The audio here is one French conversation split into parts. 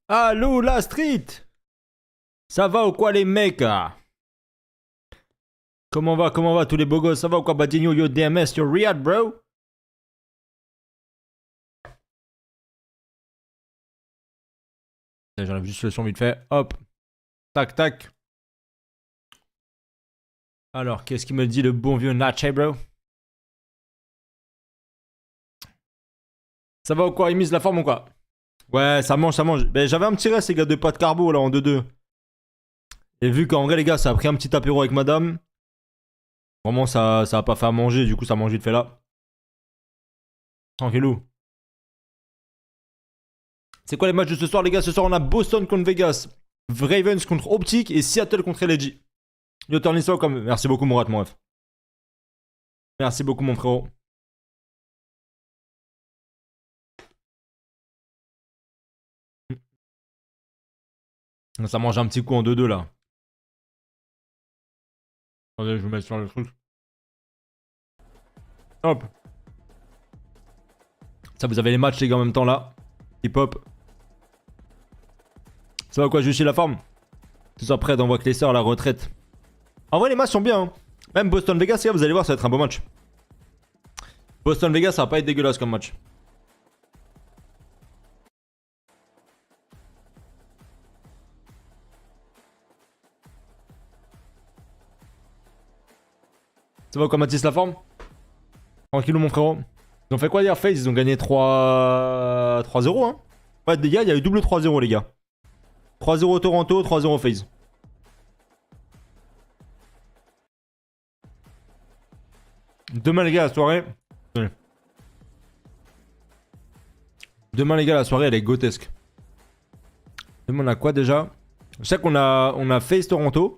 Allô la street. Ça va ou quoi les mecs? Comment va tous les beaux gosses? Ça va ou quoi Badinho, yo DMS, yo Riyad bro? J'enlève juste le son vite fait. Hop. Tac tac. Alors, qu'est-ce qu'il me dit le bon vieux Natchez bro? Ça va ou quoi? Il mise la forme ou quoi? Ouais, ça mange, ça mange. Ben, j'avais un petit reste, les gars, de pâtes carbo là en 2-2. Et vu qu'en vrai, les gars, ça a pris un petit apéro avec madame. Vraiment, ça a pas fait à manger, du coup, ça mange vite fait là. Tranquillou. C'est quoi les matchs de ce soir, les gars? Ce soir, on a Boston contre Vegas, Ravens contre Optic et Seattle contre LG. Yo, turn l'histoire comme. Merci beaucoup, Mourad, mon ref. Merci beaucoup, mon frérot. Ça mange un petit coup en 2-2 là. Attendez, je vous mets sur le truc. Hop. Ça, vous avez les matchs, les gars, en même temps là. Hip hop. Ça va quoi, je suis la forme? Tout ça prêt d'envoyer les sœurs à la retraite. En vrai, les matchs sont bien. Hein. Même Boston-Vegas, les gars, vous allez voir, ça va être un beau match. Boston-Vegas, ça va pas être dégueulasse comme match. Ça va quoi, Mathis, la forme? Tranquillou, mon frérot. Ils ont fait quoi hier, FaZe? Ils ont gagné 3-0, hein? Ouais, les gars, il y a eu double 3-0, les gars. 3-0 Toronto, 3-0 FaZe. Demain, les gars, la soirée. Demain, les gars, la soirée, elle est grotesque. Demain, on a quoi déjà? Je sais qu'on a FaZe Toronto.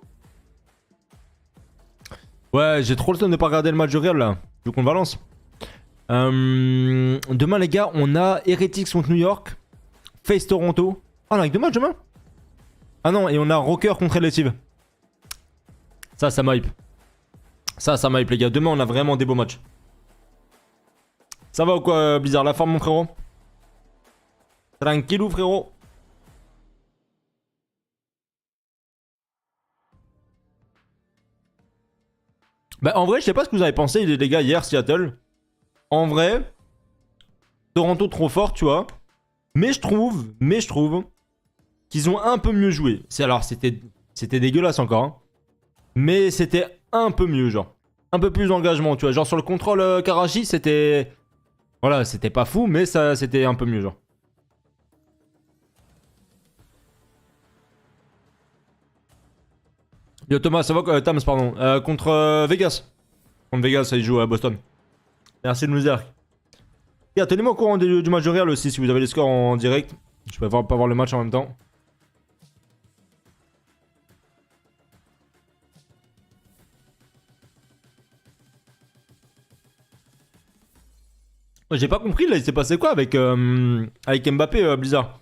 Ouais, j'ai trop le temps de pas regarder le match de Real là. Vu qu'on Valence. Demain, les gars, on a Heretics contre New York. FaZe Toronto. Ah, on a avec deux matchs demain? Ah non, et on a Rocker contre Relative. Ça m'hype. Ça m'hype, les gars. Demain, on a vraiment des beaux matchs. Ça va ou quoi, Blizzard? La forme, mon frérot? Tranquillou, frérot. Bah, en vrai, je sais pas ce que vous avez pensé, les gars, hier, Seattle. En vrai, Toronto trop fort, tu vois. Mais je trouve qu'ils ont un peu mieux joué. Alors, c'était dégueulasse encore. Hein. Mais c'était un peu mieux, genre. Un peu plus d'engagement, tu vois. Genre, sur le contrôle Karachi, c'était. Voilà, c'était pas fou, mais ça, c'était un peu mieux, genre. Yo, Thomas, ça va quoi? Tams, pardon. Contre Vegas. Contre Vegas, ça, il joue à Boston. Merci de nous dire. Et tenez-moi au courant du match de Real aussi, si vous avez les scores en direct. Je peux pas voir le match en même temps. J'ai pas compris là, il s'est passé quoi avec Mbappé, Blizzard?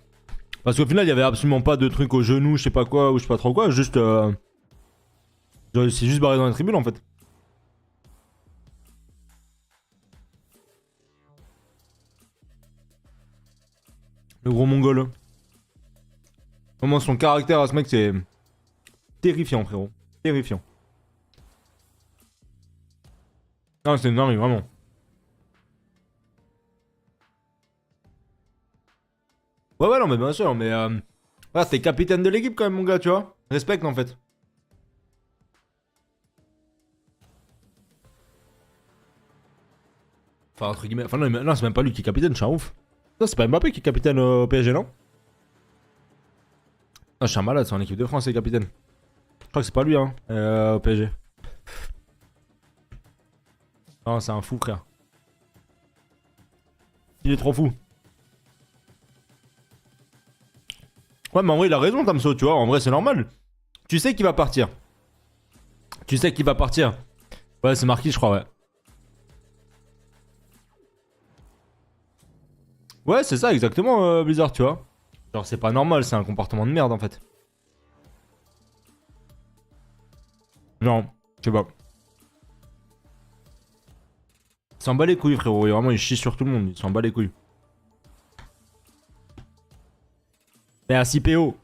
Parce qu'au final, il y avait absolument pas de truc au genou, je sais pas quoi, ou je sais pas trop quoi, juste. C'est juste barré dans la tribune en fait. Le gros mongol. Vraiment, son caractère à ce mec, c'est terrifiant, frérot. Terrifiant. Non, c'est énorme, vraiment. Ouais, non, mais bien sûr, mais. Ah, t'es capitaine de l'équipe quand même, mon gars, tu vois. Respecte en fait. Enfin, entre guillemets. Enfin, non, c'est même pas lui qui est capitaine, je suis un ouf. Non, c'est pas Mbappé qui est capitaine au PSG, non? Ah, je suis un malade, c'est en équipe de France, c'est capitaine. Je crois que c'est pas lui, hein, au PSG. Non, c'est un fou, frère. Il est trop fou. Ouais, mais en vrai, il a raison, Tamso, tu vois. En vrai, c'est normal. Tu sais qu'il va partir. Tu sais qu'il va partir. Ouais, c'est Marquis, je crois, ouais. Ouais, c'est ça, exactement, Blizzard, tu vois. Genre, c'est pas normal, c'est un comportement de merde, en fait. Non, je sais pas. Il s'en bat les couilles, frérot. Et vraiment, il chie sur tout le monde. Il s'en bat les couilles. Merci PO.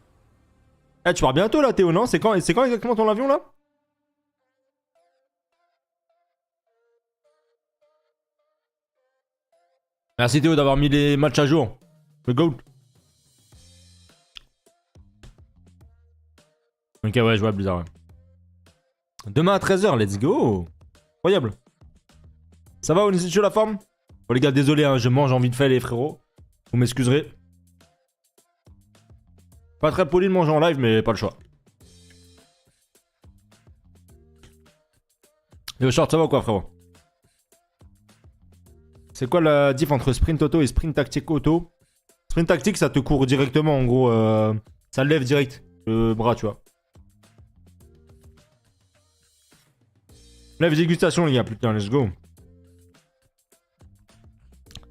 Eh, tu pars bientôt là, Théo, non? C'est quand exactement ton avion là? Merci Théo d'avoir mis les matchs à jour. Le GOAT. Ok, ouais, je vois bizarre, ouais. Demain à 13h, let's go. Incroyable. Ça va, on est sur la forme? Bon les gars, désolé, hein, je mange en vite fait les frérots. Vous m'excuserez. Pas très poli de manger en live, mais pas le choix. Yo short, ça va ou quoi frérot? C'est quoi la diff entre sprint auto et sprint tactique auto? Sprint tactique, ça te court directement en gros. Ça lève direct le bras, tu vois. Lève dégustation les gars, putain, let's go.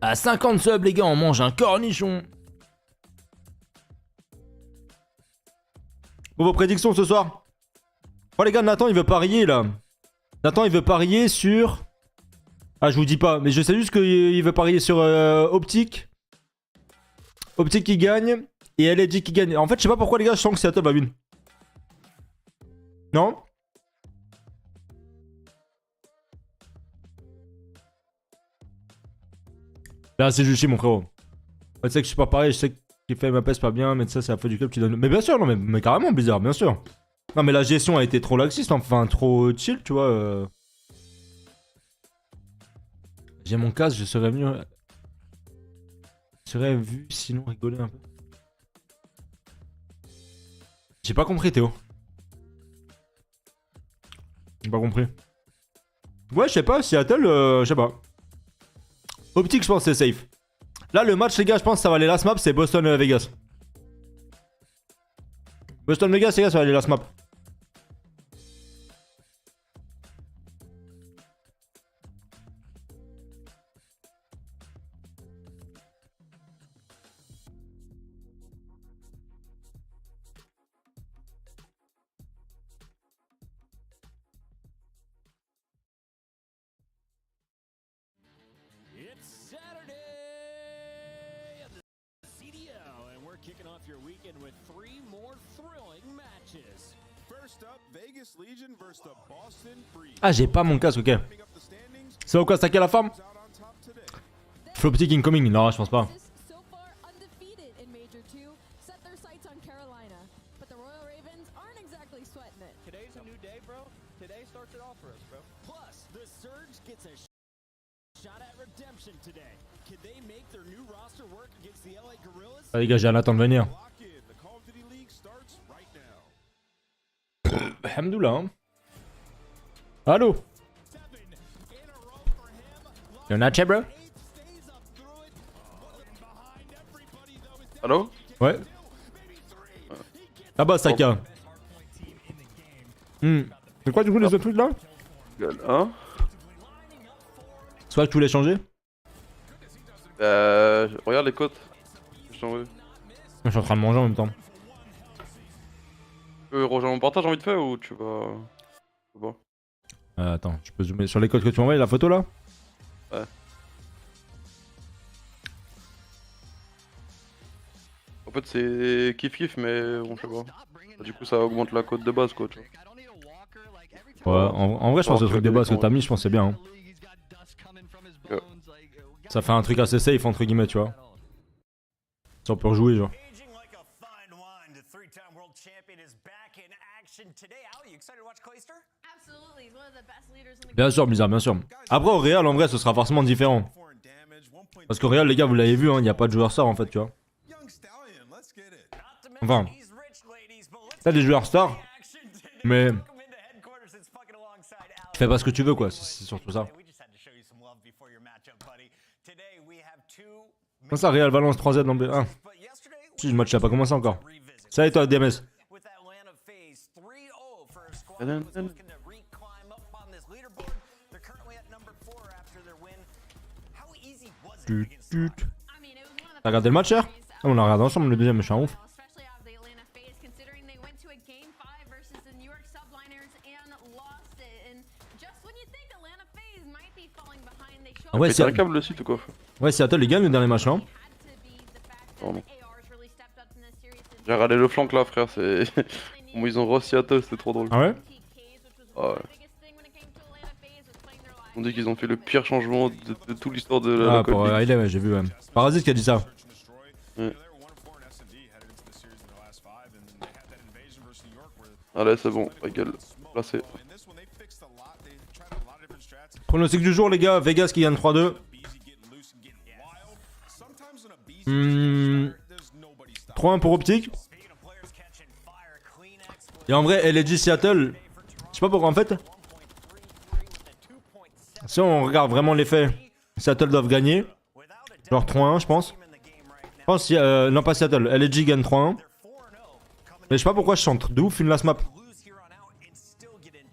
À 50 subs les gars, on mange un cornichon. Bon, vos prédictions ce soir? Oh les gars, Nathan il veut parier là. Nathan il veut parier sur... Ah je vous dis pas, mais je sais juste qu'il veut parier sur Optic. Optic qui gagne et LG qui gagne. En fait je sais pas pourquoi les gars, je sens que Seattle va win. Non? Là c'est juste mon frérot. Tu sais que je suis pas pareil, je sais qu'il fait ma peste pas bien, mais ça c'est la faute du club qui donne... Mais bien sûr, non mais carrément bizarre, bien sûr. Non mais la gestion a été trop laxiste, enfin trop chill, tu vois. J'ai mon casque, je serais mieux... Je serais vu sinon rigoler un peu. J'ai pas compris Théo. J'ai pas compris. Ouais je sais pas, Seattle, je sais pas. Optique je pense c'est safe. Là le match les gars je pense que ça va aller last map, c'est Boston-Vegas. Boston-Vegas les gars ça va aller last map. Kicking off your weekend with 3 more thrilling matches. First up, Vegas Legion versus the Boston Breeze. Ah, j'ai pas mon casque, ok. C'est au quoi, c'est à la forme? Floptic incoming, non, je pense pas. Today's a new day, bro. Today starts it all for us, bro. Plus, the Surge gets a shot at redemption today. Can they make their new roster work against the LA Guerrillas? Ah les gars, j'ai un attend de venir. Alhamdoulilah. Hein. Allô? You're not chat, bro? Allô? Ouais. Là-bas, Saka. C'est quoi du coup les autres trucs là? Hein? Soit que tu voulais changer? Regarde les côtes. Je Je suis en train de manger en même temps. Tu peux rejoindre mon partage en vite fait ou tu vas... Bon. Attends, je peux zoomer sur les codes que tu m'as envoyé, la photo là? Ouais. En fait c'est kiff mais bon je sais pas. Du coup ça augmente la cote de base quoi tu vois. Ouais, en vrai je pense que le truc de base que t'as mis, je pense que c'est bien. Hein. Yeah. Ça fait un truc assez safe entre guillemets, tu vois. Ça on peut rejouer genre. Bien sûr, bizarre, bien sûr. Après au Real en vrai ce sera forcément différent. Parce qu'au Real les gars vous l'avez vu, il n'y a pas de joueur star en fait tu vois. Enfin, t'as des joueurs stars, mais tu fais pas ce que tu veux quoi, c'est surtout ça. Comment ça Real Valence 3Z dans B1? Si le match n'a pas commencé encore. Ça et toi DMS? T'as regardé le match hier? Ah, on a regardé ensemble le deuxième, mais je suis un ouf. Ah ouais, c'est un câble le site ou quoi? Ouais, Seattle ils gagnent le dernier match, non? Pardon. J'ai regardé le flank là, frère. C'est. Comment ils ont Ross Seattle, c'était trop drôle. Ah ouais? Ah ouais. On dit qu'ils ont fait le pire changement de toute l'histoire de la Ah, local pour league. Riley, ouais, j'ai vu, ouais. Parasite qui a dit ça. Ouais. Allez, c'est bon, régale. Placé. Pronostic du jour, les gars. Vegas qui gagne 3-2. 3-1 pour Optic. Et en vrai, LG Seattle, je sais pas pourquoi en fait. Si on regarde vraiment les faits, Seattle doivent gagner. Genre 3-1, je pense. Je pense, non pas Seattle, LG gagne 3-1. Mais je sais pas pourquoi je chante de ouf une last map.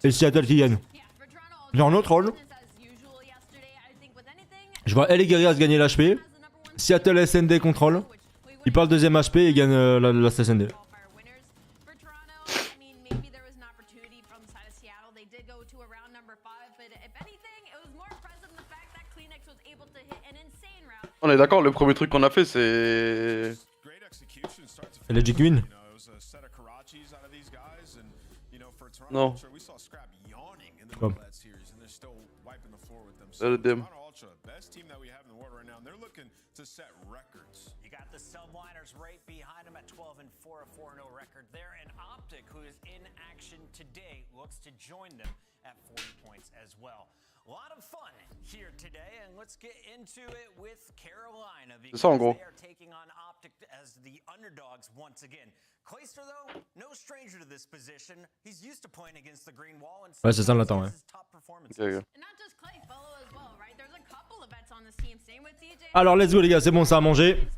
Et Seattle qui gagne. Genre notre rôle. Je vois LA Guerrillas gagner l'HP. Seattle SND contrôle. Il parle deuxième HP et gagne la SND. On est d'accord, le premier truc qu'on a fait c'est. LG win. Non. Comme. Le DM. You got the subliners right behind him at 12 and 4, a 4-0 record there. And Optic, who is in action today, looks to join them at 40 points as well. A lot of fun here today, and let's get into it with Carolina because they are taking on Optic as the underdogs once again. Clayster, though, no stranger to this position. He's used to playing against the green wall and ouais, c'est ça l'attend, ouais. Alors let's go les gars, c'est bon, ça a mangé.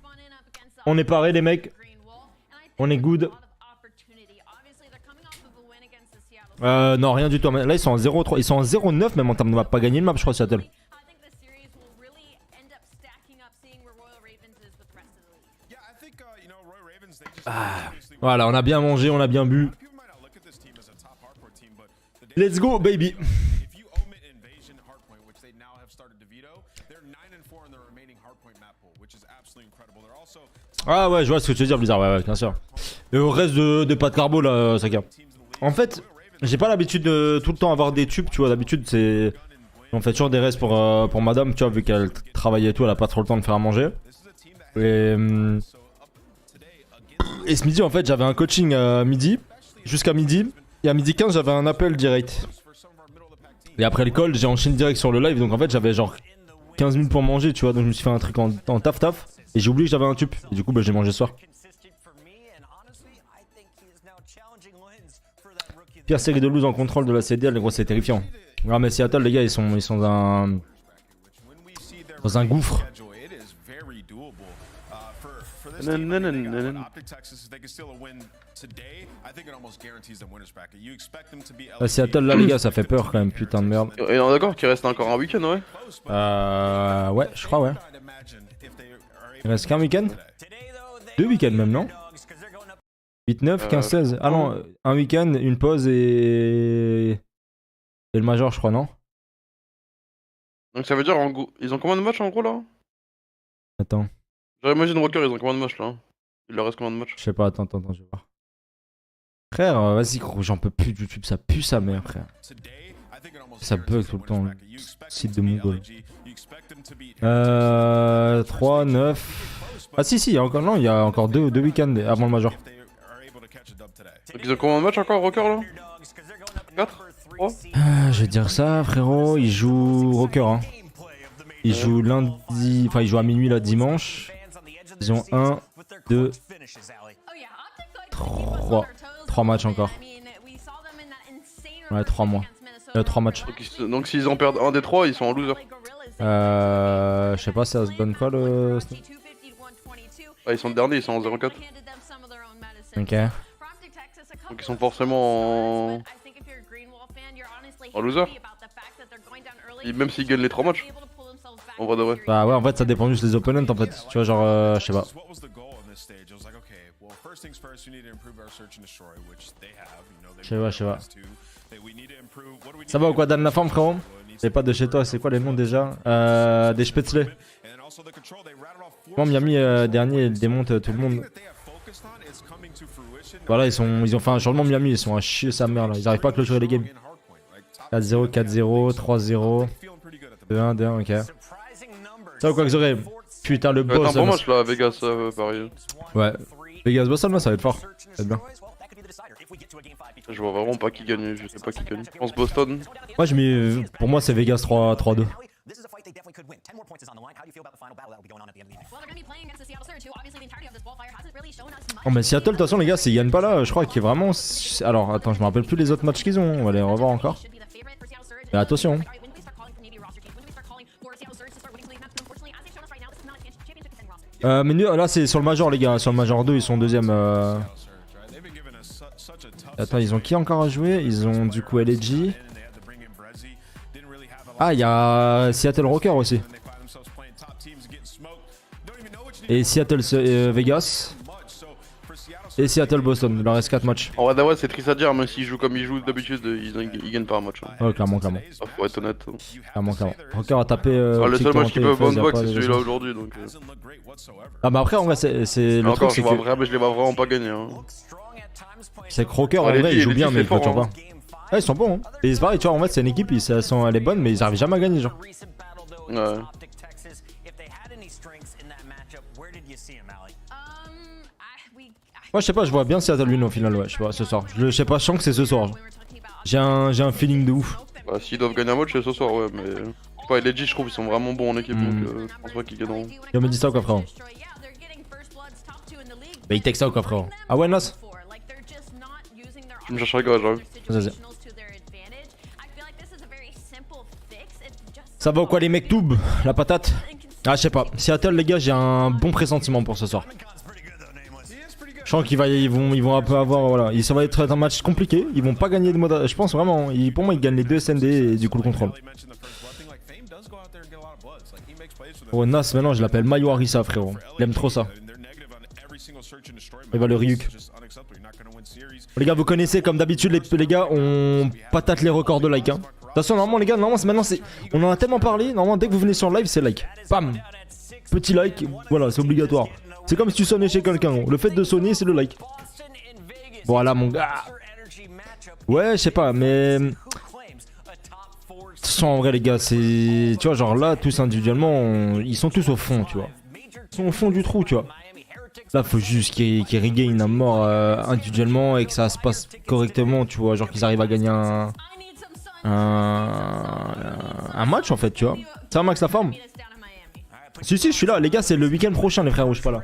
On est parés les mecs. On est good. Non, rien du tout. Là ils sont en 0-3, ils sont en 0-9 même en termes de map. Pas gagné le map je crois Seattle. Ah, voilà, on a bien mangé, on a bien bu. Let's go baby. Ah ouais, je vois ce que tu veux dire Blizzard, ouais, bien sûr. Et au reste de pas de carbo là, Saka. En fait, j'ai pas l'habitude de tout le temps avoir des tubes, tu vois, d'habitude c'est... On fait toujours des restes pour madame, tu vois, vu qu'elle travaille et tout, elle a pas trop le temps de faire à manger. Et ce midi en fait j'avais un coaching à midi, jusqu'à midi. Et à midi 15 j'avais un appel direct. Et après l'école j'ai enchaîné direct sur le live, donc en fait j'avais genre 15 minutes pour manger, tu vois, donc je me suis fait un truc en taf. Et j'ai oublié que j'avais un tube, et du coup bah, j'ai mangé ce soir. Pire série de lose en contrôle de la CDL, les gros c'est terrifiant. Ouais mais Seattle les gars ils sont dans un gouffre. Seattle là les gars ça fait peur quand même, putain de merde. Et on est d'accord qu'il reste encore un week-end, ouais. Ouais je crois ouais. Il reste qu'un week-end. 2 week-ends même non. 8, 9, 15, 16. Ah non, un week-end, une pause et le major je crois non. Donc ça veut dire en gros, ils ont combien de matchs en gros là? Attends. Genre imagine Walker, ils ont combien de matchs là? Il leur reste combien de matchs? Je sais pas, attends, je vais voir. Frère, vas-y gros, j'en peux plus de YouTube, ça pue sa mère frère. Ça bug tout le temps, le site de Mongol. 3, 9... Ah si, il y a encore, non, il y a encore deux week-ends avant le major. Donc ils ont combien de matchs encore, Rocker là? 4? 3? Je vais dire ça frérot, ils jouent Rocker hein. Ils jouent lundi, enfin ils jouent à minuit là dimanche. Ils ont 1, 2, 3 matchs encore. Ouais 3 mois. 3 matchs. Donc s'ils en perdent un des 3, ils sont en loser. Je sais pas, ça se donne quoi le... Ouais, ils sont derniers, ils sont en 0-4. Ok. Donc ils sont forcément en loser. Et même s'ils gagnent les 3 matchs. En vrai de vrai. Bah ouais, en fait ça dépend juste des opponents en fait. Tu vois genre, je sais pas. Je sais pas. Ça va ou quoi Dan la forme frérot? C'est pas de chez toi, c'est quoi les noms déjà? Des Spätzle. Moi Miami dernier il démonte tout le monde. Voilà, ils ont fait un changement Miami, ils sont à chier sa mère là. Ils arrivent pas à clôturer les games. 4-0, 4-0, 3-0, 2-1, 2-1, ok. Ça ou quoi que j'aurais. Putain, le boss. C'est un bon match là à Vegas, Paris. Ouais. Vegas Boston, ça va être fort. Ça va être bien. Je vois vraiment pas qui gagne, je sais pas qui gagne. Je pense Boston. Moi, je mets. Pour moi, c'est Vegas 3-2. Oh, mais Seattle, de toute façon, les gars, s'ils gagnent pas là, je crois qu'il est vraiment. Alors, attends, je me rappelle plus les autres matchs qu'ils ont. On va les revoir encore. Mais attention. Mais là, c'est sur le Major, les gars. Sur le Major 2, ils sont deuxième. Attends, ils ont qui encore à jouer? Ils ont du coup LG. Ah, il y a Seattle Rocker aussi. Et Seattle Vegas. Et Seattle Boston. Il leur reste 4 matchs. En vrai, c'est triste à dire, mais s'ils jouent comme ils jouent d'habitude, ils gagnent pas un match. Ouais, clairement, clairement. Ça, faut être honnête. Clairement, clairement. Rocker a tapé. Le seul match qu'ils peuvent Abonne-toi, c'est celui-là aujourd'hui. Donc... Ah, bah après, en vrai, c'est le encore, truc, c'est que. Mais je les vois vraiment pas gagner. Hein. C'est que Rocker, en vrai, ils jouent bien, mais ils clôturent pas. Ouais, ils sont bons. Hein. Et c'est pareil, tu vois, en fait, c'est une équipe, elle est bonne, mais ils arrivent jamais à gagner, genre. Ouais. Moi, je sais pas, je vois bien Seattle win au final, ouais, je sais pas, ce soir. Je sais pas, je sens que c'est ce soir. J'ai un feeling de ouf. Bah, s'ils doivent gagner un match, c'est ce soir, ouais, mais. Ouais, les G, je trouve, ils sont vraiment bons en équipe, donc je pense pas qu'ils gagneront. Il me dit ça ou quoi, frérot? Bah, il texte ça ou quoi, frérot? Ah ouais, Nos? Tu me cherches un gars, j'arrive. Vas-y. Ça va ou quoi, les mecs toubs? La patate? Ah, je sais pas. Seattle, les gars, j'ai un bon pressentiment pour ce soir. Je sens ils vont un peu avoir, voilà, ça va être un match compliqué. Ils vont pas gagner de mode, je pense vraiment. Pour moi, ils gagnent les 2 SND et du coup le contrôle. Oh, Nas, maintenant je l'appelle Mayo Harissa, frérot. Il aime trop ça. Il va le Ryuk. Les gars, vous connaissez comme d'habitude, les gars, on patate les records de like. Hein. De toute façon, normalement, les gars, maintenant c'est. On en a tellement parlé. Normalement, dès que vous venez sur le live, c'est like. Bam! Petit like, voilà, c'est obligatoire. C'est comme si tu sonnais chez quelqu'un. Le fait de sonner, c'est le like. Voilà, mon gars. Ouais, je sais pas, mais. En vrai, les gars, c'est. Tu vois, genre là, tous individuellement, ils sont tous au fond, tu vois. Ils sont au fond du trou, tu vois. Là, faut juste qu'ils regagnent à mort individuellement et que ça se passe correctement, tu vois. Genre qu'ils arrivent à gagner un match, en fait, tu vois. Ça va, Max, la forme? Si, je suis là. Les gars, c'est le week-end prochain, les frères, je suis pas là.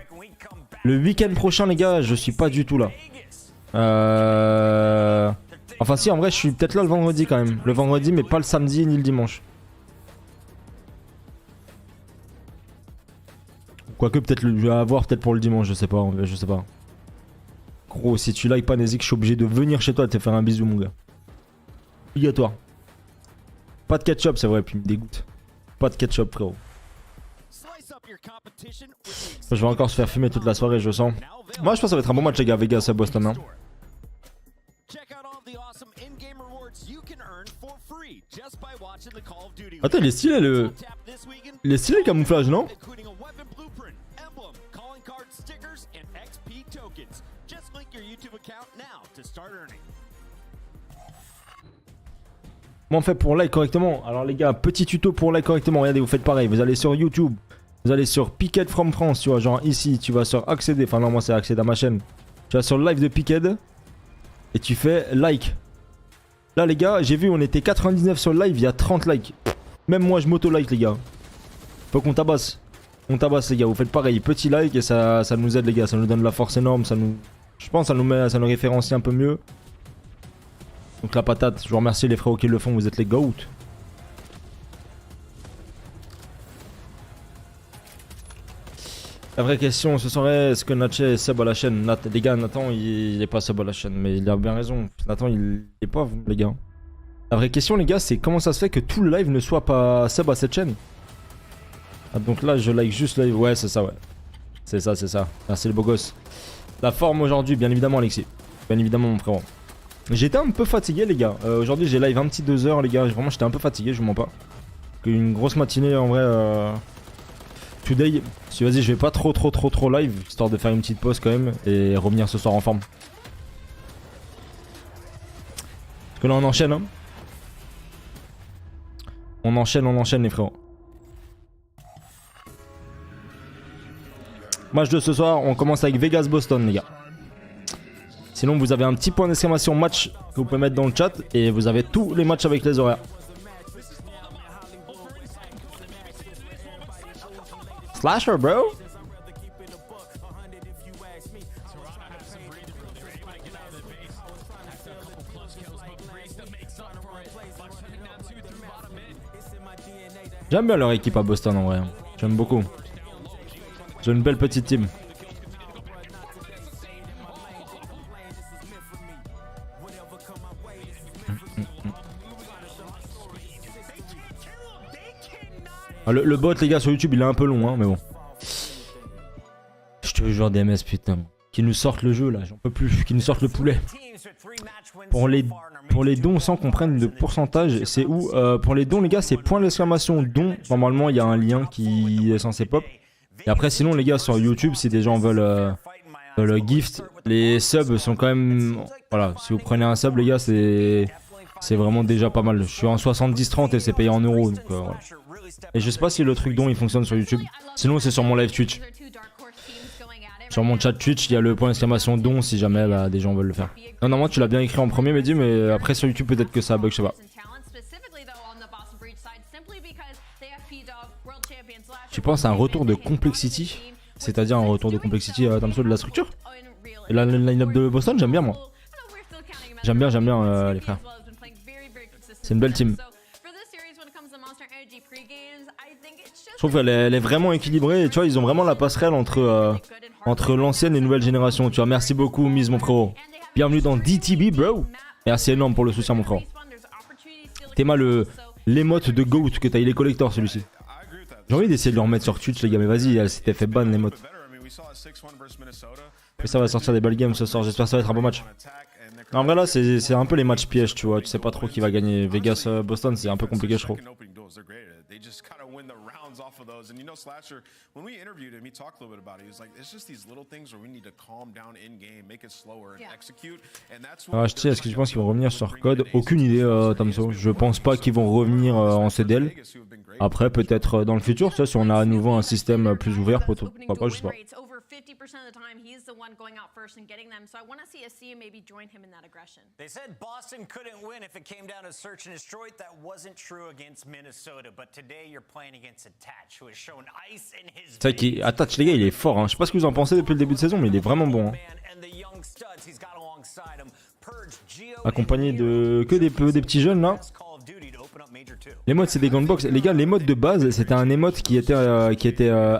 Le week-end prochain, les gars, je suis pas du tout là. Enfin, si, en vrai, je suis peut-être là le vendredi quand même. Le vendredi, mais pas le samedi ni le dimanche. Quoique, peut-être je vais avoir peut-être pour le dimanche, je sais pas. Je sais pas. Gros, si tu likes pas, n'hésite, je suis obligé de venir chez toi et te faire un bisou, mon gars. Obligatoire. Pas de ketchup, c'est vrai, puis il me dégoûte. Pas de ketchup, frérot. Je vais encore se faire fumer toute la soirée, je sens. Moi, je pense que ça va être un bon match, les gars, Vegas à Boston. Hein. Attends, il est stylé le. Il est stylé le camouflage, non? Comment on fait pour like correctement? Alors, les gars, petit tuto pour like correctement. Regardez, vous faites pareil. Vous allez sur YouTube. Vous allez sur Picked from France, tu vois, genre ici, tu vas sur accéder, enfin non, moi c'est accéder à ma chaîne. Tu vas sur le live de Picked et tu fais like. Là les gars, j'ai vu, on était 99 sur le live, il y a 30 likes. Même moi je m'auto-like les gars. Faut qu'on tabasse. On tabasse les gars, vous faites pareil, petit like et ça nous aide les gars, ça nous donne de la force énorme, ça nous... Je pense ça nous référencie un peu mieux. Donc la patate, je vous remercie les frérots qui le font, vous êtes les goats. La vraie question ce serait, est-ce que Natchez est sub à la chaîne? Les gars, Nathan il est pas sub à la chaîne, mais il a bien raison. Nathan il est pas, vous les gars. La vraie question les gars, c'est comment ça se fait que tout le live ne soit pas sub à cette chaîne? Ah, donc là je like juste live, ouais c'est ça, ouais. C'est ça, c'est ça. Merci le beau gosse. La forme aujourd'hui, bien évidemment Alexis. Bien évidemment mon frérot. J'étais un peu fatigué les gars. Aujourd'hui j'ai live un petit 2 heures les gars. Vraiment j'étais un peu fatigué, je vous mens pas. Une grosse matinée en vrai. today. Si vas-y, je vais pas trop live, histoire de faire une petite pause quand même et revenir ce soir en forme. Parce que là on enchaîne hein. On enchaîne les frérots. Match de ce soir, on commence avec Vegas-Boston les gars. Sinon vous avez un petit point d'exclamation match que vous pouvez mettre dans le chat et vous avez tous les matchs avec les horaires. Slasher bro. J'aime bien leur équipe à Boston en vrai. J'aime beaucoup. J'ai une belle petite team. Ah, le bot les gars sur YouTube il est un peu long hein mais bon. Je te jure DMS putain. Qu'ils nous sortent le jeu là, j'en peux plus. Qu'ils nous sortent le poulet. Pour les dons sans qu'on prenne de pourcentage, c'est où pour les dons les gars c'est point d'exclamation don. Normalement il y a un lien qui est censé pop. Et après sinon les gars sur YouTube si des gens veulent gift, les subs sont quand même... Voilà, si vous prenez un sub les gars c'est vraiment déjà pas mal. Je suis en 70-30 et c'est payé en euros donc voilà. Et je sais pas si le truc don il fonctionne sur YouTube. Sinon c'est sur mon live Twitch. Sur mon chat Twitch il y a le point d'exclamation don si jamais bah, des gens veulent le faire. Non normalement tu l'as bien écrit en premier Mehdi mais après sur YouTube peut-être que ça bug je sais pas. Tu penses à un retour de complexity? C'est-à-dire un retour de complexity Tamso de la structure? Et la line-up de Boston j'aime bien moi. J'aime bien les frères. C'est une belle team. Je trouve qu'elle est vraiment équilibrée et tu vois ils ont vraiment la passerelle entre l'ancienne et nouvelle génération. Tu vois merci beaucoup Mise mon frérot. Bienvenue dans DTB bro. Merci énorme pour le soutien mon frérot. Théma l'émote de GOAT que t'as il est collector celui-ci. J'ai envie d'essayer de le remettre sur Twitch les gars mais vas-y elle s'était fait ban l'émote. Et ça va sortir des ball games ce soir, j'espère que ça va être un bon match. En vrai là c'est un peu les matchs pièges tu vois, tu sais pas trop qui va gagner. Vegas Boston c'est un peu compliqué je trouve. Acheter, est-ce que tu penses qu'ils vont revenir sur code? Aucune idée Tamso, je pense pas qu'ils vont revenir en CDL. Après peut-être dans le futur, ça, si on a à nouveau un système plus ouvert, pourquoi pas, je sais pas. They said Boston couldn't win if it came down to search and destroy. That wasn't true against Minnesota, but today you're playing against Attach, who has shown ice in his. C'est vrai qu'Attach les gars, il est fort. Hein. Je sais pas ce que vous en pensez depuis le début de saison, mais il est vraiment bon. Hein. Accompagné de que des petits jeunes là. Les modes c'est des gants de boxe. Les gars, les modes de base, c'était un emote qui était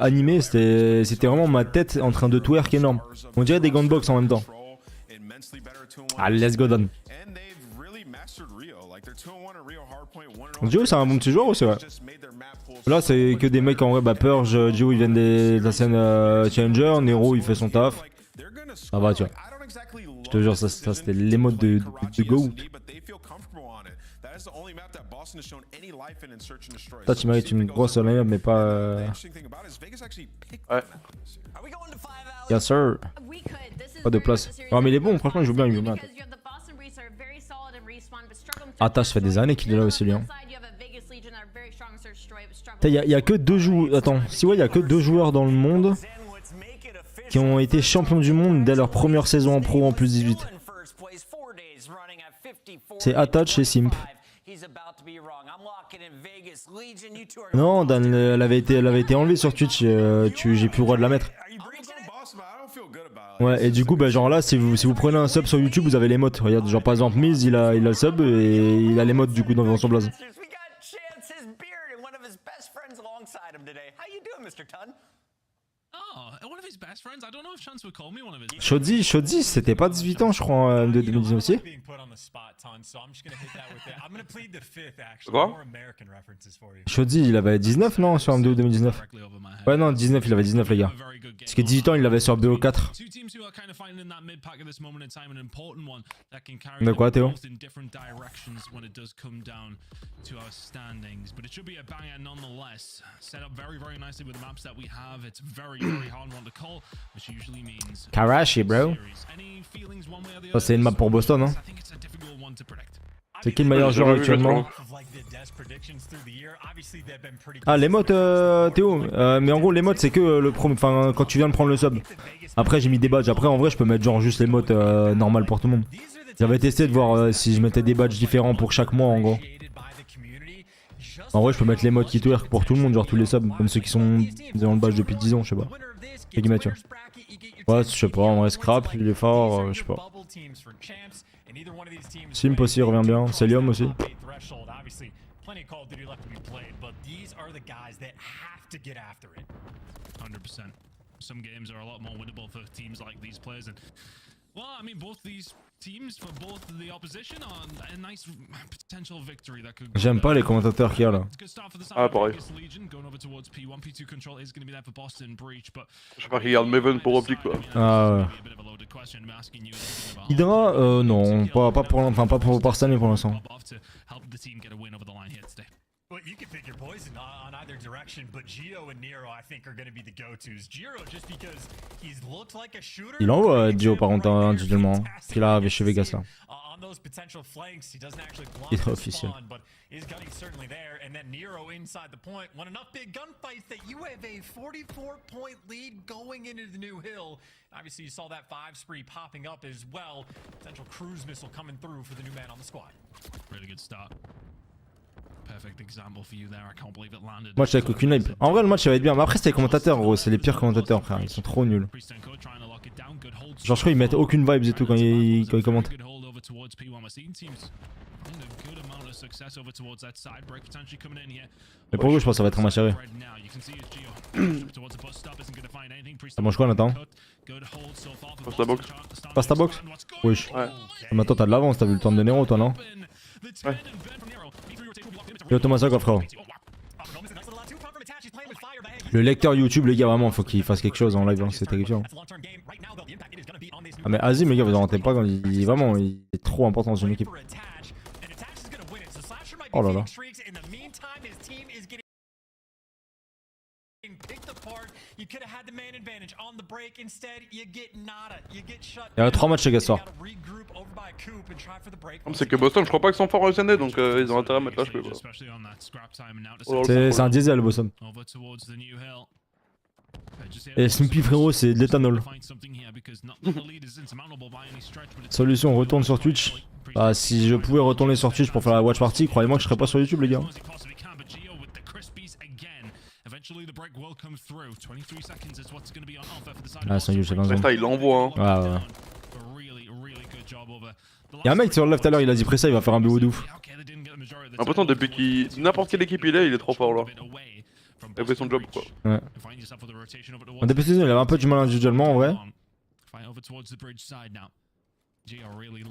animé. C'était vraiment ma tête en train de twerk énorme. On dirait des gants de boxe en même temps. Allez, let's go Don. Joe c'est un bon petit joueur ou c'est vrai? Là c'est que des mecs en vrai, bah Purge, Joe ils viennent de la scène Challenger, Nero il fait son taf. Ça va tu vois. Je te jure ça c'était l'émote de Go. Toi tu mérites une grosse line-up mais pas... Ouais. Yes sir. Pas de place. Non mais il est bon, franchement il joue bien, Attends, ça fait des années qu'il est là aussi lui. Hein. Il y a que 2 joueurs. Attends, si ouais, il y a que 2 joueurs dans le monde qui ont été champions du monde dès leur première saison en pro en plus 18. C'est Attach et Simp. Non, Dan, elle avait été enlevée sur Twitch. J'ai plus le droit de la mettre. Ouais, et du coup, bah, genre là, si vous prenez un sub sur YouTube, vous avez les modes. Regarde, genre par exemple, Miz, il a le sub et il a les modes du coup dans son blaze. Shoddy, c'était pas 18 ans, je crois, en 2019 aussi. Quoi? Shoddy, il avait 19, non, sur M2 2019. Ouais, non, 19, il avait 19, les gars. Parce que 18 ans, il l'avait sur BO4. De quoi, Théo? Karashi, bro. Ça, c'est une map pour Boston, hein. C'est qui le meilleur joueur actuellement? Ah, l'émote, Théo. Mais en gros, l'émote, c'est que le enfin, quand tu viens de prendre le sub. Après, j'ai mis des badges. Après, en vrai, je peux mettre genre juste l'émote normal pour tout le monde. J'avais testé de voir si je mettais des badges différents pour chaque mois, en gros. En vrai, je peux mettre l'émote qui twerk pour tout le monde, genre tous les subs. Même ceux qui sont dans le badge depuis 10 ans, je sais pas. C'est qui, Mathieu? Ouais, je sais pas. En vrai, Scrap, il est fort, je sais pas. Simp aussi revient bien. Celium aussi. Some games are a lot more winnable for teams like these players, and well, I mean, both these teams for both the opposition are a nice potential victory that could. J'aime pas les commentateurs qu'il y a là. Ah, pareil. Je sais pas qui garde Maven pour Optic, quoi. Ah ouais. Hydra, non, pas pour l'instant, enfin pas pour cette année pour l'instant. Well, you can pick your poison on either direction, but Gio and Nero, I think, are going to be the go-tos. Giro, just because he's looked like a shooter. Il envoie Gio par contre individuellement. Qu'il a chez Vegas là. On those potential flanks, he doesn't actually Il block est officiel. but his gunning certainly there. And then Nero inside the point. Won enough big gunfights that you have a 44-point lead going into the new hill. Obviously, you saw that 5 spree popping up as well. Potential cruise missile coming through for the new man on the squad. Really good start. Match avec aucune hype. En vrai, le match ça va être bien. Mais après, c'est les commentateurs, gros. C'est les pires commentateurs, frère. Ils sont trop nuls. Genre, je crois qu'ils mettent aucune vibes et tout quand ils commentent. Mais pour eux, je pense que ça va être un match serré. Ça mange quoi, Nathan? Passe ta box. Passe ta box? Wesh. Ouais. Mais attends, t'as de l'avance, t'as vu le temps de Nero, toi, non? Ouais. Yo Thomas, quoi, frérot. Le lecteur YouTube, les gars, vraiment, faut qu'il fasse quelque chose en live, hein, c'est terrifiant. Ah mais Azim, les gars, vous en rendez pas quand il vraiment, il est trop important dans une équipe. Oh là là. Il y a 3 matchs les gars ce soir. C'est que Boston, je crois pas qu'ils sont forts au SND, donc ils ont intérêt à mettre l'HP, quoi. C'est un diesel, Boston. Et Snoopy, frérot, c'est de l'éthanol. Solution, retourne sur Twitch. Bah, si je pouvais retourner sur Twitch pour faire la watch party, croyez-moi que je serais pas sur YouTube, les gars. Ah, c'est un YouTube, c'est Resta, il l'envoie, hein. Ah ouais. Y'a un mec sur le live tout à l'heure, il a dit Pressa, il va faire un BO de ouf. L'impression depuis qu'il. N'importe quelle équipe il est trop fort là. Il a fait son job, quoi. Ouais. En début de saison, il avait un peu du mal individuellement en vrai.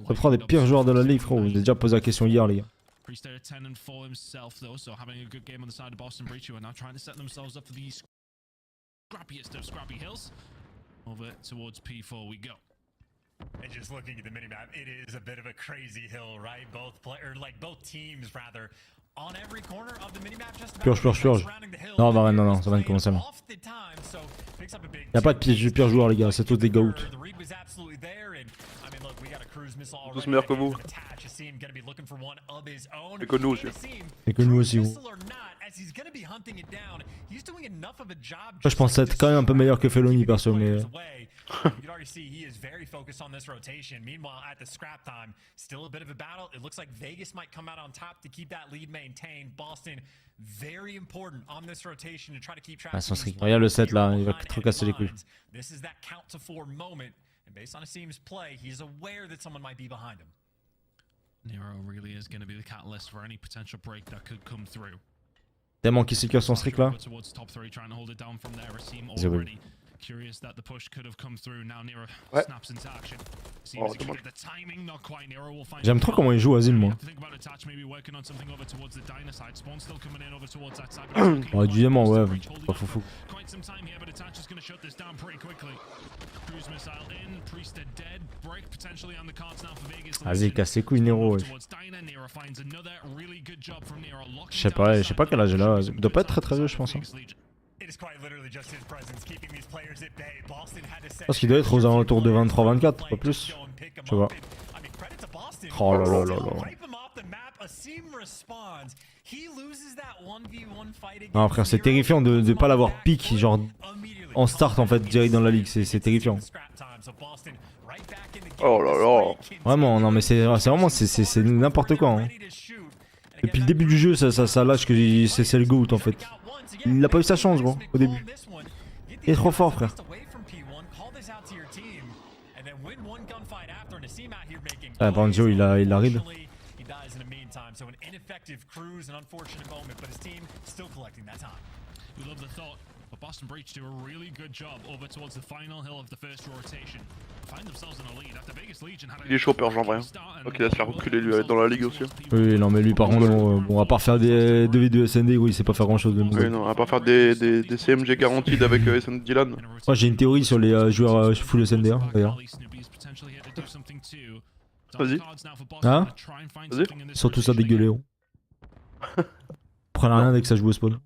Ça prend des pires joueurs de la ligue, frérot. J'ai déjà posé la question hier, les gars. And just looking at the minimap, it is a bit of a crazy hill, right? Both teams rather on every corner of the minimap. Just Purge. Non, bah non, ça va commencer là. Y'a pas de pire joueur, les gars, c'est tous des goats. Tous meilleurs que vous. Et que nous aussi. Et que nous aussi, vous. Je pense être quand même un peu meilleur que Felony, perso, mais. You already see he is very focused on this rotation. Meanwhile, at the scrap time, still a bit of a battle. It looks like Vegas might come out on top to keep that lead maintained. Boston, very important on this rotation to try to keep track. Ah, regarde le set là, il va trop casser les couilles. This is that count to 4 moment, and based on Asim's play, he's aware that someone might be behind him. Nero really is going to be the catalyst for any potential break that could come through. Tellement qu'il sécure son streak là. Curious that the push could have come through. Now Nero Ouais. snaps into action. Oh, Seems to dommage. get the timing, not quite. Nero will find. J'aime trop comment il joue Azim, moi. Think about attach, maybe working on something over towards the diner side. Spawn still coming in over towards that side. Ouais, du diamant, ouais. Pas fou. Quite some time here, but attach is going to shut this down pretty quickly. Cruise missile in, Priest are dead. Break potentially on the cards now for Vegas. Vas-y, casse les couilles, Nero, ouais. Towards diner, Nero finds another really good job from Nero. Je sais pas quel âge il a. Il doit pas être très vieux, je pense. Hein. It is quite literally just his presence keeping these players at bay. Boston had to set. Je pense qu'il doit être aux alentours de 23-24, pas plus. Je sais pas. I mean, credit to Boston. Oh là là là là. Wipe him off the map. Asim responds. He loses that 1v1 fight against. Non, frère, c'est terrifiant de pas l'avoir pick, genre en start en fait, direct dans la ligue. C'est terrifiant. Oh là là. Vraiment, non, mais c'est vraiment c'est n'importe quoi. Hein. Depuis le début du jeu, ça lâche que c'est le GOAT en fait. Il a pas eu sa chance, gros, au début. Il est trop fort, frère. Ah, par contre, Joe, il a read. We love the thought, but Boston Breach do a really good job over towards the final hill of the first rotation. Find themselves in a lead after Vegas Legion had a Il est chaud, Purge en vrai. Donc il va se faire reculer lui dans la ligue aussi. Oui, non, mais lui, par contre, bon, à part faire des 2v2 SND, oui, il sait pas faire grand chose de mon Oui, non, à part faire des CMG garantis avec SN Dylan. Moi, j'ai une théorie sur les joueurs full SND, hein, d'ailleurs. Vas-y. Hein? Vas-y. Surtout ça dégueulé, gros. Prenez rien dès que ça joue au spawn.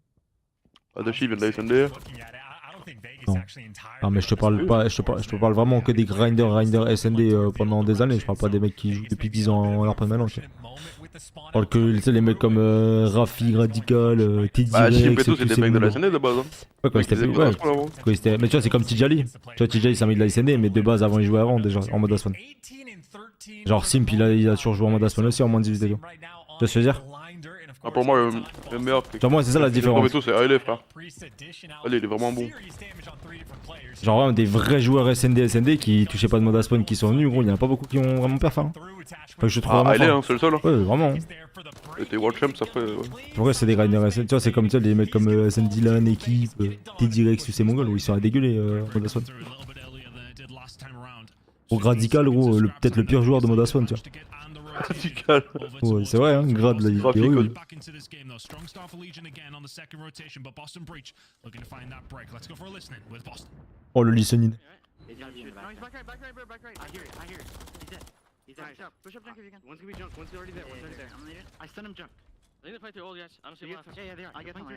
Adachi vient de la SND. Non. Non, mais je te parle vraiment que des grinders SND pendant des années. Je parle pas des mecs qui jouent depuis 10 ans en leur maintenant. Je parle que tu sais, les mecs comme Rafi, Radical, Teddy. Bah, si, mais tous c'est des mecs de la SND de base. Hein. Ouais, quand il était mais tu vois, c'est comme Tijali. Tu vois, Tijali, c'est un mec de la SND, mais de base, avant, il jouait avant déjà en mode Aswan. Genre Simp, il a toujours joué en mode Aswan aussi en moins 18 déjà. Tu vois ce que je veux dire? Ah, pour moi, le meilleur. Genre, moi, c'est ça la différence. C'est ALF, frère. Allez, il est vraiment bon. Genre, vraiment, des vrais joueurs SND qui touchaient pas de mode Aswan qui sont venus, gros, il y en a pas beaucoup qui ont vraiment perf. Hein. Enfin, je trouve Ah, vraiment. ALF, hein, c'est le seul. Hein. Ouais, vraiment. T'es World Champ, ça fait. Ouais. En vrai, c'est des grinders SND. Tu vois, c'est comme ça, des mecs comme SN Dylan, Équipe, Teddy Rex, tu sais, Mongol, où ils sont à dégueuler en mode Aswan. Au Radical, gros, peut-être le pire joueur de mode Aswan, tu vois. Radical. Ouais, c'est vrai, hein, Grad, là, il est horrible. Oh, le listening. I think they fight through all, guys. I don't see him left. Yeah, they are. I get them.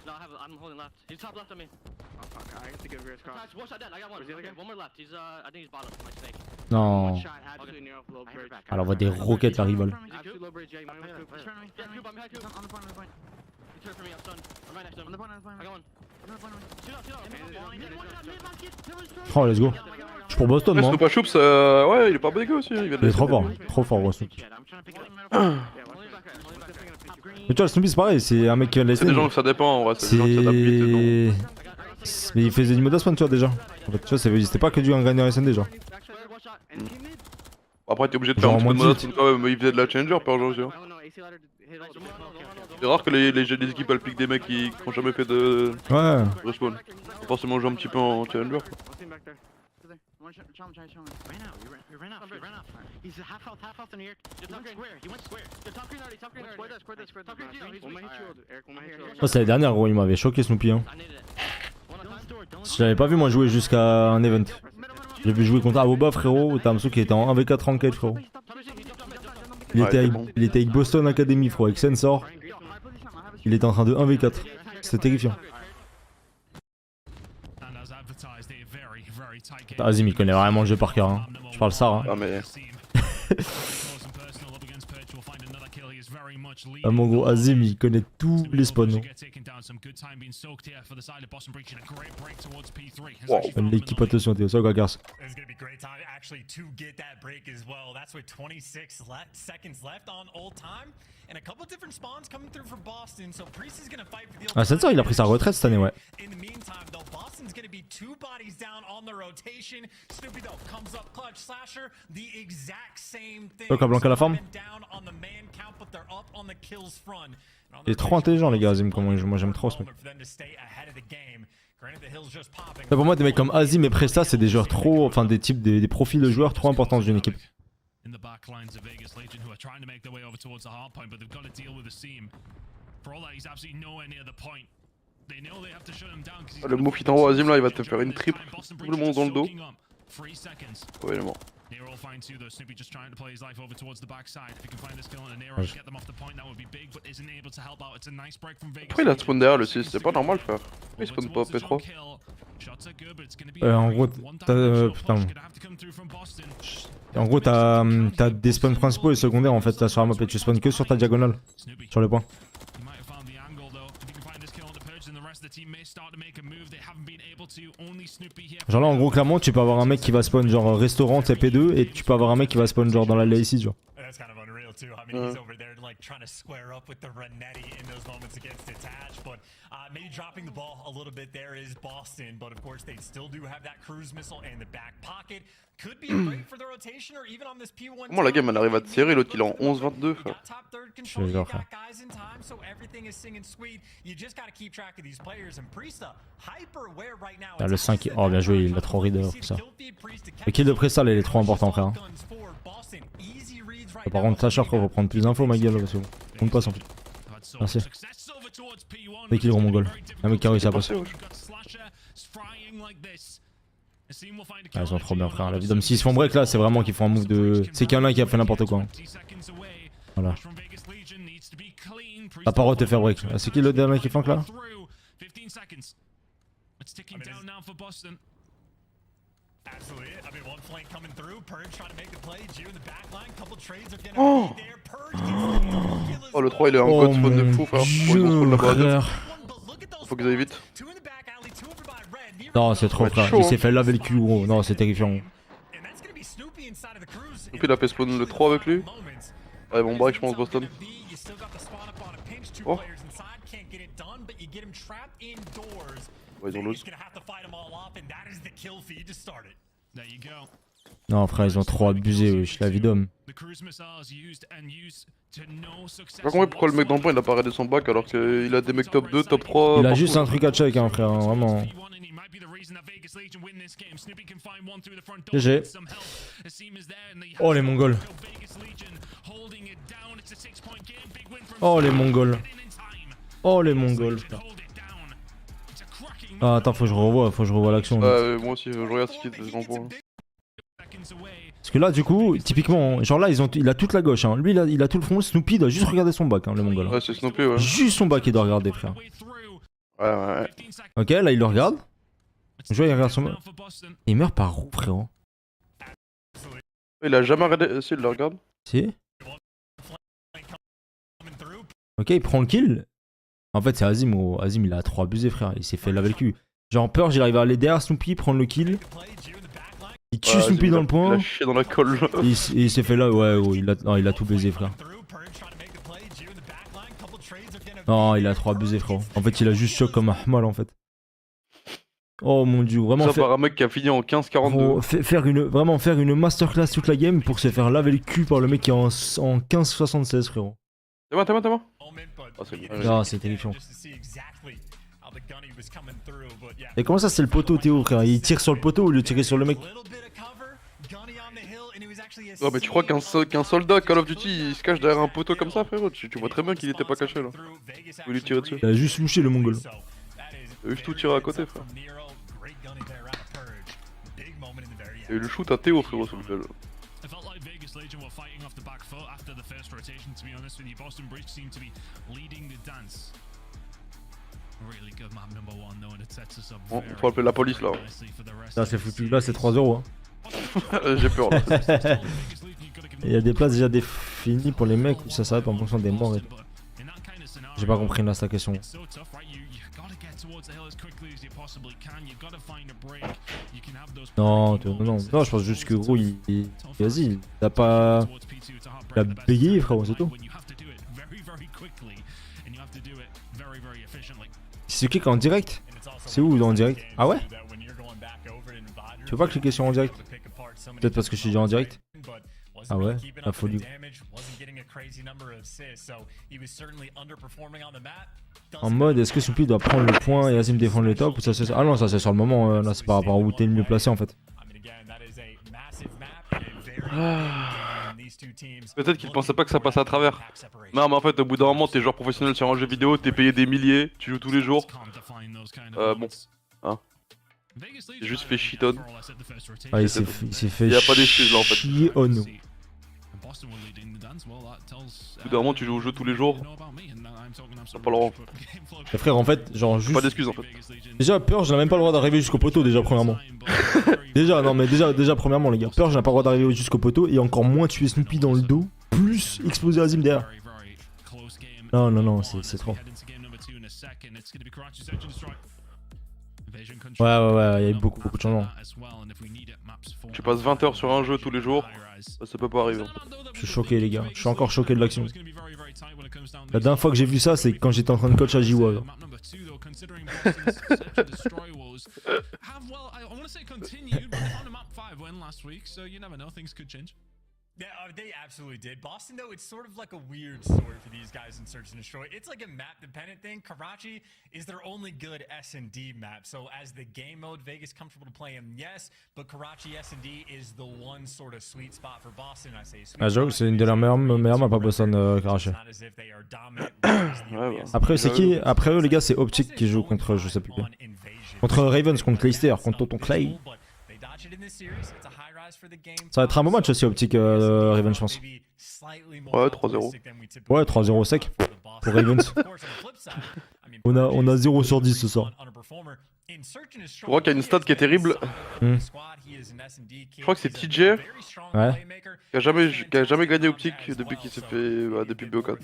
No, I'm holding left. He's top left on me. Oh fuck, I have to give Riz cross. One shot dead. I got one. Okay, one more left. He's I think he's bottom. My snake. Non. Shot absolutely near off low bridge. Alors, on voit des roquettes, la rival. Absolute low bridge, yeah, you might want to Yeah, Coop, I'm behind Coop. on the point, on the point. He turned for me. I'm stunned. I'm right next to him. On the point, on the point. I got one. Shoot out, shoot out. Oh, let's go. Je suis pour Boston, Ouais, moi. Snoop à Choups, ouais, il est pas dégueu aussi. Il vient de Il est la trop SND, fort. lui. Trop fort, ouais. Snoop. I'm trying to pick it up. Only back right. Only back right. Mais tu vois, Snoopy, c'est pareil, c'est un mec qui vient de la C'est des SN. gens que ça dépend, en vrai. C'est des gens qui s'adaptent vite. Non. Mais il faisait du mode Aswan, tu vois, déjà. En fait, tu vois, c'était pas que du grinder SND, genre. Back square, one shot. Après, t'es obligé de faire Genre un petit peu de moins mode quand même. Il faisait de la changer, Purge aussi. Hein. Oh no, AC ladder hit like C'est rare que les équipes elles piquent des mecs qui ont jamais fait de Ouais. respawn. Faut forcément jouer un petit peu en challenger. Quoi. One team back there. To there. One shot, challenge. Ran out, he ran off. He's half health in the air. He went square, he went square. Top green already. Top green already. Square that. Top green, One might hit you, Eric, one might hit you. Oh, c'est la dernière, gros, il m'avait choqué, Snoopy. Hein. I needed it. One on time. Je l'avais pas vu, moi, jouer jusqu'à un event. J'ai vu jouer contre Aboba, frérot. T'as l'impression qu'il était en 1v4 ranked, frérot. Il était avec Boston Academy, frérot, avec Sensor. Il était en train de 1v4. C'était terrifiant. Azim, il connaît vraiment le jeu par cœur. Hein. Je parle ça. Hein. Ah mais. Ah, mon gros, Azim, il connaît tous les spawns. Wow. L'équipe, attention, t'es ça, Gagas. It's gonna be great time actually to get that break as well. That's with 26 seconds left on old time. And a couple different spawns coming through for Boston. So Priest is gonna fight for the old Ah, Sensor, il a pris sa retraite cette année, ouais. In the meantime, though, Boston's gonna be two bodies down on the rotation. Snoopy, though, comes up clutch. Slasher, the exact same thing. Oh, Cablanca la forme. Down on the man count, but they're up on the kills front. Il est trop intelligent, les gars, Azim, comment il joue. Moi, j'aime trop ce mec. Pour moi, des mecs comme Azim et Presta, c'est des joueurs trop. Enfin, des types, des profils de joueurs trop importants dans une équipe. In the back lines of Vegas Legion who are trying to make their way over towards the Hardpoint, but they've got to deal with the seam. For all that, he's absolutely nowhere near the point. They know they have to shut him down because Le mot qui t'envoie Azim là, il va te faire une triple. Tout le monde dans le dos. 3 seconds. Ouais, il est mort. Nero will find two though. Snoopy just trying to play his life over towards the backside. If he can find this kill on a Nero, get them off the point, that would be big, but isn't able to help out. It's a nice break from Vegas. Pourquoi il a spawn derrière le 6? C'est pas normal, frère. Pourquoi il spawn pas P3? En gros, putain. En gros, t'as des spawns principaux et secondaires en fait là sur la map et tu spawns que sur ta diagonale, sur les points. Genre là en gros clairement tu peux avoir un mec qui va spawn genre restaurant TP2 et tu peux avoir un mec qui va spawn genre dans la LAC genre. Too. I mean, he's over there like trying to square up with the Renetti in those moments against Detach, but maybe dropping the ball a little bit there is Boston, but of course they still do have that cruise missile in the back pocket. Could be great for the rotation or even on this P1. Comment la game elle arrive à te serrer, l'autre il est en 11-22 frère. Je vais voir frère. Le 5, oh bien joué, il a trop read pour ça. Le kill de Presta il est trop important frère. Par contre, Sacha, faut reprendre plus d'infos, ma gueule, parce que on passe en fait. Merci. Dès qu'il est mon goal. Un mec qui a réussi à passer. Ah, ils sont trop bien, frère. La vie d'homme, s'ils se font break là, c'est vraiment qu'ils font un move de. C'est qu'il y en a qui a fait n'importe quoi. Voilà. T'as pas le droit de te faire break. Ah, c'est qui le dernier qui flanque là? Oh, oh le 3 il est en code spawn de fou frère. Faut qu'ils aillent vite. Non c'est trop frère, il s'est fait laver le cul gros, non c'est terrifiant. Donc il a fait spawn le 3 avec lui. Ouais bon break je pense Boston. Oh. Ouais ils ont l'autre. Non frère ils ont trop abusé wesh, la vie d'homme. J'ai pas compris pourquoi le mec dans le point il a pas raidé son bac alors qu'il a des mecs top 2, top 3. Il a juste un truc à check hein frère, vraiment. GG. Oh les mongols. Oh les mongols. Oh les mongols putain. Ah attends faut que je revoie l'action. Moi aussi je regarde ce qu'il est grand point. Parce que là du coup typiquement genre là il a toute la gauche hein. Lui il a tout le front. Snoopy doit juste regarder son bac hein, le mongol. Ouais c'est Snoopy ouais. Juste son bac il doit regarder frère. Ouais. Ok là il le regarde. Je vois il regarde son bac. Il meurt par où frérot? Il a jamais regardé. Si il le regarde. Si. Ok il prend le kill. En fait c'est Azim ou Azim il a trop abusé frère. Il s'est fait laver le cul. Genre Purge il arrive à aller derrière Snoopy prendre le kill. Il tue Snoopy dans le point. Il a chié dans la colle. Il s'est fait là, ouais, il a tout baisé, frère. Non, il a trop abusé, frère. En fait, il a juste choc comme Ahmal, en fait. Oh mon dieu, vraiment. Ça par un mec qui a fini en 15-42. Vraiment faire une masterclass toute la game pour se faire laver le cul par le mec qui est en 15-76, frérot. T'es moi. Oh, c'est bien. Ah, c'est terrifiant. Et comment ça, c'est le poteau, Théo, frère? Il tire sur le poteau au lieu de tirer sur le mec? Oh mais tu crois qu'un soldat Call of Duty il se cache derrière un poteau comme ça frérot? Tu vois très bien qu'il était pas caché là. Vous lui tirez dessus. Il a juste louché le mongol. Il a juste tout tiré à côté frère. Il y a eu le shoot à Théo frérot sur le jeu. Bon, faut appeler la police là. Là c'est foutu, là c'est 3€. Hein. J'ai peur là. Il y a des places déjà définies pour les mecs où ça s'arrête en fonction des morts. J'ai pas compris là sa question. Non, je pense juste que gros vas-y, il a pas. Il a bégayé frérot, c'est tout. C'est clique en direct? C'est où en direct? Ah ouais? Tu peux pas cliquer sur en direct? Peut-être parce que je suis déjà en direct. Ah ouais, la folie. En mode, est-ce que Soupi doit prendre le point et Azim défendre le top ou ça c'est... Ah non, ça c'est sur le moment, là c'est par rapport à où t'es le mieux placé en fait. Peut-être qu'il pensait pas que ça passait à travers. Non mais en fait au bout d'un moment t'es joueur professionnel sur un jeu vidéo, t'es payé des milliers, tu joues tous les jours. Bon. Hein. J'ai juste fait shit on. Ah il s'est fait Y a pas d'excuse là en fait. chier on. Au bout d'un moment tu joues au jeu tous les jours. T'as pas le droit. Et frère en fait, genre juste... Pas d'excuse en fait. Déjà Purge n'a même pas le droit d'arriver jusqu'au poteau déjà premièrement. Déjà non mais déjà premièrement les gars, Purge n'a pas le droit d'arriver jusqu'au poteau et encore moins tuer Snoopy dans le dos, plus exploser Azim derrière. Non, c'est trop. Ouais, il y a eu beaucoup de changements. Tu passes 20 heures sur un jeu tous les jours, ça peut pas arriver en fait. Je suis choqué les gars, je suis encore choqué de l'action. La dernière fois que j'ai vu ça c'est quand j'étais en train de coach à Jiwa. Yeah, they absolutely did. Boston, though, it's sort of like a weird story for these guys in Search and Destroy. It's like a map-dependent thing. Karachi is their only good S&D map. So as the game mode, Vegas comfortable to play him, yes. But Karachi S&D is the one sort of sweet spot for Boston. I say sweet Ah j'avoue c'est une de leurs meilleures maps à Boston Karachi. Après c'est qui? Après eux les gars c'est Optic qui joue contre je sais plus qui. Contre Ravens, contre Clayster, contre Tonton Clay. Ça va être un bon match aussi Optic Ravens je pense. Ouais 3-0. Ouais 3-0 sec pour Ravens. On a 0 sur 10 ce soir. Je crois qu'il y a une stat qui est terrible. Je crois que c'est TJ Ouais. qui a jamais gagné Optic depuis qu'il s'est fait depuis BO4.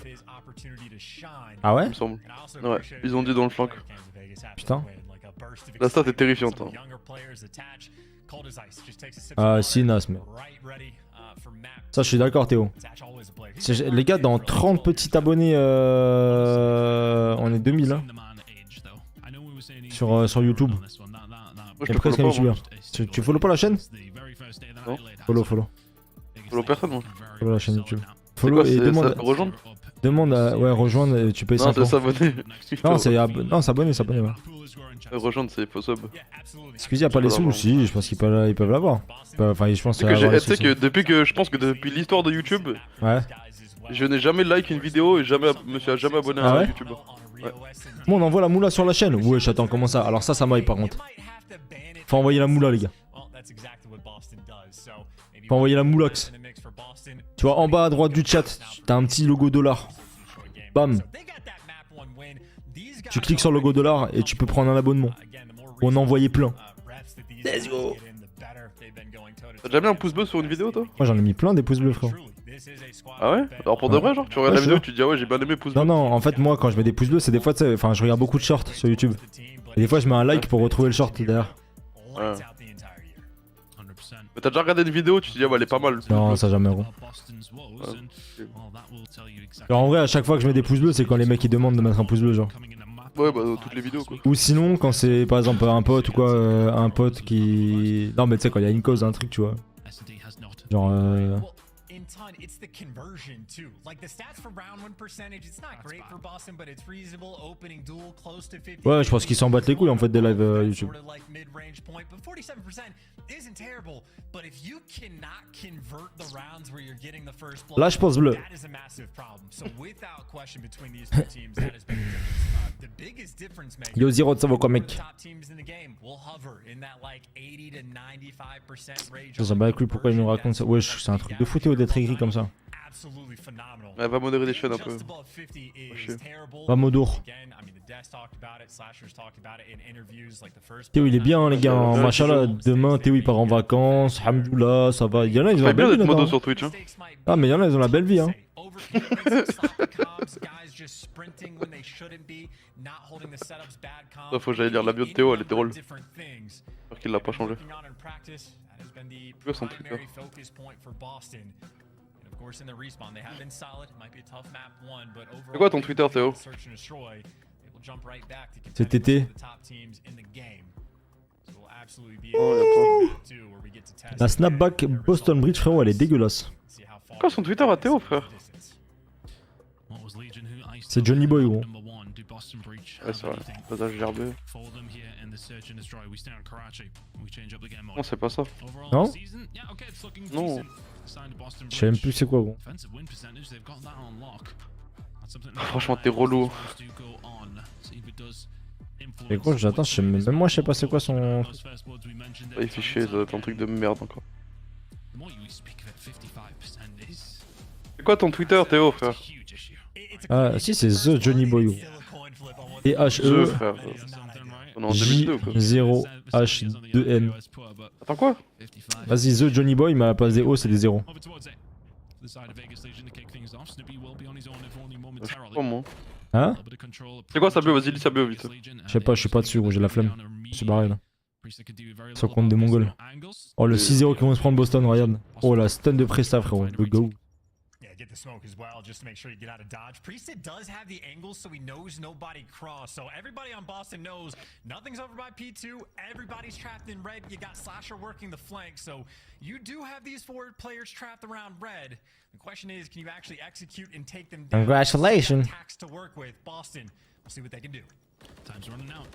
Ah ouais? Il me semble. Ouais, ils ont dit dans le flanc. Putain. La stat est terrifiante. Hein. Si Nas mais... Ça je suis d'accord Théo. Les gars dans 30 petits abonnés on est 2000 hein. Sur YouTube. Moi, je On te est presque un follow pas, moi. youtubeur. Tu follow pas la chaîne? Non. Follow. Follow personne moi. Follow la chaîne YouTube. C'est Follow quoi, et c'est demande... rejoindre? Demande à... Ouais rejoindre et tu payes Non 5 c'est s'abonner. Non c'est s'abonner ouais. Rejoindre c'est faux sub. Excusez, y a pas les sous? Si, je pense qu'ils peuvent l'avoir. Enfin, je pense Tu sais que je pense que depuis l'histoire de YouTube, Ouais. je n'ai jamais like une vidéo et me suis jamais abonné à Ah un ouais YouTuber. Ouais. Bon, on envoie la moula sur la chaîne. Wesh, attends, comment ça? Alors ça m'aille par contre. Faut envoyer la moula, les gars. Faut envoyer la moulox. Tu vois, en bas à droite du chat, t'as un petit logo dollar. Bam. Tu cliques sur le logo dollar et tu peux prendre un abonnement. Ou en envoyer plein. Let's go. T'as déjà mis un pouce bleu sur une vidéo toi? Moi j'en ai mis plein des pouces bleus, frère. Ah ouais? Alors pour de vrai, genre tu regardes Ouais, la je vidéo, sais. tu te dis ah ouais j'ai bien aimé pouce bleu. Non, en fait, moi quand je mets des pouces bleus, c'est des fois, tu sais, enfin, je regarde beaucoup de shorts sur YouTube. Et des fois, je mets un like pour retrouver le short derrière. Ouais. Mais t'as déjà regardé une vidéo, tu te dis ah bah elle est pas mal. Non, ça jamais, gros. Alors, en vrai, à chaque fois que je mets des pouces bleus, c'est quand les mecs ils demandent de mettre un pouce bleu, genre. Ouais bah dans toutes les vidéos quoi. Ou sinon, quand c'est par exemple un pote ou quoi, un pote qui. Non, mais tu sais, quand il y a une cause, un truc, tu vois. Genre. It's the conversion too. Like the stats for round win percentage, it's not great for Boston, but it's reasonable. Opening duel close to 50. Ouais, je pense qu'ils s'en battent les couilles en fait des lives YouTube. Sort of like mid-range point, but 47% isn't terrible. But if you cannot convert the rounds where you're getting the first blood, Là, je pense bleu. that is a massive problem. So without question between these two teams, that has been the biggest difference maker. Yo, Zero, ça va quoi, mec? Top teams in the game will hover in that like 80 to 95% range. Je sais pas avec lui pourquoi il nous raconte ça. Wesh, c'est un truc de fou Théo d'être aigri comme ça. Ouais, va modérer les chaînes un peu. Va Modour. Théo il est bien les gars, machallah, demain Théo il part en vacances, hamdoullah, ça va. Il y en a ils ont la C'est bien belle vie d'être modo là-dedans. sur Twitch hein. Ah mais il y en a ils ont la belle vie hein. Ça, faut que j'aille lire la bio de Théo, elle était drôle. J'espère qu'il l'a pas changé. Son Twitter. C'est quoi ton Twitter Théo? C'est TT. Oh, y'a pas. La snapback Boston Bridge frérot elle est dégueulasse. Quoi son Twitter à Théo, frère? C'est Johnny Boy, gros. Ouais, c'est vrai. Passage gerbé. Non, c'est pas ça. Non? Non. Je sais même plus c'est quoi, gros. Franchement, t'es relou. Et gros, j'attends, même moi je sais pas c'est quoi son. Les fichiers, ça doit être un truc de merde encore. C'est quoi ton Twitter, Théo, frère? Ah, si, c'est The Johnny Boy, gros. The, frère. On est en 2002 ou quoi? J0H2N. Attends, quoi? Vas-y, The Johnny Boy, mais à la place des O, c'est des zéros. Je sais pas, moi. Hein? C'est quoi sa bio? Vas-y, lis sa bio vite. Je sais pas, je suis pas dessus, gros, j'ai la flemme. Je suis barré là. Sur le compte des Mongols. Oh, le 6-0 qui vont se prendre Boston, regarde. Oh, la stun de Presta, frérot. Le go. Yeah, get the smoke as well, just to make sure you get out of dodge. Priestess does have the angles, so he knows nobody cross. So everybody on Boston knows nothing's over by P2. Everybody's trapped in red. You got Slasher working the flank, so you do have these forward players trapped around red. The question is, can you actually execute and take them down? Congratulations. Tax to work with Boston. We'll see what they can do. Time's running out.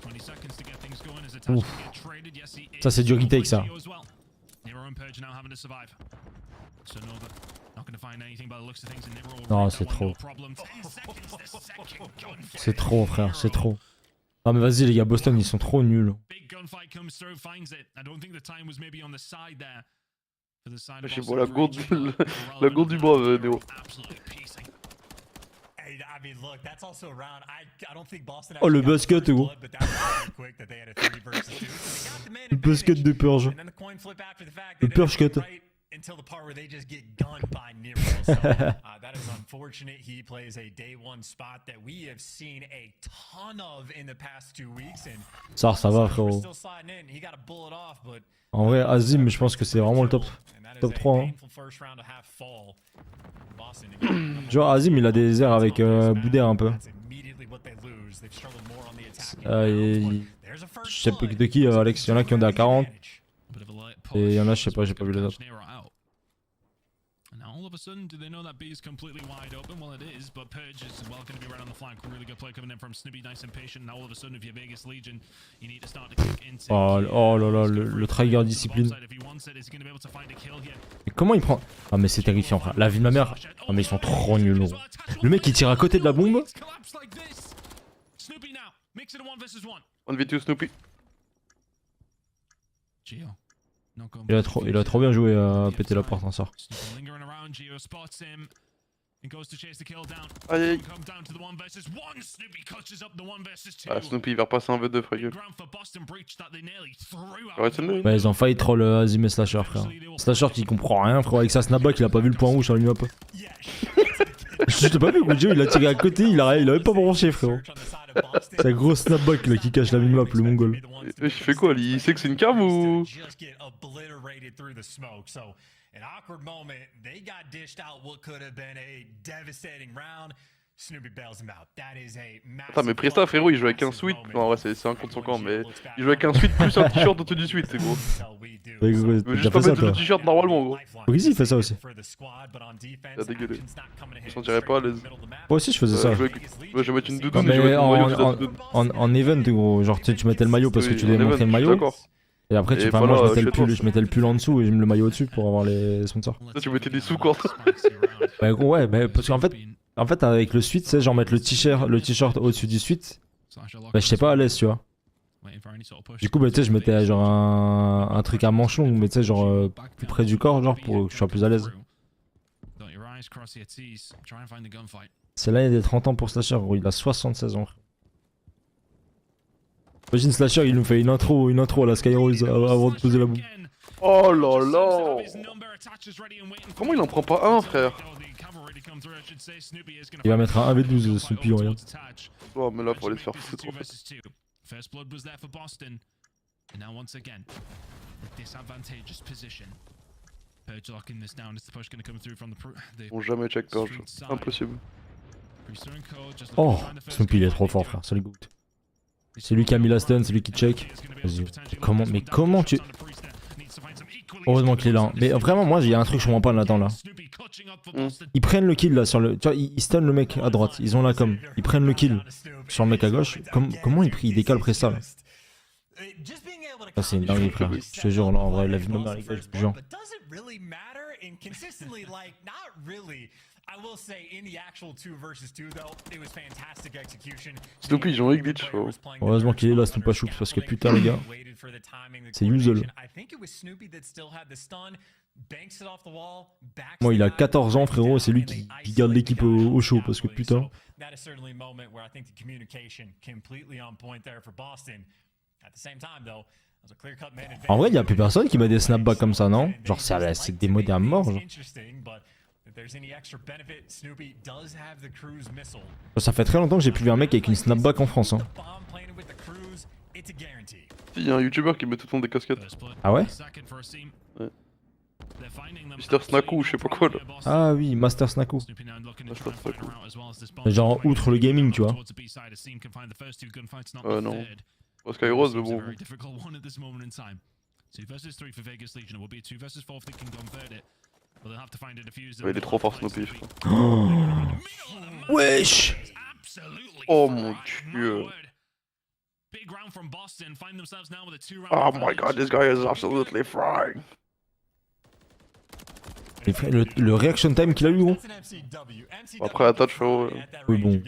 20 seconds to get things going as attachment get traded. Yes, he Ça, c'est du retake, ça. Non, c'est trop. C'est trop, frère, c'est trop. Ah, mais vas-y, les gars, Boston, ils sont trop nuls. Je vois la gourde, la gourde du bras, Néo. Oh, le buzzcut, gros. Le buzzcut de Purge. Le Purge cut. Until the part where they just get gunned by Nero. So that is unfortunate. He plays a day one spot that we have seen a ton of in the past 2 weeks. And ça va, frérot. still sliding in. He got a bullet off, but en vrai, Azim, je pense que c'est vraiment le top 3. Hein. Genre, Azim, il a des airs avec Boudère un peu. Je sais pas de qui, Alex. Il y en a qui ont des A40. Et il y en a, je sais pas, j'ai pas vu les autres. All of a sudden, do they know that B is completely wide open? Well, it is, but Purge is well going to be right on the flank. Really good play coming in from Snoopy, nice and patient. Now all of a sudden, if you're Vegas Legion, you need to start to kick into. Oh là là, le trigger discipline. Mais comment il prend? Ah, mais c'est terrifiant, frère. La vie de ma mère. Ah, mais ils sont trop nuls, gros. Le mec, il tire à côté de la bombe. 1v2 Snoopy. Il a trop bien joué à péter la porte, hein, ça. Aïe aïe. Ah, Snoopy il va repasser un V2, frère. Ouais, ils ont failli troll Azim et Slasher, frère. Slasher qui comprend rien, frère. Avec sa snapback, il a pas vu le point rouge sur l'unimap. Je t'ai pas vu, Goudjo, il a tiré à côté, il avait pas branché, frérot. C'est un gros snapback là qui cache la minimap, le mongol. Il fait quoi, lui? Il sait que c'est une cam ou? An awkward moment, they got dished out what could have been a devastating round. Snoopy bails him out. That is a massive. Attends, mais Presta, frérot, il joue avec un suite. Non, en vrai, c'est un contre son camp, mais il joue avec un suite plus un t-shirt autour du suite, c'est gros. Ouais, Il veut juste pas mettre le t-shirt normalement, gros. Oui, il fait ça aussi. Il a dégueulé. Je s'en dirais pas à l'aise. Moi aussi, je faisais ça. Je vais mettre une doudoune. Mais en event, gros, genre tu mettais le maillot parce que tu devais montrer le maillot. Et après, moi je mettais le pull en dessous et je me le maillot au-dessus pour avoir les sponsors. Ça, tu mettais des sous quoi. Bah gros, ouais, mais parce qu'en fait, avec le suite, tu sais, genre mettre le t-shirt au-dessus du suite, bah je sais pas à l'aise, tu vois. Du coup, bah tu sais, je mettais genre un truc à manche longue, mais tu sais, genre plus près du corps, genre pour que je sois plus à l'aise. C'est l'année des 30 ans pour Slasher, gros, il a 76 ans. Imagine Slasher, il nous fait une intro à la Skyrose avant de poser la bombe. Oh là là. Comment il en prend pas un, frère? Il va mettre un 1v12 Snoopy, regarde. Oh, mais là, pour aller se faire foutre, en fait. Ils vont jamais check purge. Impossible. Oh, Snoopy, il est trop fort, frère, ça le goûte. C'est lui qui a mis la stun, c'est lui qui check. Vas-y. Mais comment tu... Heureusement qu'il est là. Mais vraiment, moi, il y a un truc que je comprends pas là-dedans là. Ils prennent le kill là sur le. Tu vois, ils stun le mec à droite. Ils ont la com. Ils prennent le kill sur le mec à gauche. Comment ils décalent après ça là? Ça, c'est une dinguerie, frère. Je te jure, là, en vrai, la vie de ma mère, les gars, je te jure. Snoopy, ils ont eu glitch. Oh. Heureusement qu'il est là, Snoop Choups, parce que putain, les gars, c'est usual. Moi, il a 14 ans, frérot, c'est lui qui garde l'équipe au chaud, parce que putain. En vrai, il n'y a plus personne qui met des snapbacks comme ça, non? Genre, c'est des modèles à mort, genre. Ça fait très longtemps que j'ai plus vu un mec avec une snapback en France. Hein. Il y a un YouTuber qui met tout le temps des casquettes. Ah ouais? Ouais. Mister Snaku, je sais pas quoi là. Ah oui, Master Snaku. Master Snaku. Genre, outre le gaming, tu vois. Non. Skyros, mais bon. Ouais, il est trop fort Snoopy, je crois. Oh. Wesh! Oh mon dieu. Oh my god, this guy is absolutely frying. Le reaction time qu'il a eu, gros. Après la touch, frérot. Oui, bon.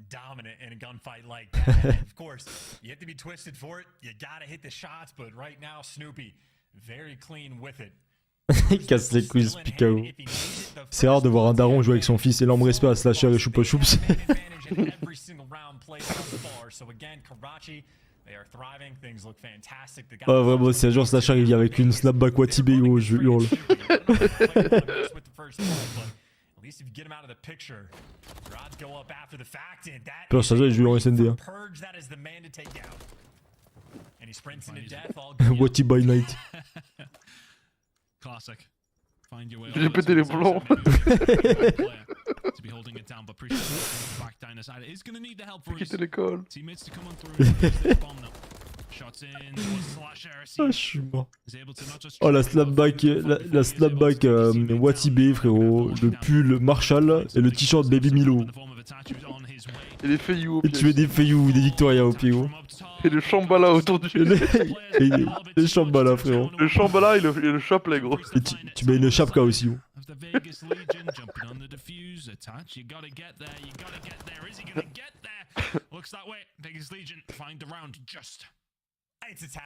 Dominant in a gunfight like that. Of course, you have to be twisted for it. You gotta hit the shots, but right now, Snoopy, very clean with it. Il casse les couilles, Picao. C'est rare de voir un daron jouer avec son fils et l'embrasser à slasher et choupa choups. Ah vraiment, si un jour slasher il vient avec une snapback Watibé, oh, je hurle. Peur, ça je joue en SND. Hein. Watty by night. J'ai pété les blancs. Quitter l'école. Ah, je suis mort. Oh, la snapback, la snapback Watibé, frérot. Le pull Marshall et le t-shirt Baby Milo. Et les feignous au Et pied. tu mets des Fayou, des Victoria au pied, gros. Et le Shambhala autour du... Les Shambhala, frérot. Le Shambhala et le chapelet, gros. Et tu mets une chapka aussi, gros.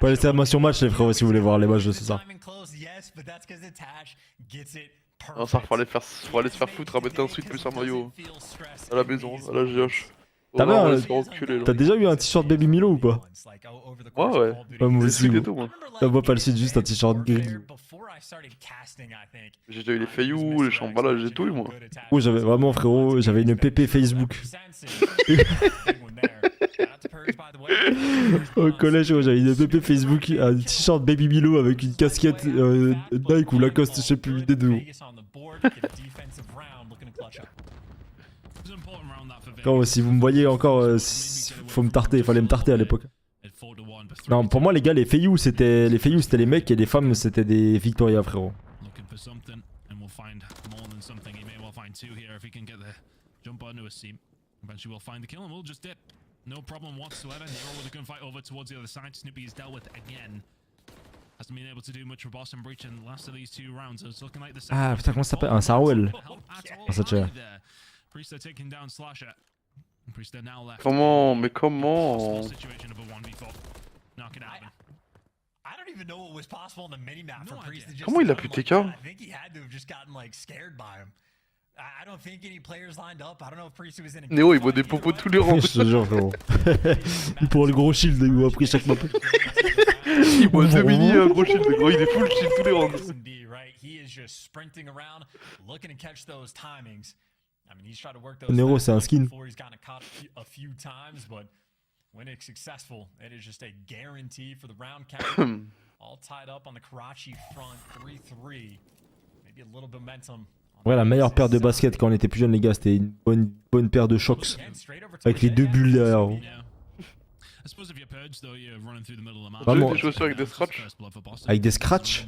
Pas laisser la main sur match, les frères, si vous voulez voir les matchs de ce soir. Non, ça, faut aller se faire foutre à mettre un suite plus un maillot. À la maison, à la GH. T'as déjà eu un t-shirt Baby Milo ou pas? Ouais. Moi aussi, et tout, moi. Moi pas le suite, juste un t-shirt Baby. J'ai déjà eu les feignous, les Shambhala, j'ai tout eu, moi. Oh, j'avais vraiment, frérot, j'avais une PP Facebook. Au collège, j'avais une PP Facebook, un t-shirt Baby Milo avec une casquette Nike ou Lacoste, je sais plus, des deux. Quand, si vous me voyez encore, fallait me tarter à l'époque. Non, pour moi, les gars, les feignous c'était les mecs et les femmes c'était des Victoria, frérot. No problem whatsoever. NayKo with a gunfight over towards the other side. Snoopy is dealt with again. Hasn't been able to do much for Boston Breach in the last of these two rounds. It's looking like the Ah putain, comment ça s'appelle? Un Sarwell. Priest taking down Slasher. Priest now left. Comment? Mais comment? Comment il a pu TK? Néo il voit des popos tous les rangs. Je te jure, frérot. Pour le gros shield, il a pris chaque map. Il boit 2 mini un gros shield, gros, il est full shield tous les rangs. Nero, c'est un skin. Ouais, la meilleure paire de basket quand on était plus jeune, les gars, c'était une bonne paire de Shocks. Avec les deux bulles derrière. Vraiment. Des chaussures avec des scratchs. Avec des scratchs?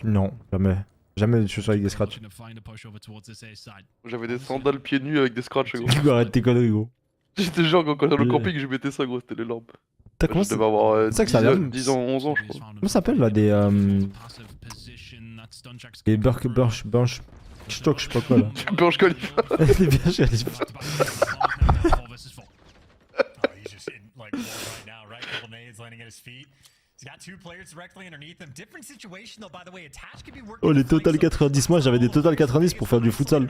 Non, jamais. Jamais de chaussures avec des scratchs. J'avais des sandales pieds nus avec des scratchs, gros. Tu peux arrêter tes conneries, gros. J'étais genre quand j'allais au camping, je mettais ça, gros, c'était les lampes. T'as Je commencé. devais avoir C'est ça que ça a l'air- 10 ans, 11 ans, je crois. Comment ça s'appelle là? Des Burch. Stock, je sais pas quoi là. Burj Khalifa. Des Burj Khalifa. Oh, he's just in like right now, right? Couple nades landing at his feet. He's got two players directly underneath him. Different situation though, by the way. Attach could be working. Oh, les total 90. Moi j'avais des total 90 pour faire du futsal.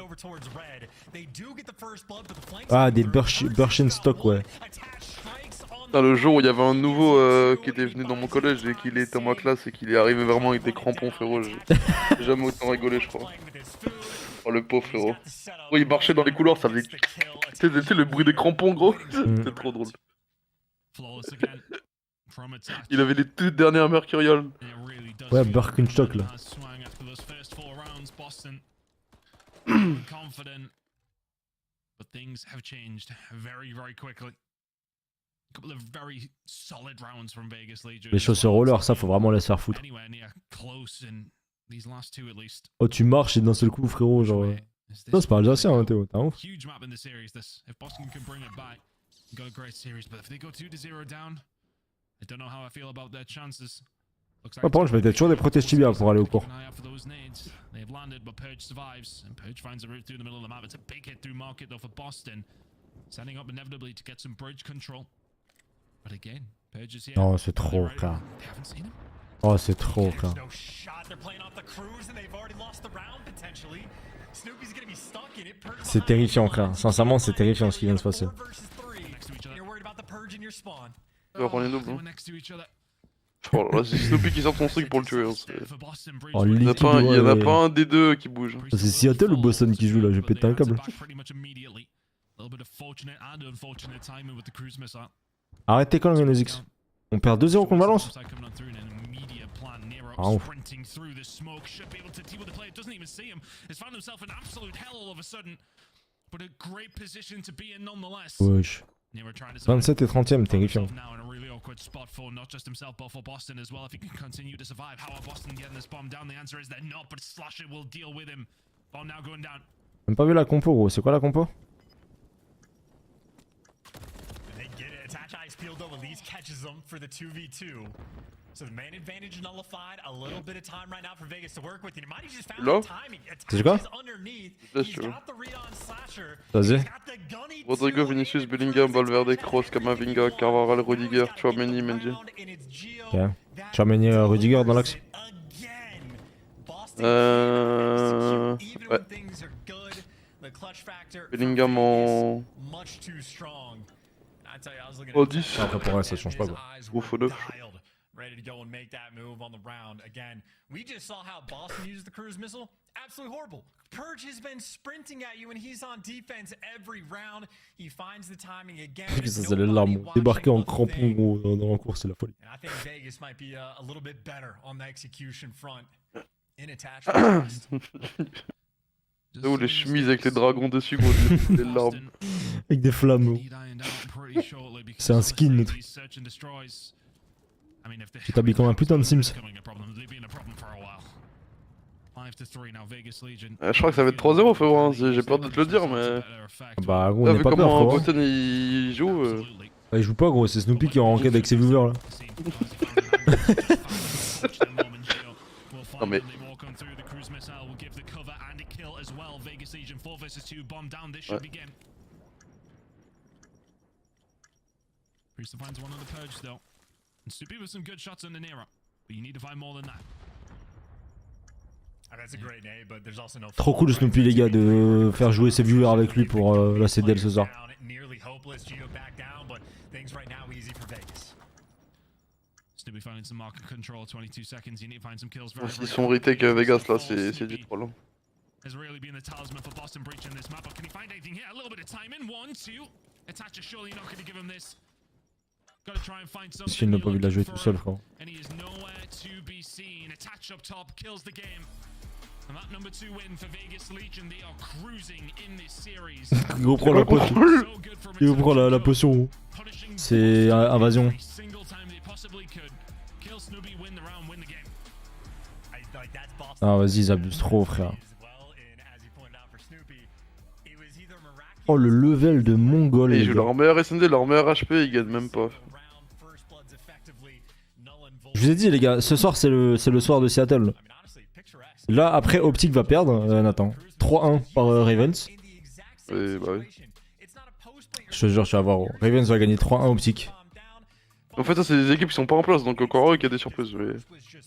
Ah, des Burch Stock, ouais. Putain, le jour où il y avait un nouveau qui était venu dans mon collège et qu'il était dans ma classe et qu'il est arrivé vraiment avec des crampons, frérot, j'ai jamais autant rigolé, je crois. Oh, le pauvre frérot. Oh, il marchait dans les couloirs, ça faisait. Tu sais, le bruit des crampons, gros. C'était trop drôle. Il avait les toutes dernières Mercurial. Ouais, Birkenstock là. Les chaussures roller, ça faut vraiment les faire foutre. Oh, tu marches et d'un seul coup, frérot, genre. Non, c'est pas alsacien, hein, Théo, t'es un ouf. Ouais, par contre, je mettais toujours des protèges tibia pour aller au cours. Non, c'est trop, frère. Oh, c'est trop, frère. C'est terrifiant, frère. Sincèrement, c'est terrifiant ce qui vient de se passer. Il va prendre les doubles. Hein. Oh là là, c'est Snoopy qui sort son truc pour le tuer. Hein, Oh, il y en a pas un des deux qui bouge. C'est Seattle ou Boston qui joue là? Je vais péter un câble. Arrête tes conneries, Nozix. On perd 2-0 contre Valence. Ah, ouf. Wesh. 27 et 30ème, terrifiant. Même pas vu la compo, gros. C'est quoi la compo? C'est quoi? Vas-y. Rodrigo, Vinicius, Bellingham, Valverde, Kroos, Camavinga, Carvajal, Rudiger, Tchouaméni, Mendy. Ok. Tchouaméni, Rudiger dans l'axe. Ouais. Bellingham en... Oh 10. Après pour elle ça change pas quoi. Ouf au 9. Ready to go and make that move on the round. Again, we just saw how Boston used the cruise missile. Absolutely horrible. Purge has been sprinting at you and he's on defense every round. He finds the timing again. Ça c'est les larmes. Débarquer en crampon gros dans la course, c'est la folie. And I think Vegas might be a little bit better on the execution front. In attach. C'est où les chemises avec les dragons dessus, gros, les larmes. Avec des flammes. C'est un skin le truc. Tu t'habilles comme un putain de Sims. Je crois que ça va être 3-0, frérot, hein. J'ai peur de te le dire, mais... Bah gros, on T'as n'est vu pas peur, comment frérot. Boston il joue Bah, il joue pas gros, c'est Snoopy qui est en enquête avec ses viewers là. Non mais... Ouais. Trop cool Snoopy les gars de faire jouer ses viewers avec lui pour la CDL ce soir. S'ils sont retake Vegas là, c'est du troll. Hein. Has really been the talisman for Boston breaching this map, but can he find anything here? A little bit of time in. 1, 2. Attacher surely not going to give him this. Gotta try and find something. S'il n'a pas vu la jouer tout seul, frérot. And he is nowhere to be seen. Attach up top kills the game. Il reprend la potion. Il reprend la potion. C'est invasion. Ah vas-y, ils abusent trop frère. Oh le level de mongol. Ils jouent leur meilleur SND, leur meilleur HP, ils gagnent même pas. Je vous ai dit les gars, ce soir c'est le soir de Seattle. Là après Optic va perdre, Nathan. 3-1 par Ravens. Et bah oui. Je te jure, tu vas voir. Ravens va gagner 3-1 Optic. En fait ça c'est des équipes qui sont pas en place, donc encore eux qu'il y a des surprises. Mais...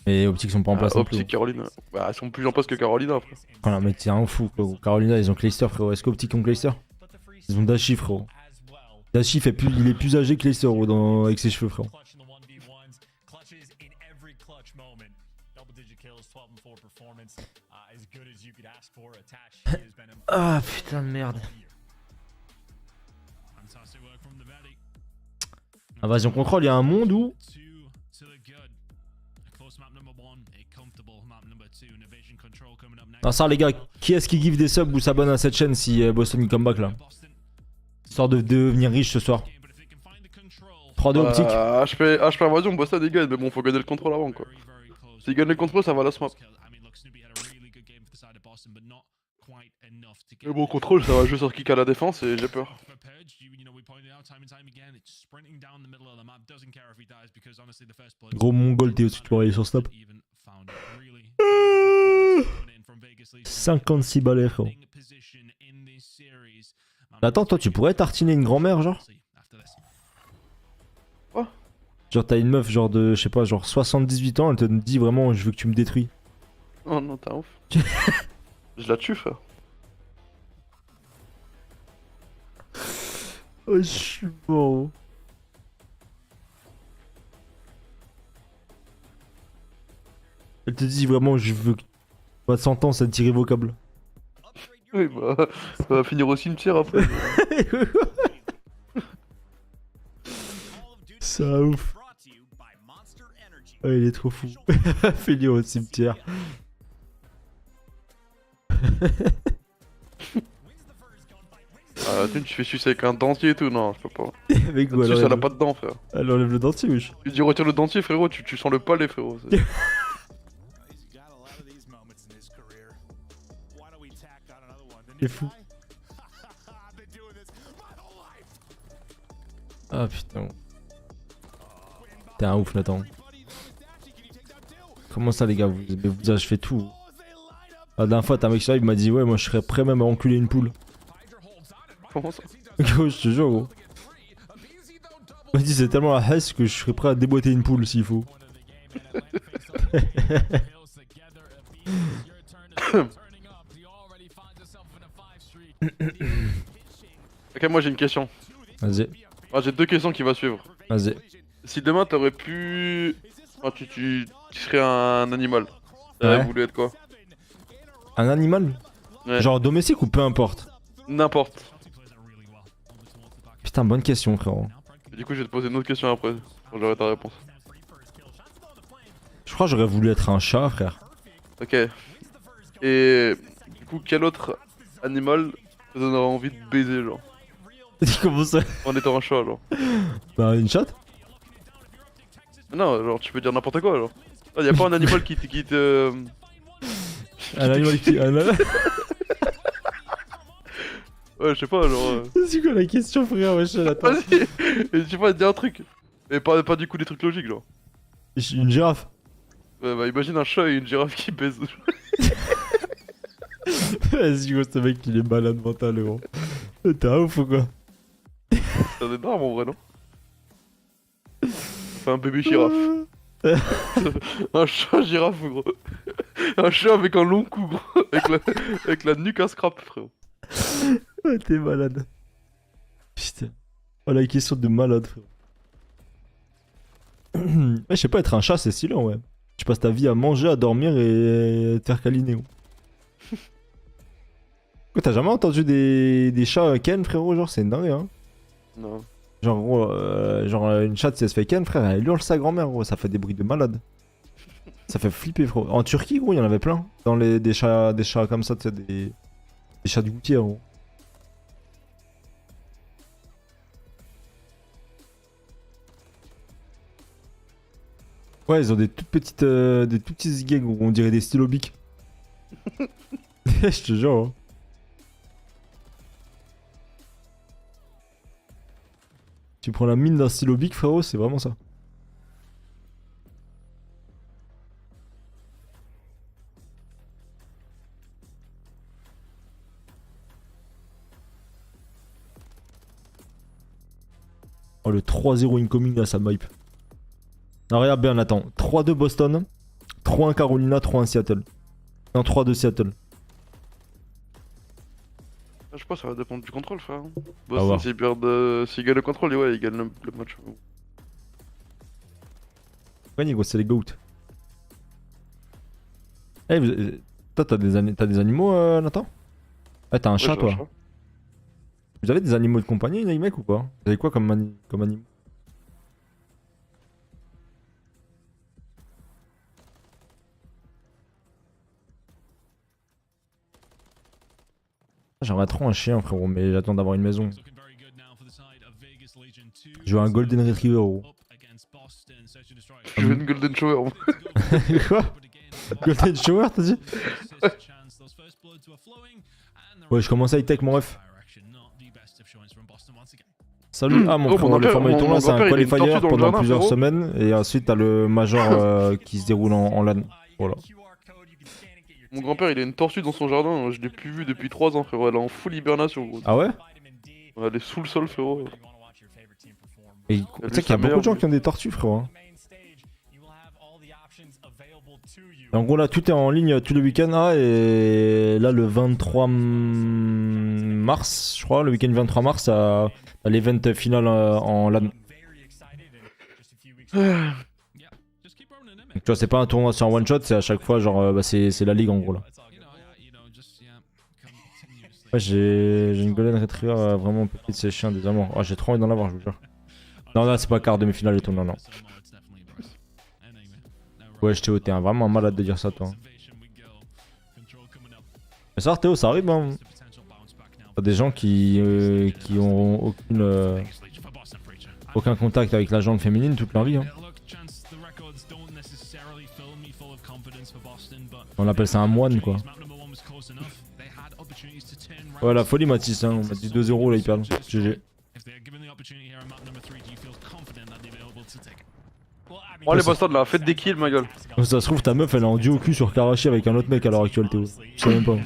Et Optic sont pas en place non plus. Optic, Carolina. Bah ils sont plus en place que Carolina après. Voilà, mais t'es un fou frérot. Carolina ils ont Clayster frérot. Est-ce qu'Optic ont Clayster? Ils ont Dashi frérot. Dashi il est plus âgé que Clayster avec ses cheveux frérot. Ah putain de merde. Invasion contrôle, il y a un monde où ah ça les gars, qui est-ce qui give des subs ou s'abonne à cette chaîne si Boston il come back là? Histoire de devenir riche ce soir. 3-2 Optic. HP invasion, Boston ils gagnent, mais bon faut gagner le contrôle avant quoi. S'ils gagnent le contrôle ça va la smap. Mais bon contrôle ça va jouer sur kick à la défense et j'ai peur. Gros mongol Théo, tu peux aller sur stop. 56 balais frérot. Attends, toi tu pourrais tartiner une grand-mère genre? Quoi? Genre t'as une meuf genre de, je sais pas, genre 78 ans, elle te dit vraiment je veux que tu me détruis. Oh non t'es un ouf. Je la tue frère. Oh je suis mort. Elle te dit vraiment je veux que... Pas 100 ans c'est irrévocable. Oui bah ça va finir au cimetière après. C'est un ouf. Oh, il est trop fou. Finir au cimetière. Ah tu fais sucer avec un dentier et tout, non je peux pas. Mec, ou Là-dessus, elle a pas de dents frère. Elle enlève le dentier wesh. Tu dis retire le dentier frérot, tu sens le palais frérot. C'est fou. Ah putain. T'es un ouf Nathan. Comment ça les gars, vous achevez tout. La dernière fois t'as un mec sur live, il m'a dit ouais moi je serais prêt même à enculer une poule. Comment ça? Gros je te jure gros. Il m'a dit c'est tellement la hesse que je serais prêt à déboîter une poule s'il faut. Ok moi j'ai une question. Vas-y. Ah, j'ai deux questions qui vont suivre. Vas-y. Si demain t'aurais pu... Ah, tu serais un animal. T'aurais Ouais. voulu être quoi? Un animal? Ouais. Genre domestique ou peu importe? N'importe. Putain bonne question frérot. Et du coup je vais te poser une autre question après, quand j'aurai ta réponse. Je crois que j'aurais voulu être un chat frère. Ok. Et du coup quel autre animal te donnerait envie de baiser genre? Comment ça? En étant un chat genre. Bah une chatte? Non genre tu peux dire n'importe quoi genre. Ah, y'a pas un animal qui te... Un animal qui... Ouais je sais pas genre... C'est quoi la question frère wesh attends. Vas-y. Je sais pas dis un truc. Mais pas du coup des trucs logiques genre. Une girafe. Ouais bah imagine un chat et une girafe qui baisent. Vas-y gros ce mec il est malade mental gros. T'es un ouf ou quoi? C'est énorme en vrai non? Enfin un bébé girafe. Un chat girafe gros. Un chat avec un long cou gros. Avec la nuque à scrap frérot. Ouais t'es malade. Putain. Oh la question de malade frérot. Ouais je sais pas être un chat c'est stylé ouais. Tu passes ta vie à manger, à dormir et te faire câliner gros. T'as jamais entendu des chats ken frérot genre c'est une dingue hein? Non. Genre gros, genre une chatte si elle se fait ken frère elle hurle sa grand-mère gros ça fait des bruits de malade. Ça fait flipper, frérot. En Turquie, gros, il y en avait plein. Dans des chats comme ça, tu sais, des chats de gouttière, gros. Ouais, ils ont des toutes petites, des tout petits zigzags, gros. On dirait des stylos bic. Je te jure. Hein. Tu prends la mine d'un stylo bic, frérot, c'est vraiment ça. Oh, le 3-0 incoming là, ça me hype. Non, regarde bien, attends. 3-2 Boston, 3-1 Carolina, 3-1 Seattle. Non, 3-2 Seattle. Je sais pas, ça va dépendre du contrôle, frère. voir. Boston, s'ils perdent, s'ils gagnent le contrôle, ouais, ils gagnent le match. Ouais, gros, c'est les GOAT. Eh, toi, t'as des animaux, Nathan? Ah, t'as un chat, toi. Vous avez des animaux de compagnie, les mecs, ou pas? Vous avez quoi comme animaux? J'aimerais trop un chien, frérot, mais j'attends d'avoir une maison. Je veux un Golden Retriever, gros. Je veux une Golden Shower. Moi. Quoi? Golden Shower, t'as dit? Ouais, je commence high-tech, mon ref. Salut. Ah, mon frérot, le format du tournoi, c'est un qualifier pendant plusieurs semaines. Et ensuite, t'as le major qui se déroule en LAN. Voilà. Mon grand-père, il a une tortue dans son jardin. Je l'ai plus vue depuis 3 ans, frérot. Elle est en full hibernation, gros. Ah ouais? Elle est sous le sol, frérot. Et tu sais qu'il y a beaucoup de gens qui ont des tortues, frérot. Hein. Et en gros, là, tout est en ligne tous les week-ends. Ah, et là, le 23 mars, je crois, le week-end 23 mars, à l'event final en LAN. Donc, tu vois, c'est pas un tournoi sur un one shot, c'est à chaque fois, genre, bah, c'est la ligue en gros là. Ouais, j'ai une Golden Retriever vraiment petite de ces chiens, des amours. Oh, j'ai trop envie d'en avoir, je vous jure. Non, là, c'est pas quart demi-finale et tout, non, non. Ouais, je Théo, t'es vraiment un malade de dire ça, toi. Mais ça, Théo, ça arrive, hein. T'as des gens qui ont aucun contact avec la jambe féminine toute leur vie, hein. On appelle ça un moine, quoi. Ouais, la folie, Mathis, hein. On m'a dit 2-0 là, ils perdent. GG. Oh, les bastards là, faites des kills, ma gueule. Ça se trouve, ta meuf, elle est en duo cul sur Karachi avec un autre mec à l'heure actuelle, Théo. Je sais même pas.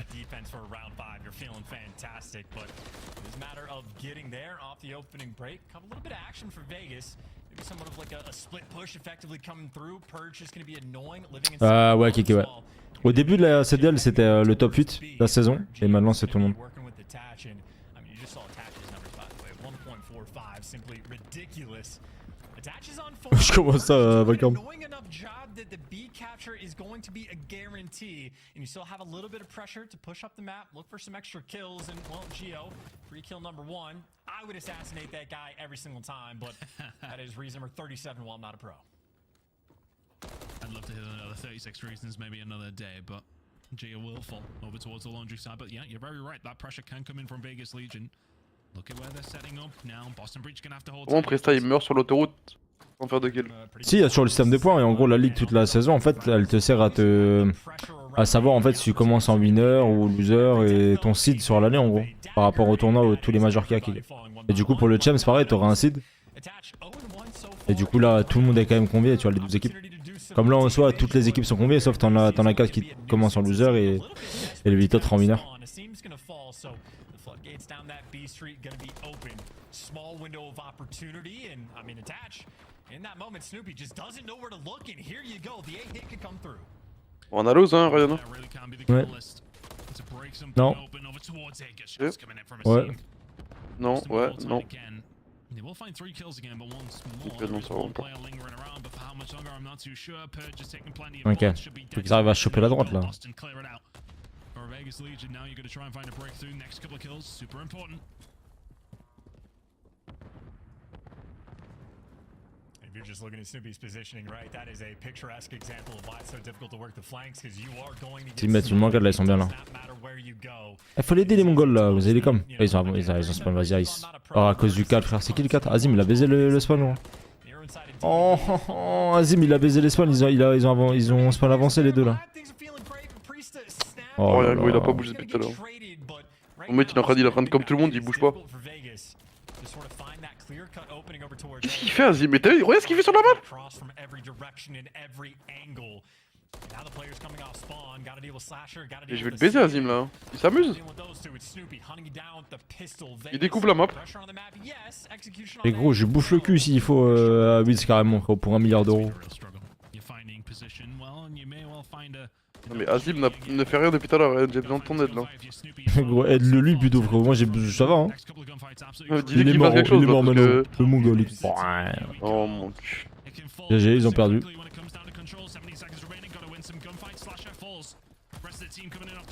Ouais, Kiki, ouais. Au début de la CDL, c'était le top 8 de la saison, et maintenant c'est tout le monde. Je commence ça, Vacarme. That the B capture is going to be a guarantee, and you still have a little bit of pressure to push up the map, look for some extra kills, and well, Geo, free kill number 1. I would assassinate that guy every single time, but that is reason number 37 while I'm not a pro. I'd love to hit another 36 reasons, maybe another day, but Geo will fall over towards the laundry side. But yeah, you're very right, that pressure can come in from Vegas Legion. Look at where they're setting up now. Boston Breach gonna have to hold. Bon, Presta, il meurt sur l'autoroute. Sans faire de kill. Si, il y a sur le système de points et en gros la ligue toute la saison en fait elle te sert à savoir en fait si tu commences en winner ou loser et ton seed sur l'année en gros par rapport au tournoi tous les majors qu'il y a. Et du coup pour le champ c'est pareil, t'auras un seed et du coup là tout le monde est quand même convié, tu vois les 12 équipes. Comme là en soi toutes les équipes sont conviées sauf t'en as 4 qui commencent en loser et le 8 autres en winner. On a lose, hein, Ryan. Ouais. Non. Ouais. Non, ouais, non. Ok. Faut qu'ils arrivent à choper la droite là. you're just looking at Snoopy's positioning, right? That is a picturesque example of why it's so difficult to work the flanks because you are going to S'ils mettent une main, là, ils sont bien là. Il faut l'aider les Mongols là, vous avez les coms. Ils ont spawn, vas-y Ice. Oh, à cause du 4, frère. C'est qui le 4? Azim, il a baisé le spawn, gros. Oh, Azim, il a baisé les spawns. Ils ont spawn avancé les deux là. Oh, là, il a pas bougé depuis tout à l'heure. Mon mec, il est en train de comme tout le monde, il bouge pas. Qu'est-ce qu'il fait, Azim? Mais t'as vu, regarde ce qu'il fait sur la map! Et je vais le baiser, Azim là. Il s'amuse. Il découpe la map. Et gros, je bouffe le cul s'il faut à 8 carrément, frérot, pour 1 milliard d'euros. Non mais Azim ne fait rien depuis tout à l'heure, j'ai besoin de ton aide là. Gros, aide-le lui plutôt, frérot. Moi, ça va, hein. Dis-lui qu'il fasse quelque chose là, parce que... Le Mongol. Oh mon dieu. GG, ils ont perdu.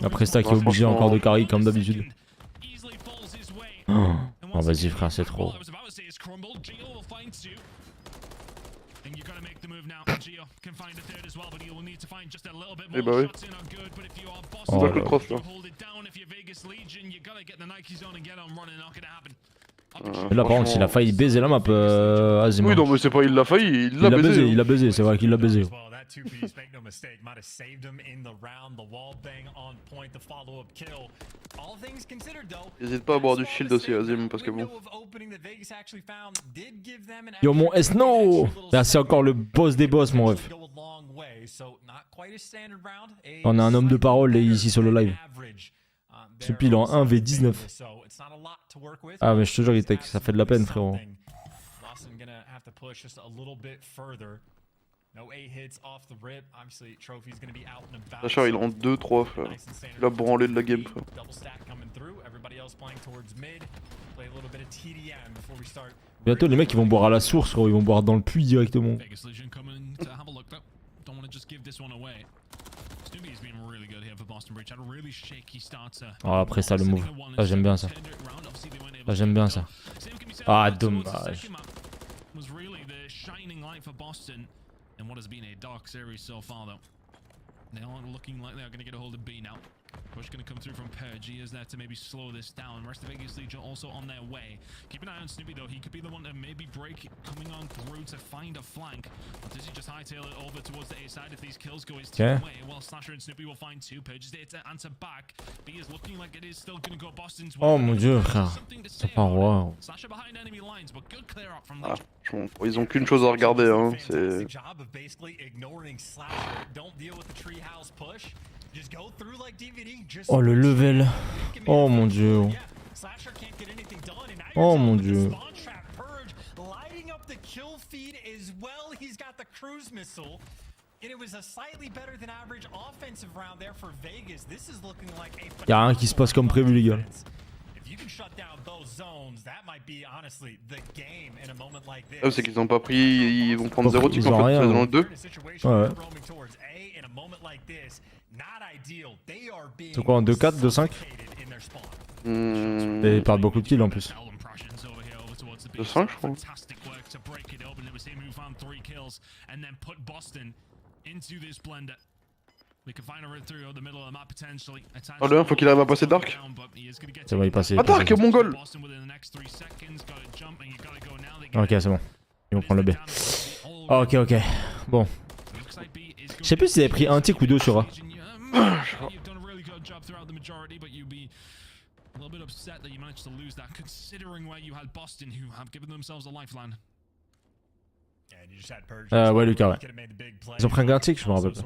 La Presta qui est obligé encore de carry comme d'habitude. Oh, vas-y frère, c'est trop. Eh bah oui. Oh, C'est le cross là. Là par contre, il a failli baiser la map, Azim. Oui, non, mais c'est pas il l'a failli, il l'a baisé. Il a baisé, c'est vrai qu'il l'a baisé. N'hésite pas à boire du shield aussi, Azim, parce que bon. Yo, mon S-No! Là, c'est encore le boss des boss, mon ref. On a un homme de parole ici sur le live. Ce pile en 1v19. Ah, mais je te jure, Atletec, ça fait de la peine, frérot. Sacha, il rentre 2-3, frère. Il a branlé de la game, frère. Bientôt, les mecs, ils vont boire à la source, frérot. Ils vont boire dans le puits directement. Oh, après ça, le move. Là, j'aime bien ça. Là, j'aime bien ça. Ah, dommage. They aren't looking like they're going to get a hold of B now. Push going to come through from Purge. He is there to maybe slow this down. Rest of Vegas Legion also on their way. Keep an eye on Snoopy though. He could be the one to maybe break coming on through to find a flank. Or does he just hightail it over towards the A side if these kills go his team way? Well, Slasher and Snoopy will find two. Purge is there to answer back. B is looking like it is still going to go Boston's way. Oh mon dieu, frère. C'est pas roi. Slasher behind enemy lines, but good clear up from Ah, ils ont qu'une chose à regarder, hein. C'est... Oh le level. Oh mon dieu. Oh mon dieu. Y'a rien qui se passe comme prévu, les gars. Ah, c'est qu'ils ont pas pris, ils vont prendre 0 type en fait, rien, ils ont le 2. Ouais. C'est quoi, en 2-4, 2-5 Et ils perdent beaucoup de kills en plus. 2-5 je crois. Oh le 1 faut qu'il arrive à passer Dark. Ça va y passer. Ah Dark, Mongol. Ok, c'est bon. Ils vont prendre le B. Ok, ok. Bon. Je sais plus s'ils avaient pris un tick ou deux sur A. Ouais, Lucas, ouais. Ils ont pris un tick, je me rappelle pas.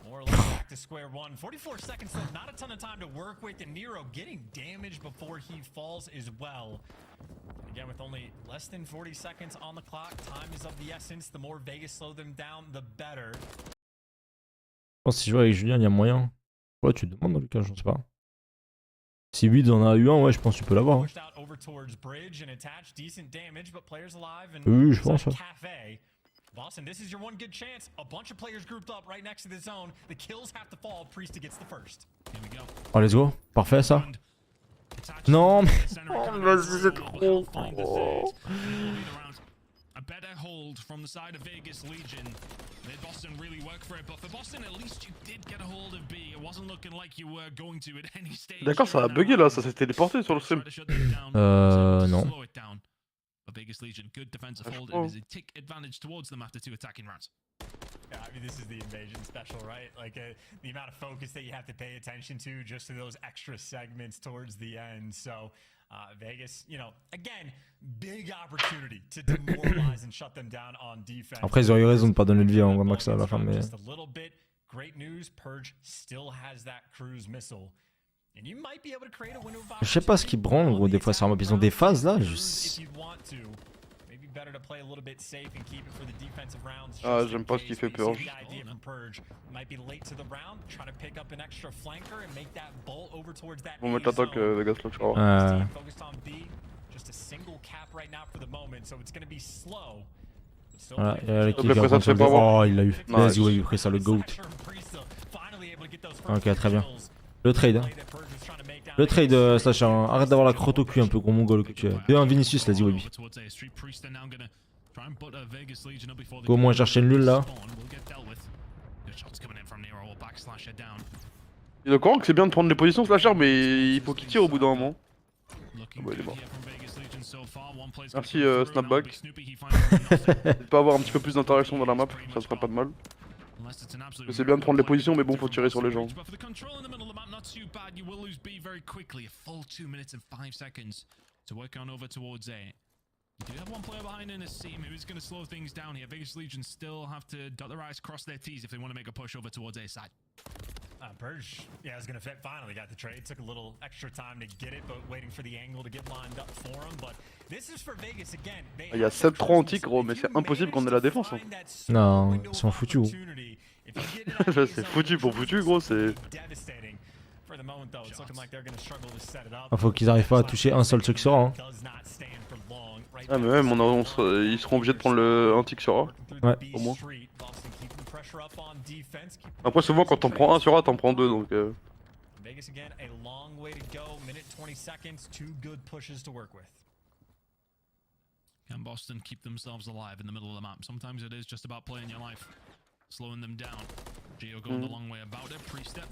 More or less back to square one. 44 seconds left, not a ton of time to work with, and Nero getting damaged before he falls as well. Again, with only less than 40 seconds on the clock, time is of the essence. The more Vegas slow them down, the better. Je pense que si je joue avec Julien, il y a moyen. Ouais, tu demandes, Lucas, je sais pas. Si 8 en a eu un, ouais, je pense que tu peux l'avoir. Hein. Oui, je pense. Ouais. Boston, this is your one good chance. A bunch of players grouped up right next to the zone. The kills have to fall. Priest gets the first. Here we go. Oh, let's go. Parfait, ça. Non, mais... Oh, vas-y, c'est trop. Oh. A better hold from the side of Vegas Legion. Made Boston really work for it, but for Boston, at least you did get a hold of B. It wasn't looking like you were going to at any stage. D'accord, ça a bugué là, ça s'est téléporté sur le stream. Non. But Vegas Legion, good defensive Ah, je hold. crois. It is a tick advantage towards them after 2 attacking rounds. Yeah, I mean, this is the invasion special, right? Like, the amount of focus that you have to pay attention to just to those extra segments towards the end. So, Vegas, you know, again, big opportunity to demoralize and shut them down on defense. Après, ils ont eu raison de pas donner de vie à Max à la fin, mais... Just a little bit. Great news, Purge still has that cruise missile. And you might be able to create a window of Je sais pas ce qu'ils branlent, gros, des fois sur un map, ils ont des phases là, Ah, j'aime pas ce qu'il fait peur. Bon, mettre l'attaque, Vegas, là, tu vois. Voilà, il y a qui Après, vient ça te fait pas prendre- voir. Oh, il l'a eu. Nice. Vas-y, ouais, il a pris ça, le GOAT. Ok, très bien. Le trade, hein. Le trade, Slash, hein. Arrête d'avoir la crotte au cul un peu, gros mongol que tu es. 2-1 Vinicius, vas-y, Webby. Go, au moins, chercher une lune là. Il est au courant que c'est bien de prendre les positions slasher, mais il faut qu'il tire au bout d'un moment. Ah bah, il est mort. Merci Snapback. Il peut avoir un petit peu plus d'interaction dans la map, ça serait pas de mal. C'est bien de prendre les positions, mais bon, faut tirer sur les gens. You do have one player behind in his team who is going to slow things down here. Vegas Legion still have to dot their I's, cross their T's if they want to make a push over towards A side. Purge, yeah, is going to fit. Finally got the trade. Took a little extra time to get it, but waiting for the angle to get lined up for him. But this is for Vegas again. Il y a 7-3 anti, gros, mais c'est impossible qu'on ait la défense. Hein. Non, ils sont foutus, gros. C'est foutu pour foutu, gros, c'est... Ah, faut qu'ils arrivent pas à toucher un seul truc sur un. Hein. Ah, mais même, ils seront obligés de prendre un tick sur A. Ouais. Au moins. Après, souvent, quand t'en prends un sur A, t'en prends deux, donc... Vegas again, a long way to go. Minute 20 seconds, 2 good pushes to work with. Can Boston keep themselves alive in the middle of the map? Sometimes it is just about playing your life, slowing them down. Geo going the long way about it. Pre-step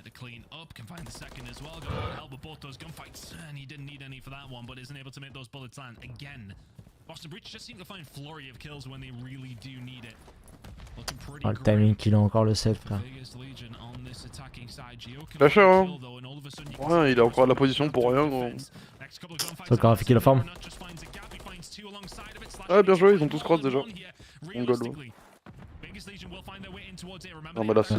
to clean up, can find the second as well. Going to help with both those gunfights, and he didn't need any for that one, but isn't able to make those bullets land again. Boston Breach just seem to find flurry of kills when they really do need it. Looking pretty Ah, le timing qu'il a encore le set, frère. Flasher, hein. Ouais, il a encore la position pour rien, gros. C'est encore affiqué la forme. Ouais, bien joué, ils ont tous cross déjà. On goal. Non, mais là, c'est...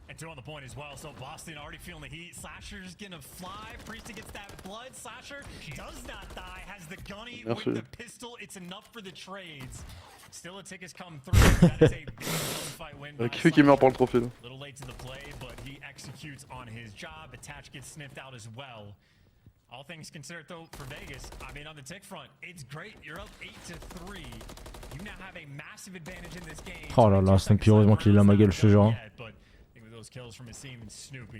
And 2 on the point as well, so Boston already feeling the heat. Slasher's gonna fly. Priest gets that blood. Slasher does not die. Has the gunny with the pistol. It's enough for the trades. Still a tick has come through. That is a big gunfight win. Qui fait qui meurt par le trophée là? Little late to the play, but he executes on his job. Attach gets sniffed out as well. All things considered though, for Vegas, I mean on the tick front, it's great. You're up 8-3. You now have a massive advantage in this game. Oh là là, c'est heureusement qu'il est là, ma gueule, je te jure.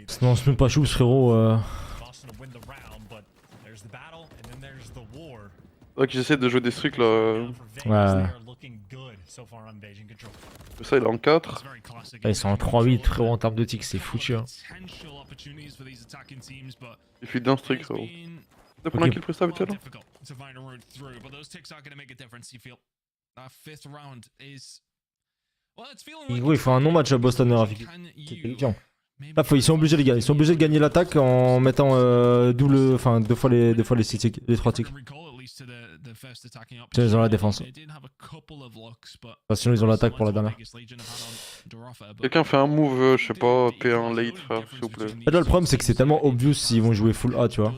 Sinon, Snoop pas choups, frérot. Ouais, qu'ils essaient de jouer des trucs là. Ouais. Ça, il est en 4. Ah, ils sont en 3-8, frérot, en termes de ticks, c'est foutu. Hein. Il fait d'un strict, frérot. T'as pris un kill presta vite fait là? Et gros, il faut un non-match à Boston et Rafik. C'est terrifiant. Là, ils sont obligés les gars, ils sont obligés de gagner l'attaque en mettant double, enfin deux fois les 6 ticks, les 3 ticks. Sinon ils ont la défense. Enfin, sinon ils ont l'attaque pour la dernière. Quelqu'un fait un move, je sais pas, P1 late frère, s'il vous plaît. Et là le problème c'est que c'est tellement obvious s'ils vont jouer full A, tu vois.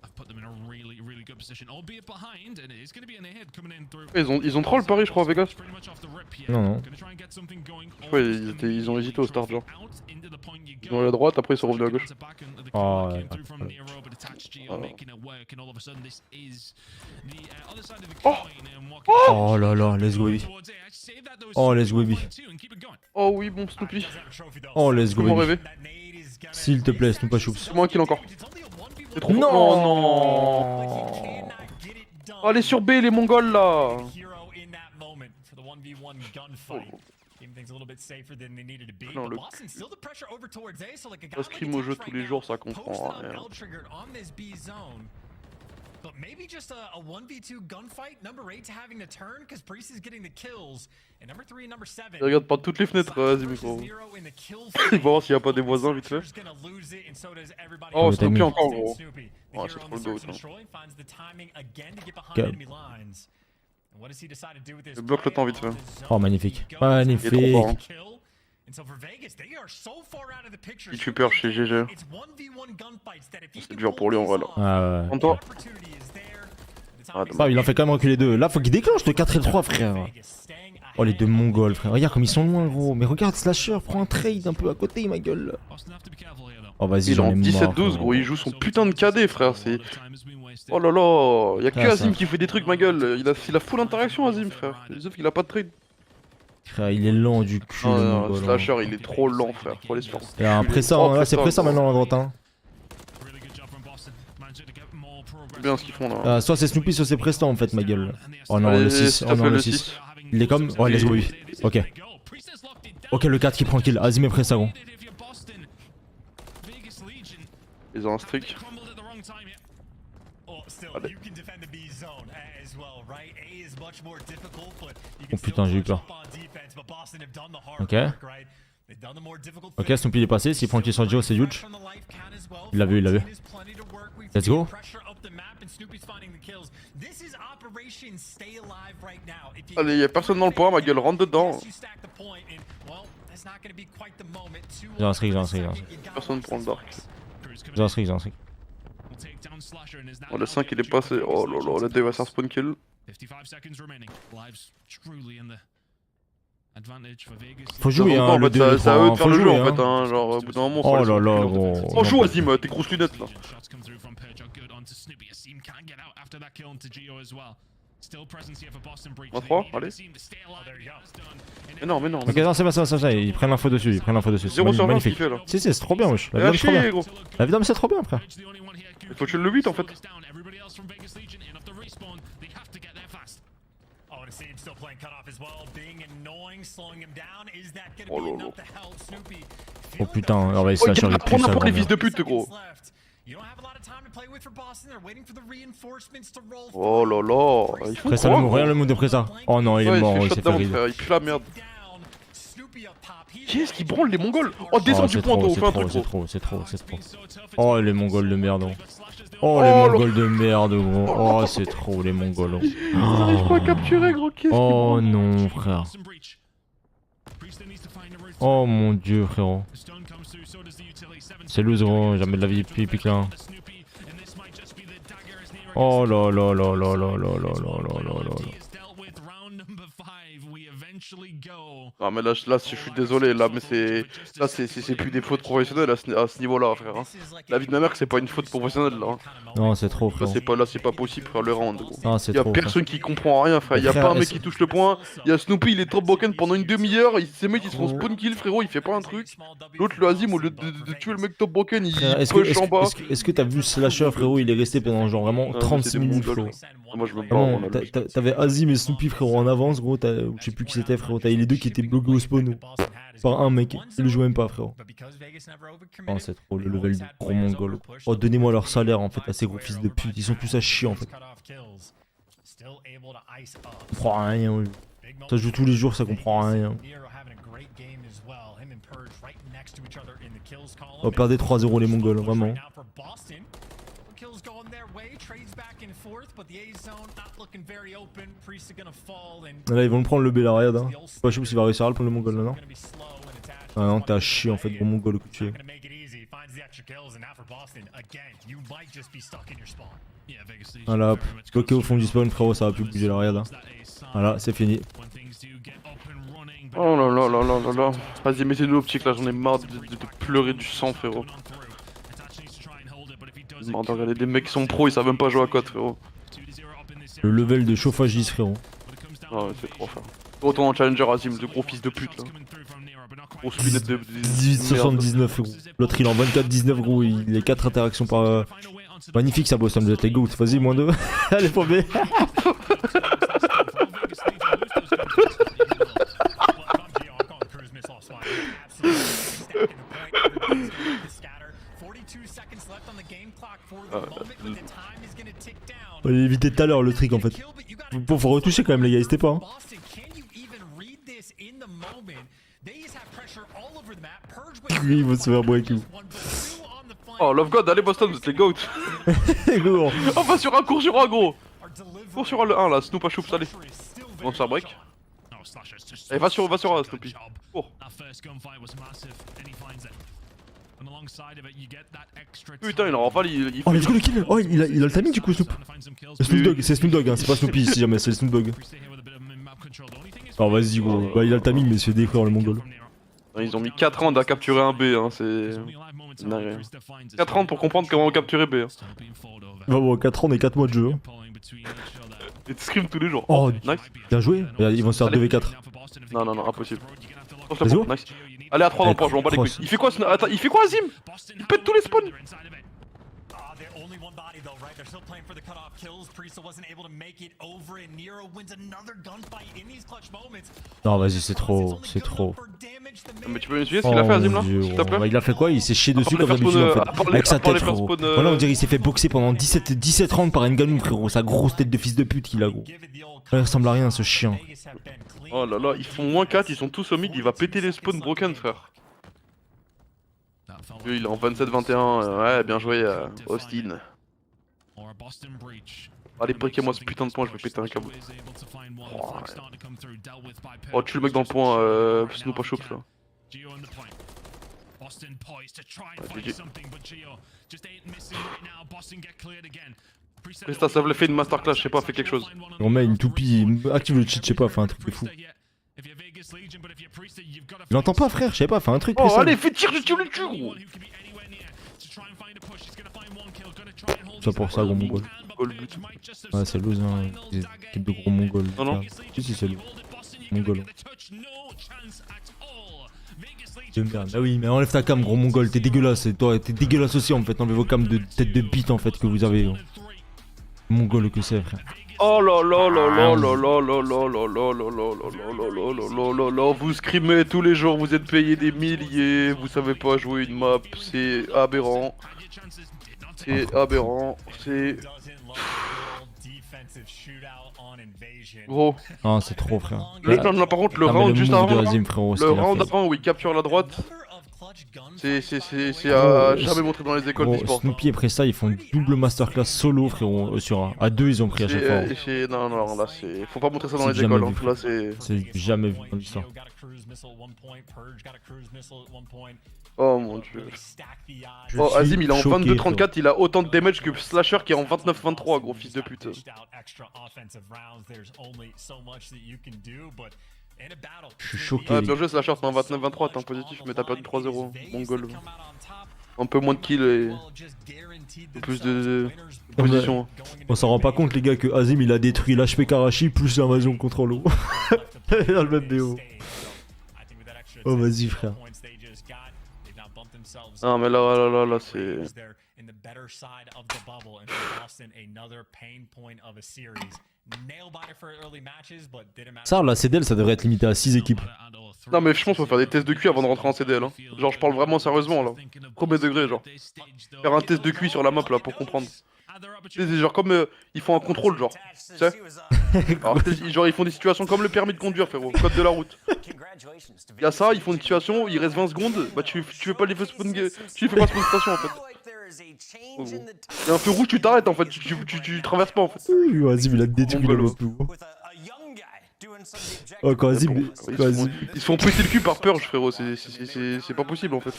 I've put them in a really, really good position, albeit behind, and it's going to be an ahead coming in through. Ils ont trop le pari, je crois, à Vegas. Pretty much off the rip here. Non, non. Gonna try and get something going. Ouais, ils ont hésité au start, genre. Out into the point you Ils go. ont allé à droite, après ils sont revenus à gauche. Oh, ouais. Oh là là, let's go baby. Oh, let's go baby. Oh oui, bon Snoopy. Oh, let's go Comment baby. rêver? S'il te plaît, Snoop pas choups. C'est moi qui l'ai encore. C'est trop Non, fort. Non. Oh, allez sur B, les Mongols là. Non, le ça scrim au jeu tous les jours, ça comprend rien. But maybe just a 1v2 gunfight. Number 8 having to turn because Priest is getting the kills. And number 3 and number 7. Regarde par toutes les fenêtres, vas-y micro. Il va voir s'il n'y a pas des voisins vite fait. Oh, Snoopy encore gros. Ouais, c'est trop le goat. Je bloque le temps vite fait. Oh, magnifique. Il est trop Magnifique. fort. Hein. Il tue peur chez GG. C'est dur pour lui en vrai là. Ah ouais. Prends-toi. Ah, Bah, il en fait quand même reculer deux. Là, faut qu'il déclenche le 4 et le 3, frère. Oh, les deux mongols, frère. Regarde comme ils sont loin, gros. Mais regarde, Slasher, prends un trade un peu à côté, ma gueule. Oh, vas-y, Il est j'en en ai marre. 17-12 gros, il joue son putain de KD frère. C'est. Oh là là, y'a que Ah, Azim ça. qui fait des trucs ma gueule. Il a full interaction Azim frère. Sauf qu'il a pas de trade. Frère, il est lent du cul, Non, le non, mongol. Slasher il est trop lent frère. Faut aller se faire. Il y a un pressant, Oh, hein. Là, c'est pressant gros. maintenant à droite, hein. C'est bien ce qu'ils font là. Ah, soit c'est Snoopy, soit c'est pressant en fait, ma gueule. Oh non, Allez, le 6. s'il Oh te non, plaît, le le 6. 6. Il est comme. Oh, let's go, oui. Ok. Ok, le 4 qui prend kill. Azim est pressant, gros. Ils ont un streak. Allez. Oh putain, j'ai eu peur. Ok. Ok, Snoopy est passé. S'il prend kill sur Joe, c'est huge. Il l'a vu, il l'a vu. Let's go. Allez, y'a personne dans le point, ma gueule, rentre dedans. J'ai un streak, j'ai un streak, j'ai un streak. Personne prend le dark. J'ai un streak, j'ai un streak. Oh, le 5 il est passé. Oh là là, le D va faire spawn kill. Faut jouer, En hein. Le fait, 2 c'est à eux de faire faut le jeu jouer, en fait, hein. hein. Genre, au bout d'un moment, faut Oh aller là sur le là, cul, gros. Oh, joue Azim, tes grosses lunettes là. 23, allez. Mais non, mais non. Ok, non, c'est pas ça, c'est ça. Ils prennent l'info dessus, ils prennent l'info dessus. C'est 0 sur 20 ce qu'il magnifique. fait là. Si, si, c'est trop bien, wesh. La Mais à vidéo, c'est trop bien. chier gros. La vidéo, mais c'est trop bien, frère. Il faut tuer le 8 en fait. Oh là là. Oh putain, alors il Oh, slash il il prend pue ça, n'importe les gros. fils de pute gros. Oh là là. Il faut Pressa le mot, regarde le mot de Pressa. Oh non, il est Ouais, mort, il il se s'est fait fait shutdown ride. frère, il pue la merde. Qui est-ce qui branle les mongols? Oh, descends Oh, du c'est point, trop, toi, c'est fais un trop, truc c'est gros. trop, c'est trop, c'est trop. Oh, les mongols de merde, gros. Oh, Oh, les le- mongols de merde, gros. Oh, c'est trop, les mongols, gros. Ils arrivent pas à capturer gros, qu'est-ce qui Oh branle? non, frère. Oh mon dieu, frérot. C'est loose, gros. Jamais de la vie, pique là. Oh là là là là là là là là là là là. Ah mais là je suis désolé là mais c'est plus des fautes professionnelles à ce niveau-là frère. Hein. La vie de ma mère que c'est pas une faute professionnelle là. Hein. Non, c'est trop, Là frérot. c'est pas possible frère le round gros. Non, c'est Y'a trop. personne qui comprend rien frère, y'a Frère, pas un mec est-ce- qui touche le point, y'a Snoopy il est top broken pendant une demi-heure, ces mecs ils se font spawn kill frérot, il fait pas un truc. L'autre le Azim au lieu de tuer le mec top broken il Frère, push en bas. est-ce que t'as vu Slasher, frérot? Il est resté pendant genre vraiment mais 36 c'est des minutes, mongols. frérot. Moi je me bats, Vraiment, on a le- t'avais Azim et Snoopy, frérot, en avance, gros. Je sais plus qui c'était, frérot. T'avais les deux qui étaient bloqués au spawn. Par un mec. Il le joue même pas, frérot. Oh, c'est trop le level du gros mongol. Oh, donnez-moi leur salaire, en fait, à ces gros fils de pute. Ils sont tous à chier, en fait. Je comprends rien, oui. Ça joue tous les jours, ça comprend rien. On va perdre 3-0 les mongols, vraiment. Là, ils vont le prendre le B là, regarde. Hein. Je sais pas s'il va réussir à le prendre le mongol là, non? Ah non, t'es à chier en fait, gros mongol que tu es. finds the extra kills, and now for Boston, again, you might just be stuck in your spawn. Voilà, hop. Bloqué au fond du spawn, frérot, ça va plus bouger là, regarde. Hein. Voilà, c'est fini. Oh là là là là là là. Vas-y, mettez de l'optique là, j'en ai marre de pleurer du sang, frérot. J'ai marre de regarder des mecs qui sont pros, ils savent même pas jouer à code, frérot. Le level de chauffage 10, frérot. Ah ouais, c'est trop fort. Retourne en challenger Azim, de gros fils de pute là. Grosse lunette de. 18,79 frérot. L'autre il est en 24,19 gros, il est 4 interactions par. Magnifique ça bosse, vous êtes les goats. Vas-y, moins 2. Allez, premier. On l'a évité tout à l'heure le trick en fait. Faut retoucher quand même les gars, n'hésitez pas. Hein. Il va se faire boire avec nous. Oh, Love God, allez Boston, vous êtes les goats. Oh, va sur un, cours sur un gros. Cours sur un, le 1 là, Snoop à choups, allez. On va se faire break. Allez, va sur un, Snoopy. Cours. Putain, il en rafale, il oh, let's go le kill. Oh, il a le timing du coup, Snoop. C'est Snoop Dogg, hein, c'est pas Snoopy si jamais, c'est le Snoop Dogg. Oh, vas-y, gros. Bah, il a le timing, mais il se fait décrire le mongol. Ils ont mis 4 rounds à capturer un B, hein, c'est. 4 rounds pour comprendre comment capturer B. Hein. Bah, bon, 4 ans et 4 mois de jeu. Hein. Et tu scrims tous les jours. Oh, nice. Bien joué. Ils vont se faire 2v4. Non, non, non, impossible. Vas-y, oh. Nice. Allez à 3 dans le point, je m'en bats les couilles. Il fait quoi, attends, il fait quoi, Azim? Il pète tous les spawns. Non, vas-y, c'est trop. C'est trop. Mais tu peux m'expliquer ce qu'il a fait, Azim là? S'il te plaît? Il a fait quoi? Il s'est chié dessus comme d'habitude en fait. Avec sa tête, frérot. Voilà, on dirait qu'il s'est fait boxer pendant 17 rounds par Nganou, frérot. Sa grosse tête de fils de pute qu'il a, gros. Il ressemble à rien, ce chien. Oh là là, ils font moins 4, ils sont tous au mid, il va péter les spawns broken, frère. Lui, il est en 27-21, ouais, bien joué, Austin. Allez, briquez-moi ce putain de point, je vais péter un câble. Oh, ouais. Oh, tue le mec dans le point, Snoop à choups là. Resta, ça voulait fait une masterclass, je sais pas, fais quelque chose. On met une toupie, active le cheat, je sais pas, fais un truc de fou. Il entend pas, frère, je sais pas, fais un truc. Oh, allez, fais tir, je tire le cul, gros. C'est pour ça, gros mongol. Ouais, c'est loose, hein. Des équipes de gros mongols. Non, non. Si, c'est loose. Mongol. De merde. Ah oui, mais enlève ta cam, gros mongol, t'es dégueulasse. Toi, t'es dégueulasse aussi en fait. Enlevez vos cams de tête de bite en fait que vous avez. Mongol que c'est, frère. Oh là là là là là là là là là là là là là là, vous scrimez tous les jours, vous êtes payé des milliers, vous savez pas jouer une map, c'est aberrant. C'est aberrant, c'est... Gros. Ah, c'est trop, frère. Non, par contre, le round juste avant, le round avant où il capture la droite, c'est à jamais montré dans les écoles d'e-sport. Snoopy après ça, ils font double masterclass solo, frérot, sur un. À deux, ils ont pris à chaque fois. Non, non, là, c'est... Faut pas montrer ça dans les écoles, hein. Là, c'est... C'est jamais vu dans l'histoire. Oh mon dieu. Oh, Azim, il est en 22-34, il a autant de damage que Slasher qui est en 29-23, gros fils de pute. Je suis choqué. Ah, bien joué Slasher, t'es en 29-23, t'es en positif, mais t'as perdu 3-0. Mongol. Un peu moins de kills et plus de position. On s'en rend pas compte, les gars, que Azim il a détruit l'HP Karachi plus l'invasion contre l'eau. Dans le même BO. Oh, vas-y, frère. Non, mais là, c'est. Ça, la CDL, ça devrait être limité à 6 équipes. Non, mais je pense qu'il faut faire des tests de QI avant de rentrer en CDL. Hein. Genre, je parle vraiment sérieusement là. Premier degré, genre. Faire un test de QI sur la map là pour comprendre. C'est genre comme ils font un contrôle, genre. Tu sais. Alors, genre, ils font des situations comme le permis de conduire, frérot. Code de la route. Y'a ça, ils font une situation, il reste 20 secondes. Bah, tu fais pas les feux spawn. Tu fais pas spawn station en fait. Oh. Y'a un feu rouge, tu t'arrêtes en fait. Tu traverses pas en fait. Vas-y, il a détruit le mot. Oh, quand Azim. Ils se font péter le cul par purge, frérot. C'est pas possible en fait.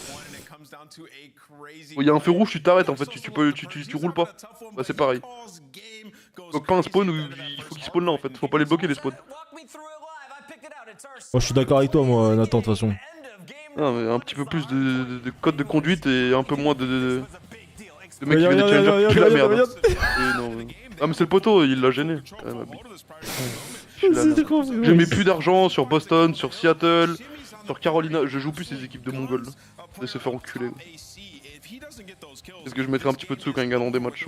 Il y a un feu rouge, tu t'arrêtes en fait. Tu roules pas. Bah, c'est pareil. Donc, pas un spawn où il faut qu'ils spawnent là en fait. Faut pas les bloquer les spawns. Moi, je suis d'accord avec toi, moi, Nathan, de toute façon. Non, mais un petit peu plus de code de conduite et un peu moins de mecs qui Regarde, viennent de challenger. Pue la merde. regarde. Et non, mais... Ah, mais c'est le poteau, il l'a gêné. Quand même, C'est je mets plus d'argent sur Boston, sur Seattle, sur Carolina. Je joue plus ces équipes de Mongols. De se faire enculer. Est-ce que je mettrais un petit peu de sous quand ils gagneront des matchs?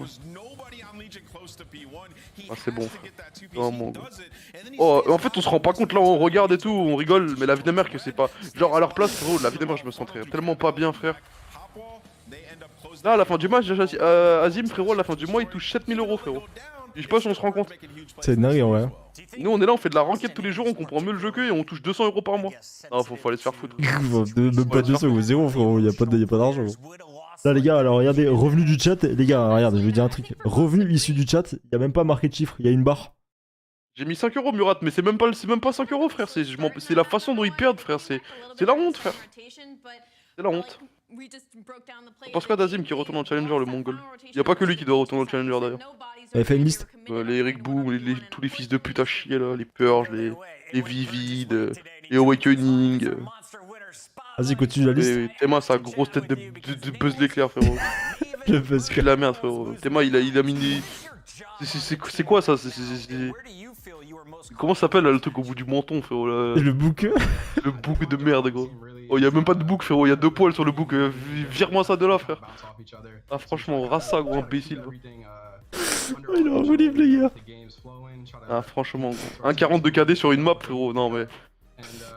Ah, c'est bon, frère. Vraiment, gros. Oh, en fait, on se rend pas compte là, on regarde et tout, on rigole, mais la vie de mère que c'est pas. Genre, à leur place, frérot, la vie de mère, je me sentirais tellement pas bien, frère. Là, à la fin du match, Azim, frérot, à la fin du mois, il touche 7000 €, frérot. Je sais pas si on se rend compte. C'est dingue, en vrai. Nous, on est là, on fait de la ranked tous les jours, on comprend mieux le jeu qu'eux et on touche 200 € par mois. Ah, faut aller se faire foutre. Même pas 200 ou 0, frérot. Y'a pas d'argent. Là, les gars, alors regardez, revenu du chat. Les gars, regarde, je vais dire un truc. Revenu issu du chat, y'a même pas marqué de chiffre, y'a une barre. J'ai mis 5 €, Murat, mais c'est même pas 5 €, frère. C'est la façon dont ils perdent, frère. C'est la honte, frère. C'est la honte. Tu penses quoi d'Azim qui retourne en challenger, le mongol? Y'a pas que lui qui doit retourner en challenger d'ailleurs. Elle fait une liste. Les Eric Boom, tous les fils de pute à chier là, les Purge, les Vivid, les Awakening. Vas-y, continue la liste. Théma, sa grosse tête de Buzz l'éclair, frérot. Le buzz. C'est la merde, frérot. Théma, il a mis des... C'est quoi ça? Comment ça s'appelle là, le truc au bout du menton, frérot là... Le bouc. Le bouc de merde, gros. Oh, y'a même pas de bouc, frérot, y'a 2 poils sur le bouc. Vire-moi ça de là, frère. Ah, franchement, rase ça, gros imbécile. Oh, il est horrible, les gars. Ah, franchement, gros. 1,40 de KD sur une map, frérot. Non, mais.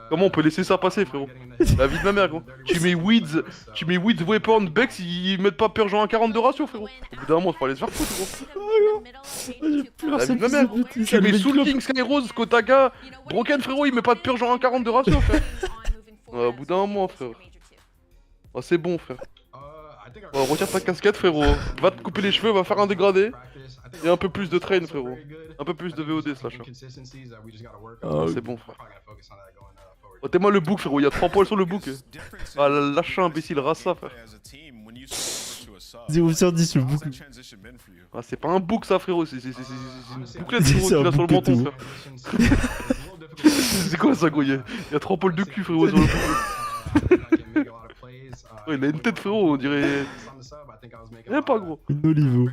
Comment on peut laisser ça passer, frérot? La vie de ma mère, gros. Tu mets Weeds, Weapon, Bex, ils mettent pas Purge en 1,40 de ratio, frérot. Au bout d'un moment, faut aller se faire foutre, gros. La vie de ma mère, gros. Tu mets Soul King, Skyrose, Kotaka, Broken, frérot, il met pas de Purge en 1,40 de ratio, frère. Au bout d'un moment, frère. Oh, c'est bon, frère. Oh, retire ta casquette, frérot. Va te couper les cheveux, va faire un dégradé. Et un peu plus de train, frérot. Un peu plus de VOD, slasher. Oh, c'est bon, frère. Oh, t'es-moi le bouc, frérot. Y'a 3 poils sur le bouc. Ah, lâche un imbécile, rase ça, frère. 0 sur 10 le bouc. Ah, c'est pas un bouc, ça, frérot. C'est une bouclette, frérot, tu l'as sur le menton, frère. C'est quoi ça, gros? Y'a 3 poils de cul, frérot, sur le bouc. Oh, il a une tête, frérot, on dirait. Rien pas, gros. Une olive.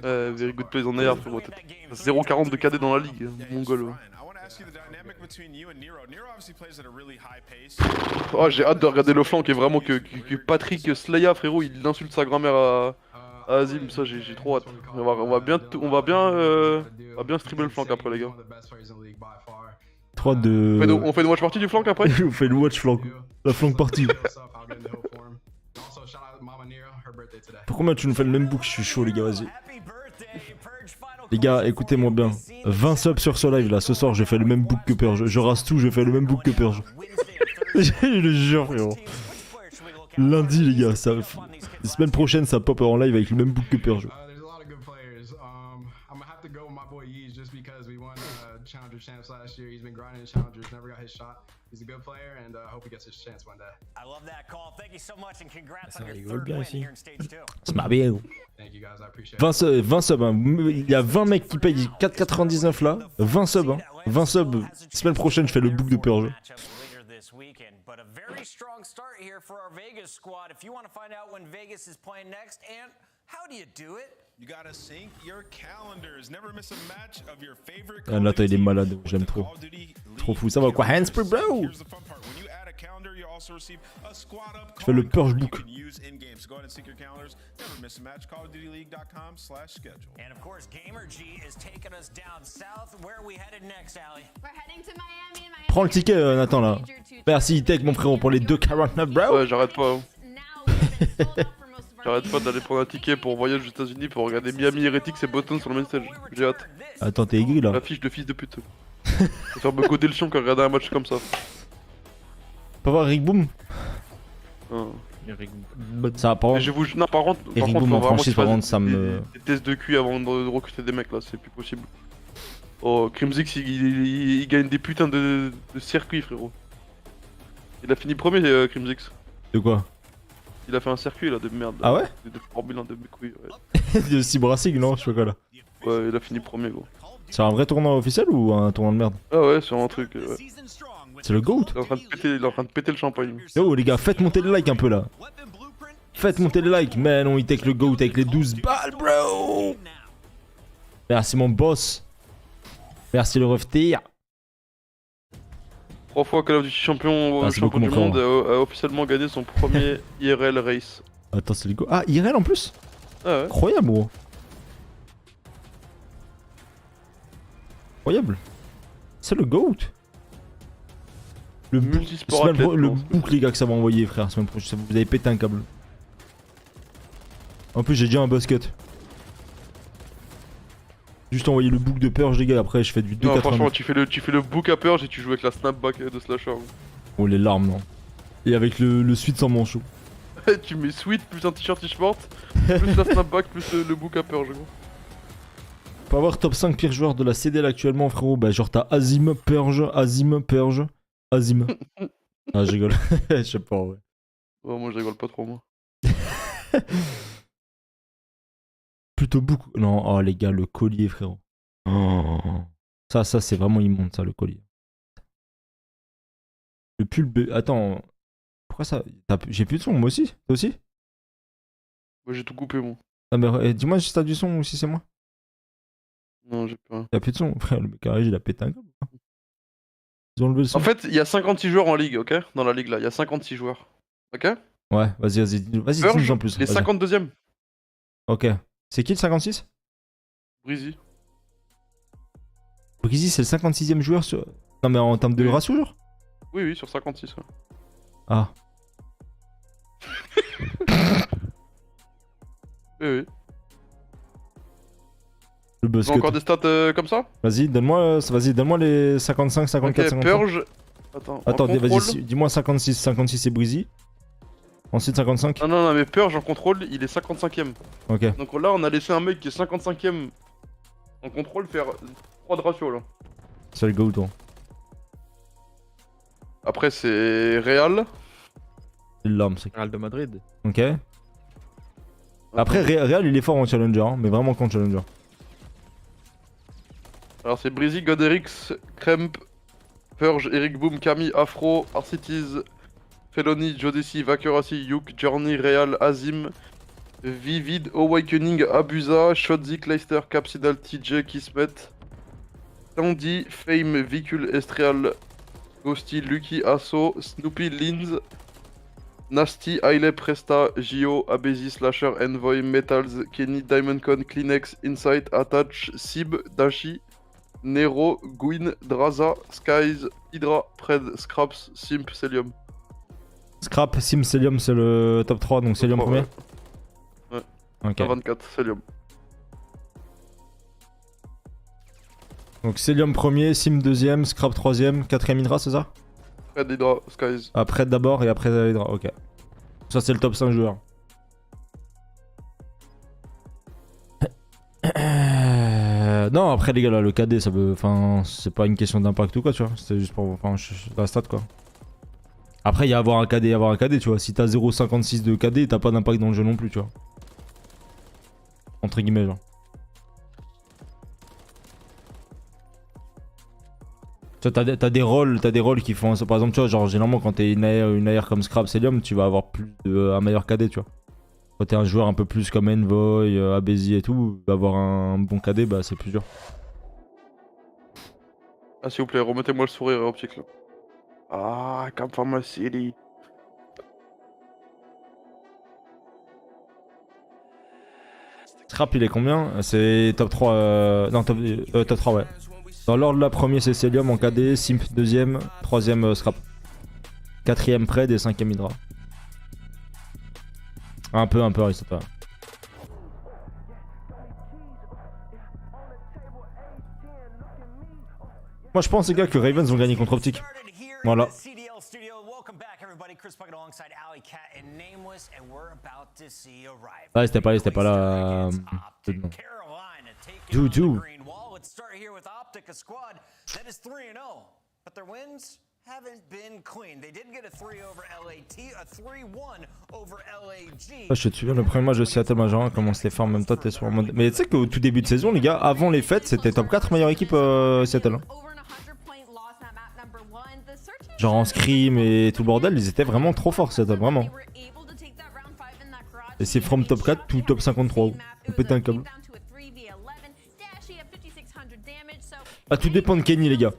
Very good plays on AR, frérot. 0,40 de KD dans la ligue, mongol. Oh, j'ai hâte de regarder le flanc et vraiment que Patrick Slaya, frérot, il insulte sa grand-mère à Azim. Ça, j'ai trop hâte. On va bien streamer le flanc après, les gars. 3 de... On fait une watch party du flanc après? On fait une watch flanc. La flanc party. Pourquoi tu nous fais le même book? Je suis chaud, les gars, vas-y. Les gars, écoutez-moi bien. 20 subs sur ce live là, ce soir je fais le même book que Purge. Je rase tout, je fais le même book que Purge. Je le jure, frérot. Lundi, les gars, ça... la semaine prochaine ça pop en live avec le même book que Purge. Challenger champs last year. He's been grinding in challengers, never got his shot. He's a good player, and I hope he gets his chance one day. I love that call. Thank you so much, and congrats Ça on your rigole third bien win ici. here in stage 2. C'est marrant, gros. Thank you guys, I appreciate 20 subs, hein. Il y a 20 mecs qui payent 4,99 là. 20 subs, hein. 20 subs. Semaine prochaine, je fais le book de Purge. This weekend, but a very strong start here for our Vegas squad. If you want to find out when Vegas is playing next, and how do you do it? You gotta sync your calendars. Never miss a match of your favorite. Ah, là, il est malade, j'aime trop. Trop fou, ça va quoi? Hands-free, bro! Je fais le Purge book. And of course, Gamer-G is taking us down south. Where are we headed next, Allie? We're heading to Miami. Prends le ticket, Nathan, là. Merci, Tech, mon frérot, pour les 2,49, bro! Ouais, j'arrête pas. Hein. J'arrête pas d'aller prendre un ticket pour voyage aux États-Unis pour regarder Miami Heretics et Boston sur le main stage. J'ai hâte. Attends, t'es aigri là. La fiche de fils de pute. Je vais faire me goder le chion quand regarder un match comme ça. Pas voir Rick Boom? Non. Ça va pas. Mais je vous... Non, par contre, Rick Boom en franchise, par contre, ça me. Des tests de QI avant de recruter des mecs là, c'est plus possible. Oh, Crimzix, il gagne des putains de circuits, frérot. Il a fini premier, Crimzix. De quoi? Il a fait un circuit là de merde. Ah ouais? De Formule 1 de mes couilles, ouais. De Cibrassing, non? Je sais pas quoi là. Ouais, il a fini premier, gros. C'est un vrai tournoi officiel ou un tournoi de merde? Ah ouais, c'est un truc. Ouais. C'est le GOAT? Il est en train de péter le champagne. Yo les gars, faites monter le like un peu là. Faites monter le like, man, on y take le GOAT avec les 12 balles, bro. Merci mon boss. Merci le reftir. 3 fois Call of Duty champion, Ah, c'est champion beaucoup, du mon monde a officiellement gagné son premier IRL race. Attends, c'est le GOAT. Ah, IRL en plus? Ah ouais. Incroyable, gros. Incroyable. C'est le GOAT. Le Multisport athlète, le bouc les gars que ça va envoyer frère, semaine prochaine, vous avez pété un câble. En plus j'ai déjà un basket. Juste envoyer le bouc de purge les gars, après je fais du 2-4. Non franchement tu fais le book à purge et tu joues avec la snapback de slasher. Oh les larmes non. Et avec le suite sans manchot. Tu mets sweat plus un t-shirt t-shirt, plus la snapback plus le book à purge gros. Pour avoir top 5 pires joueurs de la CDL actuellement frérot, bah genre t'as Azim, Purge, Azim, Purge, Azim. Ah je rigole, je sais pas ouais. Oh moi je rigole pas trop moi. Plutôt beaucoup. Non, oh les gars, le collier frérot. Oh. Ça c'est vraiment immonde ça le collier. Le pull... Attends, pourquoi ça... J'ai plus de son, moi aussi? Toi aussi? Moi j'ai tout coupé moi. Ah mais dis-moi si t'as du son ou si c'est moi. Non j'ai pas. Y'a plus de son, frère, le mec il a pété un câble. Ils ont enlevé le son. En fait il y a 56 joueurs en ligue, ok? Dans la ligue là, il y a 56 joueurs. Ok? Ouais, vas-y, dis-nous en plus. Les 52ème. Ok. C'est qui le 56? Breezy. Breezy c'est le 56ème joueur sur... Non mais en termes de ratio genre? Oui sur 56 ouais. Ah. Oui. Le T'as basket. encore des stats comme ça? Vas-y, donne-moi les 55, 54, Ok, 55. Purge. Attends, vas-y, dis-moi 56. 56 c'est Breezy. Ensuite 55. Non, mais Purge en contrôle, il est 55ème. Ok. Donc là, on a laissé un mec qui est 55ème en contrôle faire 3 de ratio là. C'est le go toi. Après, c'est Real. C'est l'homme, c'est Real de Madrid. Ok. Après, Real il est fort en challenger, hein, mais vraiment qu'en challenger. Alors, c'est Breezy, Goderix, Kremp, Purge, Eric Boom, Camille, Afro, Arcities, Felony, Jodeci, Vakurasi, Yuk, Journey, Real, Azim, Vivid, Awakening, Abusa, Shodzi, Kleister, Capsidal, TJ, Kismet, Tandy, Fame, Véhicule, Estrial, Ghosty, Lucky, Asso, Snoopy, Linz, Nasty, Haile, Presta, Gio, Abezi, Slasher, Envoy, Metals, Kenny, Diamondcon, Kleenex, Insight, Attach, Sib, Dashi, Nero, Gwyn, Draza, Skies, Hydra, Pred, Scraps, Simp, Celium. Scrap, Sim, Celium c'est le top 3, donc Celium premier. Ouais. Ok. 24, Celium. Donc Celium premier, Sim deuxième, Scrap troisième, quatrième Hydra, c'est ça? Pred, Hydra, Skies. Après d'abord et après Hydra, ok. Ça c'est le top 5 joueurs. Non, après les gars, là, le KD, ça veut. Enfin, c'est pas une question d'impact ou quoi, tu vois. C'était juste pour. Enfin, la stat quoi. Après, il y a avoir un KD et avoir un KD, tu vois. Si t'as 0,56 de KD, t'as pas d'impact dans le jeu non plus, tu vois. Entre guillemets, genre. Tu vois, t'as des rôles qui font. Par exemple, tu vois, genre, généralement, quand t'es une AR comme Scrap, Celium, tu vas avoir un meilleur KD, tu vois. Quand t'es un joueur un peu plus comme Envoy, Abezi et tout, avoir un bon KD, bah c'est plus dur. Ah, s'il vous plaît, remettez-moi le sourire optique là. Ah, Camp Pharma City. Scrap, il est combien? C'est top 3. Non, top 3, ouais. Dans l'ordre, là, premier c'est Celium en KD, Simp deuxième, troisième Scrap. Quatrième Pred et cinquième Hydra. Un peu Aristotle. Moi je pense les gars que Ravens vont gagner contre Optic. Voilà. Ah, c'était pas là. Doudou. Ah, je te souviens, le premier match de Seattle Major, comment c'était fait en même temps, t'es sur le mode. Mais tu sais qu'au tout début de saison, les gars, avant les fêtes, c'était top 4 meilleure équipe Seattle. Hein. Genre en scrim et tout le bordel, ils étaient vraiment trop forts, Seattle, vraiment. Et c'est from top 4 tout top 53. On pète un câble. Ah, tout dépend de Kenny, les gars.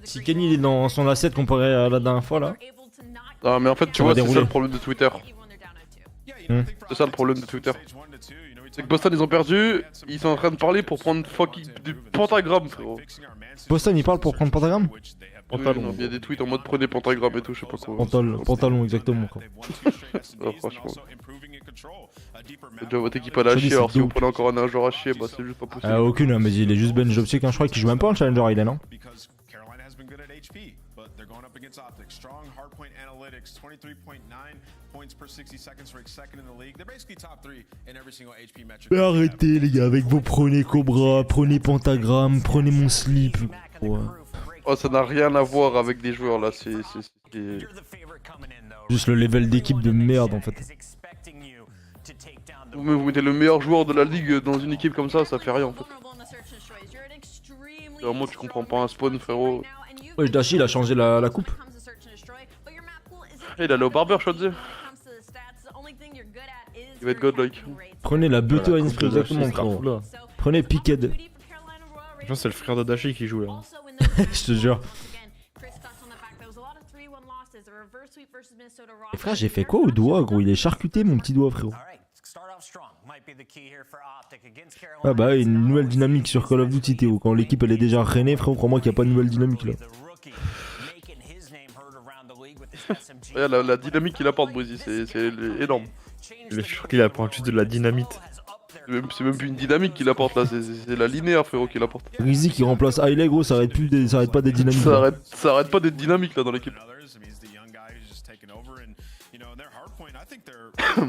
Si Kenny il est dans son asset comparé à la dernière fois là. Ah, mais en fait, tu vois, c'est ça le problème de Twitter. C'est ça le problème de Twitter. C'est que Boston ils ont perdu, ils sont en train de parler pour prendre du pentagramme, frérot. Boston il parle pour prendre pentagramme? Pantalon. Il y a des tweets en mode prenez pentagramme et tout, je sais pas quoi. Pantalon, exactement. Ah, franchement. C'est déjà votre équipe à la chier, alors si vous prenez encore un joueur à chier, bah c'est juste pas possible. Aucune, mais il est juste bench optique, hein. Je crois qu'il joue même pas en challenger, il est non? Optic, strong Hardpoint analytics, 23.9 points per 60 seconds, rank second in the league. They're basically top 3 in every single HP metric. Mais arrêtez les gars avec vos prenez Cobra, prenez pentagramme, prenez mon slip. Ouais. Oh, ça n'a rien à voir avec des joueurs là, c'est juste le level d'équipe de merde en fait. Vous mettez le meilleur joueur de la ligue dans une équipe comme ça fait rien en fait. Vraiment tu comprends pas un spawn, frérot. Ouais, Dashi il a changé la coupe. Il est allé au barber, je te dis. Il va être godlike. Prenez la buto à esprit, exactement, frérot. Prenez Picked. Je pense que c'est le frère de Dashi qui joue là. Je te jure. Et frère, j'ai fait quoi au doigt, gros? Il est charcuté, mon petit doigt, frérot. Ah bah, une nouvelle dynamique sur Call of Duty, Théo. Quand l'équipe elle est déjà rennée, frérot, crois-moi qu'il n'y a pas de nouvelle dynamique là. La dynamique qu'il apporte, Breezy, c'est énorme. Je suis sûr qu'il apporte juste de la dynamite. C'est même plus une dynamique qu'il apporte là, c'est la linéaire, frérot, qu'il apporte. Breezy qui remplace Hailey, gros, ça arrête pas d'être dynamique. Ça arrête pas d'être dynamique là dans l'équipe.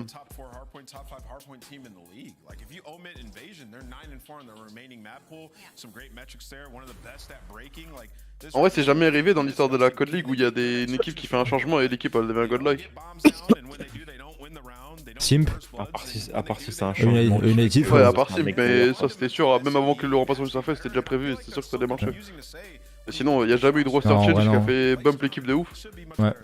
Top 4 Hardpoint, top 5 Hardpoint team in the league. Like if you omit invasion, they're 9-4 in the remaining map pool. Some great metrics there. One of the best at breaking. Like en vrai, c'est jamais arrivé dans l'histoire de la Code League où il y a une équipe qui fait un changement et l'équipe elle devient godlike. Simp. À part si c'est un changement. United. Ouais, à part Simp, mais ça c'était sûr. Même avant que le remplacement soit fait, c'était déjà prévu et c'était sûr que ça allait marcher. Et sinon, il n'y a jamais eu de roster change qui a fait bump l'équipe de ouf. Ouais.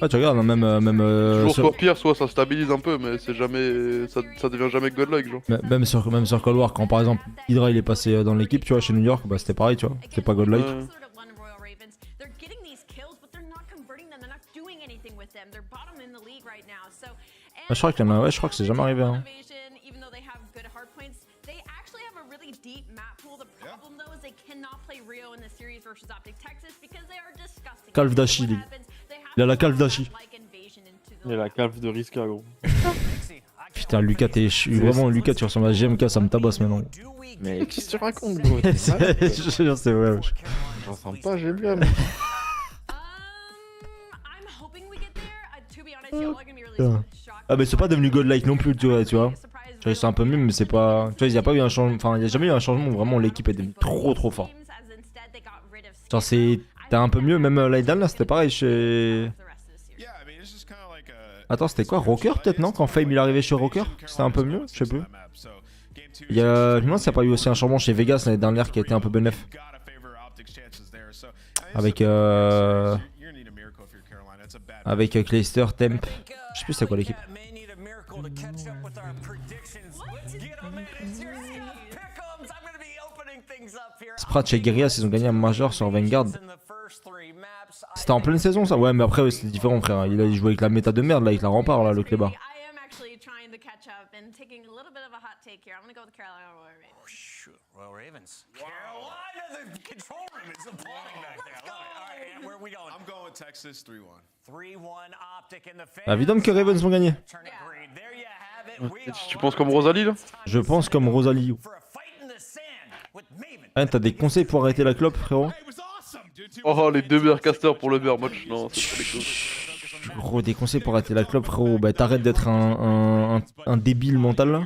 Ah, tu regardes, même toujours soit pire, soit ça stabilise un peu, mais c'est jamais. Ça devient jamais godlike, genre. Même sur Cold War, quand par exemple Hydra il est passé dans l'équipe, tu vois, chez New York, bah c'était pareil, tu vois. C'était pas godlike. Je crois que c'est jamais arrivé. Hein. Calve Dashi, il a la calve Dashi. Il a la calve de Riska, gros. Putain, Lucas, vraiment, Lucas, tu ressembles à GMK, ça me tabasse maintenant. Mais qu'est-ce que tu racontes, gros? C'est vrai, wesh. Je ressemble pas, j'aime bien. Ah, mais c'est pas devenu godlike non plus, tu vois. Tu vois, c'est un peu mieux, mais c'est pas. Tu vois, il y a pas eu un changement. Enfin, il y a jamais eu un changement où vraiment l'équipe est devenue trop fort. Genre, c'était un peu mieux, même l'année dernière, c'était pareil chez. Attends, c'était quoi, Rocker peut-être, non? Quand Fame il est arrivé chez Rocker, c'était un peu mieux, je sais plus. Je me demande s'il n'y a pas eu aussi un changement chez Vegas l'année dernière qui a été un peu bénéf. Avec Clayster, Temp. Je sais plus c'est quoi l'équipe. Sprat chez Guerrillas, ils ont gagné un major sur Vanguard. C'était en pleine saison ça? Ouais, mais après c'était différent, frère. Il jouait avec la méta de merde là, avec la rempart là, le clébard. I'm going Texas 3-1. Évidemment que Ravens vont gagner. Tu penses comme Rosalie là? Je pense comme Rosalie. Ah, t'as des conseils pour arrêter la clope, frérot? Oh, les 2 meilleurs casters pour le meilleur match. Non, c'est pas les choses. Gros, des conseils pour arrêter la clope, frérot. Bah, t'arrêtes d'être un débile mental là.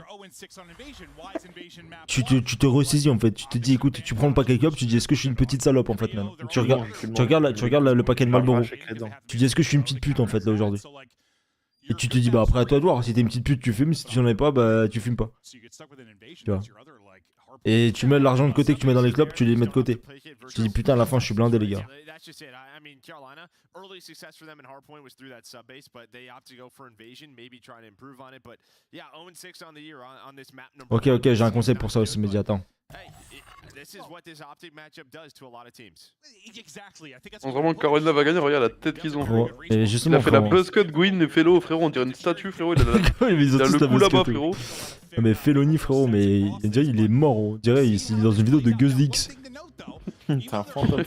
Tu te ressaisis en fait. Tu te dis, écoute, tu prends le paquet clope, tu te dis, est-ce que je suis une petite salope en fait, même. Tu regardes le paquet de Marlboro. Tu te dis, est-ce que je suis une petite pute en fait là aujourd'hui. Et tu te dis, bah après à toi de voir. Si t'es une petite pute, tu fumes. Si tu n'en es pas, bah tu fumes pas. Tu vois. Et tu mets l'argent de côté que tu mets dans les clopes, tu les mets de côté. Tu te dis, putain, à la fin, je suis blindé, les gars. Ok, j'ai un conseil pour ça aussi, mais dis attends. On vraiment que Carolina va gagner, regarde la tête qu'ils ont. Gros, et Il justement, a fait la buzzcut, Gwyn et Fellow, frérot, on dirait une statue, frérot. Il a, il a le cou là-bas, frérot. Mais Felony, frérot, mais on dirait il est mort, on dirait il est dans une vidéo de Gus Dix. C'est un fantôme.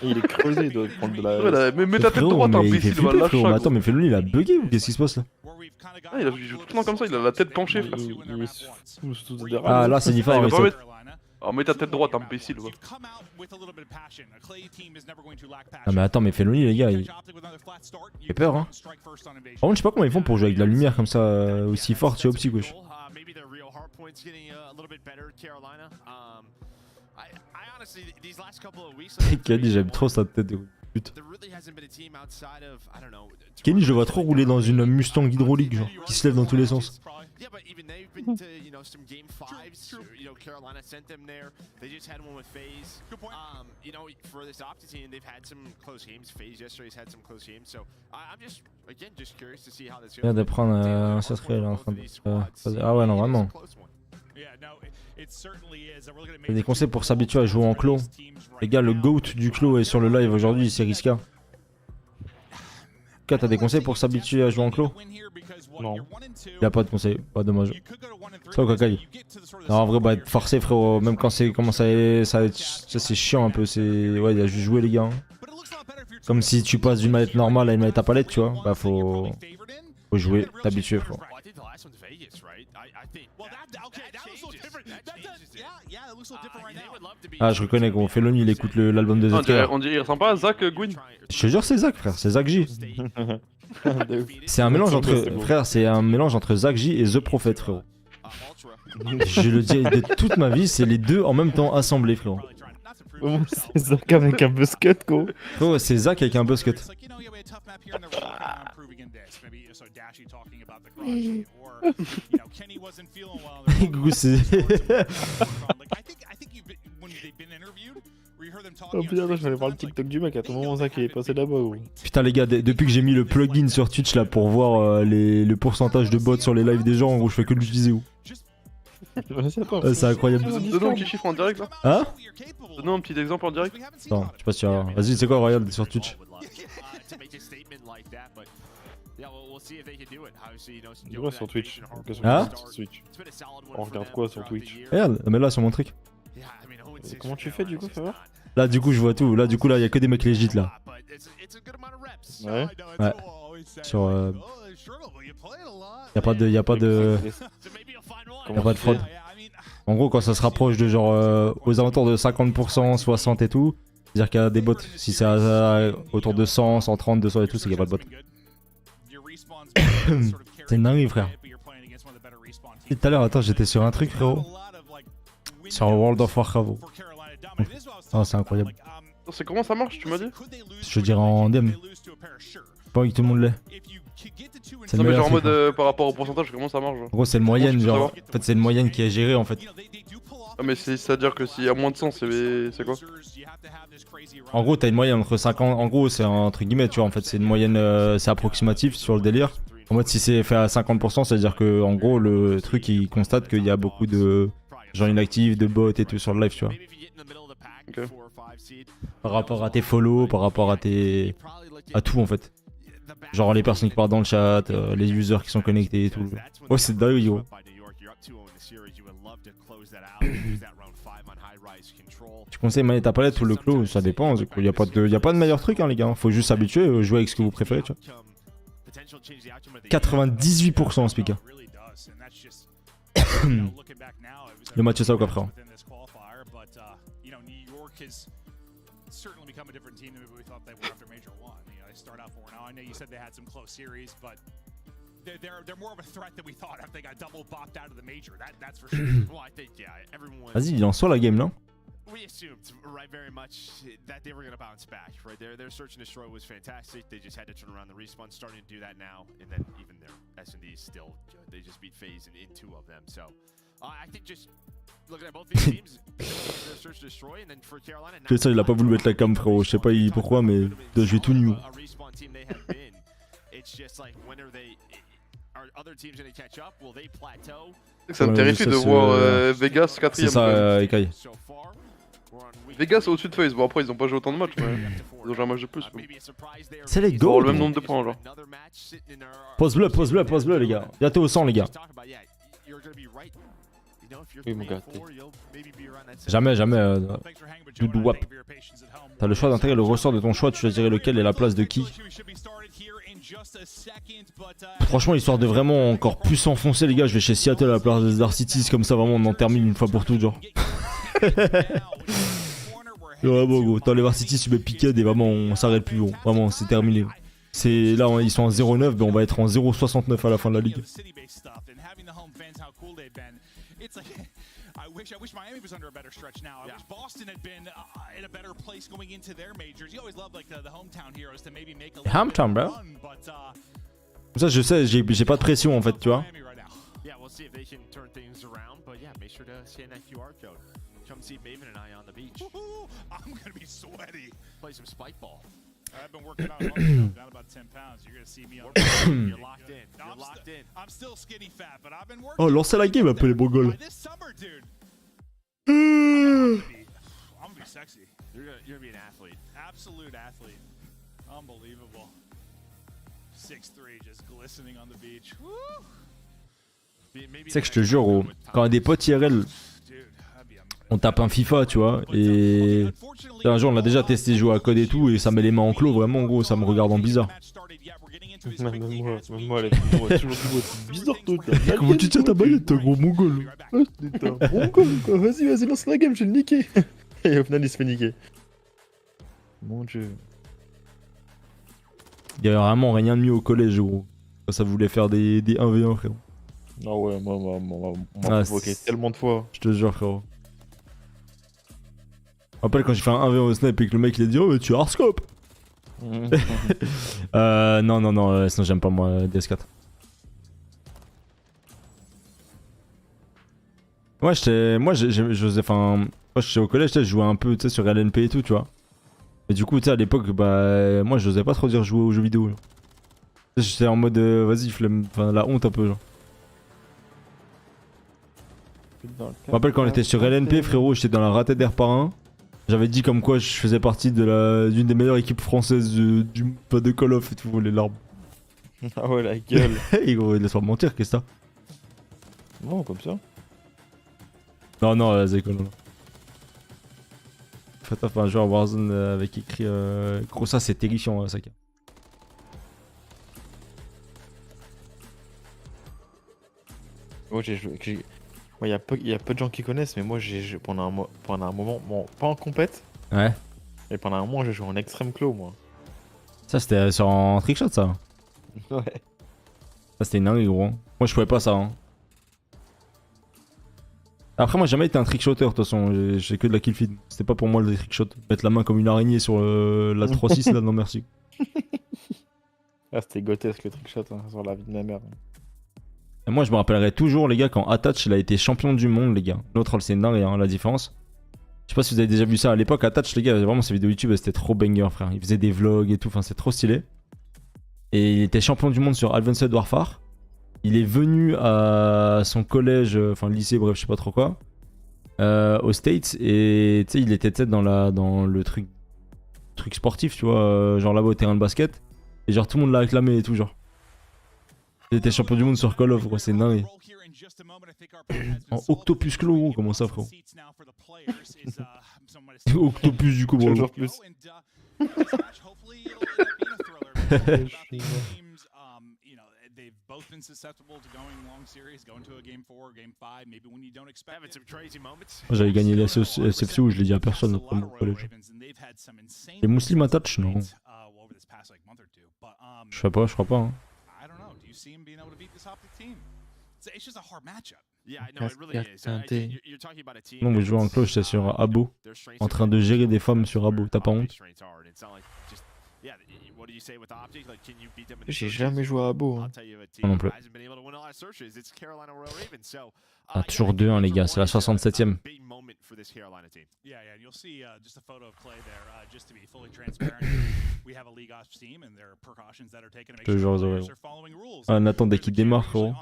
Il est creusé, il doit prendre de la. Mais mets ta tête droite, imbécile, va lâcher. Mais attends, mais Felony il a bugué ou qu'est-ce qui se passe là? Ah, il joue tout le temps comme ça, il a la tête penchée, frère. Ah, là c'est différent. Alors mets ta tête droite, imbécile, ouais. Ah mais attends, mais Felony les gars, il fait peur hein. Par contre je sais pas comment ils font pour jouer avec de la lumière comme ça aussi forte chez Optic wesh. Kenny j'aime trop sa tête de pute. Kenny je le vois trop rouler dans une Mustang hydraulique genre, qui se lève dans tous les sens. Il vient de prendre un sacré là en train de... Ah ouais non vraiment. J'ai des conseils pour s'habituer à jouer en clos. Les gars, le GOAT du clos est sur le live aujourd'hui, c'est Riska. T'as des conseils pour s'habituer à jouer en clos? Non. Y'a pas de conseils, pas dommage. Ça au cacaille. Non, en vrai, bah être forcé frérot, même quand c'est comment ça c'est chiant un peu, c'est... Ouais, il y a juste jouer les gars. Hein. Comme si tu passes d'une manette normale à une manette à palette, tu vois. Bah faut jouer, t'habituer frérot. Ah je reconnais gros, Felony il écoute l'album de ZK. On dirait il ressemble pas à Zach Gwyn. Je te jure c'est Zach frère, c'est Zach J. C'est un mélange entre frère, c'est un mélange entre Zach J et The Prophet frérot. Je le dis de toute ma vie, c'est les deux en même temps assemblés frérot. C'est Zach avec un buzzcut gros. Oh c'est Zach avec un buzzcut. Gros c'est... Oh putain, je vais aller voir le TikTok du mec, à tout moment Zach il est passé là-bas gros. Putain les gars, depuis que j'ai mis le plugin sur Twitch là pour voir le pourcentage de bots sur les lives des gens, en gros je fais que l'utiliser où. C'est incroyable. Donne-nous un petit chiffre en direct là. Hein? Donne-nous un petit exemple en direct. Non, je sais pas si... Vas-y, c'est quoi, regarde sur Twitch. Du quoi sur Twitch? Hein? On regarde quoi sur Twitch? Regarde, mais là sur mon truc. Comment tu fais du coup, fais voir? Là du coup je vois tout, là du coup là y'a que des mecs legit là. Ouais. Ouais. Sur y'a pas de fraude. En gros quand ça se rapproche de genre aux alentours de 50%, 60 et tout, c'est-à-dire qu'il y a des bots. Si c'est autour de 100, 130, 200 et tout, c'est qu'il y a pas de bots. C'est une dinguerie frère. Et tout à l'heure attends j'étais sur un truc frérot. Sur World of Warcraft. Oh c'est incroyable. C'est comment ça marche tu m'as dit? Je te dirais en DM. Pas envie que tout le monde l'ait. Non mais genre en mode par rapport au pourcentage comment ça marche genre? En gros c'est une moyenne genre. En fait c'est une moyenne qui est gérée en fait. Ah mais c'est à dire que s'il y a moins de 100 c'est quoi? En gros t'as une moyenne entre 50. En gros c'est entre guillemets tu vois en fait c'est une moyenne c'est approximatif sur le délire. En mode si c'est fait à 50% c'est à dire que en gros le truc il constate qu'il y a beaucoup de gens inactifs, de bots et tout sur le live tu vois. Okay. Par rapport à tes follow, par rapport à tes... à tout en fait. Genre les personnes qui parlent dans le chat, les users qui sont connectés et tout. Oh c'est dingue gros. Tu conseilles manette à palette ou le clos? Ça dépend, il y a pas de meilleur truc hein les gars. Faut juste s'habituer, jouer avec ce que vous préférez tu vois. 98% en speaker. Le match est ça ou quoi frère? certainly become a different team than we thought they were after Major 1. You know, they start out 4-0. I know you said they had some close series, but they're more of a threat than we thought after they got double bopped out of the Major. That's for sure. Well, I think, yeah, everyone... Vas-y, il en sort la game là. We assumed, right, very much that they were going to bounce back, right? Their search and destroy was fantastic. They just had to turn around the respawn, starting to do that now, and then even their S&Ds still, they just beat FaZe in 2 of them. So I think just looking at both these teams, their search and destroy, and then for Carolina. C'est ça, il a pas voulu mettre la cam, frérot. Je sais pas pourquoi, mais il doit jouer tout nu. A respawn team they have been. It's just like when are they? Are other teams going to catch up? Will they plateau? Ça me terrifie de voir Vegas 4ème. C'est ça, Ekai. Vegas au-dessus de FaZe. Bon, après, ils ont pas joué autant de matchs, mais ils ont joué un match de plus. C'est les Ils go. ont le même nombre de points, genre. Pause bleu, les gars. Bientôt au 100, les gars. Oui, mon gars. Jamais, Doudou wap. T'as le choix d'intégrer le ressort de ton choix, tu choisirais lequel et la place de qui. Franchement, histoire de vraiment encore plus s'enfoncer, les gars, je vais chez Seattle à la place de Star Cities, comme ça vraiment on en termine une fois pour toutes, genre. Ouais, bon, gros, t'enlèves Star Cities, tu mets Picked et vraiment on s'arrête plus, gros. Vraiment, c'est terminé. C'est là, ils sont en 0,9, mais on va être en 0,69 à la fin de la ligue. I wish Miami was under a better stretch now. I wish Boston had been in a better place going into their majors. You always love like the hometown heroes to maybe make a little hometown, bro. run, but Comme ça, je sais, j'ai pas de pression en fait, tu vois. Yeah, we'll see if they can turn things around, but yeah, make sure to scan that QR code. Come see Maven and I on the beach. I'm gonna be sweaty. Play some spike ball. I've been working out down about 10 pounds. You're gonna see me on You're locked in. You're locked in. I'm still skinny fat, but I've been working. Oh, lancez la game un peu les Mongols. This summer, dude. I'm gonna be sexy. You're gonna be an athlete. Absolute athlete. Unbelievable. 6'3", just glistening on the beach. Tu sais que je te jure, gros, quand on a des potes IRL, on tape un FIFA, tu vois, et un jour on a déjà testé jouer à code et tout, et ça met les mains en clos, vraiment, gros, ça me regarde en bizarre. Même moi, les toujours du bizarre, toi. Comment tu tiens ta baguette, toi, gros mongol? T'es un mongol, quoi. Vas-y, lance la game, je vais le niquer. Et au final, il se fait niquer. Mon dieu. Il y avait vraiment rien de mieux au collège, gros. Ça voulait faire des 1v1, frérot. Ah ouais, moi, on m'a provoqué tellement de fois. Je te jure, frérot. Je me rappelle quand j'ai fait un 1v1 au snipe et que le mec il a dit oh mais tu as hardscope. Non, sinon j'aime pas moi DS4. Ouais, moi j'étais au collège, je jouais un peu sur LNP et tout, tu vois. Et du coup, tu sais, à l'époque, bah, moi j'osais pas trop dire jouer aux jeux vidéo. J'étais en mode vas-y, flemme, enfin la honte un peu, genre. Je me rappelle quand on était sur LNP, frérot, j'étais dans la ratée d'air par 1. J'avais dit comme quoi je faisais partie d'une des meilleures équipes françaises de Call of et tout, les larmes. Ah ouais, la gueule. Hey gros, laisse-moi mentir, qu'est-ce que c'est ça? Non, comme ça. Non, la Zeko, non. Faites un joueur Warzone avec écrit gros, ça c'est terrifiant, Saka. Moi j'ai joué. Il y a peu de gens qui connaissent, mais moi j'ai joué pendant un moment, bon, pas en compète. Ouais. Mais pendant un moment j'ai joué en extrême clos, moi. Ça c'était sur un trickshot, ça. Ouais. Ça c'était une dinguerie, gros. Moi je pouvais pas ça. Hein. Après moi j'ai jamais été un trickshotter, de toute façon, j'ai que de la kill feed. C'était pas pour moi le trickshot. Mettre la main comme une araignée sur la 3-6 là, non merci. Ah c'était grotesque le trickshot hein, sur la vie de ma mère. Et moi je me rappellerai toujours les gars quand Attach il a été champion du monde les gars. L'autre c'est une dingue hein, la différence. Je sais pas si vous avez déjà vu ça à l'époque, Attach les gars, vraiment ses vidéos YouTube c'était trop banger frère. Il faisait des vlogs et tout, enfin c'est trop stylé. Et il était champion du monde sur Advanced Warfare. Il est venu à son collège, enfin lycée, bref je sais pas trop quoi, aux States. Et tu sais il était dans le truc sportif tu vois, genre là-bas au terrain de basket. Et genre tout le monde l'a acclamé et tout genre. Il était champion du monde sur Call of, gros, c'est dingue. En Octopus Clos, gros, comment ça, frérot? Octopus, du coup, bro. Toujours plus. J'avais gagné la SFC où je l'ai dit à personne après mon collège. Et Muslim Attach, non. Je sais pas, je crois pas. Hein. Non, mais je joue en cloche, c'est sur Abo. En train de gérer des femmes sur Abo, t'as pas honte? J'ai jamais joué à Abo. Hein. Non plus. Ah, toujours 2-1 les gars, c'est la 67ème. Ah, Nathan, dès qu'il démarre, frérot.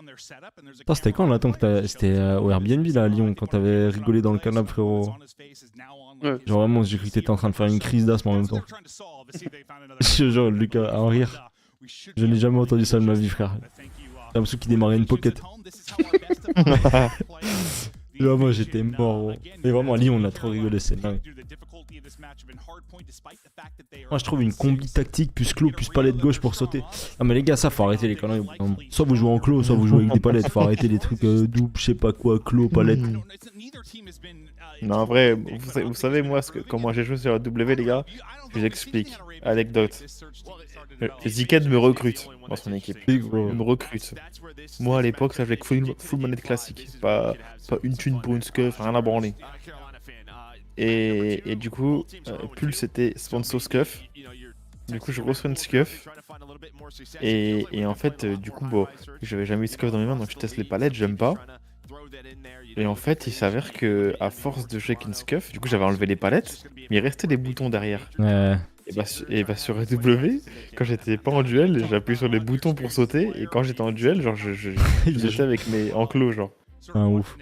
Putain, c'était quand Nathan que c'était au Airbnb là à Lyon, quand t'avais rigolé dans le canapé, frérot? Ouais. Genre vraiment, j'ai cru que t'étais en train de faire une crise d'asthme en même temps. Genre, Lucas, à en rire. Je n'ai jamais entendu ça de ma vie, frère. J'ai l'impression qu'il démarrait une pocket. Là, moi j'étais mort. Mais vraiment, à Lyon, on a trop rigolé, c'est dingue. Moi je trouve une combi tactique plus clos plus palette gauche pour sauter. Ah mais les gars, ça faut arrêter les conneries. Soit vous jouez en clos, soit vous jouez avec des palettes. Faut arrêter les trucs doubles, je sais pas quoi, clos, palette. Non, en vrai, vous savez moi comment j'ai joué sur la W, les gars? Je vous explique. Anecdote. Zeeked me recrute dans son équipe. Il me recrute. Moi à l'époque, ça avec full manette classique. Pas une thune pour une scuf, rien à branler. Et du coup, Pulse était sponsor scuf. Du coup, je reçois une scuf. Et en fait, du coup, bon, j'avais jamais eu de scuf dans mes mains, donc je teste les palettes, j'aime pas. Et en fait, il s'avère que à force de check une scuf, du coup, j'avais enlevé les palettes, mais il restait des boutons derrière. Et bah sur AW, quand j'étais pas en duel, j'appuyais sur les boutons pour sauter, et quand j'étais en duel, genre, j'étais avec mes enclos, genre. Ah, ouf.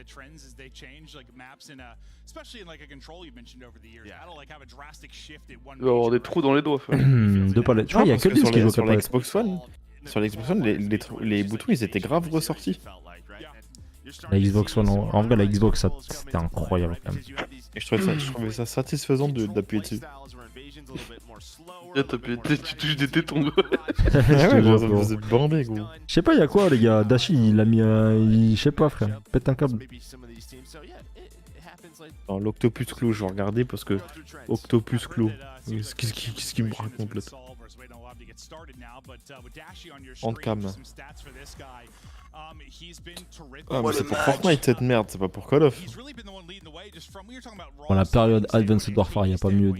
Il doit avoir des trous dans les doigts. Deux palettes. Je crois qu'il y a que lui qui joue sur la Xbox One. Sur la Xbox One, les boutons ils étaient grave ressortis. La Xbox One, en vrai, la Xbox, c'était incroyable quand même. Et je trouvais ça satisfaisant d'appuyer dessus. Tu touches des tétons. Ouais, vous êtes bandés, gros. Je sais pas, y'a quoi, les gars? Dashi, il a mis je sais pas, frère. Pète un câble. Non, l'Octopus Clos, je vais regarder parce que. Octopus Clos. Qu'est-ce qu'il me raconte là? En cam. Ah, mais c'est pour Fortnite cette merde, c'est pas pour Call of. Dans la période Advanced Warfare, y'a pas mieux.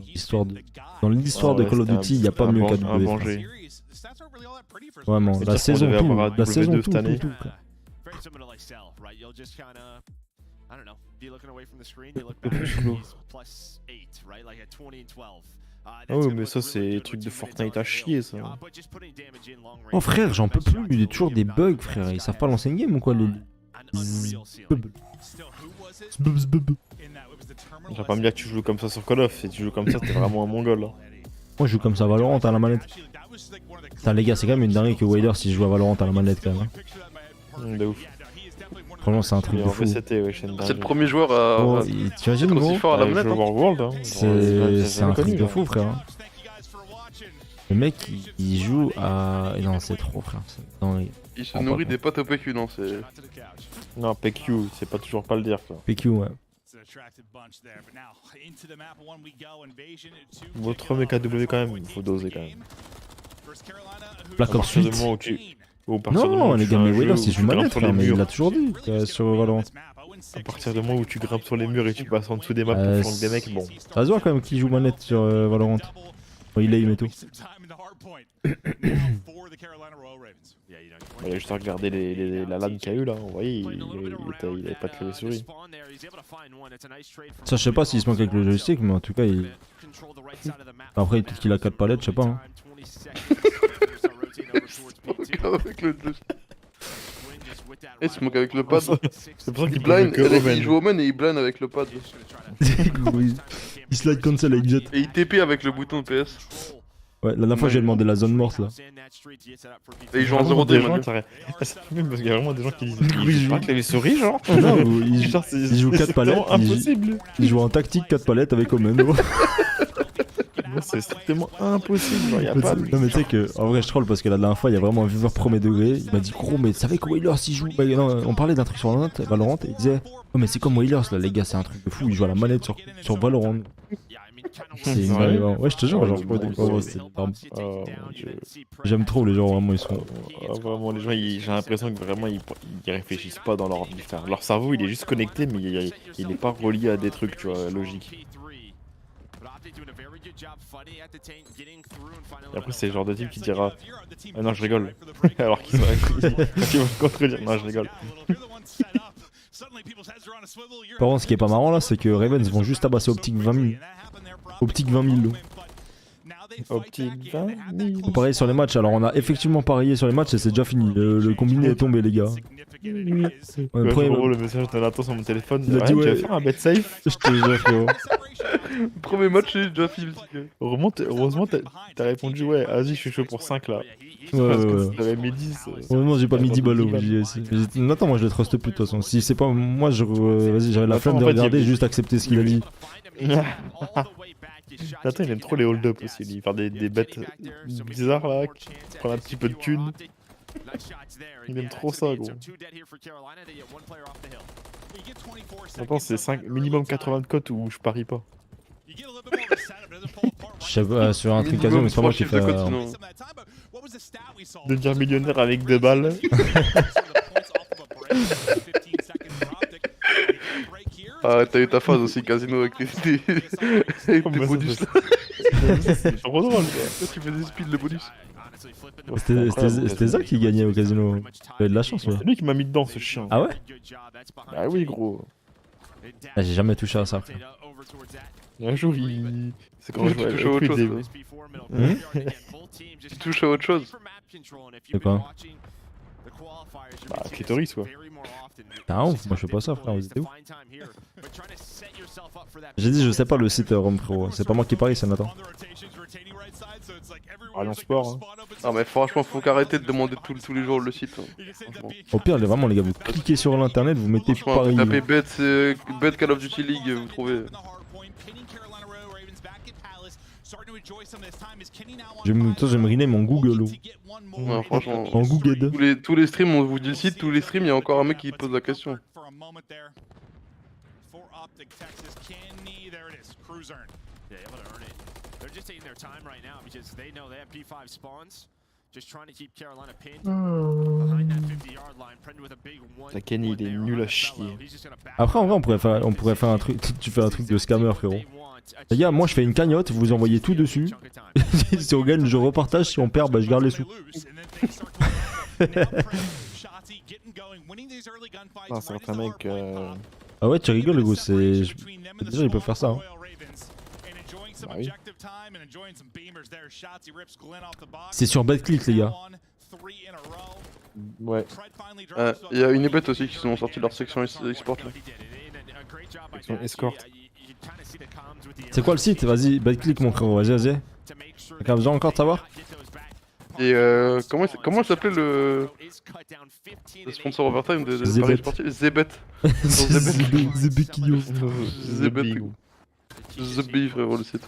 Dans l'histoire de Call of Duty, y'a pas mieux qu'AW. Vraiment, la saison tout. Ah ouais, mais ça c'est des trucs de Fortnite à chier, ça. Oh frère, j'en peux plus, il y a toujours des bugs, frère. Ils savent pas lancer une game ou quoi, les... Tu vas pas me dire que tu joues comme ça sur Call of. Si tu joues comme ça, t'es vraiment un mongol, là. Moi je joue comme ça à Valorant à la manette. Putain les gars, c'est quand même une dinguerie que Wader si je joue à Valorant à la manette quand même. Hein. De ouf. Franchement c'est un truc de fou. C'est le premier joueur à tu imagines gros fort à la manette. C'est un truc de fou frère. Le mec il joue à... Non c'est trop frère. Il se nourrit des potes au PQ, non c'est... Non PQ, c'est pas toujours pas le dire quoi. PQ ouais. Votre mec AW quand même, il faut doser quand même. Black Ops 8. Non, les gars, mais Wader c'est une manette, frère, mais il l'a toujours dit sur Valorant. À partir du moment où tu grimpes sur les murs et tu passes en dessous des maps pour flanquer des mecs, bon. Ça se voit quand même qui joue manette sur Valorant. Bon, il aime et tout. J'ai juste regardé la LAN qu'il y a eu là, vous voyez, il avait pas de clavier-souris. Ça, je sais pas s'il se manque avec le joystick, mais en tout cas, il. Après, peut-être qu'il a 4 palettes, je sais pas. Hein. Avec le... Il se manque avec le pad. C'est pour ça qu'il blind, il joue au main et il blind avec le pad. Il slide cancel avec jet. Et il TP avec le bouton de PS. Ouais, la dernière fois j'ai demandé la zone morte là. Et il joue en 0-2 maintenant. Ça fait même parce qu'il y a vraiment des gens qui disent qu'il joue pas clavier souris genre. Non, il joue 4 palettes. Impossible. Il joue en tactique 4 palettes avec Omen. Moi, c'est strictement impossible. Genre, y a pas de... Non mais tu sais que en vrai je troll parce que la dernière fois il y a vraiment un viewer premier degré. Il m'a dit gros mais tu savais que Wailers il joue. Bah, non, on parlait d'un truc sur Valorant et il disait oh mais c'est comme Wailers là les gars, c'est un truc de fou, il joue à la manette sur Valorant. C'est une vrai dingue. Ouais je te jure, genre Oh, c'est énorme. Oh mon dieu. J'aime trop les gens, vraiment ils sont. Vraiment, les gens, j'ai l'impression que vraiment ils réfléchissent pas dans leur vie. Enfin, leur cerveau il est juste connecté, mais il est pas relié à des trucs, tu vois, logiques. Et après, c'est le genre de type qui dira ah non, je rigole. Alors qu'ils sont quand ils vont contredire, non, je rigole. Par contre, ce qui est pas marrant là, c'est que Ravens vont juste tabasser Optic 20 000. Optic 20 000. Optic 20 000. Pareil sur les matchs, alors on a effectivement parié sur les matchs et c'est déjà fini. Le combiné est tombé, les gars. Ouais, gros, le message de Nathan sur mon téléphone. Il a dit tu ouais. vas faire un bet safe. Je te jure, frérot. Premier match, j'ai déjà filmé. Heureusement, t'as répondu ouais, vas-y, je suis chaud pour 5 là. Ouais, Parce ouais, que ouais. si t'avais mis 10. Heureusement, j'ai pas mis 10 balles au Attends, moi je le truste plus de toute façon. Si c'est pas moi, vas-y, j'avais la flemme de regarder et juste accepter ce qu'il a dit. Nathan, il aime trop les hold-up aussi. Il faire des bêtes bizarres là, prendre un petit peu de thunes. Il aime trop ça, gros. Attends, c'est minimum 80 de cote ou je parie pas. Je sais pas, sur un truc casino, mais c'est pas moi qui fais. Devenir millionnaire avec 2 balles. Ah, t'as eu ta phase aussi, casino, avec tes bonus là. C'est trop drôle, quoi. Tu fais des speeds de bonus. C'était ça qui gagnait au casino. Il avait de la chance, ouais. C'est lui qui m'a mis dedans, ce chien. Ah ouais? Ah oui, gros. Ah, j'ai jamais touché à ça. Un jour, c'est quand je touches à autre chose. Tu touches à autre chose. C'est quoi? Bah, clitoris, quoi. T'es un ouf, moi je fais pas ça, frère. Vous êtes où? J'ai dit, je sais pas le site, Rome, frérot. C'est pas moi qui parie, c'est Nathan. Allons sport. Hein. Non, mais franchement, faut qu'arrêter de demander tous les jours le site. Hein. Au pire, vraiment, les gars, vous cliquez sur l'internet, vous mettez paris. Vous tapez bet Call of Duty League, vous trouvez. Je vais me rename mon Google. Ouais, franchement. En Google. Tous les streams, on vous dit le site, tous les streams, il y a encore un mec qui pose la question. Optic Texas, Kenny, there it is, cruiser. Yeah, able to earn it. They're just taking their time right now because they know they have P5 spawns. Just trying to keep Carolina pinned behind that 50-yard line. Prend with a big one. La Kenny, il est nul à chier. Après, en vrai, on pourrait faire un truc. Tu fais un truc de scammer, frérot. Les gars, moi je fais une cagnotte, vous envoyez tout dessus. Si on gagne, je repartage. Si on perd, bah je garde les sous. Ah, c'est un mec. Ah ouais, tu rigoles, gros. Déjà, ils peuvent faire ça. Hein. Bah oui. C'est sur BetClick, les gars. Ouais. Il y a une ebet aussi qui sont sortis de leur section export là. Section escort. C'est quoi le site? Vas-y, BetClick, mon frérot. Vas-y. T'as besoin encore de savoir? Et comment s'appelait le sponsor overtime de Paris Sportif? Zebet. Zebekio. Zebie, frérot, le site.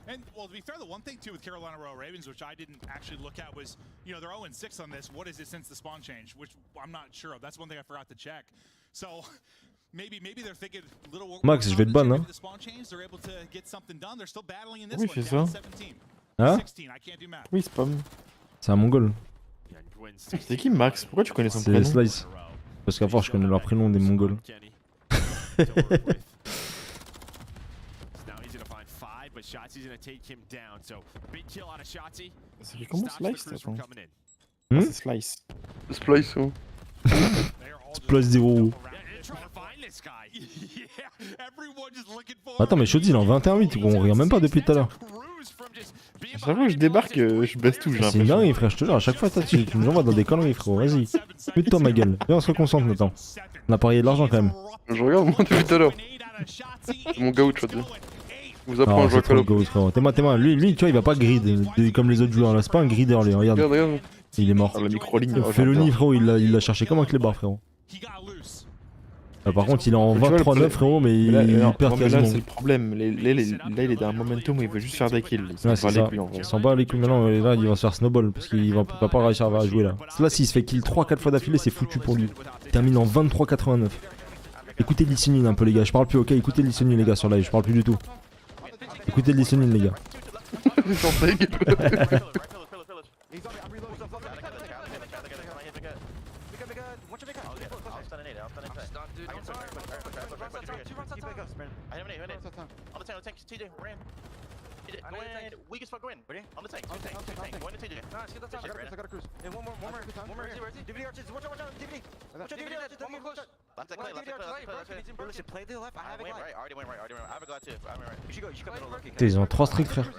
And well, to be fair, the one thing too with Carolina Royal Ravens, which I didn't actually look at, was they're 0-6 on this. What is it since the spawn change? Which I'm not sure of. That's one thing I forgot to check. So maybe they're thinking little. Max, je vais te ban, hein. Oui, c'est ça. Hein? Oui, spam. C'est un mongol. C'est qui Max? Pourquoi tu connais son prénom? C'est Slice. Parce qu'à force, je connais leur prénom des mongols. C'est comment Slice? Attends. C'est Slice. Splice, ouais. Splice 0. Attends, mais Shoddy, il est en 21-8, on regarde même pas depuis tout à l'heure. À chaque fois que je débarque, je baisse tout, j'ai C'est une l'impression. dinguerie, frère, je te jure, à chaque fois, tu nous envoies dans des conneries, frérot, vas-y. Mute-toi, ma gueule. Viens, on se reconcentre maintenant. On a parié de l'argent quand même. Je regarde moi depuis tout à l'heure. C'est mon gauche, je vous apprends à Non, jouer à c'est Call trop of. go, frérot. T'es-moi. Lui, tu vois, il va pas grid comme les autres joueurs là. C'est pas un grider, lui, regarde. Regarde. Il est mort. Ah, la micro-ligne. Felony, frérot, il l'a cherché comme un clébard, frérot. Bah, par contre, il est en Tu vois, le 23-9, frérot, mais Là, il non, perd non, mais là, quasiment. c'est le problème. Là, il est dans un momentum où il veut juste faire des kills. Il s'en Ouais, bat c'est les ça. couilles, en vrai. Il s'en bat les couilles maintenant, et là, il va se faire snowball parce qu'il va pas réussir à jouer là. Là, s'il se fait kill 3-4 fois d'affilée, c'est foutu pour lui. Il termine en 23-89. Écoutez le listening un peu, les gars. Je parle plus, ok? Écoutez le listening, les gars, sur live. Je parle plus du tout. Écoutez le listening, les gars. Ils ont 3 streaks, frère.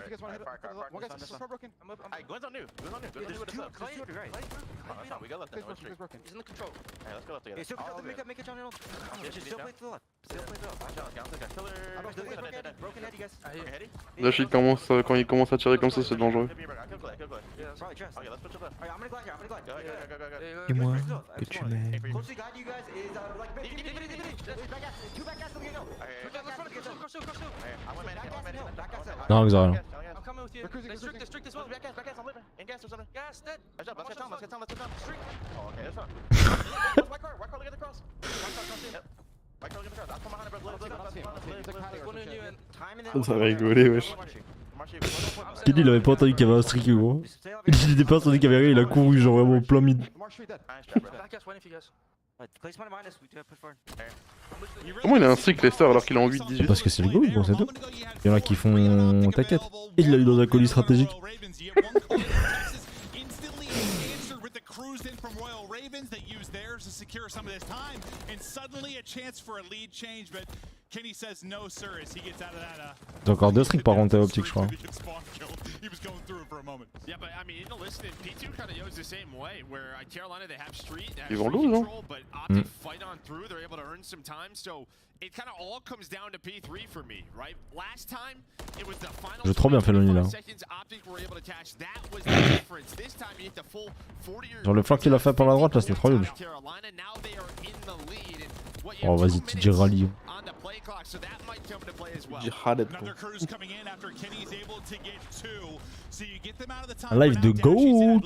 Là, quand il commence à tirer comme ça, c'est dangereux. Dis-moi que tu m'aimes. Non, Xariel. Ça va rigoler, wesh. Kelly, il avait pas entendu qu'il y avait un streak, gros. Il était pas entendu qu'il y avait rien, il a couru, genre vraiment plein mid. Comment il a un streak Lester alors qu'il est en 8-18? Parce que c'est le go, bon, c'est tout. Il y en a qui font. T'inquiète. Il l'a eu dans un colis stratégique. Cruised in from Royal Ravens that used theirs to secure some of this time, and suddenly a chance for a lead change, but Kenny says no sir as he gets out of that. T'as encore 2 streaks par contre à Optic, je crois. He was going through it for a moment. Yeah, but I mean, in the listing, P2 kind of goes the same way, where Carolina they have street, Ils vont lose, non? but Optic fight on through. They're able to earn some time, so it kind of all comes down to P3 for me, right? Last time it was the final. J'ai trop bien fait l'oni là. Genre le flanc qu'il a fait par la droite là, c'était trop huge. Oh vas-y, TJ rallye. Un live de GOAT.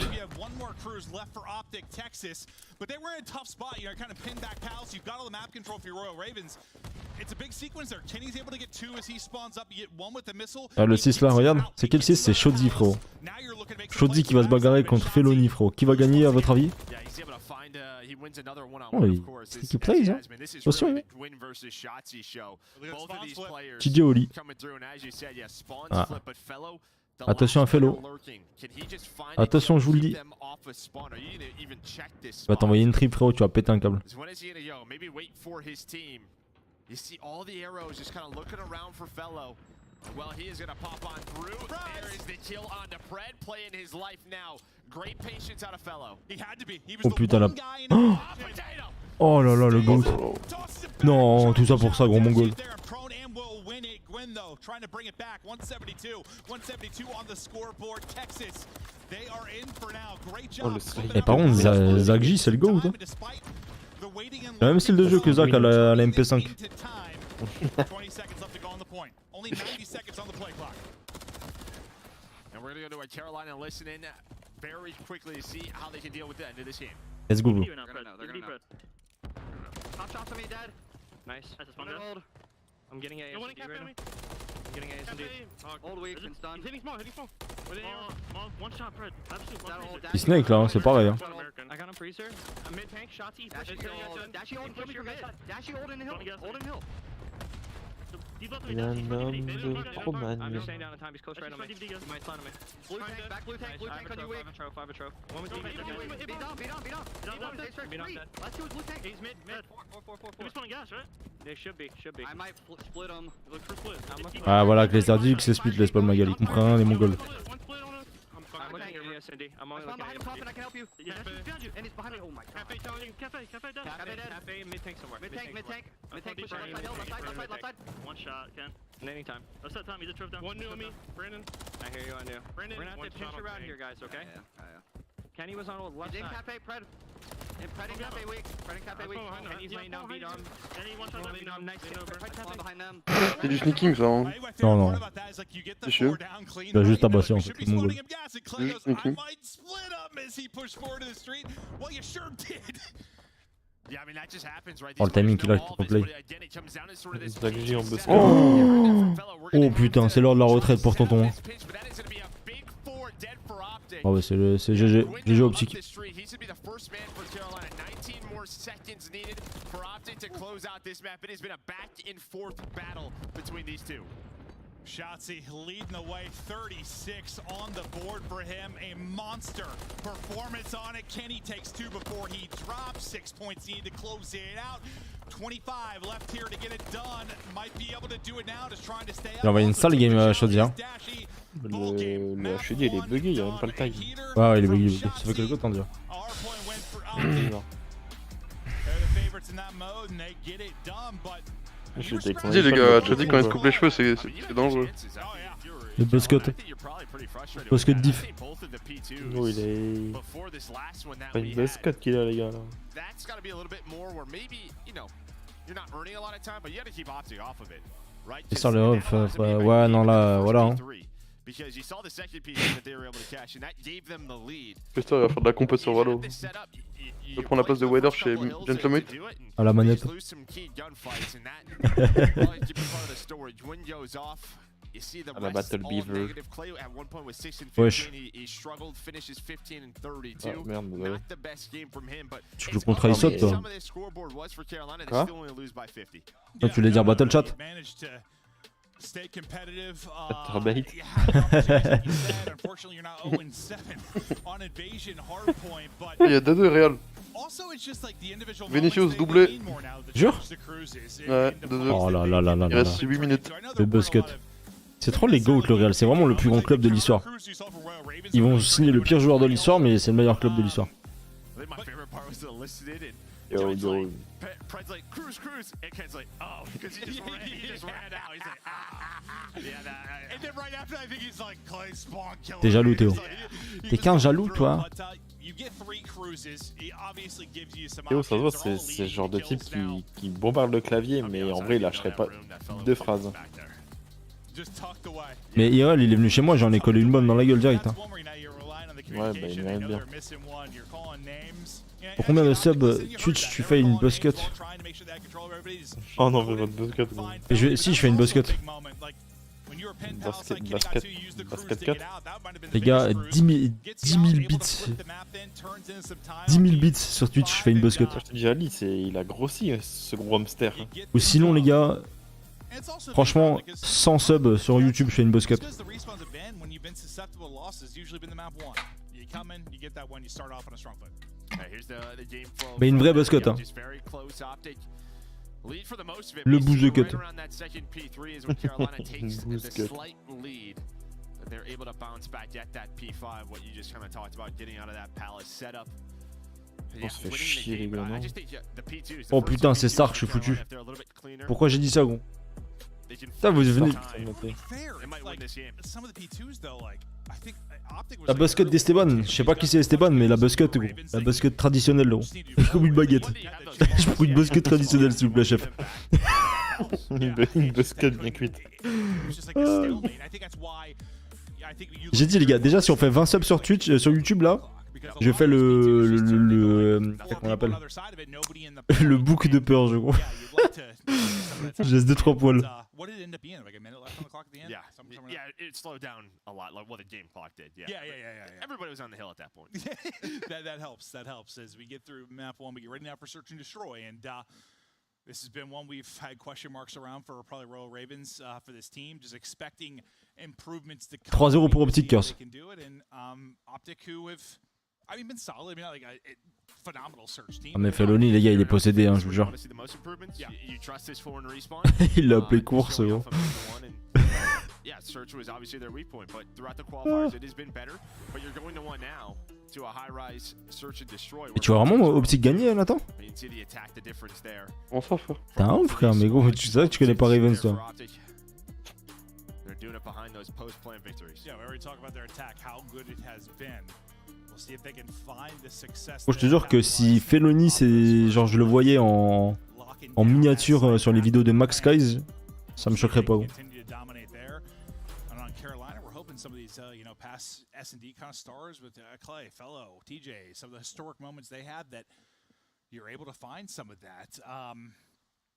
Optic Texas, but they were in a tough spot, you know, kind of pinned back pals. You've got all the map control for your Royal Ravens. It's a big sequence there. Kenny's able to get 2 as he spawns up. You get 1 with the missile. Ah, le 6 là, regarde. C'est quel 6? C'est Chodzi, frérot. Chodzi qui va se bagarrer contre Felony, frérot. Qui va gagner à votre avis? Oh, il plays, hein. Attention, hein. TJ Oli. Ah. Attention à Fellow. Attention, je vous le dis. Il va t'envoyer une trip, frérot, tu vas péter un câble. You see all the arrows just kind of looking around for Fellow. Well, he is going to pop on through. There is the kill on the Pred, playing his life now. Great patience out of Fellow. He had to be. He was Oh putain, la... oh! Oh là là, le GOAT. Non, tout ça pour ça, gros mongol. Trying to bring it back. 172 on the scoreboard. Texas, they are in for now. Great job. Et par contre, Zach J, c'est le GOAT. Hein. Le même style de jeu que Zach à la MP5. Let's go, bro. I'm getting a SMD right now. I'm getting a SMD. Old weak and stunned. He's hitting small, one shot, Fred. Absolutely. Il snake là, hein, c'est pareil. Hein. I got him freezer. Mid tank, shotsy. Dashy old, kill me from mid. Dashy old in the hill. Old in the hill. Il a un homme de Proman. I'm just staying down in time, he's close right on me. He might stun on me. Blue tank, back blue tank on you weak. I have a troph. One with DB. Beat down. Let's do blue tank. He's mid. 4. He's spawning gas, right? They should be. I might split him. Look for split. Ah voilà, que les sardines, que c'est split, laisse pas le magal, il comprend rien, les mongols. I'm looking at your SND. I'm only looking at your SND. I can help you. Yeah, he's behind you. And he's behind me. Oh my god. Cafe dead. Cafe mid tank somewhere. Mid tank. Push left side. One shot, Ken. Nading time. That's that time. He's a trip down. One new on me. Brandon. I hear you, I knew. Brandon, we're gonna have to pinch around here, guys, okay? Yeah. Kenny was on the left side. Cafe, Pred. Predating cafe weak. Predating cafe weak. And he's laying down beat on. And he wants to laying down nice hit over. One behind them. C'est du sneaking ça hein. Non, non. C'est chiant. Il a juste tabassé en fait, le mongol. Juste sneaking. Oh, le timing qu'il a pour play. Zagji en boss. Oh putain, c'est l'heure de la retraite pour tonton. Ah ouais, c'est GG. GG Optic. Shotzi leading the way, 36 on the board for him. A monster performance on it. Kenny takes 2 before he drops. 6 points needed to close it out. 25 left here to get it done. Might be able to do it now. Just trying to stay up. Il a envoyé une sale game à Chaudière. Le HUD il est bugué, il a même pas le tag. Ouais, il est bugué. Ça fait quelque temps déjà. Dis les gars, tu dis quand il se coupe les cheveux, c'est dangereux. Le buzzcut. Buzzcut diff. Oh, il est. Pas une buzzcut qu'il a, les gars. Là. C'est ça le off. Ouais, non, là, voilà. Hein. Putain, il va faire de la compète sur Valo. Je vais prendre la place de Wader chez Gentleman. À la manette. À la Battle Beaver. Wesh. Ah merde, désolé. Tu le contrat il saute toi. Quoi? Toi, tu voulais dire Battle Chat? Bait. Il y a 2-2 Real. Vinicius doublé. Jure? Ouais, 2-2. Oh là là là là Il là. reste 8 minutes. Le buzzcut. C'est trop les GOAT le Real, c'est vraiment le plus grand club de l'histoire. Ils vont signer le pire joueur de l'histoire, mais c'est le meilleur club de l'histoire. Yo, yo. T'es jaloux Théo. T'es qu'un jaloux toi. Théo, ça se voit, c'est le genre de type qui bombarde le clavier, mais en vrai il lâcherait pas 2 phrases. Mais IRL il est venu chez moi, j'en ai collé une bonne dans la gueule direct. Hein. Ouais, bah il mérite bien. Pour combien de subs Twitch tu fais une buzzcut? Oh non, mais votre buzzcut. Si je fais une buzzcut. Basket 4. Les gars, 10 000 bits. 10 000 bits sur Twitch, je fais une buzzcut. Je te dis, Ali, il a grossi ce gros hamster. Ou sinon les gars, franchement, 100 subs sur YouTube, je fais une buzzcut. Mais une vraie buzzcut hein. Le boost de cut. On se fait chier les gars, non? Oh putain, c'est Stark, je suis foutu. Pourquoi j'ai dit ça gros? Ça vous venez. La buzzcut d'Esteban, je sais pas qui c'est Esteban, mais la buzzcut gros. La buzzcut traditionnelle gros. Comme une baguette. Je prends une buzzcut traditionnelle s'il vous plaît chef. Une buzzcut bien cuite. J'ai dit les gars, déjà si on fait 20 subs sur Twitch, sur YouTube là, je fais comment on appelle? Le book de peur je crois. Je laisse 2-3 poils. Yeah, it slowed down a lot, like what the game clock did. Yeah. Everybody was on the hill at that point. that helps as we get through map 1. We get ready now for search and destroy, and this has been one we've had question marks around for probably Royal Ravens for this team, just expecting improvements to come. 3-0 pour Optic Curse. Optic who have, I mean, been solid. I mean, like phenomenal search team. Ah mais Felony les gars, il est possédé hein, je vous jure. Il l'a appelé course gros. Yeah, search was obviously their weak point, but throughout the qualifiers it has been better. But you're going to one now to a high-rise search and destroy. Et tu vois vraiment Optic gagner Nathan? On s'en fout. T'es un ouf frère, mais gros, tu sais que tu connais pas Ravens toi. They're doing it behind those post-plan victories. Yeah, we already talked about their attack, how good it has been. Bon, je te jure que si Felony, c'est genre je le voyais en miniature sur les vidéos de Max Skies, ça me choquerait pas. Gros. Some of these, you know, past S&D kind of stars with Clay, Fellow, TJ, some of the historic moments they had that you're able to find some of that.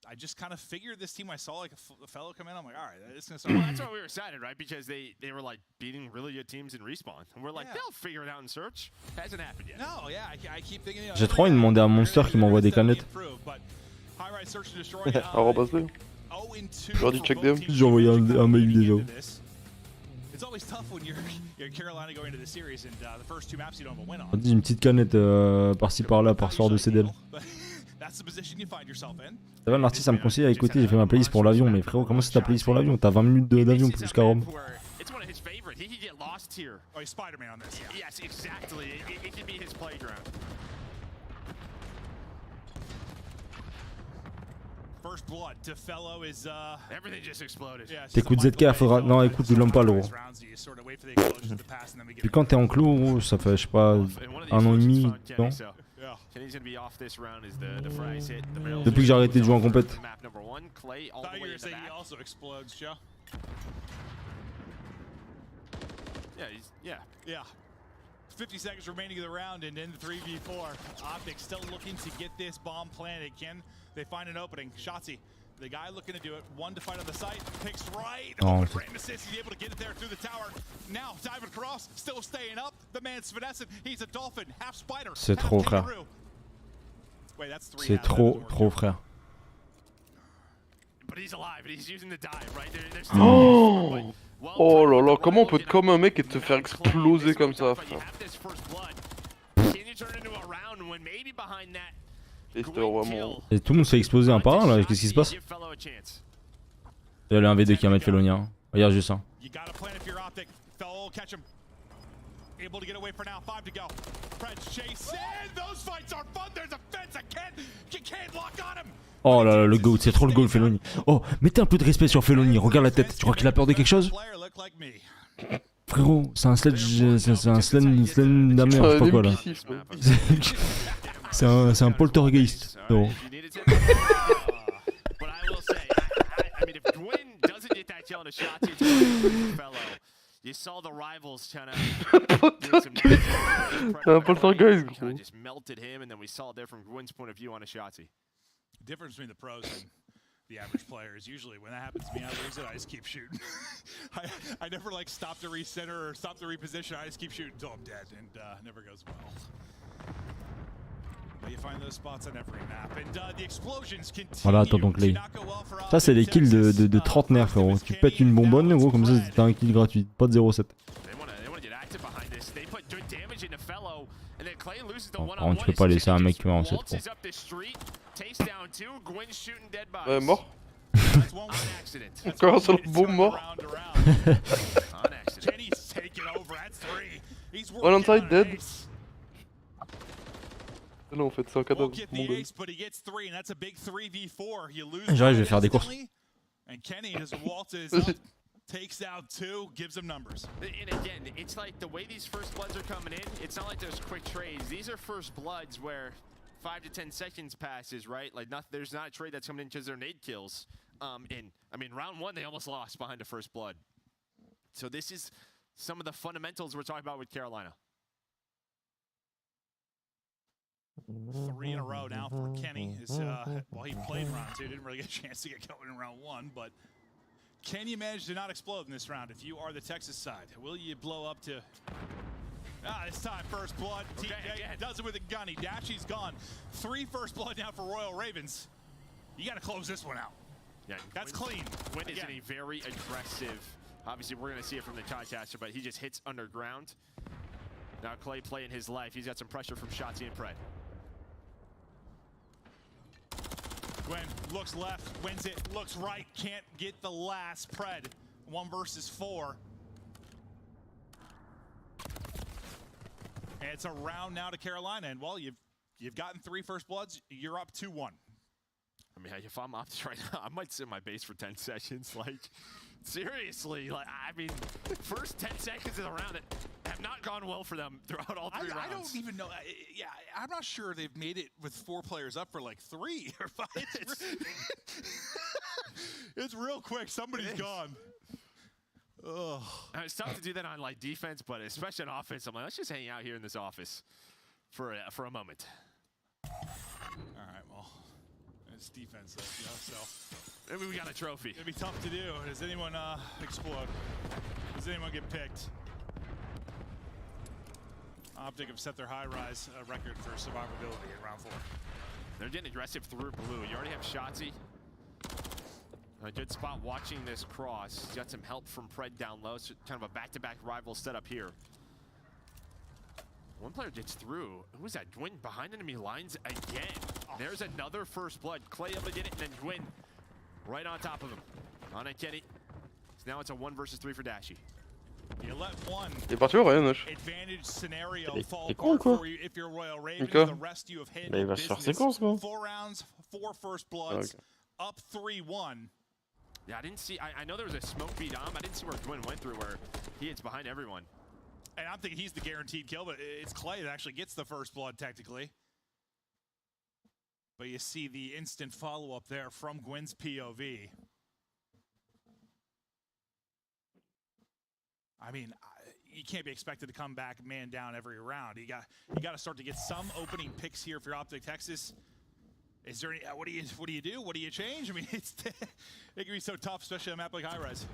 I just kind of figured this team. I saw like a Fellow come in. I'm like, all right, this is gonna start. Well, that's why we were excited, right? Because they were like beating really good teams in respawn, and we're like, they'll figure it out in search. Hasn't happened yet. No, yeah, I keep thinking. You know, J'ai trop envie de demander à Monster qui m'envoie des canettes. Arrobase-le. J'aurais dû check DM. J'ai envoyé un mail déjà. It's always tough when you're Carolina going into the series and the first two maps you don't have a win on. On dit une petite canette par-ci par-là par soir de CDL. That's the position you find yourself in. Ça va, l'artiste, ça me conseille à écouter. J'ai fait ma playlist pour l'avion, mais frérot, comment c'est ta playlist pour l'avion? T'as 20 minutes d'avion plus qu'à Rome. It's one of his favorites. He could get lost here. Oh, he's Spider-Man on this. Yes, exactly. It could be his playground. First blood to Fellow is everything just exploded. T'écoutes ZK, faudra. Non, écoute, je l'aime pas, gros. Puis quand t'es en clos, gros, ça fait, je sais pas, 1 an et demi, non? Depuis que j'ai arrêté de jouer en compète. Yeah. 50 seconds remaining of the round and in the 3v4. Optic still looking to get this bomb planted. Can they find an opening? Shotzi, the guy looking to do it. One to fight on the site. Picks right. Oh, Frame assist. He's able to get it there through the tower. Now diving across, still staying up. The man's finessing. He's a dolphin, half spider. C'est trop, frère. C'est trop, frère. But he's alive and he's using the dive, right? There's Oh! Oh là là, comment on peut être comme un mec et te faire exploser comme ça, frère? Et c'était vraiment... Et tout le monde se fait exploser un par un là, qu'est-ce qui se passe? Il y a le 1v2 qui va mettre Felonia. Hein. Regarde juste ça. Oh là là, le GOAT, c'est trop le GOAT Felony. Oh, mettez un peu de respect sur Felony, regarde la tête, tu crois qu'il a peur de quelque chose? Frérot, c'est un sledge, c'est un slendamer, je sais pas quoi là. C'est un poltergeist. Non. C'est un poltergeist, gros. Difference between the pros and the average player is usually when that happens to me, I just keep shooting. I never like stop to recenter or stop to reposition. I just keep shooting until I'm dead, and never goes well. But you find those spots on every map, and the explosions continue. Voilà, attends donc les. Ça c'est des kills de trentenaire, frérot. Tu pètes une bonbonne, gros, comme ça t'as un kill gratuit, pas de 0,7. Bon, tu peux pas laisser un mec tuer en 7 quoi. Mort. Encore un seul bon mort. One onside dead. Non, en fait, c'est un cadavre. J'arrive, je vais faire des courses. Takes out two, gives them numbers. And again, it's like the way these first bloods are coming in, it's not like there's quick trades. These are first bloods where 5 to 10 seconds passes, right? Like there's not a trade that's coming in because they're nade kills. And I mean, round one, they almost lost behind the first blood. So this is some of the fundamentals we're talking about with Carolina. 3 in a row now for Kenny. Well, he played round 2, didn't really get a chance to get going in round 1, but can you manage to not explode in this round if you are the Texas side? Will you blow up to... this time, first blood. TJ does it with a gun. Dashi's gone. 3 first blood now for Royal Ravens. You got to close this one out. Yeah, that's clean. Quinn is in a very aggressive... Obviously, we're going to see it from the Tidcaster, but he just hits underground. Now Clay playing his life. He's got some pressure from Shotzi and Pred. Gwen looks left, wins it, looks right, can't get the last. Pred, 1 versus 4. And it's a round now to Carolina, and well, you've gotten 3 first bloods, you're up 2-1. I mean, if I'm Optic right now, I might sit in my base for 10 seconds. Like, seriously, like, I mean, first 10 seconds of the round have not gone well for them throughout all 3 rounds. I don't even know. Yeah, I'm not sure they've made it with 4 players up for like 3 or 5. It's real quick. Somebody's gone. Ugh. It's tough to do that on like defense, but especially on offense, I'm like, let's just hang out here in this office for a moment. All right, well, it's defense, though, you know, so maybe we got a trophy. It'd be tough to do. Does anyone explode? Does anyone get picked? Optic have set their high-rise record for survivability in round 4. They're getting aggressive through blue. You already have Shotzi. A good spot watching this cross. Got some help from Pred down low. So kind of a back-to-back rival setup here. One player gets through. Who's that? Gwyn behind enemy lines again. There's another first blood. Clay able to get it, and then Gwyn right on top of him. On it, Kenny. So now it's a 1 versus 3 for Dashy. You let one Il est parti ou rien, Nash? advantage scenario fall con, apart quoi. for you if you're Royal Ravens. Okay. The rest you have hit Bah, il va se faire séquence, quoi. 4 rounds, 4 first bloods, up 3-1. Yeah, I didn't see. I know there was a smoke beat on. I didn't see where Gwyn went through, where he hits behind everyone. And I'm thinking he's the guaranteed kill, but it's Clay that actually gets the first blood technically. But you see the instant follow-up there from Gwyn's POV. I mean, you can't be expected to come back man down every round. You got to start to get some opening picks here for your Optic Texas. Is there any? What do you do? What do you change? I mean, it can be so tough, especially on a map like High Res.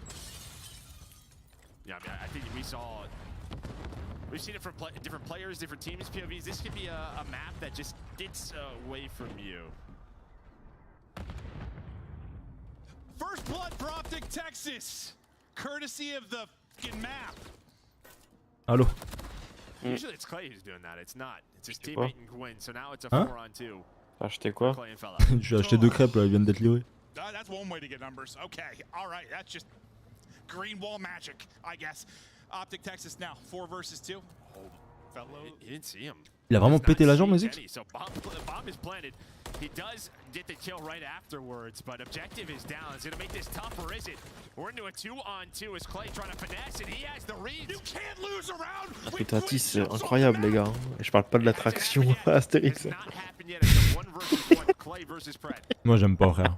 Yeah, I mean, I think we've seen it from different players, different teams, POVs. This could be a map that just gets away from you. First blood for Optic Texas, courtesy of the fucking map. Allô? Usually it's Clay who's doing that. It's not. It's his teammate and Gwyn. So now it's a 4-on-2. T'as acheté quoi? Clay and Fella. J'ai acheté 2 crêpes là, ils viennent d'être livrés. That's one way to get numbers. Okay, all right, that's just green wall magic, I guess. Optic Texas now, 4 versus 2. Fellow. He didn't see him. Il a vraiment pété la jambe, Zeke? So bomb is planted. He does get the kill right afterwards, but objective is down. Is it gonna make this tough, or is it? We're into a 2-on-2 as Clay trying to finesse, and he has the read. You can't lose a round. Putain, c'est incroyable, les gars. Et je parle pas de l'attraction à Astérix. Moi, j'aime pas, frère.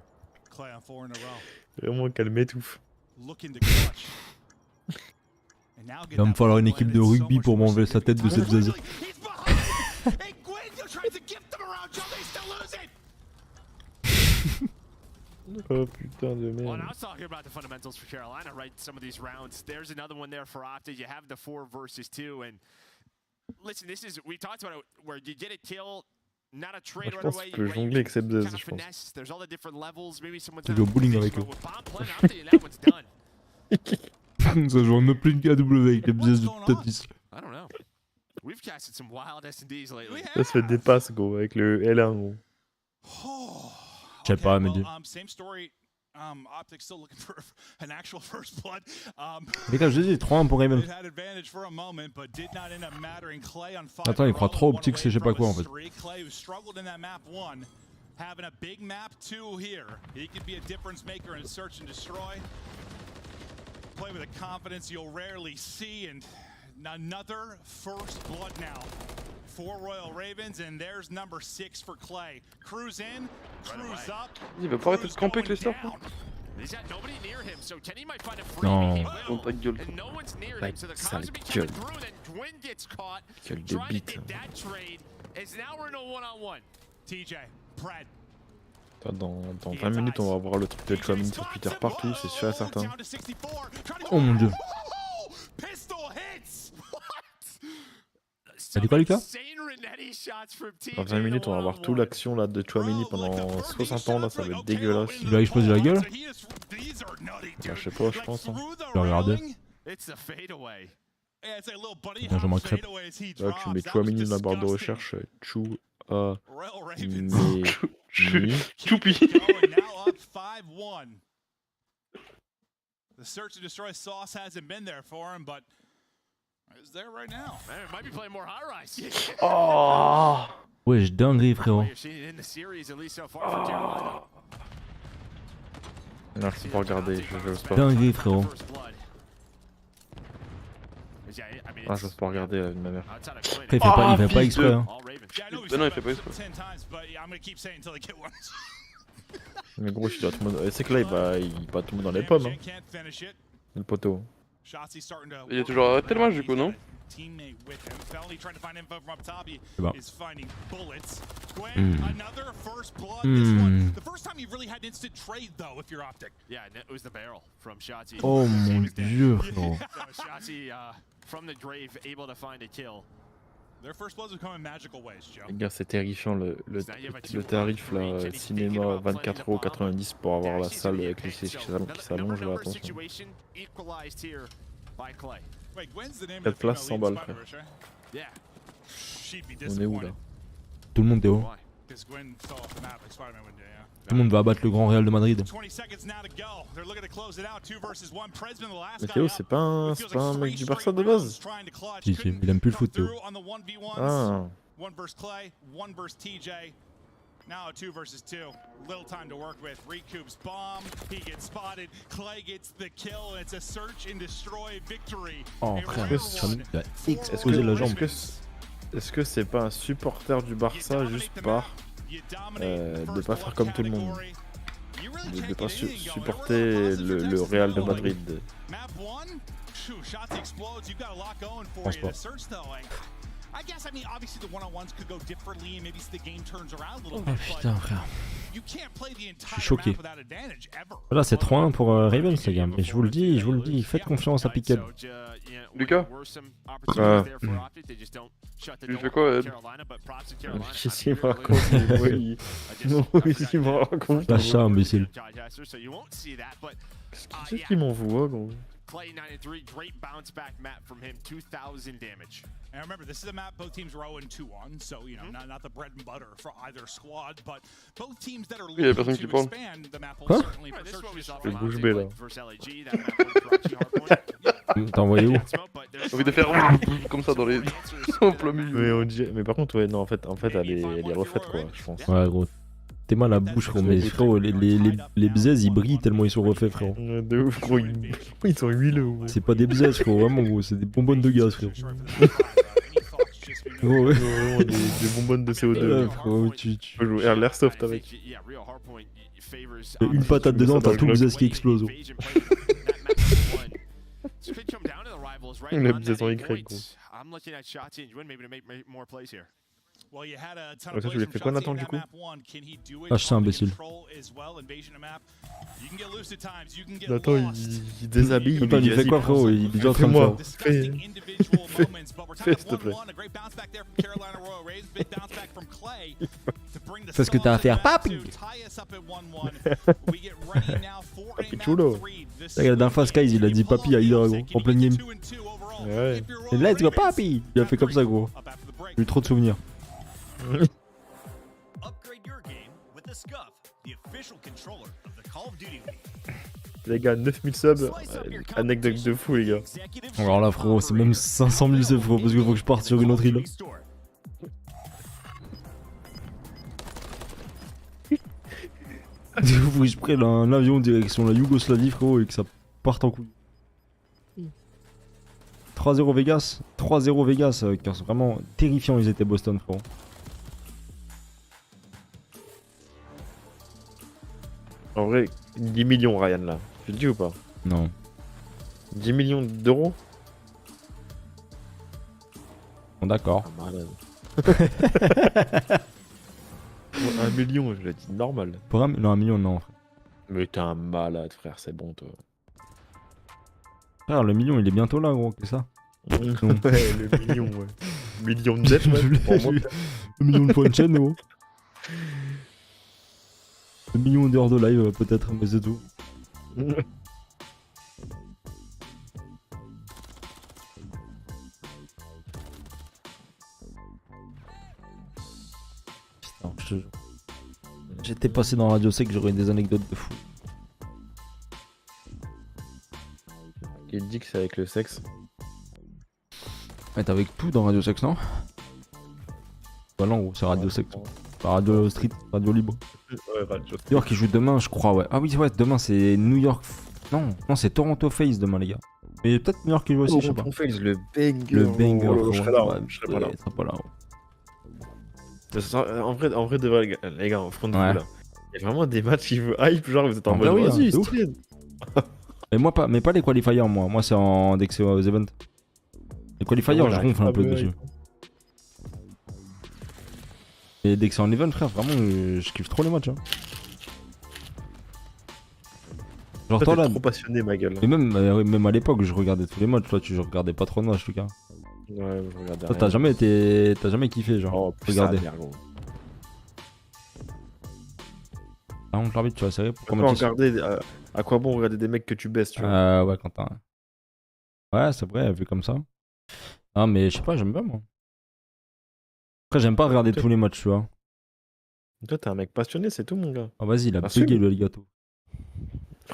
Clay on 4 in a row. Vraiment, calmez tout. Looking to clutch. Il va me falloir une équipe de rugby pour m'enlever sa tête de cette zazie. Oh putain de Well, merde. I was talking about the fundamentals for Carolina, right? Some of these rounds. There's another one there for Optic. You have the 4 versus 2, and listen, this is we talked about it where you get a kill, not a trade right away. Je peux jongler avec cette zazie, je pense. Finesse. There's all the different levels. Maybe someone's Tu joues au bowling avec eux. that one's done. Ça joue en open KW avec les biaises de Tatis. I don't know. We've casted some wild S&Ds lately. Ça se fait des passes, gros, avec le L1, gros. Je sais pas, mais Same story. Optic still looking for an actual first blood. Les gars, je dis 3-1 pour Raven. Attends, il croit trop Optic, c'est je sais pas quoi en fait. Clay who struggled in that map 1, having a big map 2 here. He could be a difference maker in search and destroy. Play with a confidence you'll rarely see, and another first blood now for Royal Ravens, and there's number 6 for Clay. Cruise in, cruise up. Il va pas arrêter de camper avec les stars. He's got nobody near him, so Kenny might find a free. Non. Dans ta gueule. And no one's near Like, him, so the sale comms will be gueule. coming through, then Gwyn gets caught. Gueule de Trying to bite. get that trade, as now we're in a 1-on-1. TJ, Pred. Dans 20 minutes, on va voir le truc de Chouamini sur Twitter partout, c'est sûr et certain. Oh mon dieu. T'as dit quoi, Lucas? Dans 20 minutes, on va voir toute l'action là de Chouamini pendant 60 ans, là, ça va être dégueulasse. Il va exploser la gueule? Bah, je sais pas, je pense. Hein. Je vais regarder. Putain, j'en manque crêpe. Là, tu mets Chouamini dans la barre de recherche, Chou, Choupi. The search and destroy sauce hasn't been there for him, but is there right now. Man, it might be playing more high rise. Oh. Wesh, dinguerie, frérot. You're seeing it in the series, at least so far for Carolina. Merci pour regarder, j'ose pas. Dingue, frérot. Ah, j'ose pas regarder de ma mère. Après, il fait pas exprès. Hein. Mais non, il fait pas exprès. Mais gros, je dis à tout le monde. C'est que là, il bat tout le monde dans les pommes. Hein. Le poteau. Il est toujours arrêté le match du coup, non? Bah. Oh mon dieu, frérot. Les gars, c'est terrifiant le tarif là, cinéma 24,90€ pour avoir la salle avec les sièges qui s'allongent là, attention. 4 places, 100 balles, frère. On est où là? Tout le monde est haut. Tout le monde va abattre le Grand Real de Madrid. Mais Théo, c'est pas un mec du Barça de base? Si, si, il aime plus le foot, Théo. Ah. Now a 2 versus 2. Little time to work with. Recoups bomb. He gets spotted. Clay gets the kill. It's a search and destroy victory. Oh frère, il a explosé la jambe. Est-ce que c'est pas un supporter du Barça juste par de pas faire comme tout le monde, de pas supporter le Real de Madrid? Je pense pas. I guess, I mean, obviously the one-on-ones could go differently and maybe the game turns around a little Oh bit, putain, frère. you can't play the entire Je suis choqué. map without advantage ever. Voilà, c'est 3-1 pour Ravens, les gars. Mais je vous le dis, faites confiance à Pickett. Lucas, tu fais quoi, Ed? Qu'est-ce qu'il me raconte? Il me raconte. Lâche ça, imbécile. Qu'est-ce qu'il m'envoie, gros? Clay 93, great bounce back map from him, 2000 damage. And remember, this is a map both teams are 0-2 on, so, you know, not the bread and butter for either squad, but both teams that are looking to expand the map will certainly for search and destroy. Le bouche bée là. T'as envoyé où? J'ai envie de faire comme ça dans les en plein milieu. Mais par contre, ouais, non, en fait elle est refaite quoi, je pense. Ouais, gros. T'es mal à la bouche, frérot. Mais frérot, les bzaises ils brillent tellement ils sont refaits, frérot. De ouf, gros, ils sont huileux. C'est pas des bzaises, frérot, vraiment, gros. C'est des bonbonnes de gaz, frérot. Gros, ouais. Vraiment des bonbonnes de CO2. Frérot, tu peux jouer à l'airsoft avec. Une patate dedans, t'as tout le bzaise qui explose. Le bzaise en Y, gros. Ça, tu l'as fait quoi, Nathan, du coup? Lâche ça, imbécile. Nathan, il déshabille. Nathan, il fait quoi, frérot? Il est déjà en train de faire. Fais, s'il te plaît. Fais ce que t'as à faire, papi! Papi chulo. La dernière fois, Skies, il a dit papi à Hydra, gros, en plein game. Ouais. Et let's go, papi! Il a fait comme ça, gros. J'ai eu trop de souvenirs. Les gars, 9000 subs, anecdote de fou, les gars. Alors là, frérot, c'est même 500 000 subs, frérot, parce qu'il faut que je parte sur une autre île. Il faut que je prenne un avion direction la Yougoslavie, frérot, et que ça parte en couille. 3-0 Vegas, 3-0 Vegas, car c'est vraiment terrifiant, ils étaient Boston, frérot. En vrai, 10 millions, Ryan, là. Tu le dis ou pas? Non. 10 millions d'euros? Bon, d'accord. Ah, malade. 1 million, je l'ai dit normal. Pour non, 1 million, non. Mais t'es un malade, frère, c'est bon, toi. Frère, le million, il est bientôt là, gros, c'est ça? Ouais, le million, ouais. Million de net, ouais. Le million de points de chaîne, gros. Le million d'heures de live, peut-être, mais c'est tout. Putain, j'étais passé dans Radio Sec, j'aurais des anecdotes de fou. Il dit que c'est avec le sexe. Ouais, t'es avec tout dans Radio Sex, non? Bah non, c'est Radio Sex. Radio Street, Radio Libre. Ouais, Radio New York qui joue demain, je crois, ouais. Ah oui, ouais, demain c'est New York. Non, c'est Toronto FaZe demain, les gars. Mais peut-être New York qui joue aussi, je sais pas. Face, le banger. Le banger, Oh, je serais là, ouais, je serais pas là. il sera pas là. En vrai, de vrai, les gars, en front de vous, Ouais. là. Il y a vraiment des matchs qui vous hype, genre vous êtes en En mode vrai, oui, vas-y, hein, de ouf. stylé. Mais pas les qualifiers, moi. Moi, c'est dès que c'est aux events. Les qualifiers, Ouais, je ronfle un peu ouais. dessus. Et dès que c'est en event, frère, vraiment, je kiffe trop les matchs. Hein. Genre, Toi, toi t'es là. trop passionné, ma gueule. Mais même à l'époque, je regardais tous les matchs. Toi, tu regardais pas trop de matchs, Lucas. Ouais, je regardais. Toi, t'as jamais kiffé, genre. Oh, Regardez. ça, gros. Par contre, l'arbitre, tu vas serrer pour Comment regarder à quoi bon regarder des mecs que tu baisses, tu vois. Ouais, Quentin. Ouais, c'est vrai, vu comme ça. Ah, mais je sais pas, j'aime bien, moi. Après, j'aime pas regarder tous les matchs, tu vois. Toi, t'es un mec passionné, c'est tout, mon gars. Ah, vas-y, il a Assume. bugué le gâteau.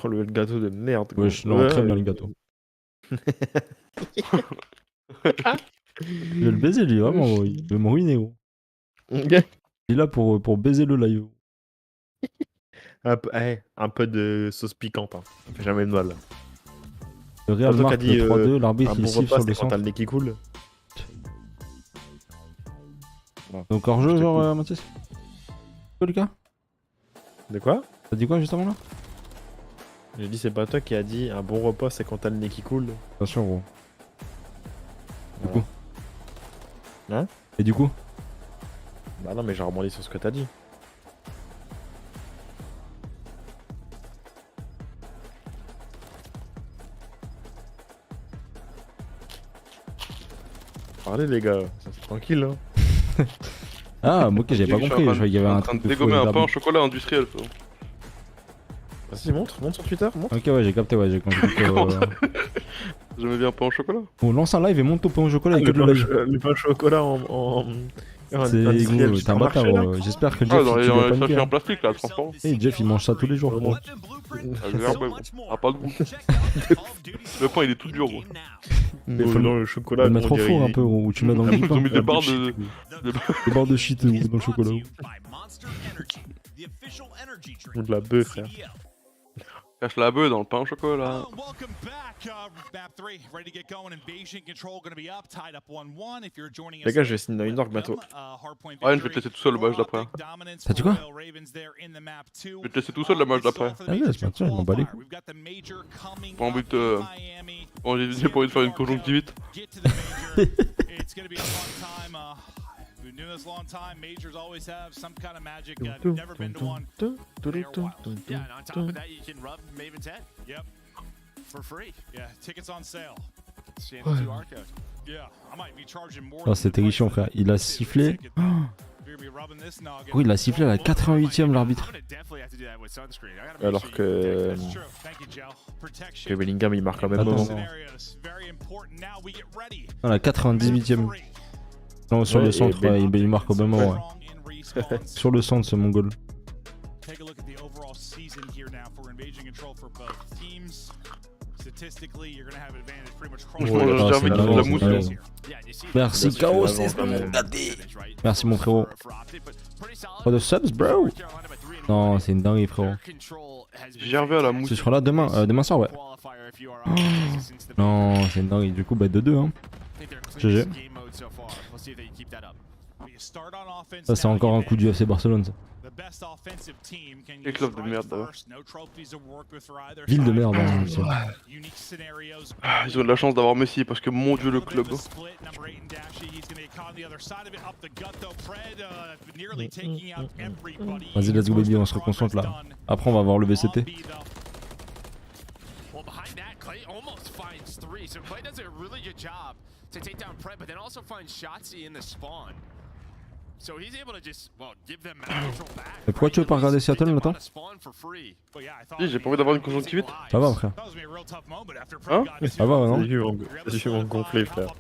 Oh, le gâteau de merde. gros. Ouais, je très bien le gâteau. Je vais le baiser, lui, vraiment, gros. Il veut me ruiner, gros. Il est là pour baiser le live. Un peu de sauce piquante, hein. Ça fait jamais de mal. Le Real Toi, marque t'as dit, le 3-2, un l'arbitre bon il siffle repas, sur c'est le quand t'as centre. le nez qui coule. Donc hors jeu, Je genre, t'écoute. Mathias? Quoi, Lucas? De quoi? T'as dit quoi juste avant là? J'ai dit, c'est pas toi qui a dit un bon repas, c'est quand t'as le nez qui coule. Attention, gros. Du Ouais. coup. Hein? Et du coup? Bah non, mais j'ai rebondi sur ce que t'as dit. Parlez, les gars, ça, c'est tranquille, hein. Ah, moi, ok, j'avais pas compris. Je croyais qu'il y avait un en train truc de de dégommer faux un pain au d'arbitre. chocolat industriel, frérot. Vas-y, montre sur Twitter, montre. Ok, ouais, j'ai capté, ouais, j'ai compris. J'aimais bien un pain au chocolat. Bon, lance un live et monte ton pain au chocolat et que le, le live. le pain au chocolat en C'est industriel, gros, t'es un bâtard. J'espère que Jeff, Ah, dans tu les dois pas sachets niquer, en hein. plastique là, transparent. Eh, Jeff, il mange ça tous les jours, gros. Ah, pas de goût. Le pain il est tout dur, gros. Mais faut dans le chocolat. Tu le mettre on au dirait, four un il- peu, gros, ou tu mets dans le Ils ont mis pain. des barres de. Des barres de shit gros, dans le chocolat. Ou de la bœuf, frère. Cache la bœuf dans le pain au chocolat. Welcome back. Map 3, ready to get going. Invasion control going to be up, tied up 1-1. If you're joining us, Les gars, je vais signer dans une orgue bientôt. Hardpoint Ouais, je vais te laisser tout seul le match d'après. T'as dit quoi? Je vais te laisser tout seul le match d'après. Ah ouais, ce matin, je m'en bats les couilles. Pas envie de. Bon, j'ai pas envie de faire une conjonctivite. It's going to be a fun time. We've been doing this a long time. Majors always have some kind of magic. I've never been to one. Yeah, and on top of that, you can rub Maven's head Yep. for free. Yeah, tickets on sale. Scan the QR code. Yeah, I might be charging more. Ah, c'était richiant, frère. Il a sifflé. Oui, il a sifflé à la 88ème, l'arbitre. Alors que Bellingham il marque quand même Attends. moment. À la 98ème. Non, sur Ouais, le centre, et il marque au même moment, ouais. Sur le centre, ce mongol. Take a look at the overall season here now for invasion control for both teams. Statistically, you're going to have an advantage pretty much across Franchement, Ouais, j'ai c'est envie de dingue, la c'est mousse. dingue. Merci, C'est Chaos, vraiment c'est quand même. Merci, mon frérot. Pas de subs, bro. Non, c'est une dinguerie, frérot. J'ai revu à la mousse. Ce sera là demain, demain soir, ouais. Non, c'est une dinguerie. Du coup, bah 2-2, hein. GG. Ça, c'est encore un coup du FC Barcelone, ça. Quel club de merde, d'ailleurs. Ville de merde, hein, c'est- Ils ont de la chance d'avoir Messi parce que mon dieu le club. Vas-y, let's go, baby, on se reconcentre là. Après, on va voir le VCT. Well, behind that, Clay almost finds 3. So Clay does a really good job to take down Pred, but then also finds Shotzi in the spawn. So he's able to just, well, give them map control back. Mais pourquoi tu veux pas regarder Seattle maintenant? Si, j'ai pas envie d'avoir une conjonctivite. Ça va, frère. Hein? Ça va, ouais, non? Les yeux vont gonfler, frère.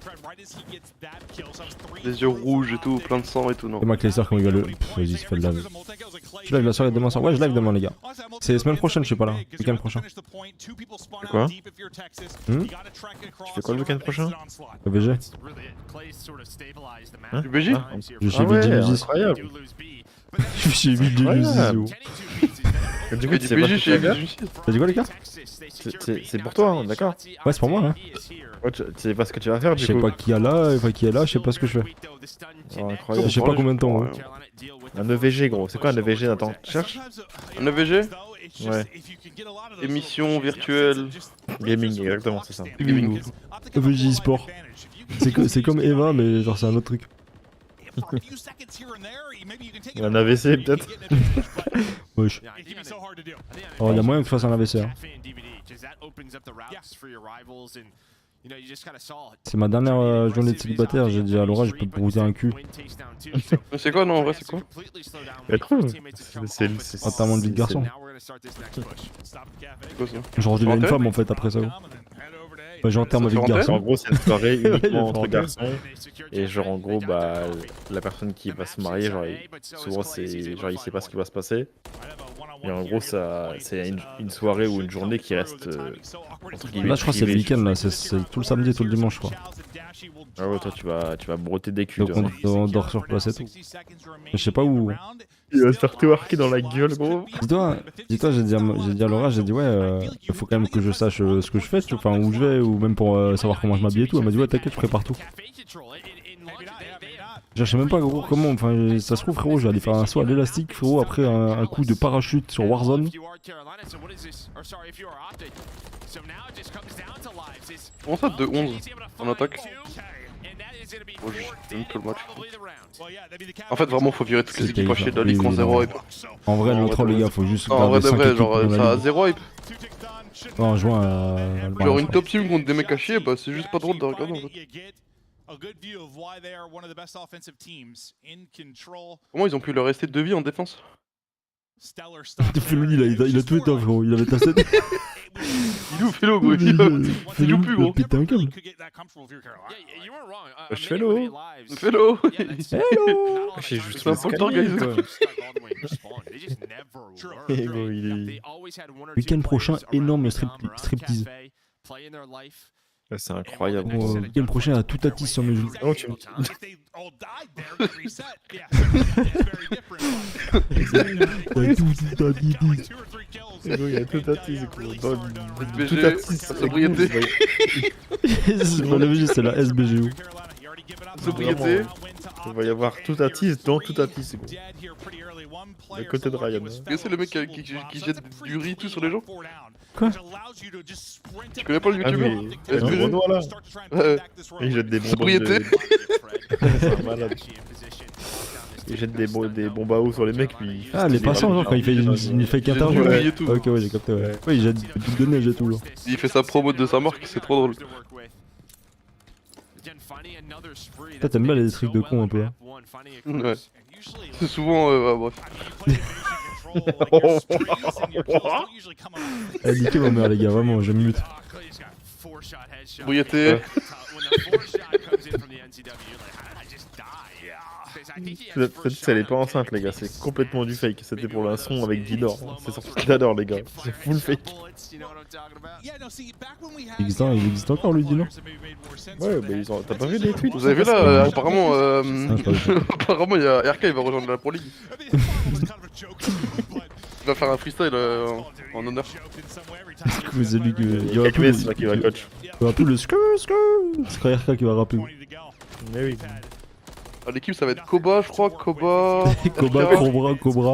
Les yeux rouges et tout, plein de sang et tout, non. C'est moi Clayster comme il va le. Pff, vas-y, c'est fait de lave. Tu live la soirée demain soir? Ouais, je live demain, les gars. C'est semaine prochaine, je suis pas là. Week-end prochain. Quoi? Hmm? Tu fais quoi le week-end prochain? Le VG? Du BJ? Je suis Ah ouais, VG Musis. incroyable. J'ai mis de l'illusion. Du coup, tu sais pas ce que tu vas faire. T'as dit quoi, les gars? C'est pour toi, hein, d'accord? Ouais, c'est pour moi, hein. Ouais, tu sais pas ce que tu vas faire, du Je sais coup. pas qui est là, je sais pas ce que je fais. Oh, incroyable. Je sais pas combien de temps. Hein. Un EVG, gros. C'est quoi un EVG? Attends, tu cherches? Un EVG? Ouais. Émission virtuelle. Gaming, exactement, c'est ça. Gaming. EVG e-sport. C'est comme Eva, mais genre c'est un autre truc. Un AVC, peut-être? Wesh. Oh, y'a moyen que tu fasses un AVC. Hein. C'est ma dernière journée de célibataire, j'ai dit à Laura, je peux te brouter un cul. C'est quoi, non, en vrai, c'est quoi? C'est entièrement de vie de garçon. C'est quoi ça? Genre, je deviens une femme en fait après ça. Bah, genre, en termes de vie de garçon. En gros, c'est une soirée uniquement entre garçons. Et genre, en gros, bah, la personne qui va se marier, genre, souvent, c'est genre, il sait pas ce qui va se passer. Et en gros, ça, c'est une soirée ou une journée qui reste entre guillemets. Là, je crois que c'est le week-end, là, c'est tout le samedi et tout le dimanche, je crois. Ah ouais, toi, tu vas broter des culs. Donc, on dort sur place et tout. Je sais pas où. Il va se faire twerker dans la gueule, gros. Dis-toi, j'ai dit à Laura, j'ai dit ouais, il faut quand même que je sache ce que je fais, enfin où je vais, ou même pour savoir comment je m'habille et tout. Elle m'a dit ouais, t'inquiète, je prépare tout. Je sais même pas gros comment, enfin ça se trouve frérot, je vais aller faire un saut à l'élastique frérot après un coup de parachute sur Warzone. Comment ça, 2-11 en attaque? Oh, j'aime peu le match. En fait, vraiment, faut virer toutes les équipes à chier de la ligue en 0 hype. En vrai, le troll, les gars, faut juste. Non, en vrai de vrai, genre, ça a 0 hype. Non, en jouant à. Genre, une top team contre des mecs à chier, bah, c'est juste pas drôle de regarder en fait. Comment ils ont pu leur rester 2 vies en défense? Fais-le, il a tout éteint, frérot, il avait ta 7. Fais-le, gros, il joue plus, gros. Putain, un câble. Fais-le. Fais-le. Hello. J'ai juste un porteur, guys. Week-end prochain, énorme striptease. C'est incroyable. Week-end prochain, à tout attise sur mes genoux. Oh, tu il y a tout attise, gros. Tout attise, sobriété. C'est pas le c'est la SBGO. Sobriété. Il va y avoir tout attise dans tout attise, gros. À côté de Ryan. C'est le mec qui jette du riz tout sur les gens? Quoi? Tu connais pas le youtubeur? Le Renoir là. Il jette des bombes. Sobriété. C'est un malade. Il jette des bombes à eau sur les mecs puis. Ah, les passants, genre quand il fait une fake interview. Ouais. Ok, ouais, j'ai capté, ouais. Ouais, il jette du neige et tout, genre. Il fait sa promo de sa marque, c'est trop drôle. Toi, t'aimes bien les trucs de con un peu, hein. Ouais. C'est souvent. Bref. Eh, niquez ma mère, les gars, vraiment, je me mute. Sobriété. Peut-être elle est pas enceinte, les gars, c'est complètement du fake. C'était pour un son avec Didor. C'est sorti d'Ador, les gars. C'est full fake. Il existe encore, lui, dis non? Ouais, bah ils ont. T'as pas vu les tweets? Vous avez vu là, apparemment, apparemment, il y a RK, il va rejoindre la Pro League. Il va faire un freestyle en honneur. Vous avez vu qu'il y aura plus c'est là qui va coach. Il y aura plus le scuf. C'est RK qui va rapper. Mais oui. L'équipe ça va être Koba, je crois, Koba. Cobra. Les Cobra.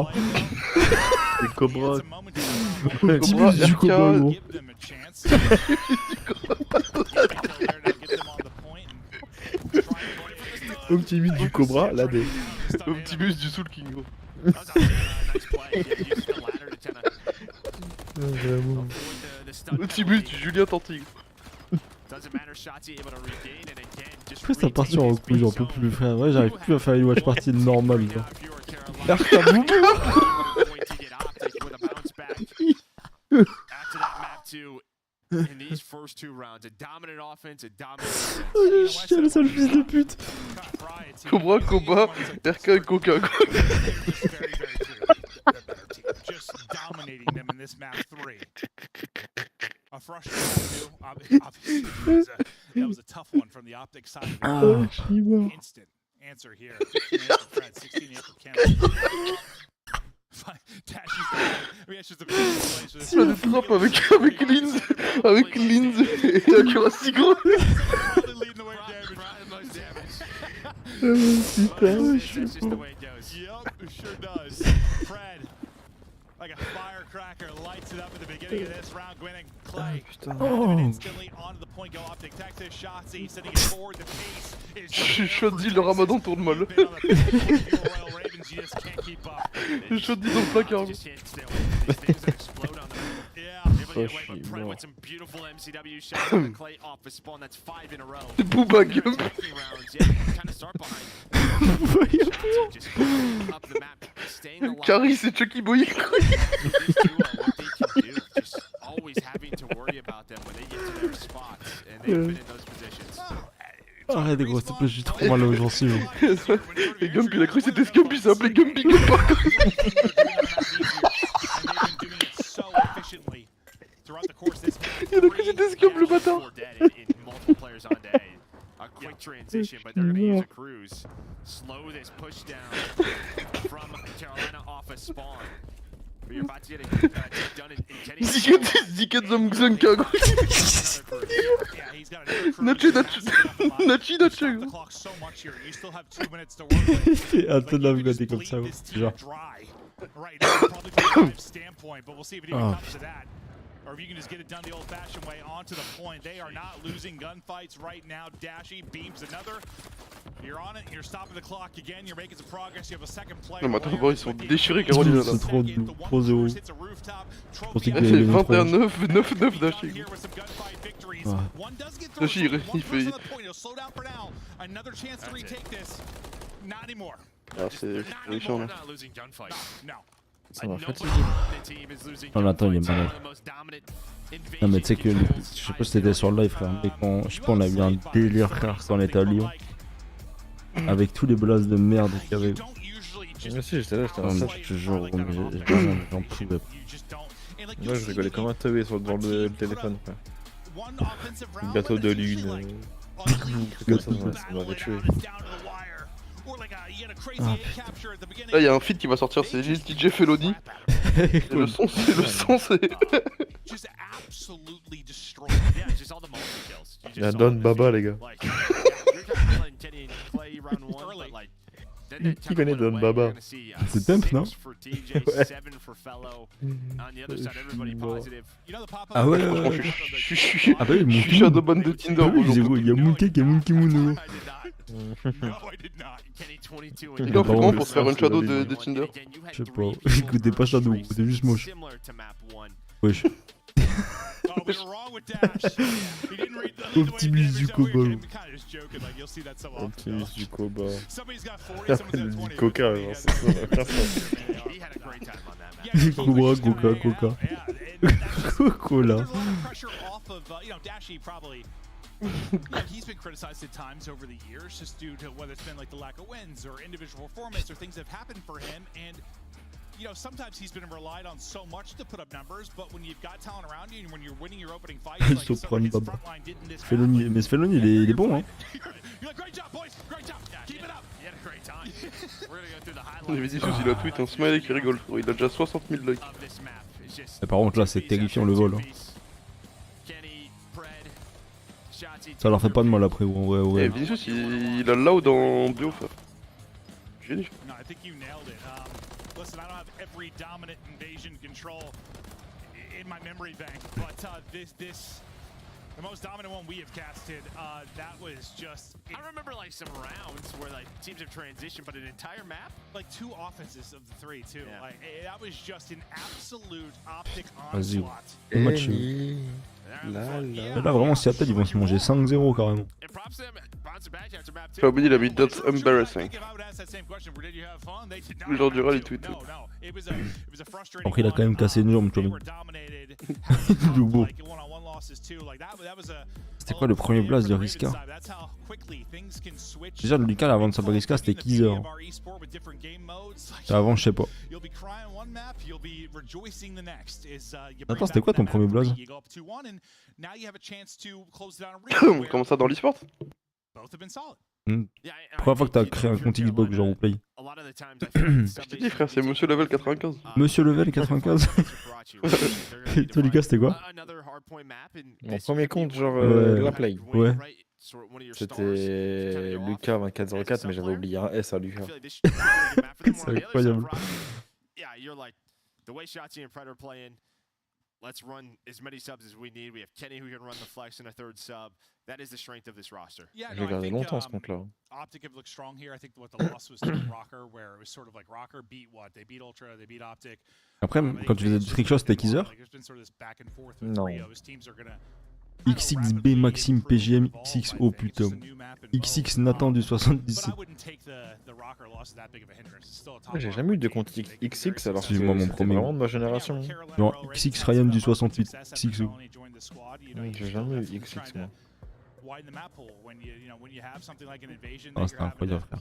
Cobra, du Cobra, gros. Optimus du Cobra, là des. Optimus du Soul King, gros. Optimus du Julien Tanti. Pourquoi ça part sur un coup, j'en peux plus, frère. Ouais, j'arrive plus à faire une watch party normale, quoi. RK boubou. Oh, le chien, le sale fils de pute. Cobra, Koba, RK et Coca. Just dominating them in this map 3. A frustrating obviously that was a tough one from the Optic side. Instant answer here. 16 for Fred, 16 for Cameron. Il a des trappes avec Linz. Avec Linz et accuracy gros. Putain, je suis beau. Like a firecracker lights it up at the beginning of this round, winning Clay. Oh. Instantly onto the point go Optic Texas. Shotzi sending it forward. The pace is Shotzi, le ramadan tourne mal. Shotzi dans le placard. C'est Booba Gump. Carrie, c'est Chucky Boy. Arrête gros, s'il te plaît, j'ai trop mal aux gencives. Et Gump, il a cru que c'était Scump, il s'est appelé Gumpy Gump par contre. Il a cru que c'était Scump le bâtard. A quick transition, but they're going to use a cruise. Slow this push down from Carolina off a spawn. But you're about to get it done in Kenny. Zeeked Zamzanka. Nachi. Et un peu de la t'es comme ça, genre. Or if you can just get it done the old-fashioned way onto the point. They are not losing gunfights right now. Dashy beams another. You're on it. You're stopping the clock again. You're making some progress. You have a second player. Non mais attends, voir, ils sont déchirés Carolina là. C'est trop 0. Je pensais qu'il Il fait avait 21-9, 9-9 Dashy. Dashy il fait... Ah c'est méchant là. Ça m'a fatigué. Non mais attends, il est malade. Non mais tu sais que, je sais pas si t'étais sur le live frère, mais quand, je sais pas, on a eu un délire frère quand on était à Lyon. Avec tous les blasts de merde qu'il y avait. Moi aussi j'étais là, j'étais en Non, salle. je te jure, j'en pouvais pas. Moi je rigolais comme un teubé devant le téléphone quoi. Le gâteau de lune. Ça m'avait tué. Là y'a un feat qui va sortir, c'est Lil TJ Felony. Le son c'est... Il a Don Baba les gars. Qui connaît Don Baba? C'est Temp non? Ah ouais, Franchement je suis... Ah bah oui, je suis Shadowban de Tinder aujourd'hui. il y a Mooncake et Monkey Moon. Il est en fait comment pour se faire une shadow de Tinder? Je sais pas, écoutez pas Shadow, c'était juste moche. Wesh. Optimus du cowboy. Optimus du cowboy. Du coca, genre, c'est ça. Cobra, Coca. Coca-Cola. He's been criticized at times over the years just due to whether it's been like the lack of wins or individual performance or things that have happened for him. And you know, sometimes he's been relied on so much to put up numbers, but when you've got talent around you and when you're winning your opening fights, like some of his frontline did in this Felony, mais Felony il est bon hein. Great job, boys. Great job. Keep it up. You had a great time. We're gonna go through the J'avais dit il a tweet un smiley qui rigole, frérot. Il a déjà 60 000 likes. Et par contre là c'est terrifiant le vol. Hein. Ça leur fait pas de mal après, ouais. Eh, Vinicius, il a loud en bio, frère. Génie. No, I think you nailed it. Listen, I don't have every dominant invasion control in my memory bank, but the most dominant one we have casted, that was just... I remember like some rounds where like teams have transitioned, but an entire map? Like 2 offenses of the 3 too. Yeah. Like that was just an absolute optic Vas-y. onslaught. Le match. Là vraiment Seattle ils vont se manger 5-0 carrément. Fabien il a mis that's embarrassing. Le genre du rallye tweet. Après il a quand même cassé une jambe tu vois. Du beau. C'était quoi le premier blast de Riska? Déjà le Lucas avant de sa Riska c'était Kizer. Avant je sais pas. Attends c'était quoi ton premier blast? Comment ça dans l'e-sport? Première fois que t'as créé un compte Xbox genre au Play. Je t'ai dit frère, c'est Monsieur Level 95. Monsieur Level 95. Et toi Lucas c'était quoi? Mon premier compte, genre la Play. Ouais. C'était Lucas 2404, mais j'avais oublié un S à Lucas. C'est incroyable. Let's run as many subs as we need. We have Kenny who can run the flex and a third sub. That is the strength of this roster. Yeah, J'ai gardé longtemps ce compte-là. Optic have looked strong here. I think what the loss was to Rocker, where it was sort of like Rocker beat what? They beat Ultra, they beat Optic. Après, quand tu faisais du trick shot, c'était Kizer? Non. XXB Maxime PGM XX, oh putain. XX Nathan du 77. J'ai jamais eu de compte XX alors que Excuse-moi, mon c'était premier. vraiment de ma génération. Genre XX Ryan du 68. XXO. J'ai jamais eu XX moi. Ah, c'était incroyable, frère.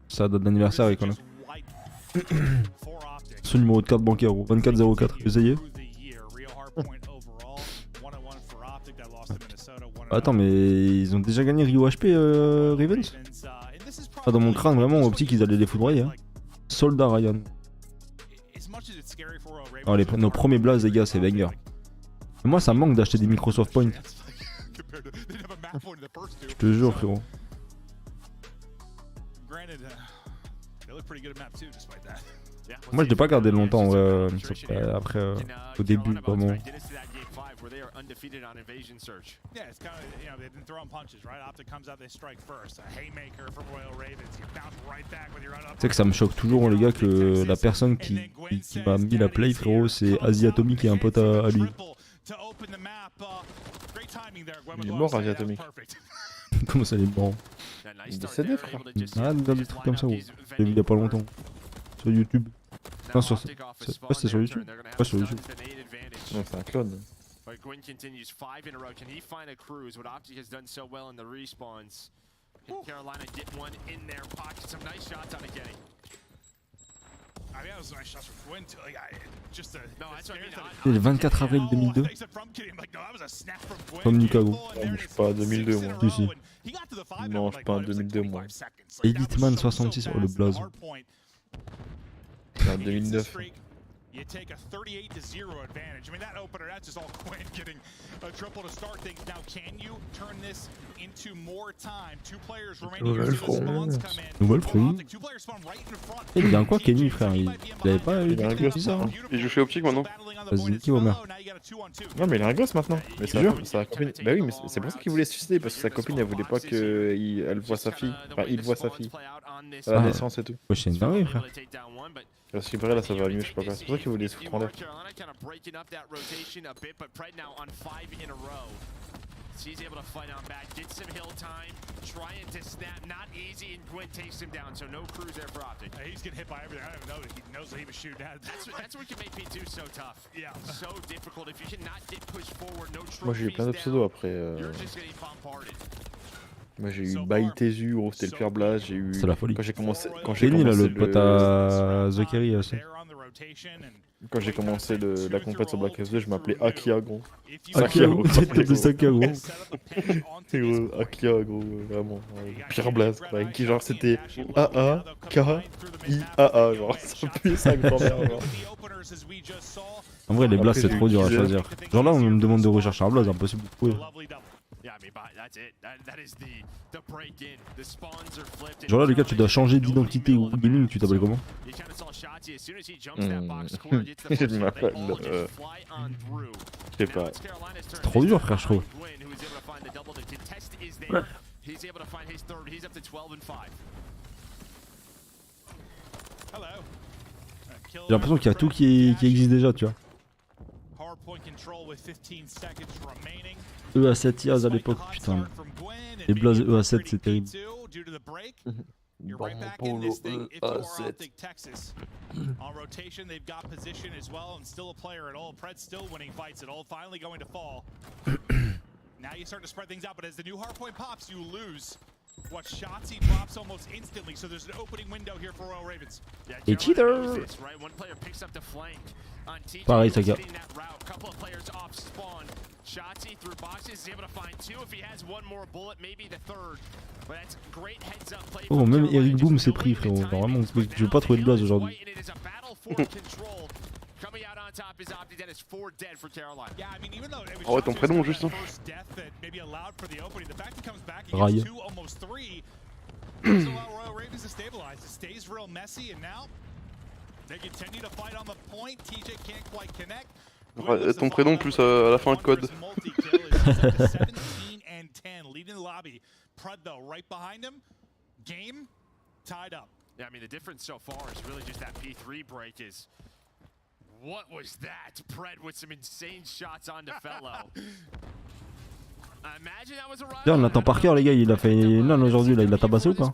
Ça date d'anniversaire avec on a. Ce numéro de carte bancaire, 2404, essayez. Attends, mais ils ont déjà gagné Rio HP, Ravens? Ah, dans mon crâne, vraiment, optique, ils allaient les foudroyer. Hein. Soldat Ryan. Oh, nos premiers blazes, les gars, c'est banger. Mais moi, ça me manque d'acheter des Microsoft Points. Je te jure, frérot. Moi, je l'ai pas gardé longtemps, après, au début, vraiment. Tu sais que ça me choque toujours, les gars, que la personne qui m'a mis la play, frérot, c'est Asie Atomic et un pote à lui. Il est mort, Asie Atomic. Comment ça, il est mort? Il est décédé, frère. Ah, des trucs comme ça, gros. J'ai vu il y a pas longtemps. Sur YouTube. Non, sur... Ouais, c'était sur YouTube. Ouais, sur YouTube. Non, c'est un clone. But Gwyn continues 5 in a row. Can he find a cruise? What Optic has done so well in the respawns. Can Carolina get one in their pocket? Some nice shots out of Kenny. I mean, that was a nice shot from Gwyn too. Like, just a, no, that's what I mean. C'est le 24 avril 2002. Comme Nicago. Non, je suis pas à 2002 moi. Si, si. Non, je suis pas à 2002 moi. Eliteman 66, oh le blaze. C'est en 2009. You take a 38-0 advantage. I mean, that opener, that's just all Quinn getting a triple to start things. Now, can you turn this into more time? Two players remaining here. Spawns come in. Nouvelle front. Two players spawn right in front. Il vient quoi, Kenny, frère? Il avait pas eu un gosse bizarre. Hein. Il joue chez Optic maintenant. Vas-y, qui Homer? Non, mais il a un gosse maintenant. Mais sa copine. Bah oui, mais c'est pour ça qu'il voulait se suicider. Parce que sa copine, elle voulait pas qu'elle voit sa fille. Enfin, il voit sa fille. À la naissance et tout. Ouais, c'est une dinguerie, frère. Parce que là, ça va mieux, je sais pas quoi. C'est pour ça qu'il voulait se foutre en l'air. He's able to fight on back, get some hill time, trying to snap, not easy, and Gwyn takes him down, so no cruise there for Optic. He's getting hit by everything. I don't even know that he knows that he was shooting at. That's what can make P2 so tough. Yeah. So difficult. If you cannot get pushed forward, no trophies Moi j'ai eu plein de pseudos après. you're just getting bombarded. Moi j'ai eu Baïtezu, gros, c'était le pire blast. J'ai eu. C'est la folie. Quand j'ai commencé. Kenny, là, l'autre pote à The Guerrillas. Quand j'ai commencé la compète sur Black Ops 2, je m'appelais Akia, gros. Akia, gros. T'appelles Akia, gros. C'est gros, Akia, gros, vraiment. Pire blast, quoi. Qui genre c'était A-A-K-I-A-A, genre ça pue sa grand-mère, genre. En vrai, les blasts, c'est trop dur à choisir. Genre là, on me demande de rechercher un blast, impossible de trouver. Genre là, les gars, tu dois changer d'identité ou gaming, tu t'appelles comment? Je m'appelle. Je sais pas. C'est trop dur, frère, je trouve. J'ai l'impression qu'il y a tout qui existe déjà, tu vois. EA7 Yaz à l'époque, putain. Les blazes EA7, c'est terrible. You're right back in this thing if you are Optic Texas. On rotation, they've got position as well, and still a player at all. Pred's still winning fights at all, finally going to fall. Now you start to spread things out, but as the new Hardpoint pops, you lose Watch Shotzi drops almost instantly, so there's an opening window here for Royal Ravens. Et cheater. Pareil, ça gars. Shotzi through boxes is able to find two. If he has one more bullet, maybe the third. But that's great heads up play. Oh, même Eric Boom s'est pris, frérot. Genre, vraiment, je vais pas trouver de blaze aujourd'hui. Oh ouais, ton prénom juste. Rail. Ouais, ton prénom plus à la fin code. Yeah, I mean, the difference so far is really just that P3 break is... What was that? Pred with some insane shots on the fellow. Imagine that was a Là, on attend par cœur, les gars. Il a fait non aujourd'hui, là. Il a tabassé ou pas?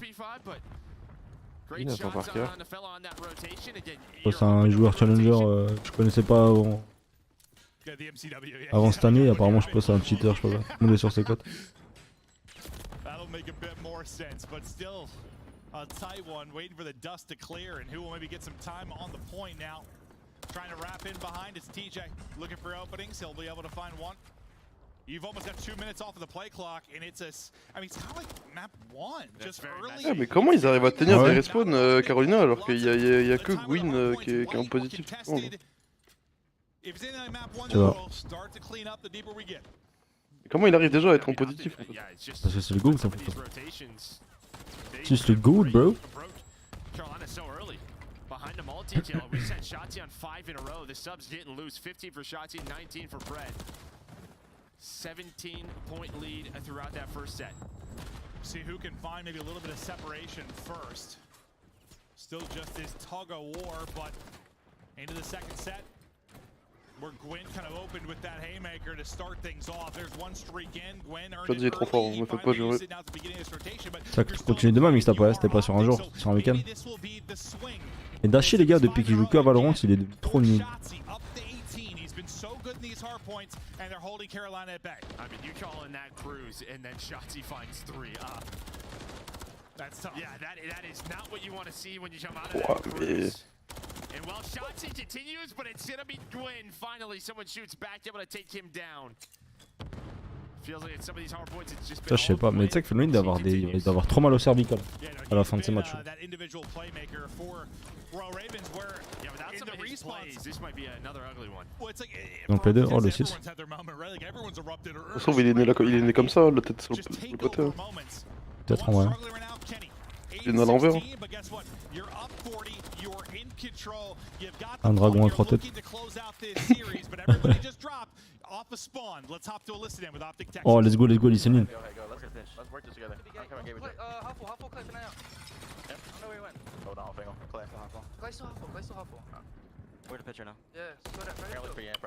Il attend par cœur. C'est un joueur challenger. Je connaissais pas avant cette année. Apparemment, je sais pas, c'est un cheater. Je sais pas. On est sur ses cotes. A tight one, waiting for the dust to clear, and who will maybe get some time on the point now. Trying to wrap in behind, it's TJ looking for openings. He'll be able to find one. You've almost got 2 minutes off of the play clock, and it's a. I mean, it's kind of like map 1, just early. Ouais, mais comment ils arrivent à tenir des respawns, Carolina, alors qu'il y a que Gwyn qui est en positif. Oh. Tu vois. Comment il arrive déjà à être en positif en fait? Parce que c'est le goal, ça fait ça. Just le goal, bro. Carolina so early. Behind the multi-kill, we sent Shotzi on 5 in a row. The subs didn't lose. 15 for Shotzi, 19 for Pred. 17-point lead throughout that first set. See who can find maybe a little bit of separation first. Still just this tug of war, but into the second set, where Gwyn kind of opened with that haymaker to start things off. There's one streak in. Gwyn earned it trop fort, on me fait pas jurer. Ça continue demain, mais c'était pas sur un jour, c'était sur un week-end. Et Dashi, les gars, depuis qu'il joue que à Valorant, il est trop nul. So good in these hardpoints, and they're holding Carolina at bay. I mean, you call in that cruise, and then Shotzi finds 3. That's tough. Yeah, that is not what you want to see when you come out of that cruise. And while Shotzi continues, but it's gonna be Gwyn. Finally, someone shoots back, able to take him down. Feels like it's some of these hardpoints, it's just Ça, je sais pas, mais tu sais que Phénomène d'avoir trop mal au cervical à la fin de ces matchs. That individual playmaker for Royal Ravens, where in the respawn, this might be another ugly one. Donc les deux, oh le 6. Ça se trouve, il est né comme ça, la tête sur le côté. Peut-être en vrai. Il est né à l'envers. Un dragon à 3 têtes. Oh, let's go, listening.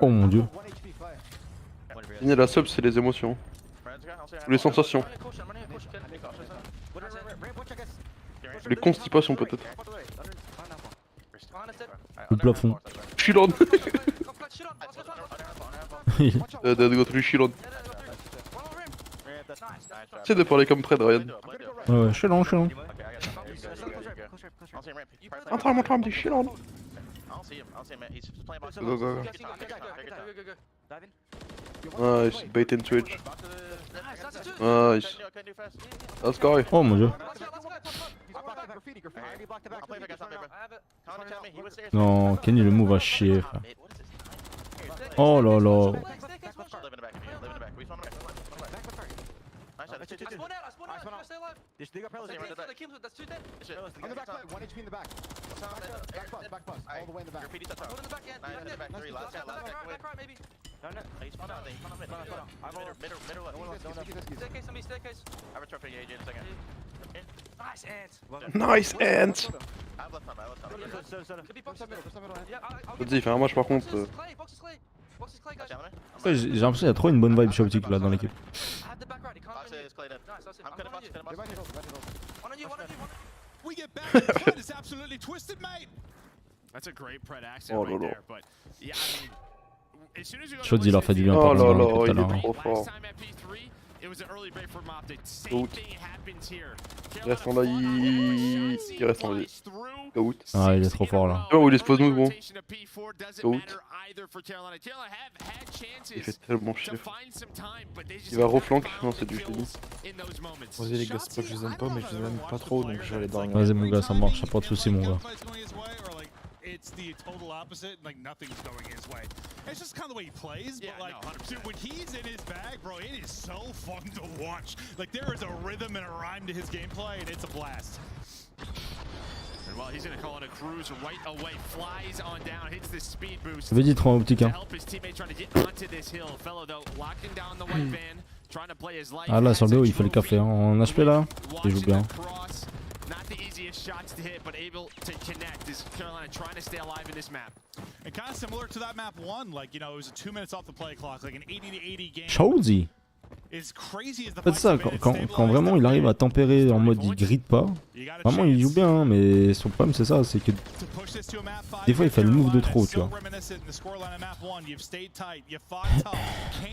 Oh mon dieu. Signer la sub, c'est les émotions. Ou les sensations. Les constipations peut-être. Le plafond. Shilon. Go to Shilon. C'est de parler comme Pred, Ryan. Ouais, chelon. Montre-moi des Shilon. Go. Nice, bait and switch. Nice. Let's go. Oh mon dieu. Non, Kenny le move à chier, frère. Oh là là. Nice ants. Vas-y, fais un match par contre. Ouais, j'ai l'impression qu'il y a trop une bonne vibe chez Optic là dans l'équipe. Oh là là. Chaud, il leur fait du bien. Oh là là, il est trop fort. Il reste en live. Il reste en live. Out. Ah, il est trop fort là. Oh, il expose nous, bon. Out. Il fait tellement chier. Il va reflank. Non, c'est du fini. Vas-y les gars, c'est pas que je les aime pas, mais je les aime pas trop, donc je vais aller dormir. Vas-y mon gars, ça marche, y'a pas de soucis mon gars. It's the total opposite, like nothing's going his way. It's just kind of the way he plays, but like, dude, when he's in his bag, bro, it is so fun to watch. Like, there is a rhythm and a rhyme to his gameplay, and it's a blast. And well, he's gonna call it a cruise right away. Flies on down, hits the speed boost. Vas-y, 3 optique. Hein. Help his teammate trying to get onto this hill. Fellow though, locking down the white van, trying to play his life. Ah là, sur le BO, il fait le café. Hein. En HP là, il joue bien. Not the easiest shots to hit, but able to connect as Carolina trying to stay alive in this map. And kind of similar to that map 1, like, you know, it was 2 minutes off the play clock, like an 80 to 80 game. Chauzy. Is crazy as the C'est ça, quand vraiment il arrive à tempérer en mode il gride pas, vraiment il joue bien, hein, mais son problème c'est ça, c'est que des fois il fait le move de trop, tu vois.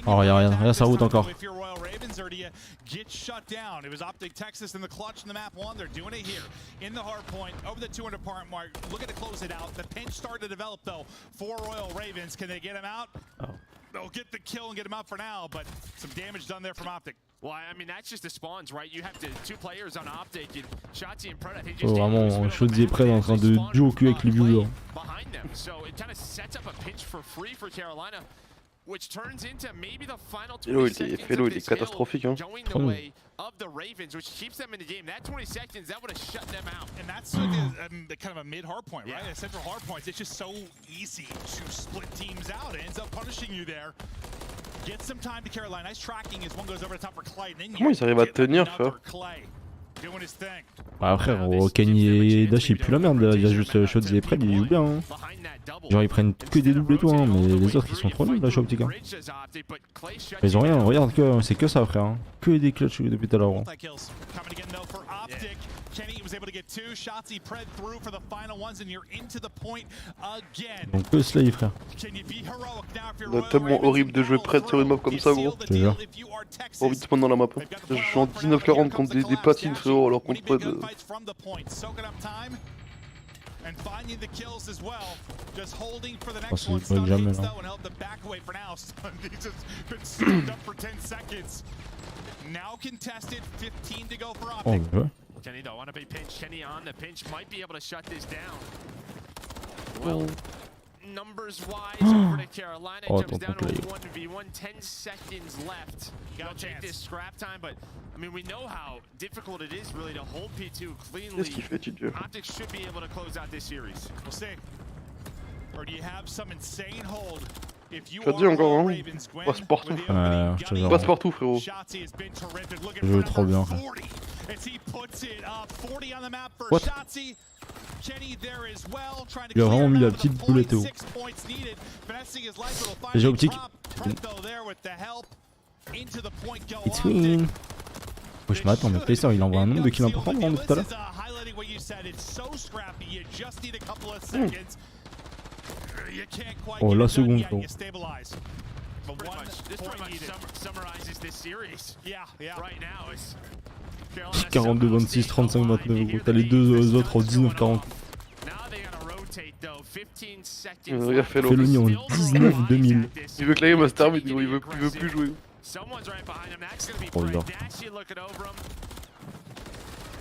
Oh regarde sa route encore. Get shut down. It was Optic Texas in the clutch in the map 1. They're doing it here in the Hardpoint over the 200 point mark. Looking to close it out. The pinch started to develop though for Royal Ravens. Can they get him out? Oh. They'll get the kill and get him out for now, but some damage done there from Optic. Well, I mean, that's just the spawns, right? You have 2 players on Optic, and Shotzi and Predator. Oh, vraiment, Chauzy est prêt en train de duo cul avec les viewers. Behind them, so it kind of sets up a pinch for free for Carolina. Which turns into maybe the final 20 seconds Fellow, il est catastrophique, hein. going the way of the Ravens, which keeps them in the game. That 20 seconds, that would have shut them out. And that's like a kind of a mid hard point, right? A central hard point. It's just so easy to split teams out. It ends up punishing you there. Get some time to Carolina. Nice tracking as one goes over the top for Clay. Comment ils arrivent à tenir, frère? Bah frère, Kenny et Dash ils puent la merde, il y a juste Chauzy et Pred, ils jouent bien. Hein. Genre ils prennent que des doubles et tout, hein, mais les autres ils sont trop nuls là chez Optic. Hein. Ils ont rien, regarde que c'est que ça frère, hein. Que des clutches depuis tout à l'heure. Hein. Donc que slay frère. C'est tellement horrible de jouer Pred sur une map comme ça gros. Je te jure. Envie de spawn dans la map. Je suis en 19-40 contre des patines frérot alors contre Pred. Oh, c'est pas jamais là. Oh ouais. Kenny don't want to be pinched. Kenny on the pinch might be able to shut this down. Well, numbers wise over to Carolina. Jumps down to a 1v1. 10 seconds left. They'll take this scrap time, but I mean, we know how difficult it is really to hold P2 cleanly. Optics should be able to close out this series. We'll see. Or do you have some insane hold? Je te dis encore, hein. Passe partout. Je te jure. Passe partout, frérot. Je joue trop bien. What? Il a vraiment mis la petite boulette au haut. J'ai Optique. It's win. Je m'attends, mais Placer il envoie un nombre de kills important avant tout à l'heure. Oh la seconde gros. 42, 26, 35, 29 gros. T'as les deux autres en 19, 40. Regarde Felony en 19, 2000. Il veut que la game se termine, il veut plus jouer. Oh là.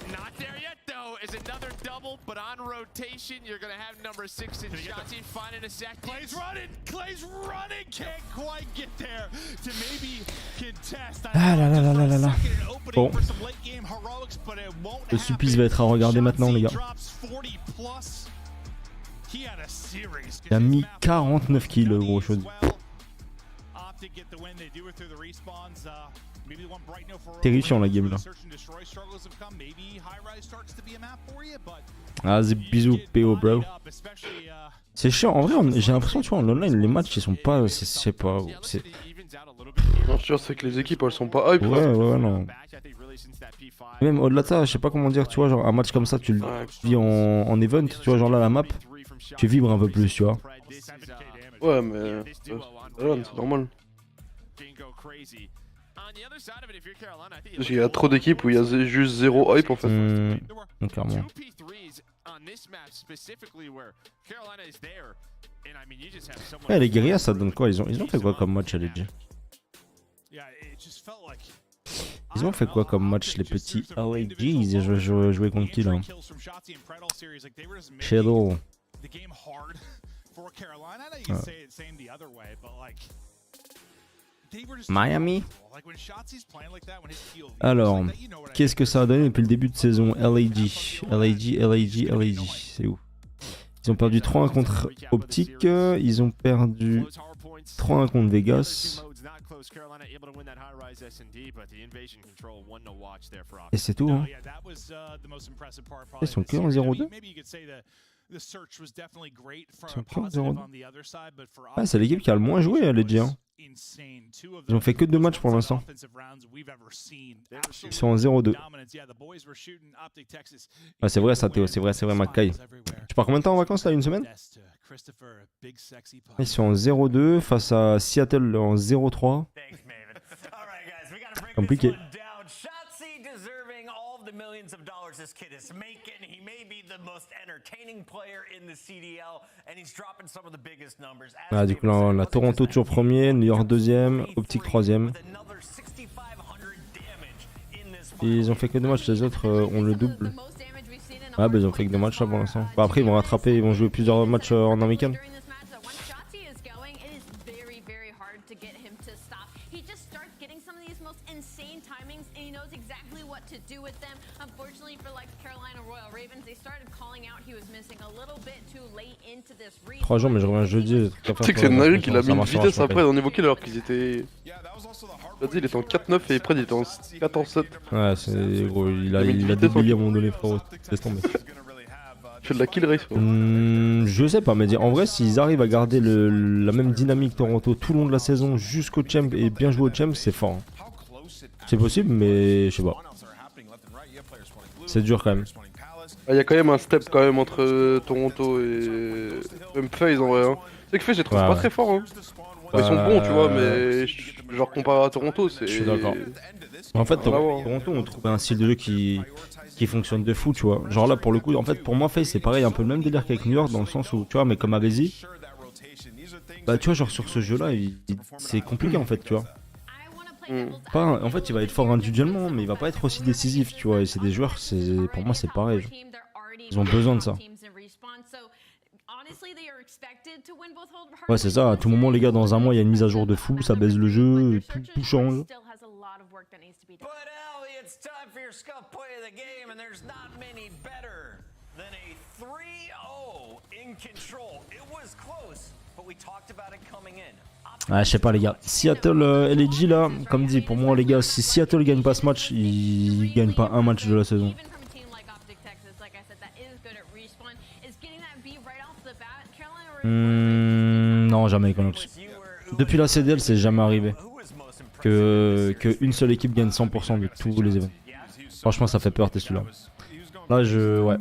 Not there yet though, is another double, but on rotation, you're gonna have number 6 in Shotzi finding a second. Clay's running, can't quite get there to maybe contest. Ah là là là là là là. Bon. Le supplice va être à regarder maintenant les gars. Il a mis 49 kills le gros Chauzy. Terrifiant la game là. Ah c'est bisous PO bro. C'est chiant en vrai, j'ai l'impression tu vois en online les matchs ils sont pas, je sais pas. Non sûr c'est que les équipes elles sont pas hype. Ouais non. Même au-delà de ça, je sais pas comment dire, tu vois genre un match comme ça tu le vis en event, tu vois genre là la map, tu vibres un peu plus tu vois. Ouais mais c'est normal. Parce qu'il y a trop d'équipes où il y a juste zéro hype en fait. Donc, clairement. Ouais, les Guerrillas, ça donne quoi? Ils ont fait quoi comme match à LG? Ils ont fait quoi comme match, les petits LAGs? Ils ont joué contre qui là? Shadow. Miami. Alors, qu'est-ce que ça a donné depuis le début de saison? LAG, c'est où? Ils ont perdu 3-1 contre Optic, ils ont perdu 3-1 contre Vegas. Et c'est tout, hein. Ils sont que en 0-2. Ils sont que en 0-2. Ah, c'est l'équipe qui a le moins joué, les G. Ils ont fait que 2 matchs pour l'instant. Ils sont en 0-2. Ah, c'est vrai ça, Théo, c'est vrai Mackay. Tu pars combien de temps en vacances là? Une semaine? Ils sont en 0-2 face à Seattle en 0-3. Compliqué. This kid is making. He may be the most entertaining player in the CDL, and he's dropping some of the biggest numbers. Ah, du coup, là, on a Toronto toujours premier, New York deuxième, Optic troisième. Ils ont fait que 2 matchs, les autres ont le double. Ah, bah ils ont fait que 2 matchs là pour l'instant. Bah, après, ils vont rattraper, ils vont jouer plusieurs matchs en américain. Trois jours, mais je reviens jeudi. Tu sais que c'est Naru qui l'a mis une vitesse après, on évoquait alors qu'ils étaient. Vas-y, il était en 4-9 et Fred il était en 14-7. Ouais, c'est gros, il a débillé à un moment donné, frérot. Laisse tomber. Tu fais de la kill race, frérot. Je sais pas, mais en vrai, s'ils arrivent à garder la même dynamique Toronto tout le long de la saison jusqu'au champ et bien jouer au champ, c'est fort. Hein. C'est possible, mais je sais pas. C'est dur quand même. Il y a quand même un step quand même entre Toronto et même FaZe en vrai. Hein. C'est que FaZe je les trouve pas très forts. Hein. Ils sont bons tu vois, mais genre comparé à Toronto c'est... Je suis d'accord. En fait Toronto on trouve un style de jeu qui fonctionne de fou tu vois. Genre là pour le coup, en fait pour moi FaZe c'est pareil, un peu le même délire qu'avec New York dans le sens où tu vois, mais comme avec Z, bah tu vois genre sur ce jeu là c'est compliqué en fait tu vois. En fait il va être fort individuellement mais il va pas être aussi décisif tu vois, et c'est des joueurs, pour moi c'est pareil genre. Ils ont besoin de ça. Ouais c'est ça, à tout moment les gars, dans un mois il y a une mise à jour de fou, ça baise le jeu, tout change. Ah, je sais pas les gars, Seattle LG là, comme dit, pour moi les gars, si Seattle gagne pas ce match, ils gagnent pas un match de la saison. Non, jamais Econox. Depuis la CDL, c'est jamais arrivé que une seule équipe gagne 100% de tous les événements. Franchement, ça fait peur, t'es celui-là. Là, ouais.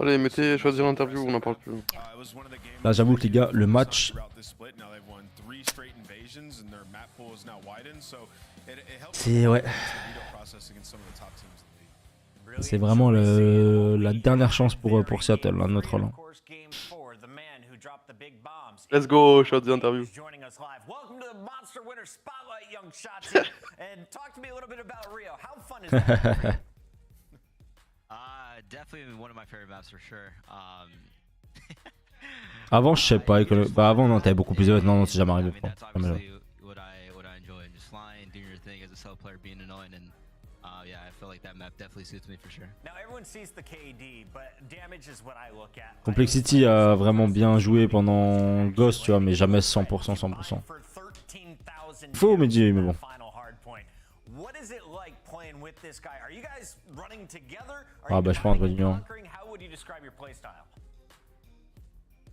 Allez, mettez, choisir l'interview, on en parle plus. Là, j'avoue que les gars, le match. Ouais. C'est vraiment la dernière chance pour Seattle, là, notre rôle. Let's go, shot the interview. Avant, je sais pas. Bah, avant, non, t'avais beaucoup plus de. Non, c'est jamais arrivé. Complexity a vraiment bien joué pendant Ghost, tu vois, mais jamais 100%. Faux, mais bon. Ah bah je pense pas du bien.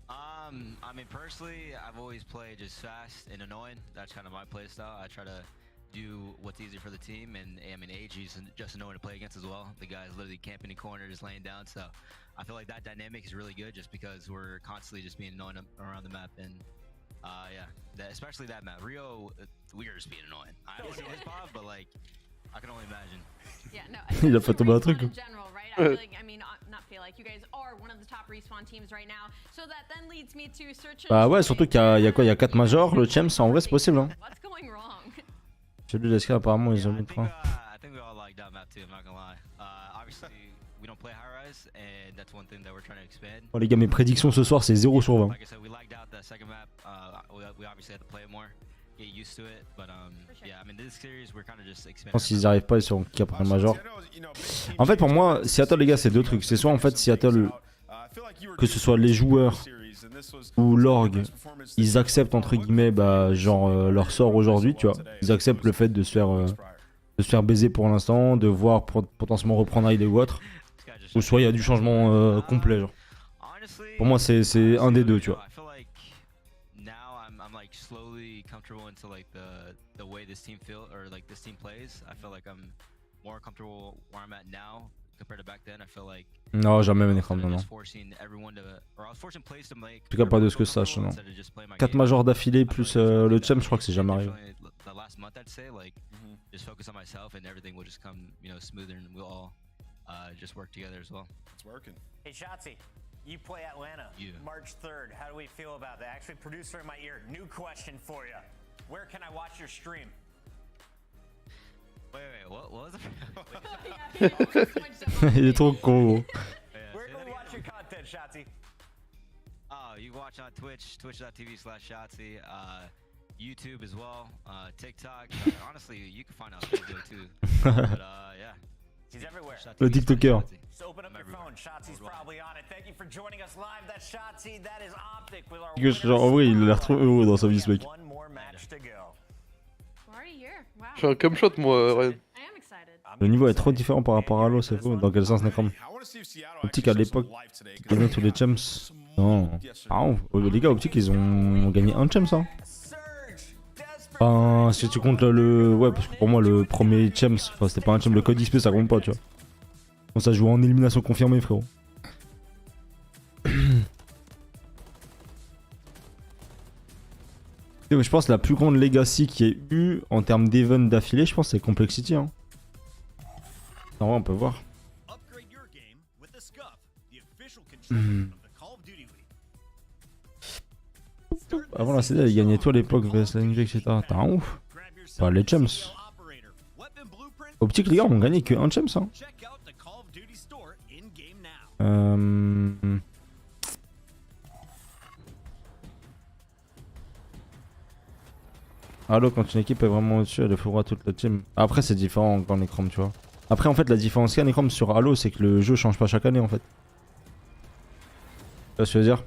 I mean, personally, I've always played just fast and annoying. That's kind of my play style. I try to do what's easy for the team, and I mean, AG is just annoying to play against as well. The guy's literally camping in corner, just laying down. So I feel like that dynamic is really good, just because we're constantly just being annoying around the map, and Yeah, especially that map. Rio, we were just being annoying. I don't know his pop, but like, I can only imagine. Yeah, no. Il a fait tomber un truc. In general, right? I feel like, I mean, not feel like you guys are one of the top respawn teams right now. So that then leads me to search. Bah ouais, surtout qu'il y a quoi, il y a 4 majors, le champs, en vrai c'est possible hein. What's going wrong? J'ai lu l'escale apparemment ils ont mis le train. I think we all like that map too. I'm not gonna lie. Obviously, we don't play high rise, and that's one thing that we're trying to expand. Bon les gars, mes prédictions ce soir c'est 0 sur 20. Like I said, we liked out the second map. We obviously had to play it more, get used to it. But yeah, I mean this series we're kind of just Je expanding. pense qu'ils arrivent pas, ils seront kick après le major. En fait pour moi, Seattle les gars c'est deux trucs. C'est soit en fait Seattle, que ce soit les joueurs ou l'org, ils acceptent entre guillemets bah, genre leur sort aujourd'hui, tu vois. Ils acceptent le fait de se faire baiser pour l'instant, de voir potentiellement reprendre aide ou autre. Ou soit il y a du changement complet genre. Pour moi c'est un des deux, tu vois. Non, jamais Menekram, non. En tout cas, pas de ce que je sache, non. 4 majors d'affilée plus le champ, je crois que c'est jamais arrivé. Hey Shotzi, you play Atlanta, March 3rd. How do we feel about that? Actually, producer in my ear, new question for you. Where can I watch your stream? Wait, what was it? Il est trop con, gros. Where can we watch your content, Shotzi? Oh, you can watch on Twitch, twitch.tv/Shotzi, YouTube as well, TikTok. Honestly, you can find out video too. But yeah. He's everywhere. Le TikToker. Just open up your phone. Shotzi's probably on it. Thank you for joining us live. That's Shotzi. That is Optic with our Genre en vrai, il a l'air trop heureux dans sa vie ce mec. one more match to go. We're already here. Wow. Je fais un cum shot moi, Ryan. I am excited. Le niveau est trop différent par rapport à l'eau, c'est faux. Dans quel sens Nekram? Optic à l'époque, ils gagnaient tous les champs. Non. Ah, les gars, Optic ils ont gagné un champs hein. Enfin, si tu comptes le... Ouais, parce que pour moi le premier champs, enfin c'était pas un champ, le code XP ça compte pas, tu vois. Bon, ça joue en élimination confirmée, frérot. Je pense que la plus grande legacy qu'il y ait eu en termes d'event d'affilée, je pense c'est Complexity. Hein. En vrai, on peut voir. Avant la CD, il gagnait tout à l'époque, VSLNG, etc. T'es un ouf. Pas les champs. Optic, les gars, on gagnait que un champs. Hein. Allo, quand une équipe est vraiment au-dessus, elle fera toute la team. Après, c'est différent quand Nekram, tu vois. Après, en fait, la différence qu'il y a Nekram sur Halo, c'est que le jeu change pas chaque année, en fait. Tu vois ce que je veux dire?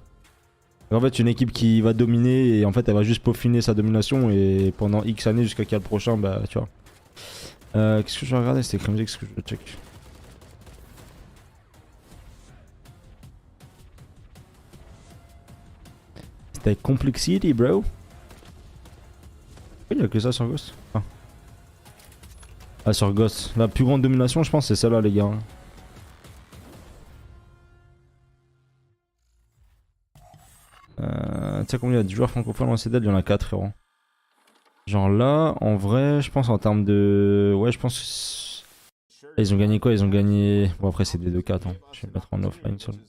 En fait, une équipe qui va dominer et en fait, elle va juste peaufiner sa domination et pendant X années jusqu'à qu'il y a le prochain, bah, tu vois. Qu'est-ce que je vais regarder? C'était Crimsix, ce que je veux check. C'était Complexity, bro. Il y a que ça sur Ghost. Ah, sur Ghost. La plus grande domination, je pense, c'est celle-là, les gars. Tu sais combien il y a de joueurs francophones en CDL? Il y en a 4, frérot. Genre là, en vrai, je pense en termes de... Ouais, je pense... Ils ont gagné quoi? Ils ont gagné... Bon, après, c'est des 2-4. Hein. Je vais mettre en offline seulement.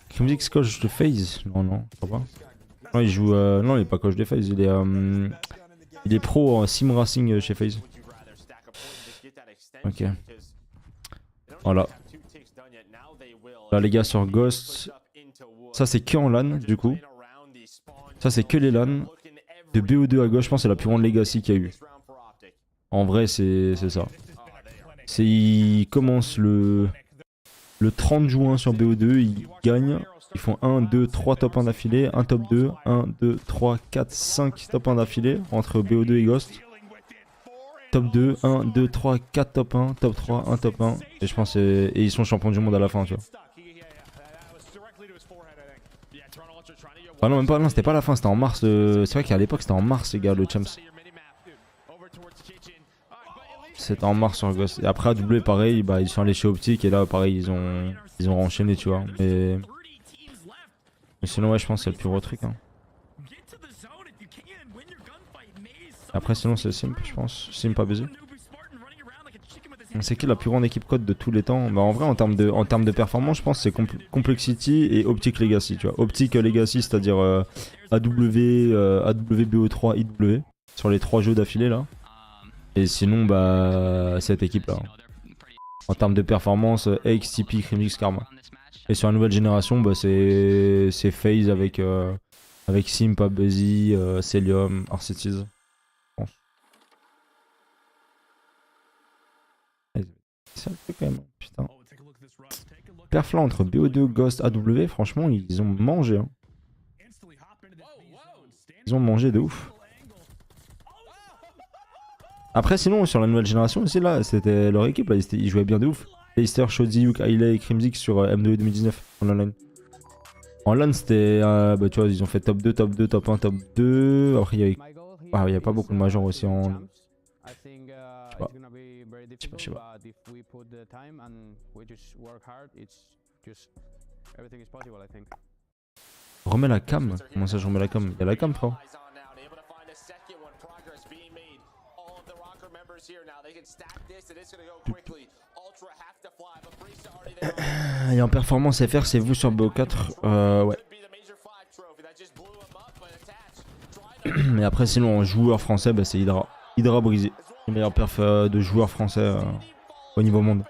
Qui me dit que coach de phase? Non, non, je crois pas. Non, il joue. Non, il est pas coach de phase. Il est pro en sim racing chez phase. Ok. Voilà. Là, les gars, sur Ghost. Ça, c'est que en LAN, du coup. Ça, c'est que les LAN. De BO2 à gauche, je pense que c'est la plus grande legacy qu'il y a eu. En vrai, c'est ça. Il commence le 30 juin sur BO2. Ils gagnent. Ils font 1, 2, 3 top 1 d'affilée, un top 2, 1, 2, 3, 4, 5 top 1 d'affilée entre BO2 et Ghost. Top 2, 1, 2, 3, 4 top 1, top 3, 1 top 1. Et je pense et ils sont champions du monde à la fin, tu vois. Ah non, même pas, non, c'était pas la fin, c'était en mars. C'est vrai qu'à l'époque c'était en mars, les gars, le champs. C'était en mars sur Ghost. Et après, AW, pareil, bah, ils sont allés chez Optic et là, pareil, ils ont enchaîné, tu vois. Mais. Mais sinon, ouais, je pense que c'est le plus gros truc. Hein. Après, sinon, c'est Simp, je pense. Simp pas baisé. C'est qui la plus grande équipe code de tous les temps? Bah, en vrai, en termes de performance, je pense que c'est Complexity et Optic Legacy. Tu vois. Optic Legacy, c'est-à-dire AWBO3, IW. Sur les 3 jeux d'affilée là. Et sinon, bah, cette équipe là. En termes de performance, X, TP, Crimix, Karma. Et sur la nouvelle génération, bah, c'est FaZe avec Simp, Abuzzy, Celium, Arcetiz. C'est un peu quand même, putain. Perf là entre BO2, Ghost, AW, franchement, ils ont mangé. Hein. Ils ont mangé de ouf. Après, sinon, sur la nouvelle génération aussi, là, c'était leur équipe, là, ils jouaient bien de ouf. Leicester, Shodziuk, Hailey et Crimzix sur M2 2019 en online. En LAN, c'était. Bah, tu vois, ils ont fait top 2, top 2, top 1, top 2. Après, il y avait pas beaucoup de majors aussi en. Je sais pas. Remets la cam. Comment ça, je remets la cam? Il y a la cam, frère. Et en performance FR, c'est vous sur BO4. Ouais. Mais après, sinon, en joueur français, bah, c'est Hydra. Hydra brisé. Le meilleur perf de joueurs français au niveau monde.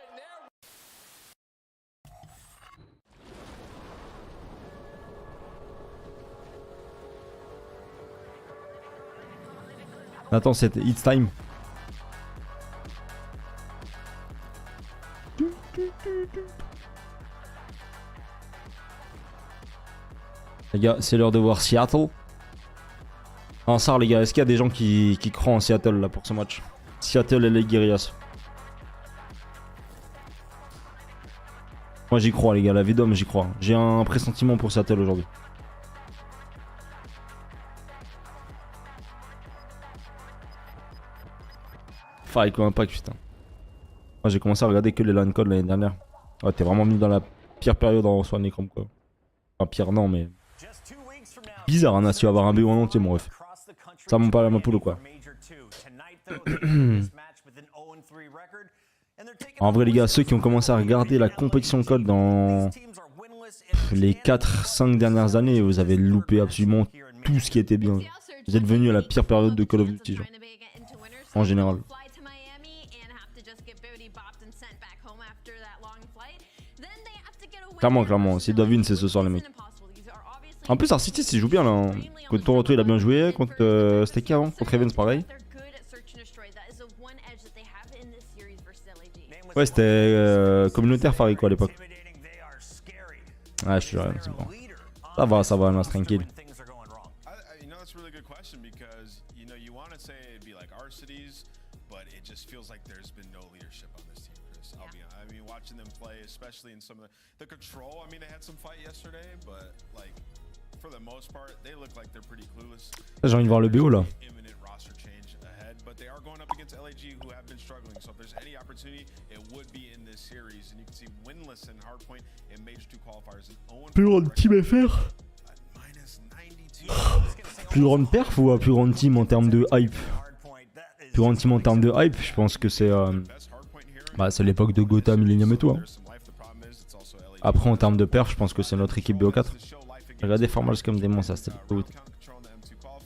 Attends, c'était It's Time. Les gars, c'est l'heure de voir Seattle. En SAR, les gars, est-ce qu'il y a des gens qui croient en Seattle là pour ce match? Seattle et les Guerrillas. Moi j'y crois, les gars, la vie d'homme, j'y crois. J'ai un pressentiment pour Seattle aujourd'hui. Fight Impact, putain. Moi j'ai commencé à regarder que les LAN codes l'année dernière. Ouais, t'es vraiment venu dans la pire période en soi, Necrom, quoi. Enfin, pire, non, mais. Bizarre, hein, si tu vas avoir un BO en entier, mon ref. Ça monte pas à ma poule ou quoi. En vrai, les gars, ceux qui ont commencé à regarder la compétition de code dans les 4-5 dernières années, vous avez loupé absolument tout ce qui était bien. Vous êtes venus à la pire période de Call of Duty, genre. En général. Clairement, s'ils doivent win, c'est ce soir, les mecs. En plus, Arcetiz, il joue bien là. Hein. Contre Toronto, il a bien joué. Contre. C'était qui avant? Contre Ravens, pareil. Ouais, c'était communautaire Farid quoi à l'époque. Ouais, je suis sûr, c'est bon. Ça va, on reste tranquille. J'ai envie de voir le BO là. But they are going up against LAG who have been struggling. So if there's any opportunity, it would be in this series. And you can see winless in Hardpoint in Major 2 qualifiers. Plus grande team FR. Plus grande perf ou plus grande team en termes de hype? Plus grande team en termes de hype, je pense que c'est bah, c'est l'époque de Gotham, Millennium et tout. Hein. Après en termes de perf, je pense que c'est notre équipe BO4. Regardez Formals comme démon, ça c'était cool.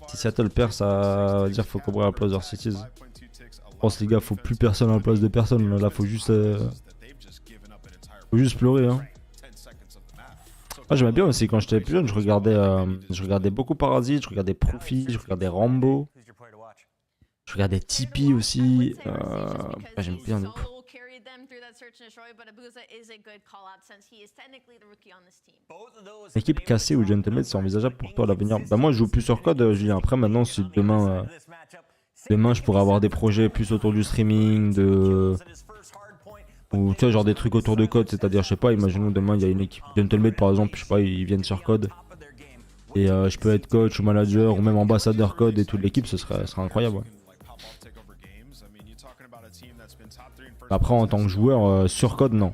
Si Seattle perd, ça veut dire qu'il faut couvrir la place d'Arcetiz. Je pense les gars, faut plus personne à la place de personne. Là, faut juste pleurer. Hein. Ah, j'aimais bien aussi quand j'étais plus jeune. Je regardais beaucoup Parasite, je regardais Profi, je regardais Rambo. Je regardais Tipeee aussi. J'aime bien. Équipe cassée ou Gentleman, c'est envisageable pour toi à l'avenir? Bah moi je joue plus sur code, Julien. Après maintenant si demain je pourrais avoir des projets plus autour du streaming, ou tu vois genre des trucs autour de code, c'est-à-dire je sais pas, imaginons demain il y a une équipe Gentleman par exemple, je sais pas, ils viennent sur code et je peux être coach ou manager ou même ambassadeur code et toute l'équipe, ce serait incroyable. Ouais. Après en tant que joueur sur code non.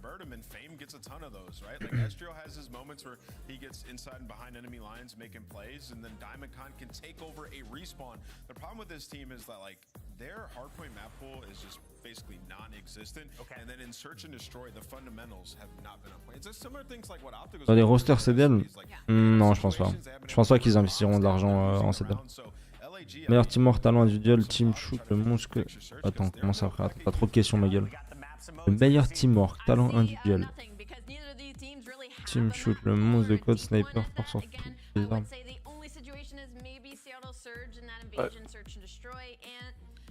convert them, and Fame gets a ton of those, right? Like Estrio has his moments where he gets inside and behind enemy lines making plays, and then Diamond Con can take over a respawn. The problem with this team is that like their hardpoint map pool is just basically non-existent, and then in search and destroy, the fundamentals have not been on point. It's similar things like what Optic was. Dans les rosters CDL, non, je pense pas. Je pense pas qu'ils investiront de l'argent en CDL. Meilleur team hors talent individuel, team shoot, le monstre. Attends, comment ça, frère? T'as trop de questions, ma gueule. Le meilleur team hors talent individuel. Team shoot, le monstre de code, sniper, force sur toutes les armes.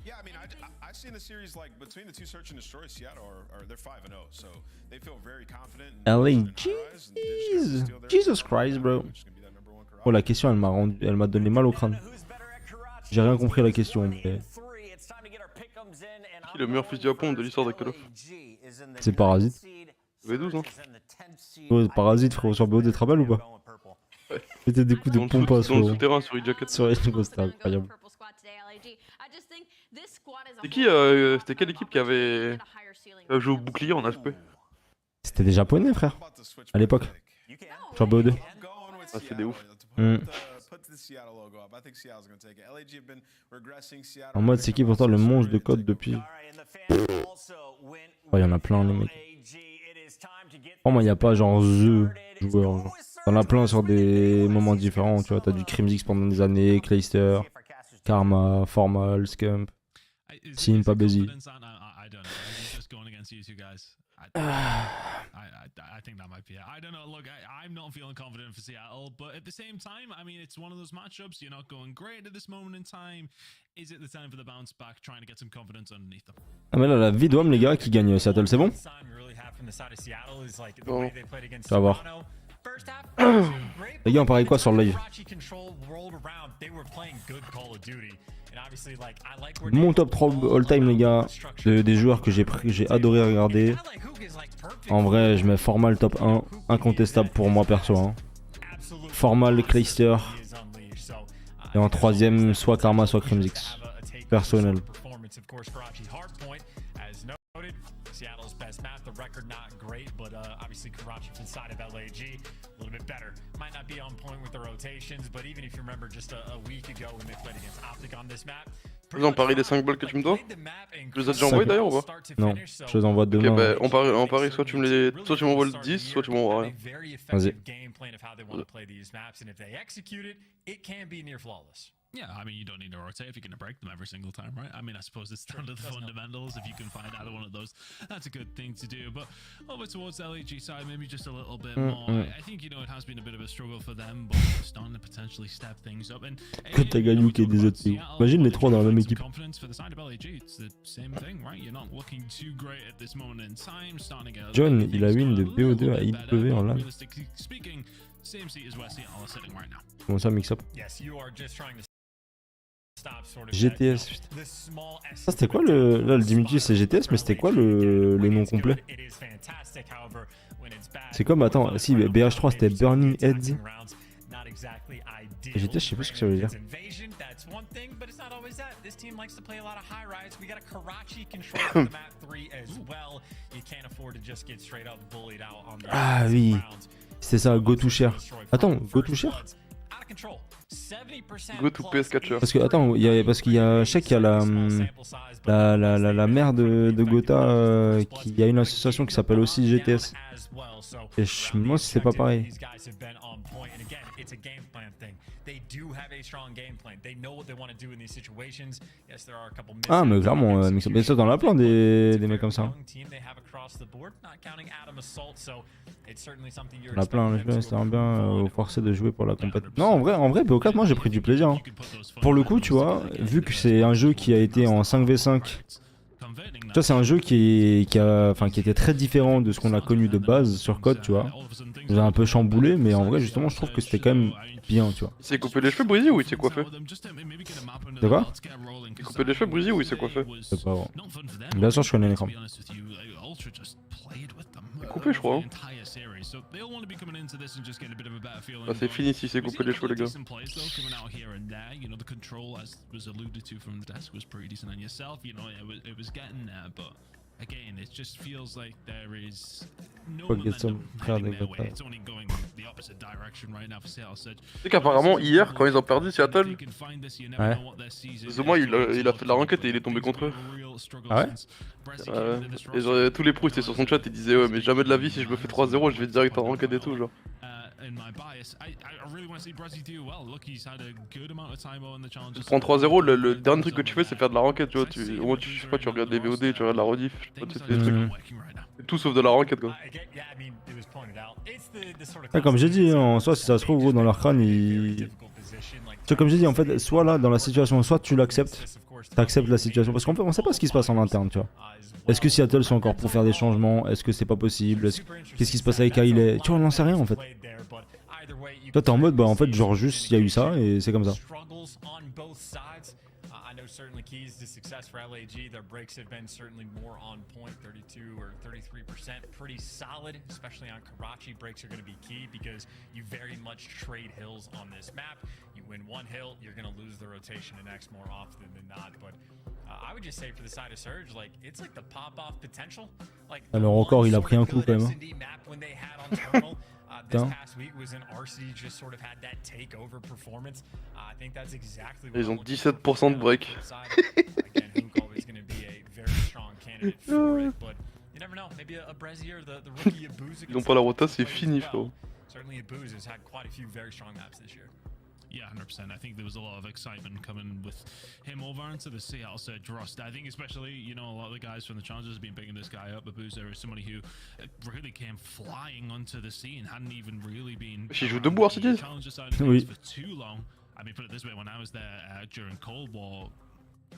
Yeah, I mean, I've seen the series like between the two search and destroy. Seattle are they're 5-0, so they feel very confident. LA, Jesus Christ, bro. Oh, la question, elle m'a donné mal au crâne. J'ai rien compris à la question, mais... Qui est le meilleur fusil à pompe de l'histoire de Call of? C'est Parasite. V12, hein. Ouais, Parasite, frérot, sur BO des Trabal ou pas? Ouais. C'était des coups de pompe à dans le souterrain sur e-jacket. Sur e-jacket, c'était incroyable. C'est qui, c'était quelle équipe qui avait joué au bouclier en HP? C'était des japonais, frère, à l'époque. Sur BO2. Ah, c'est des ouf. En mode, c'est qui pourtant le monstre de code depuis? Il y en a plein, les mecs. Pour moi, il n'y a pas genre The joueur. Genre. T'en as plein sur des moments différents. Tu vois, t'as du Crimsix pendant des années, Clayster, Karma, Formal, Scump, Sin, pas Busy. I think that might be it. I don't know. Look, I'm not feeling confident for Seattle, but at the same time, I mean, it's one of those matchups. You're not going great at this moment in time. Is it the time for the bounce back, trying to get some confidence underneath them? Ah mais là, la vie d'homme, les gars, qui gagne Seattle, c'est bon? Bon. Tu vas voir. Les gars, on parie quoi sur le live? Mon top 3 all time, les gars, des joueurs que j'ai adoré regarder. En vrai, je mets Formal top 1, incontestable pour moi perso. Hein. Formal, Clayster. Et en troisième, soit Karma, soit Crimsix. Personnel. Seattle's best map, the record not great, but obviously Karachi inside of LAG, a little bit better. Might not be on point with the rotations, but even if you remember just a week ago when they played against Optic on this map. Vas-y, on parie les 5 balles que tu me dois. Tu les as déjà envoyés d'ailleurs ou pas? Non, je les envoie demain. Ok, bah on parie soit tu m'envoies le 10, soit tu m'envoies rien. Vas-y. Yeah, I mean, you don't need to rotate if you're going to break them every single time, right? I mean, I suppose it's down to the fundamentals. If you can find either one of those, that's a good thing to do. But over towards the LEG side, maybe just a little bit more. I think, you know, it has been a bit of a struggle for them, but starting to potentially step things up. And t'as gagné qui est des autres pays. Imagine les trois dans la même équipe. John, il a win de BO2 à IW en LAN. Comment ça, mix-up? GTS, putain. Ça c'était quoi le... Là le Dimitri c'est GTS, mais c'était quoi le nom complet? C'est comme, attends, si BH3 c'était Burning Heads. GTS je sais plus ce que ça veut dire. Ah oui, c'est ça, go to share. Attends, go to share? Go to PS Catcher. Parce que attends, parce qu'il y a, je sais qu'il y a la mère de Gotha, qui a une association qui s'appelle aussi GTS. Et moi c'est pas pareil. Ah mais clairement, mais ça t'en as plein des mecs comme ça. On a plein, c'était bien forcé de jouer pour la compétition. Non, en vrai, BO4, moi j'ai pris du plaisir. Hein. Pour le coup, tu vois, vu que c'est un jeu qui a été en 5v5, tu vois, c'est un jeu qui était très différent de ce qu'on a connu de base sur Code, tu vois. J'ai un peu chamboulé, mais en vrai, justement, je trouve que c'était quand même bien, tu vois. Il s'est coupé les cheveux, Breezy, ou il s'est coiffé? De quoi? Il s'est coupé les cheveux, Breezy, ou il s'est coiffé? C'est pas vrai. Bien sûr, je connais l'écran. Il est coupé, je crois. Hein. Ah, c'est fini si c'est coupé les cheveux, les gars. again, it just feels like there is no Faut get some momentum frère heading des their way. gars. It's only going the opposite direction right now for Seattle Surge. Tu sais qu'apparemment, hier, quand ils ont perdu Seattle, Ouais. Zuma il a fait de la ranked et il est tombé contre eux. Ah ouais? Et genre, tous les pros étaient sur son chat, ils disaient ouais mais jamais de la vie si je me fais 3-0 je vais direct en ranked et tout genre. Tu prends 3-0, le dernier truc que tu fais c'est faire de la ranked, tu vois, au moins tu, je sais pas, tu regardes les VOD, tu regardes la rediff, je sais pas, tu fais des trucs. Tout sauf de la ranked quoi. Ouais, comme j'ai dit, en soi, si ça se trouve, gros, dans leur crâne, ils. Tu vois, comme j'ai dit, en fait, soit là, dans la situation, soit tu l'acceptes, t'acceptes la situation, parce qu'on sait pas ce qui se passe en interne, tu vois. Est-ce que Seattle sont encore pour faire des changements? Est-ce que c'est pas possible? Qu'est-ce qui se passe avec Hailey? Tu vois, on n'en sait rien en fait. Toi, t'es en mode, bah en fait, genre juste, il y a eu ça et c'est comme ça. Certainly keys to success for LAG. Their breaks have been certainly more on point, 32 or 33%. Pretty solid, especially on Karachi. Breaks are going to be key because you very much trade hills on this map. You win one hill, you're going to lose the rotation and X more often than not. But I would just say for the side of Surge, like it's like the pop-off potential. Like alors encore, il a pris un coup quand même. This past week was an RC just sort of had that takeover performance. I think that's exactly what Ils ont 17% de break. Again, Hook always going to be a very strong candidate for it, but you never know. Maybe a Brezzy or the rookie Abuz. Ils ont pas la rota, c'est fini frérot. Certainly Abuz has had quite a few very strong maps this year. Yeah, 100%. I think there was a lot of excitement coming with him over into the Seattle Surge roster. I think especially, you know, a lot of the guys from the Challengers have been picking this guy up. Abuzer is somebody who really came flying onto the scene, hadn't even really been Il joue debout Arcidiez. Oui. for too long. I mean, put it this way, when I was there during Cold War,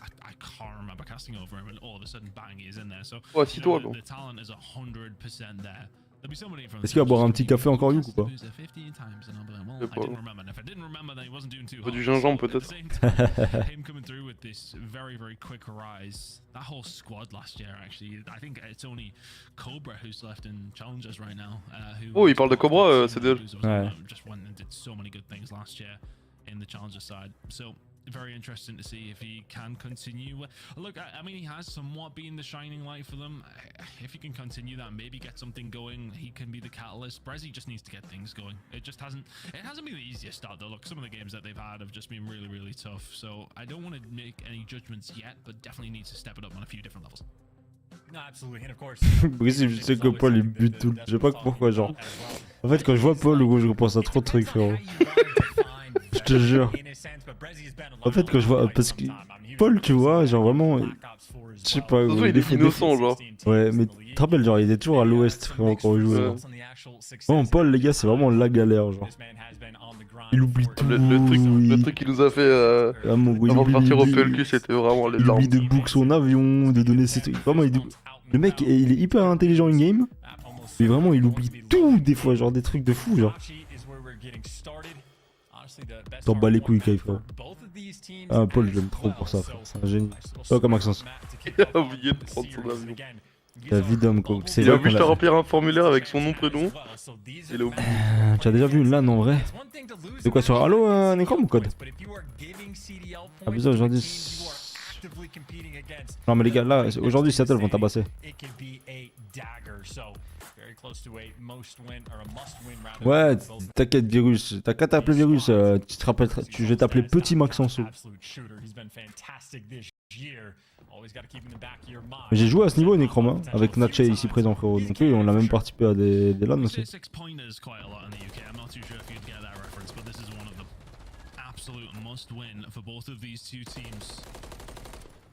I can't remember casting over him, and all of a sudden, bang, he's in there. So, Ouais, you toi, know, gros. the talent is 100% there. Est-ce qu'il va boire un petit café encore Youk ou pas? Pas du gingembre peut-être. Him coming through with this very quick rise. That whole squad last year, actually, I think it's only Cobra who's left in Challengers right now. Oh, il parle de Cobra, c'est d'elle. Ouais. Just went and did so many good things last year in the Challenger side. So very interesting to see if he can continue. Look, I mean, he has somewhat been the shining light for them. If he can continue that, maybe get something going, he can be the catalyst. Brezzy just needs to get things going. It hasn't been the easiest start though. Look, some of the games that they've had have just been really tough. So I don't want to make any judgments yet, but definitely needs to step it up on a few different levels. No, absolutely, and of course. Possible, je sais que Paul il bute tout. Je sais pas pourquoi, genre. En fait, quand je vois Paul, je repense à trop de trucs, frérot. Je te jure. En fait, quand je vois. Parce que Paul, tu vois, genre vraiment. Je sais pas. Surtout, il est innocent, genre. Ouais, mais tu te rappelles, genre, il était toujours à l'ouest, frérot, quand on jouait. Bon, Paul, les gars, c'est vraiment la galère, genre. Il oublie tout. Le truc qu'il nous a fait avant de partir au PLQ, c'était vraiment les Il larmes. oublie de book son avion, de donner ses trucs. Vraiment, le mec, il est hyper intelligent in-game. Mais vraiment, il oublie tout, des fois, genre des trucs de fou, genre. T'en bats les couilles, Kai, frère. Ah, Paul, j'aime trop pour ça, frère. C'est un génie. Pas comme Maxence. Il a oublié de prendre son avion. La vie d'homme, quoi. C'est Il a là oublié qu'on de a... remplir un formulaire avec son nom, prénom. Il a oublié. Tu as déjà vu une LAN en vrai? C'est quoi sur Halo, NayKo ou code? Ah, bizarre, aujourd'hui. Non, mais les gars, là, aujourd'hui, Seattle vont tabasser. Ouais, t'inquiète, Virus. T'as qu'à t'appeler Virus. Tu te rappelles, je vais t'appeler Petit Maxence. J'ai joué à ce niveau, Necrom, hein, avec Natche ici présent, frérot. Donc, oui, on a même participé à des LAN aussi.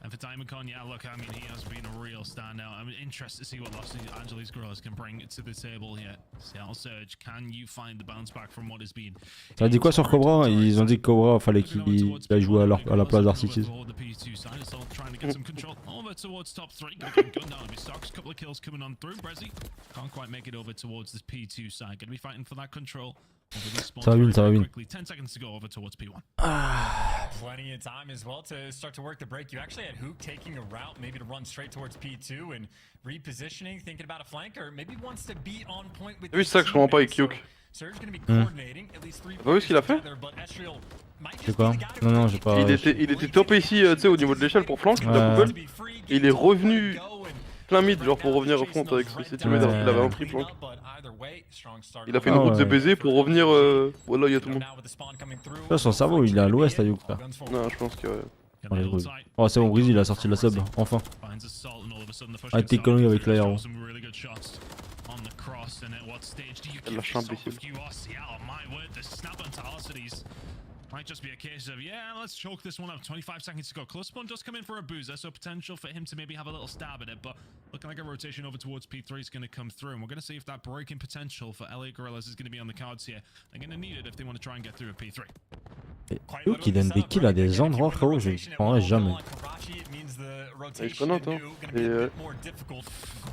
And for Diamond, yeah, look, I mean, he has been a real standout. I'm interested to see what Los Angeles Guerrillas can bring to the table here. Seattle Surge, can you find the bounce back from what has been? Ça dit quoi sur Cobra? Ils ont dit que Cobra, fallait qu'il aille jouer à la place d'Arcitis. Over towards top 3, gun down his stocks, couple of kills coming on through. Brezzy can't quite make it over towards this P2 side. Gonna be fighting for that control. Ça va win. 10 seconds to go over towards P1. Plenty of time as well to start to work the break. You actually had Hook taking a route, maybe to run straight towards P2 and repositioning, thinking about a flank, or maybe wants to be on point with. T'as vu ça que je comprends pas avec Youk? T'as vu ce qu'il a fait? C'est quoi? Non, j'ai pas. Il était topé ici, tu sais, au niveau de l'échelle pour flank, la poubelle. Et il est revenu plein mid, genre pour revenir au front avec ses teammates alors qu'il avait un triple. Hein. Il a fait une Ah route de ouais. baiser pour revenir. Voilà, il y a tout le monde. Là, son cerveau, il est à l'ouest, Ayuk, là. Non, je pense que. Oh, les bruits. Oh, c'est bon, Breezy, il a sorti la sub, enfin. Ah, t'es connu avec l'aéro. Elle lâche imbécile. Might just be a case of, yeah, let's choke this one up. 25 seconds to go. Close spawn does come in for a boozer, so potential for him to maybe have a little stab at it, but looking like a rotation over towards P3 is going to come through, and we're going to see if that breaking potential for LA Guerrillas is going to be on the cards here. They're going to need it if they want to try and get through a P3. Eux qui donnent des kills à des endroits, frérot, je ne comprendrai jamais. Et je connais, hein. Et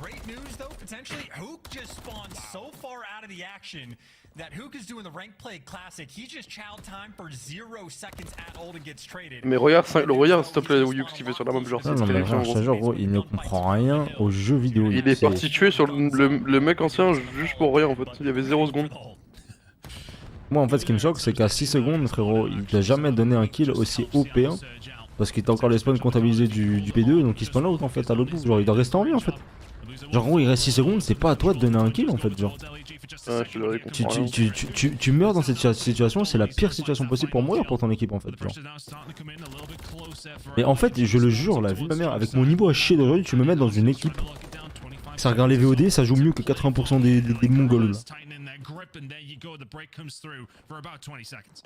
Great news though, potentially Hook just spawned so far out of the action that Hook is doing the rank play classic. He just child time for 0 seconds at ult and gets traded. Mais regarde, regarde s'il te plaît, Yuk, ce qu'il fait sur la map, genre Non, c'est mais terrifiant, je te jure, gros, il ne comprend rien aux jeux vidéo. Il est parti tuer sur le mec ancien juste pour rien en fait, il y avait 0 secondes. Moi, en fait, ce qui me choque, c'est qu'à 6 secondes, frérot, il t'a jamais donné un kill aussi OP1. Parce qu'il t'a encore les spawns comptabilisés du P2, donc il spawn out en fait à l'autre bout. Genre, il doit rester en vie en fait. Genre, en gros, il reste 6 secondes, c'est pas à toi de donner un kill en fait. Genre, tu meurs dans cette situation, c'est la pire situation possible pour mourir pour ton équipe en fait. Genre. Mais en fait, je le jure, la vie de ma mère, avec mon niveau à chier d'aujourd'hui, tu me mets dans une équipe. Ça regarde les VOD, ça joue mieux que 80% des Mongols là. And there you go, the break comes through for about 20 seconds.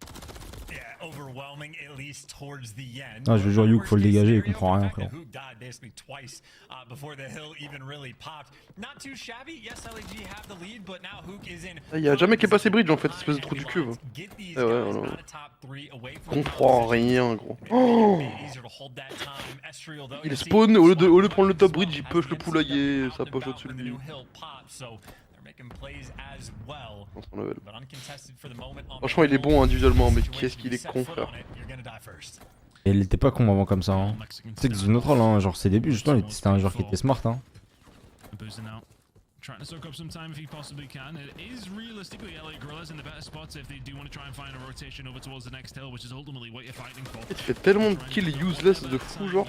Yeah, overwhelming at least towards the end. Ah, je veux dire, Yuk, faut le dégager, il comprend rien, frérot. Hook died basically twice before the hill even really popped. Not too shabby. Yes, LAG have the lead, but now Hook is in. Il y a jamais qui est passé bridge en fait, espèce de trou du cul. Eh ouais, voilà. Comprends rien, gros. Oh, il spawn, au lieu de prendre le top bridge, il push le poulailler, ça push au-dessus de lui. Franchement, il est bon individuellement, mais qu'est-ce qu'il est con, frère. Et il était pas con avant comme ça. Hein. Tu sais que c'est notre rôle, hein. Genre ses débuts, justement, c'était un joueur qui était smart. Hein. Trying to soak up some time if he possibly can. It is realistically LA Guerrillas in the better spots if they do want to try and find a rotation over towards the next hill, which is ultimately what you're fighting for. Il fait tellement de kills useless de fou, genre.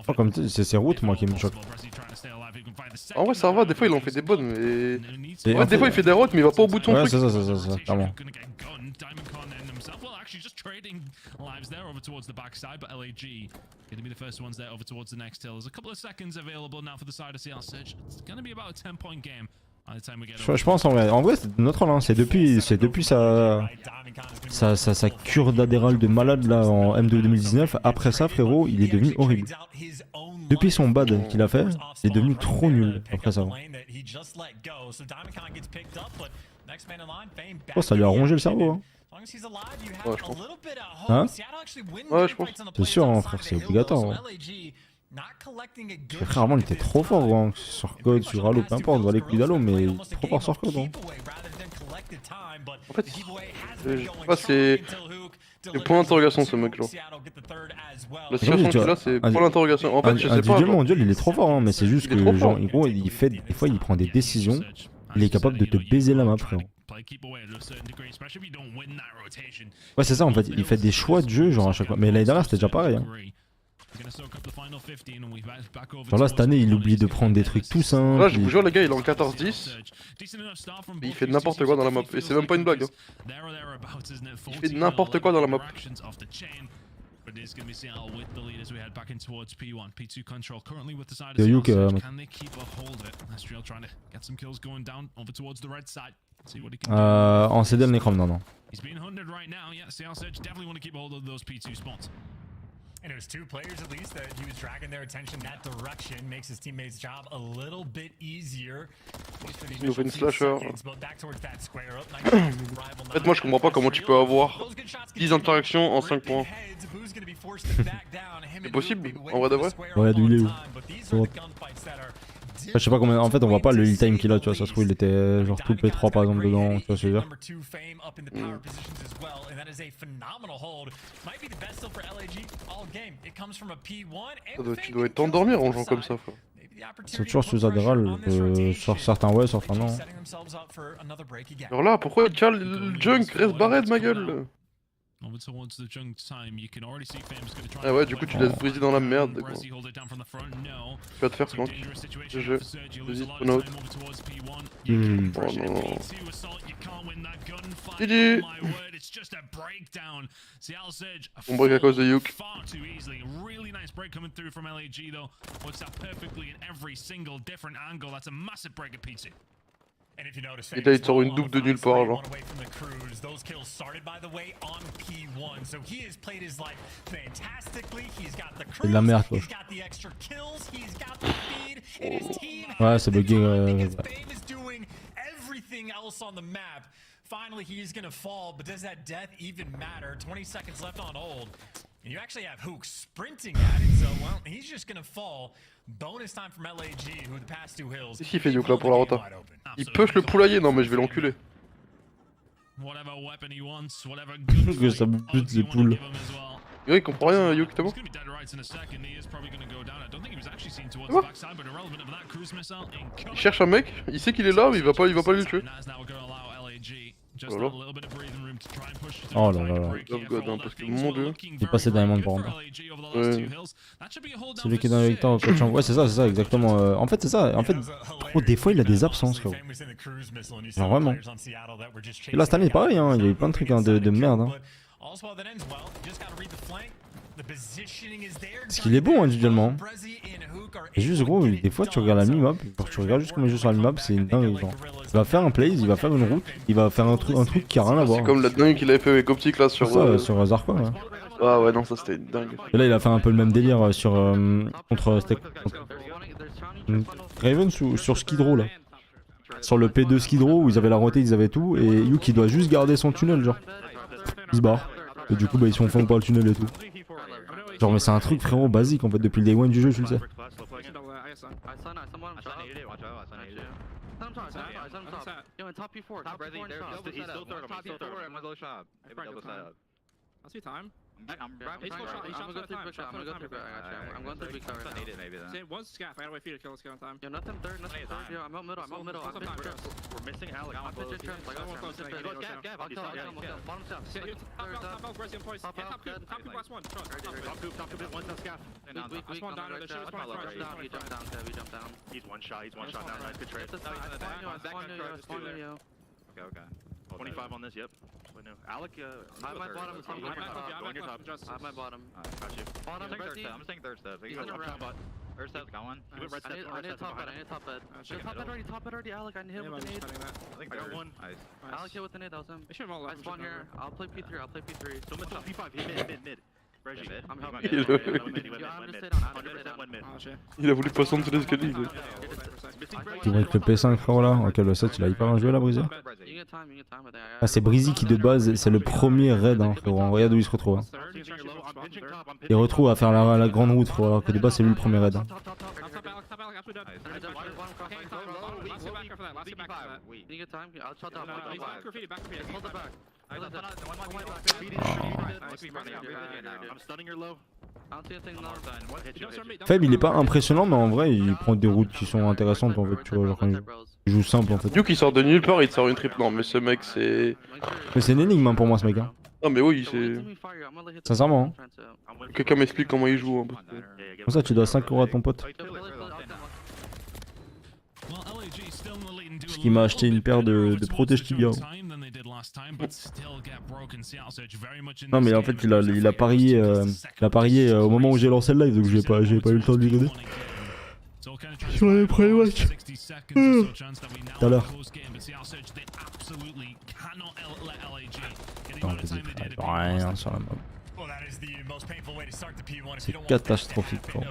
Oh, comme c'est ses routes, moi, qui me choquent. En vrai, ça va, des fois il en fait des bonnes, mais. Et en fait, des fois il fait des routes, mais il va pas au bout de son ouais, truc. ça, clairement. Just trading lives there over towards the backside, but LAG going to be the first ones there over towards the next hill. There's a couple of seconds available now for the side of CL Surge. It's going to be about a 10-point game by the time we get Je pense en vrai c'est notre rôle, hein. C'est depuis sa cure d'adéral de malade là en M2 2019. Après ça, frérot, il est devenu horrible. Depuis son bad qu'il a fait, il est devenu trop nul après ça. Oh, ça lui a rongé le cerveau. Hein. Ouais, je pense. Hein? Ouais, je pense. C'est sûr, hein, frère, c'est obligatoire. Hein. Frère, avant, il était trop fort, hein. Sur code, sur Halo, peu importe, va les coups d'Halo, mais il est trop fort sur code. Hein. En fait, je sais pas, c'est point d'interrogation ce mec là. La situation qu'il a, c'est point d'interrogation. En fait, je sais pas. Individuellement, mondial, il est trop fort, hein, mais c'est juste que, genre, gros, il fait, des fois, il prend des décisions, il est capable de te baiser la map, frère. Ouais, c'est ça en fait, il fait des choix de jeu genre à chaque fois. Mais l'année dernière c'était déjà pareil. Hein. Genre là cette année il oublie de prendre des trucs tout simples. Là je vous jure les gars, il est en 14-10. Mais il fait n'importe quoi dans la map. Et c'est même pas une blague. Hein. Il fait n'importe quoi dans la map. C'est Yuk, en CD le Necrom, non. And it was two players at least that he was dragging their attention that direction, makes his teammates' job a little bit easier. Il nous fait une slasher. En fait, moi je comprends pas comment tu peux avoir 10 interactions en 5 points. C'est possible, en vrai de vrai? Ouais, il est où? Je sais pas combien. En fait, on voit pas le heal time qu'il a, tu vois. Ça se trouve, il était genre tout le P3 par exemple dedans, tu vois ce que je veux dire. Tu dois être endormir en jouant comme ça, frère. C'est toujours sous Adresse, sur certains ouais, sur certains non. Alors là, pourquoi il cale le junk reste barré de ma gueule? over towards the junk time. You can already see Famous gonna try. Ah ouais, du coup tu laisses briser dans la merde. Quoi. Brezzy hold it down from the front. No. Tu vas te faire flank. GG. Vas-y, spawn out. Oh non. GG. On break à cause de Yuk. Far too easily. Really nice break coming through from LAG though. Works out perfectly in every single different angle. That's a massive break at PT. Et là il sort une double de nulle part genre. Those kills started by the way on P1. So he has played his life fantastically. He's got the C'est de la merde quoi. he's got the extra kills, he's got the feed, and his team Ouais, c'est bugué. Fame is doing everything else on the map. Finally he's gonna fall, but does that death even matter? 20 seconds left on hold. And you actually have Hook sprinting at it, so well, he's just gonna fall. Bonus time from LAG, who the past two hills. Qu'est-ce qu'il fait Yuk là pour la rota? Il push le poulailler, non mais je vais l'enculer. Que ça bute les poules. Ouais, il comprend rien Yuk, t'es bon? Il cherche un mec, il sait qu'il est là mais il va pas lui le tuer. Voilà. Oh là là là. Love God, hein, parce que mon dieu. Il est passé Diamond par contre. Ouais. Celui qui est dans le lecteur au coach. Ouais, c'est ça, exactement. En fait, c'est ça. En fait, des fois, il a des absences, frérot. Genre vraiment. Et là, cette année, pareil, hein. Il y a eu plein de trucs hein, de merde. Hein. Parce qu'il est bon individuellement. Et juste gros, des fois tu regardes la mini-map, tu regardes juste comment il joue sur la mini-map, c'est une dingue genre. Il va faire un play, il va faire une route, il va faire un truc qui a rien à voir. C'est comme la dingue qu'il avait fait avec Optic là sur... sur Zarko ouais. Ah ouais non ça c'était une dingue. Et là il a fait un peu le même délire sur... contre Raven sur Skidrow là. Sur le P2 Skidrow où ils avaient la roté, ils avaient tout, et Yuk il doit juste garder son tunnel genre. Il se barre. Et du coup bah ils sont fond par le tunnel et tout. Genre mais c'est un truc frérot basique en fait depuis le day one du jeu, tu le sais. Yo, in top P4, top P4 in shop. He's still third, I'm gonna go shop. Maybe double side up. I see time. I'm gonna go through big shot. I'm going through big shot right now. Maybe then. Say one scaff. I gotta wait for you to kill this kill on time. Yo, nothing third. Yo, I'm out middle. We're missing Alec. I'm pitching trips. I got one close. I'll kill. Bottom step. Top out, Brezzy on points. Top two last one. Top two, one top scaff. Weak. One down, the shit was We jump down. He's one shot down, right? Good trade. Okay. 25 on this, yep. Alec, I have my bottom. I have my bottom. Got you. Bottom, I'm staying third step. He's in the round. Third step's got one. I need top bed. Top bed already, Alec. I hit with the nade. I got one. Nice. Alec hit with the nade, that was him. I spawn here. I'll play P3. So top P5, hit mid. Il a voulu passer en dessous des escaliers. Tu vois avec le P5 frérot là, ok le 7 il a hyper bien joué là Breezy. Ah c'est Breezy qui de base c'est le premier raid hein frérot, regarde où il se retrouve hein. Il retrouve à faire la grande route frérot alors que de base c'est lui le premier raid hein. Faible il est pas impressionnant mais en vrai il prend des routes qui sont intéressantes en fait tu vois genre quand il joue simple en fait. Duke il sort de nulle part il te sort une triple non mais ce mec c'est... Mais c'est une énigme hein, pour moi ce mec hein. Non mais oui c'est... Sincèrement hein. Quelqu'un m'explique comment il joue hein. Comme ça tu dois 5 € à ton pote. Parce qu'il m'a acheté une paire de protège tibia. Non mais en fait il a parié au moment où j'ai lancé le live donc j'ai pas eu le temps de lui donner. Sur les premiers matchs. Tout à l'heure. Non, rien sur la map. C'est catastrophique quoi.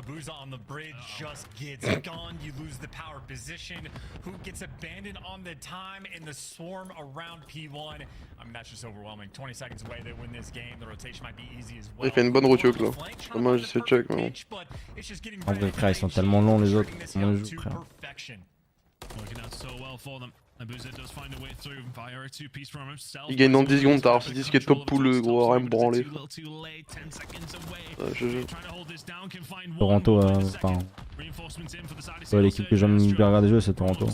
Il fait une bonne route là. Dommage c'est check mais bon. En vrai frère ils sont tellement longs les autres. Comment ils jouent frère. Il gagne dans 10 secondes, t'as City qui est top pool gros, rien me branler. Toronto, enfin... l'équipe que j'aime bien regarder jouer c'est Toronto.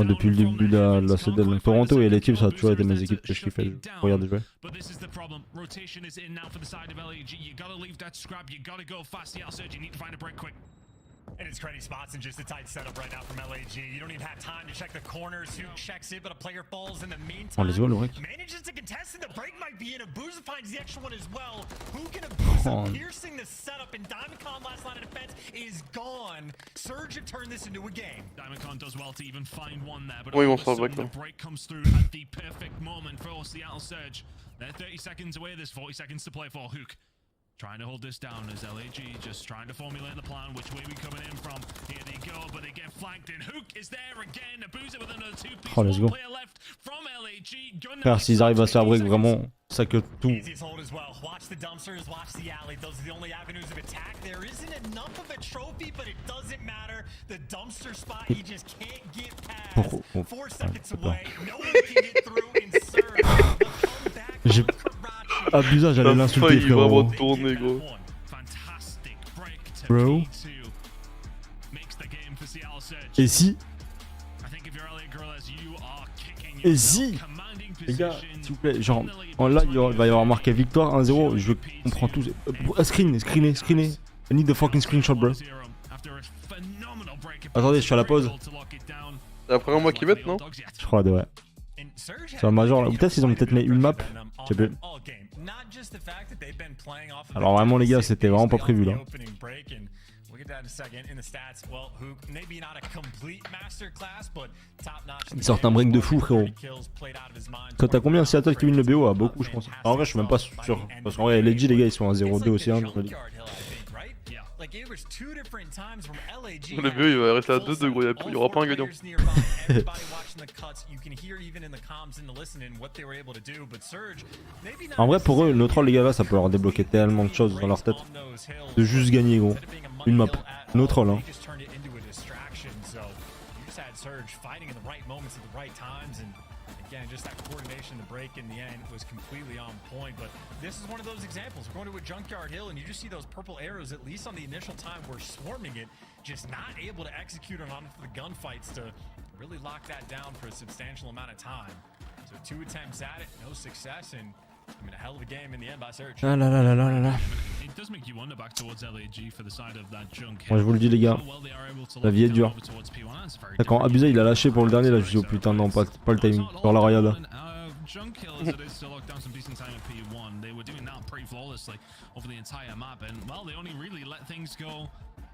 Moi, depuis le début de la CDL, Toronto et l'équipe, ça a toujours été mes équipes que je kiffais regarder jouer. But this is the problem. Rotation is in now for the side of LAG. You gotta leave that scrap. You gotta go fast. The outside. You need to find a break quick. And it's cruddy spots and just a tight setup right now from LAG. You don't even have time to check the corners. Who checks it, but a player falls in the meantime. On les voit, le rec. Manages to contest and the break might be in. Abuza finds the extra one as well. Who can Abuza piercing the setup, and DiamondCon last line of defense is gone. Surge have turned this into a game. DiamondCon does well to even find one there, but Oui, all on of a s'en sudden va, the break comes through at the perfect moment for Seattle Surge. They're 30 seconds away. There's 40 seconds to play for. Hook trying to hold this down as LAG just trying to formulate the plan, which way we coming in from. Here they go, but they get flanked in. Hook is there again. Abuza with another two-piece. Oh, let's go. Player left from LAG. Frère, s'ils arrivent à se faire break, vraiment, ça que tout. Easiest hold as well. Watch the dumpsters, watch the alley. Those are the only avenues of attack. There isn't enough of a trophy, but it doesn't matter. The dumpster spot, he just can't get past. 4 seconds away. No one can get through in Surge. J'ai abusé, j'allais l'insulter, frérot. Vraiment tourner, gros. Bro. Et si les gars, s'il vous plaît, genre, là il va y avoir marqué victoire 1-0, je comprends tout. Screenez. I need the fucking screenshot, bro. Attendez, je suis à la pause. C'est après moi qui mettent, non? Je crois, ouais. C'est un major là. Ou peut-être ils ont peut-être mis une map. Je sais plus. Alors vraiment les gars, c'était vraiment pas prévu là. Ils sortent un break de fou, frérot. Toi t'as combien Seattle qui win le BO? Ah, beaucoup je pense. En vrai je suis même pas sûr. Parce qu'en vrai LG les gars ils sont à 0-2 aussi. Hein, le BO il va rester à 2-2 gros, il y aura pas un gagnant. En vrai pour eux, le troll les gars là ça peut leur débloquer tellement de choses dans leur tête. De juste gagner gros. Une map. No troll hein. Again, just that coordination, the break in the end was completely on point. But this is one of those examples. We're going to a Junkyard Hill, and you just see those purple arrows, at least on the initial time, we're swarming it, just not able to execute on the gunfights to really lock that down for a substantial amount of time. So 2 attempts at it, no success, and I mean, a hell of a game in the end by Surge. Ah là là là là là. Moi je vous le dis les gars, la vie est dure. Là, quand Abusé il a lâché pour le dernier là, je dis oh putain non pas le timing, sur la Raya là.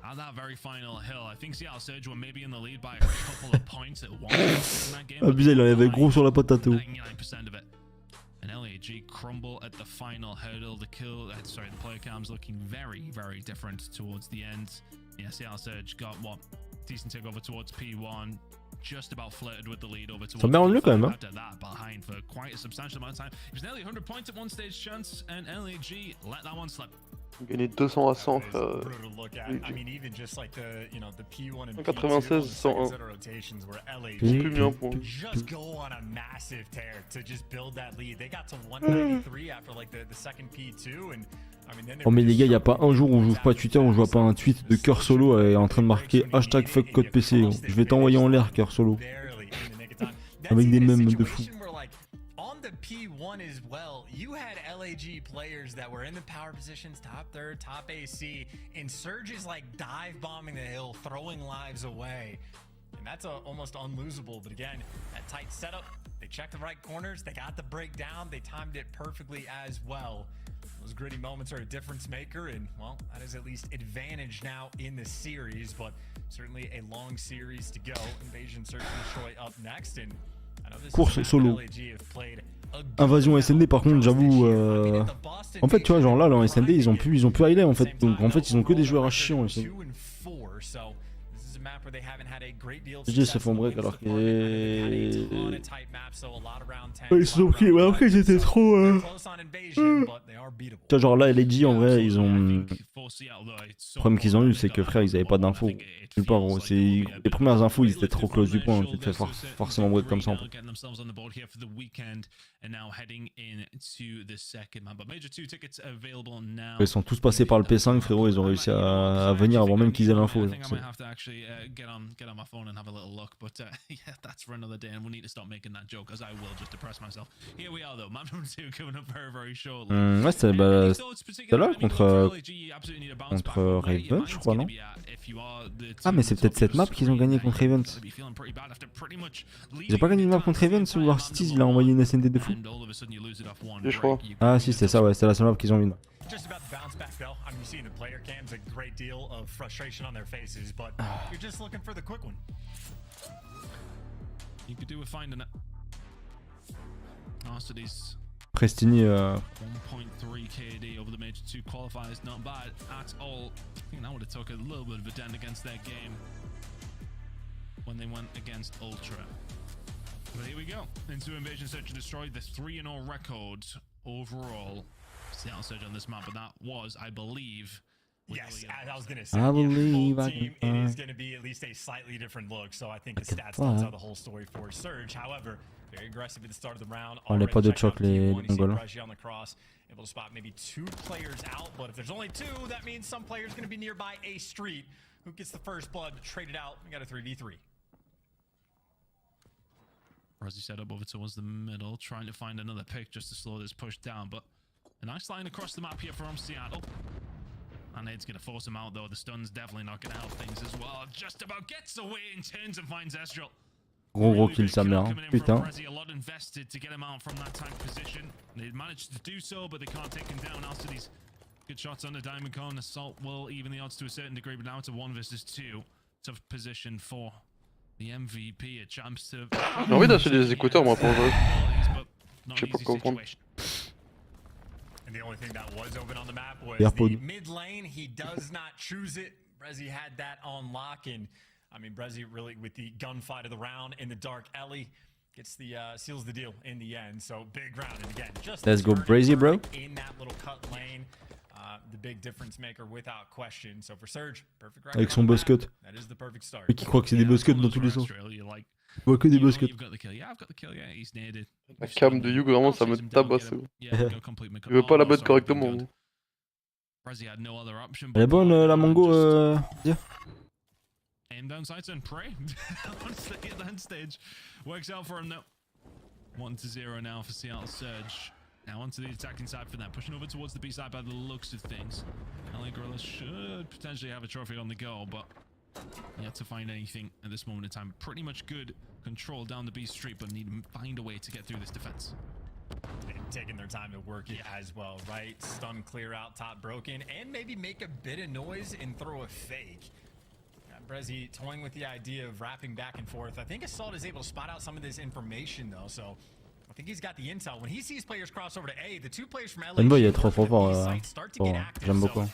At that very final hill, I think Seattle Surge were maybe in the lead by a couple of points at once in that game. Abusé il en avait gros sur la patate. 99% of it. And LAG crumble at the final hurdle. The player cam's looking very, very different towards the end. Yeah, Seattle Surge got what? Decent takeover towards P1. Just about flirted with the lead over towards P5 after that, behind for quite a substantial amount of time. It was nearly 100 points at one stage, Chance, and LAG let that one slip. Gagné 200 à 100, frère. 96, 101. J'ai plus mis un point. Oh mais les gars, y a pas un jour où j'ouvre pas Twitter, où je vois pas un tweet de Cœur Solo en train de marquer hashtag fuck code PC. Je vais t'envoyer en l'air Cœur Solo. Avec des mèmes de fou. The P1 as well, you had LAG players that were in the power positions, top third, top AC, and Surge is like dive bombing the hill, throwing lives away. And that's almost unlosable, but again, that tight setup, they checked the right corners, they got the breakdown, they timed it perfectly as well. Those gritty moments are a difference maker, and well, that is at least advantage now in the series, but certainly a long series to go. Invasion Search and Destroy up next, and course solo. Invasion SND par contre j'avoue en fait tu vois genre là en SND ils ont pu highlight en fait, donc en fait ils ont que des joueurs à chiant ici. Ils se font break alors qu'ils se sont pris, ouais après ils étaient trop tu vois genre là LG en vrai ils ont le problème qu'ils ont eu c'est que frère ils avaient pas d'infos. Je sais pas gros, les premières infos ils étaient trop close du point, tu te fais forcément break comme ça en fait. Ils sont tous passés par le P5 frérot, ils ont réussi à venir avant même qu'ils aient l'info. Ouais c'était là contre Raven je crois non? Ah mais c'est peut-être cette map qu'ils ont gagné contre Raven. Ils ont pas gagné une map contre Raven ou War Cities il a envoyé une SND de fou? Je crois. Ah si c'était ça ouais, c'était la seule map qu'ils ont eu. Just about to bounce back though. I mean, you see in the player cams a great deal of frustration on their faces, but you're just looking for the quick one. You could do with finding it. After these Prestini 1.3 KD over the major 2 qualifiers, not bad at all. I think that would have took a little bit of a dent against their game when they went against Ultra. But here we go, into Invasion Search and Destroy, the 3-0 record overall. Seattle Surge on this map, but that was, I believe. Yes, as I was going to say, I believe full team, it is going to be at least a slightly different look. So I think the stats don't tell the whole story for Surge. However, very aggressive at the start of the round. On n'est pas de choc les Mongols. On the cross, able to spot maybe 2 players out, but if there's only 2, that means some player's going to be nearby a street. Who gets the first blood traded out? We got a 3v3. Rozzy set up over towards the middle, trying to find another pick just to slow this push down, but a nice line across the map here from Seattle. And Aid's going to force him out though. The stun's definitely not going to help things as well. Just about gets away and turns and finds Ezreal. Gros kill sa mère, putain. A lot invested to get him out from that tank position. They managed to do so, but they can't take him down after these good shots on the Diamond Cone. Assault will even the odds to a certain degree, but now it's a 1 versus 2. Tough position for the MVP. A chance to... J'ai envie d'acheter des écouteurs moi pour jouer. Je sais pas quoi prendre. And the only thing that was open on the map was Airpod. the mid lane. He does not choose it. Brezzy had that on lock, and I mean Brezzy really with the gunfight of the round in the dark alley gets the seals the deal in the end. So big round, and again just let's go Brezzy bro. In that little cut lane, the big difference maker without question. So for Surge, perfect record. Avec son buzz cut. That is the perfect start. Et qui croit que c'est des buzz cuts dans tous les sens. Il voit que des buzz cuts. La cam de Hugh vraiment ça me tabasse. Il veut pas la battre correctement. Elle est bonne la mango dire. Aim down sights and pray. Honestly, at that stage works out for him now. 1-0 now for Seattle Surge. Now onto the attacking side for them, pushing over towards the B side by the looks of things. LA Guerrillas should potentially have a trophy on the go, but yet to find anything at this moment in time. Pretty much good control down the B street, but need to find a way to get through this defense. And taking their time to work it as well, right? Stun clear out, top broken, and maybe make a bit of noise and throw a fake. Brezzy toying with the idea of wrapping back and forth. I think Assault is able to spot out some of this information though, so I think he's got the intel. When he sees players cross over to A, the 2 players from LAG il est trop fort. J'aime beaucoup.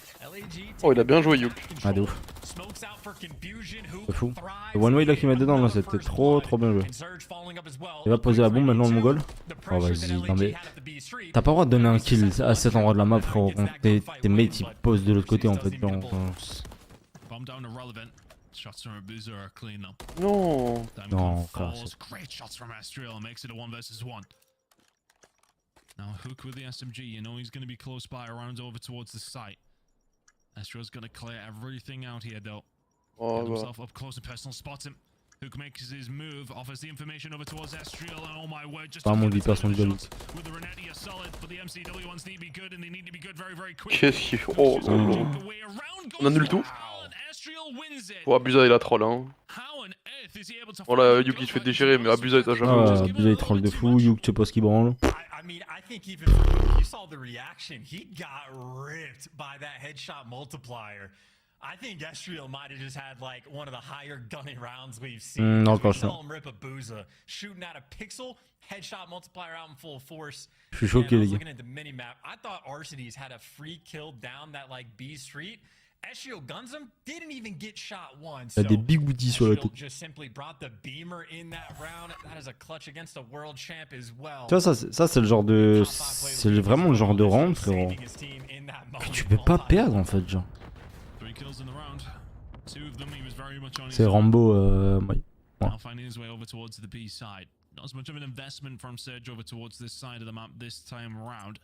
Oh il a bien joué Hugh. Ah de ouf. C'est fou. Le one way là qui met dedans là c'était trop bien joué. Il va poser la bombe maintenant le mongol. Oh vas-y, non mais t'as pas le droit de donner un kill à cet endroit de la map frérot quand tes mates ils posent de l'autre côté en fait. Shots from Abuser are clean up. Non. Non, great shots from Astriel makes it a 1 versus 1. Now Hook with the SMG, you know he's going to be close by, rounds over towards the site. Astriel's going to clear everything out here though. Get himself up close and personal, spots him. Hook makes his move, offers the information over towards Astriel, and oh my word, just with the Renetti are solid, but the MCW ones need to be good, and they need to be good very, very quick. Qu'est-ce qu'il faut? Oh là là. On annule tout. Oh Abusa il a troll hein. Voilà Hugh qui se fait déchirer mais Abusa il t'a jamais. Ah Abusa il troll de fou, Hugh tu sais pas ce qu'il branle. I mean, I think even for you saw the reaction. He got ripped by that headshot multiplier. I think Estriel might have just had like one of the higher gunning rounds we've seen. We saw him rip Abusa, shooting at a pixel, headshot multiplier out in full force. Je suis choqué les gars. Looking at the mini map, I thought Arcides had a free kill down that like B street. Estriel guns him, didn't even get shot once. Il a des bigoudis sur la tête. Just simply brought the beamer in that round. That is a clutch against a world champ as well. Tu vois ça c'est le genre de c'est vraiment le genre de round frérot que tu peux pas perdre en fait genre. C'est Rambo. Ouais. Now finding his way over towards the B side. Not as much of an investment from Surge over towards this side of the map this time around.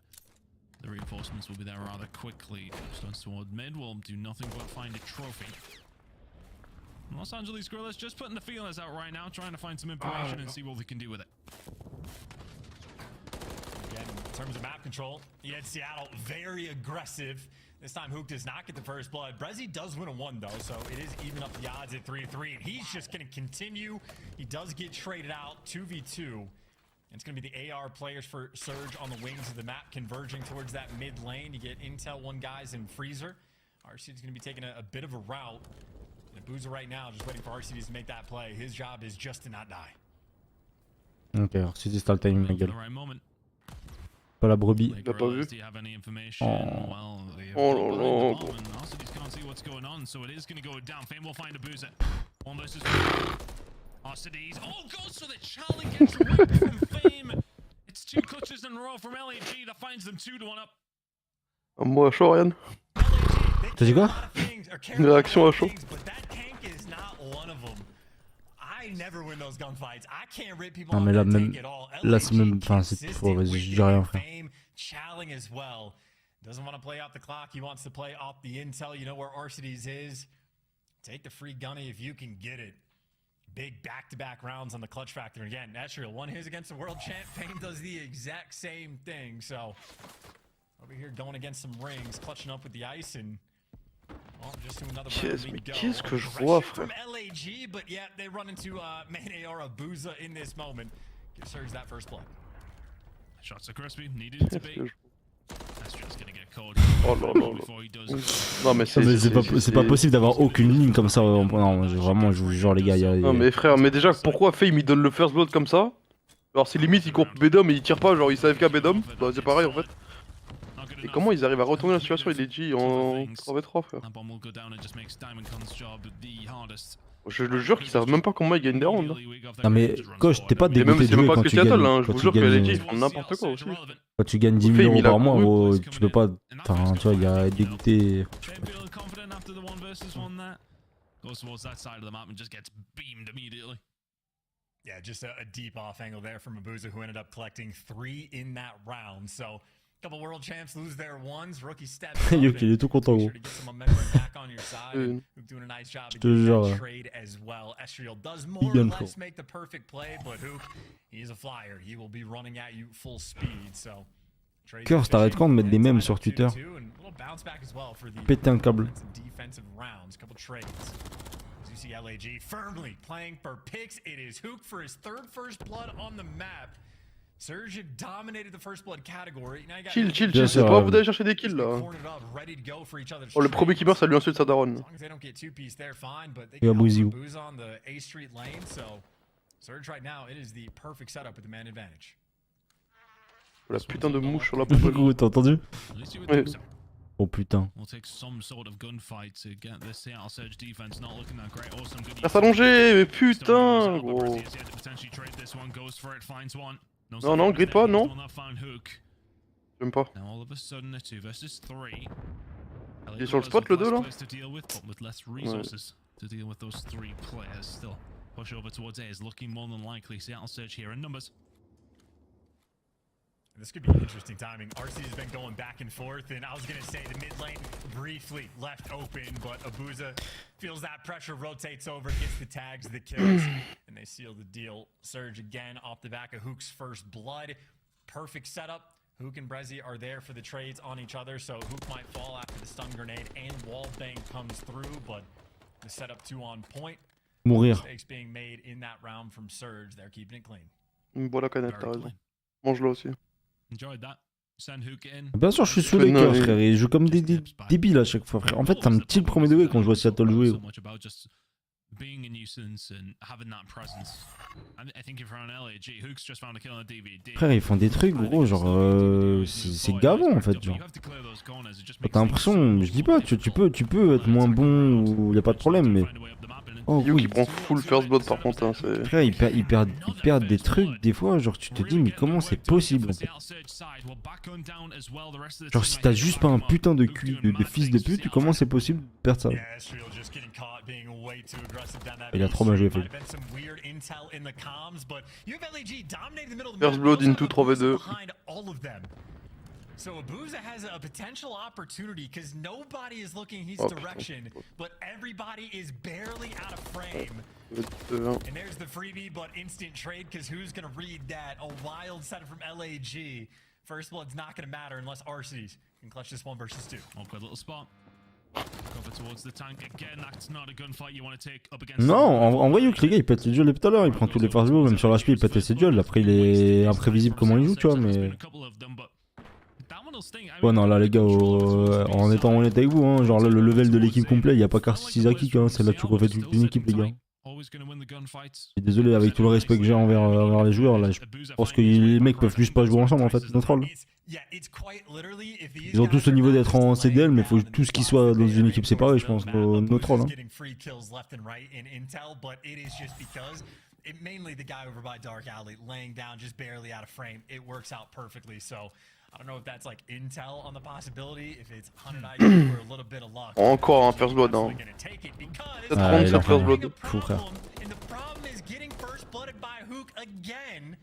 The reinforcements will be there rather quickly. Starts toward mid, will do nothing but find a trophy. Los Angeles Guerrillas just putting the feelers out right now, trying to find some information and see what they can do with it. Again, in terms of map control, you had Seattle very aggressive. This time Hook does not get the first blood. Brezzy does win a 1 though, so it is even up the odds at 3-3, and he's just going to continue. He does get traded out 2v2. It's going to be the AR players for Surge on the wings of the map, converging towards that mid lane. You get Intel 1 guys in Freezer. RCD is going to be taking a bit of a route. And Boozer right now just waiting for RCDs to make that play. His job is just to not die. Ok, RCD c'est le timing, ma gueule. Pas la brebis. Il a pas vu. Oh là là. RCDs. Oh, goes for the challenge, gets away from Fame. It's 2 clutches in a row from LAG that finds them 2-1 up. Un mot à chaud, Ryan. T'as dit quoi? Une réaction à chaud. Non mais là même, là c'est même, enfin c'est trop, vas-y je dis rien frère. Doesn't want to play out the clock, he wants to play off the intel. You know where RCDs is. Take the free gunny if you can get it. Big back-to-back rounds on the clutch factor. Again, Asriel won his against the world champ. Payne does the exact same thing. So over here going against some rings, clutching up with the ice and well, just to another round. Qu'est-ce que je vois, frère? From LAG, but yeah, they run into MiHR Abuza in this moment. Give Surge that first blood. Shots are crispy, needed to be. Oh là là là. Non mais c'est pas possible d'avoir aucune ligne comme ça. Non, vraiment, je vous jure les gars. Non mais frère, mais déjà pourquoi Fame il donne le first blood comme ça? Alors c'est limite il court Bedom et il tire pas, genre il s'AFK Bedom. Bah c'est pareil en fait. Et comment ils arrivent à retourner la situation? Il est G en 3v3 frère. Je le jure qu'ils savent même pas comment ils gagnent des rounds. Non mais coach, t'es pas dégoûté de jouer quand tu gagnes. Hein, je vous jure que LG ils font n'importe quoi aussi. Quand tu gagnes 10 000 € par mois, gros, tu peux pas. Enfin, tu vois, il y a dégoûté. Yeah, just a deep off angle there from Abuza, who ended up collecting 3 in that round. So, a couple world champs lose their ones. Rookie steps up. Yo, il est tout content, gros. Doing a nice job Je te jure. trade as well. Esriel does more or less make the perfect play, but Hook, he's a flyer. He will be running at you full speed. So, Curse, t'arrêtes quand de mettre des mèmes sur Twitter? Péter un câble. You see LAG firmly playing for picks. It is Hook for his 3rd first blood on the map. Surge dominated the first blood category. Chill, c'est pas vous d'aller chercher des kills là. Oh, le premier qui meurt, ça lui insulte sa daronne. Et à Bouziou. La putain de mouche sur la poubelle. Gros, t'as entendu? Ouais. Oh putain. Ah, s'allonger, mais putain, gros. Non, non, grid pas, non. J'aime pas. Il est sur le spot le 2 là? This could be interesting timing. RC has been going back and forth, and I was going to say the mid lane briefly left open, but Abuza feels that pressure, rotates over, gets the tags, the kills, and they seal the deal. Surge again off the back of Hook's first blood. Perfect setup. Hook and Brezzy are there for the trades on each other, so Hook might fall after the stun grenade and wall bang comes through, but the setup 2 on point. Mourir. Mistakes being made in that round from Surge. They're keeping it clean. Bois la canette, t'as raison. Mange-la aussi. Bien sûr, je suis sous les cœurs, frère. Et je joue comme des débiles à chaque fois, frère. En fait, ça me tire le premier degré quand je vois Seattle jouer. Frère, ils font des trucs, gros, genre. C'est gavant, en fait. Genre. T'as l'impression, je dis pas, tu peux être moins bon ou y a pas de problème, mais. Oh, You oui. qui prend full first blood par contre, hein, c'est... Frère, ils perdent des trucs des fois, genre tu te dis mais comment c'est possible en fait. Genre si t'as juste pas un putain de cul de fils de pute, comment c'est possible de perdre ça? Il a trop mal joué, fait. First blood into 3v2. So Abuza has a potential opportunity because nobody is looking his direction, but everybody is barely out of frame. And there's the freebie, but instant trade because who's going to read that? A wild setup from LAG. First blood's not going to matter unless RCs can clutch this 1 versus 2. Awkward little spot. Cover towards the tank again. That's not a gunfight you want to take up against. Non, en vrai, Youk, les gars, il pète les duels tout à l'heure, il prend tous les first blows, même sur l'HP, il pète ses duels. Après, il est imprévisible comment il joue, tu vois, mais. Ouais, non, là, les gars, en étant honnête avec vous, hein, genre là, le level de l'équipe complet, il n'y a pas Karsisaki, hein, c'est là que tu refais toute une équipe, les gars. Je suis désolé, avec tout le respect que j'ai envers les joueurs, là, je pense que les mecs peuvent juste pas jouer ensemble, en fait, c'est notre rôle. Ils ont tous le niveau d'être en CDL, mais il faut tous qu'ils soient dans une équipe séparée, je pense, notre rôle. Hein. Mainly the guy over by Dark Alley laying down just barely out of frame. It works out perfectly. So I don't know if that's like intel on the possibility, if it's 100 IQ or a little bit of luck. Encore un first blood, hein. C'est 37 first blood. Fou, frère. And the problem is getting first blooded by Hook again.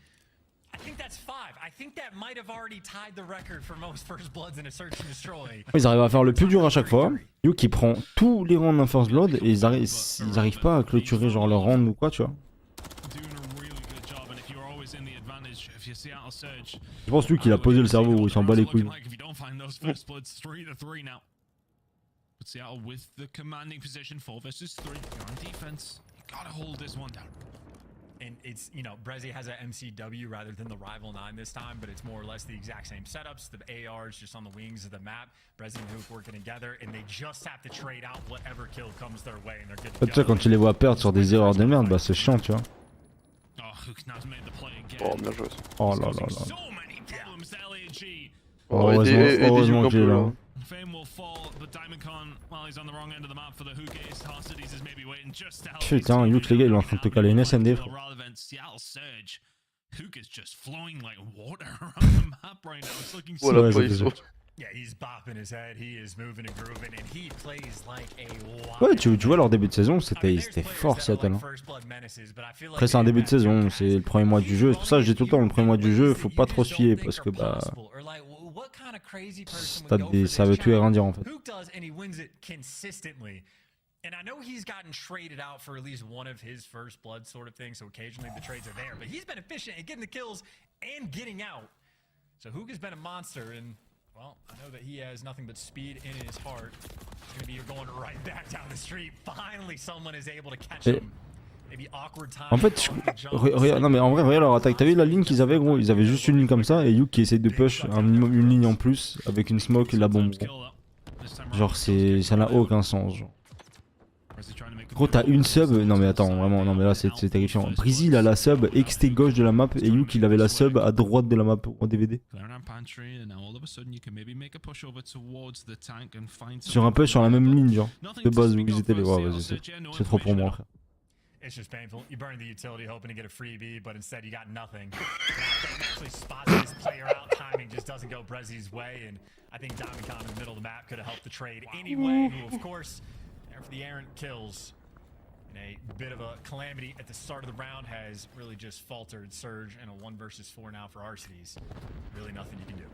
I think that's 5. I think that might have already tied the record for most first bloods in a search and destroy. Ils arrivent à faire le plus dur à chaque fois. Youk qui prend tous les rounds d'un first blood et ils arrivent pas à clôturer genre leur round ou quoi, tu vois. Je pense lui qu'il a posé le cerveau où il s'en bat les couilles. Seattle with the commanding position 4 versus 3 on defense. You gotta hold this one down. And it's, you know, Brezzy has a MCW rather than the Rival 9 this time, but it's more or less the exact same setups. The AR's just on the wings of the map. Brezzy and Hook working together, and they just have to trade out whatever kill comes their way, and they're good to go. Tu sais, quand tu les vois perdre sur des erreurs de merde, bah c'est chiant, tu vois. Oh, bien joué. Oh là là là. Oh, heureusement qu'il est là. Putain, Youk, les gars, il est en train de te caler une SND, frère. Voilà, pas il saute. Ouais, tu vois, leur début de saison, c'était fort, Seattle. Hein. Après, c'est un début de saison, c'est le premier mois du jeu. C'est pour ça que je dis tout le temps, le premier mois du jeu, faut pas trop se fier, parce que bah... ça veut tout et rien dire, en fait. And I know he's gotten traded out for at least one of his first blood sort of things, so occasionally the trades are there, but he's been efficient at getting the kills and getting out. So Hook has been a monster, and, well, I know that he has nothing but speed in his heart. It's going to be going right back down the street. Finally, someone is able to catch him. En fait, non mais en vrai, regarde leur attaque. T'as vu la ligne qu'ils avaient, gros? Ils avaient juste une ligne comme ça, et Youk qui essaie de push une ligne en plus, avec une smoke et la bombe. Genre, ça n'a aucun sens, genre. Gros, t'as une sub, non mais attends, vraiment, non mais là c'est terrifiant. Breezy il a la sub exté gauche de la map et Youk il avait la sub à droite de la map en DVD. Sur un peu sur la même ligne, genre, de base où ils étaient les. Ouais, vas-y, c'est trop pour moi, frère. It's just painful. You burn the utility hoping to get a freebie, but instead you got nothing. Actually spots this player out. Timing just doesn't go Brezzy's way, and I think Diamond Con in the middle of the map could have helped the trade anyway, who of course, there for the errant kills. And a bit of a calamity at the start of the round has really just faltered Surge and a 1 versus 4 now for Arcides. Really nothing you can do.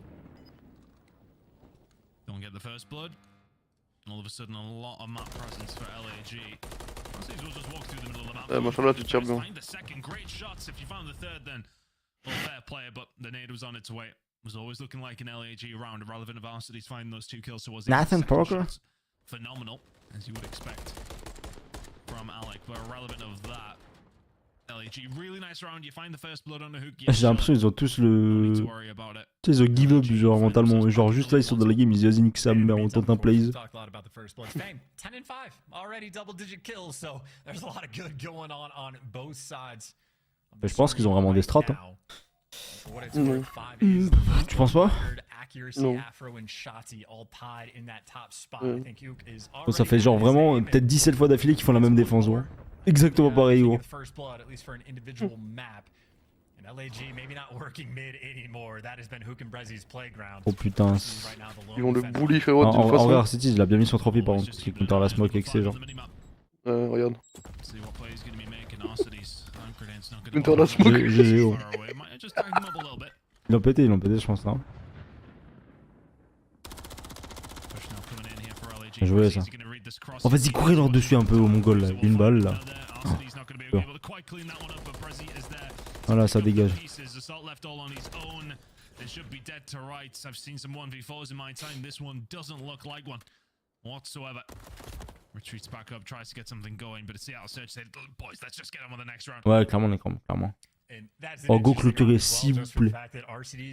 Don't get the first blood. And all of a sudden a lot of map presence for LAG. Arcides will just walk through the middle of the map. Machallah, tu tires bien. Find the second, great shots. If you found the third, then well, fair play, but the nade was on its way. It was always looking like an LAG round. Relevant of Arcides finding those 2 kills towards the Nathan Parker. Phenomenal, as you would expect from Alec, but relevant of that. LAG, really nice round. You find the first blood on the Hook. J'ai l'impression qu'ils ont tous le. Tu sais, ils ont give up, genre mentalement. Genre, juste là, ils sont dans la game, ils disent vas-y, nique ça, mais on tente un plays. 10 and 5, already double-digit kills, so there's a lot of good going on both sides. Mais je pense qu'ils ont vraiment des strats. Hein. Tu penses pas? Non. Ça fait genre vraiment peut-être 17 fois d'affilée qu'ils font la même défense. Ouais. Exactement pareil, gros. First blood, at least for an individual map. And LAG maybe not working mid anymore. That has been Hook and Brezi's playground. Oh putain. Ils vont le bully, frérot, de toute En façon. vrai, City, il a bien mis son trophy par contre. Parce qu'il compte la smoke avec ses genre. Regarde. J'ai Compte la smoke. GG, oh. Ils l'ont pété, je pense là. Bien joué ça. Oh vas-y, courez leur dessus un peu au mongol là. Une balle là. Oh. Voilà, ça dégage. They should be dead to rights. I've seen some 1v4s in my time. This one doesn't look like one whatsoever. Retreats back up, tries to get something going, but it's the Seattle Surge. Boys, let's just get on with the next round. Ouais, clairement, clairement. Oh, go clôturer, s'il vous plaît.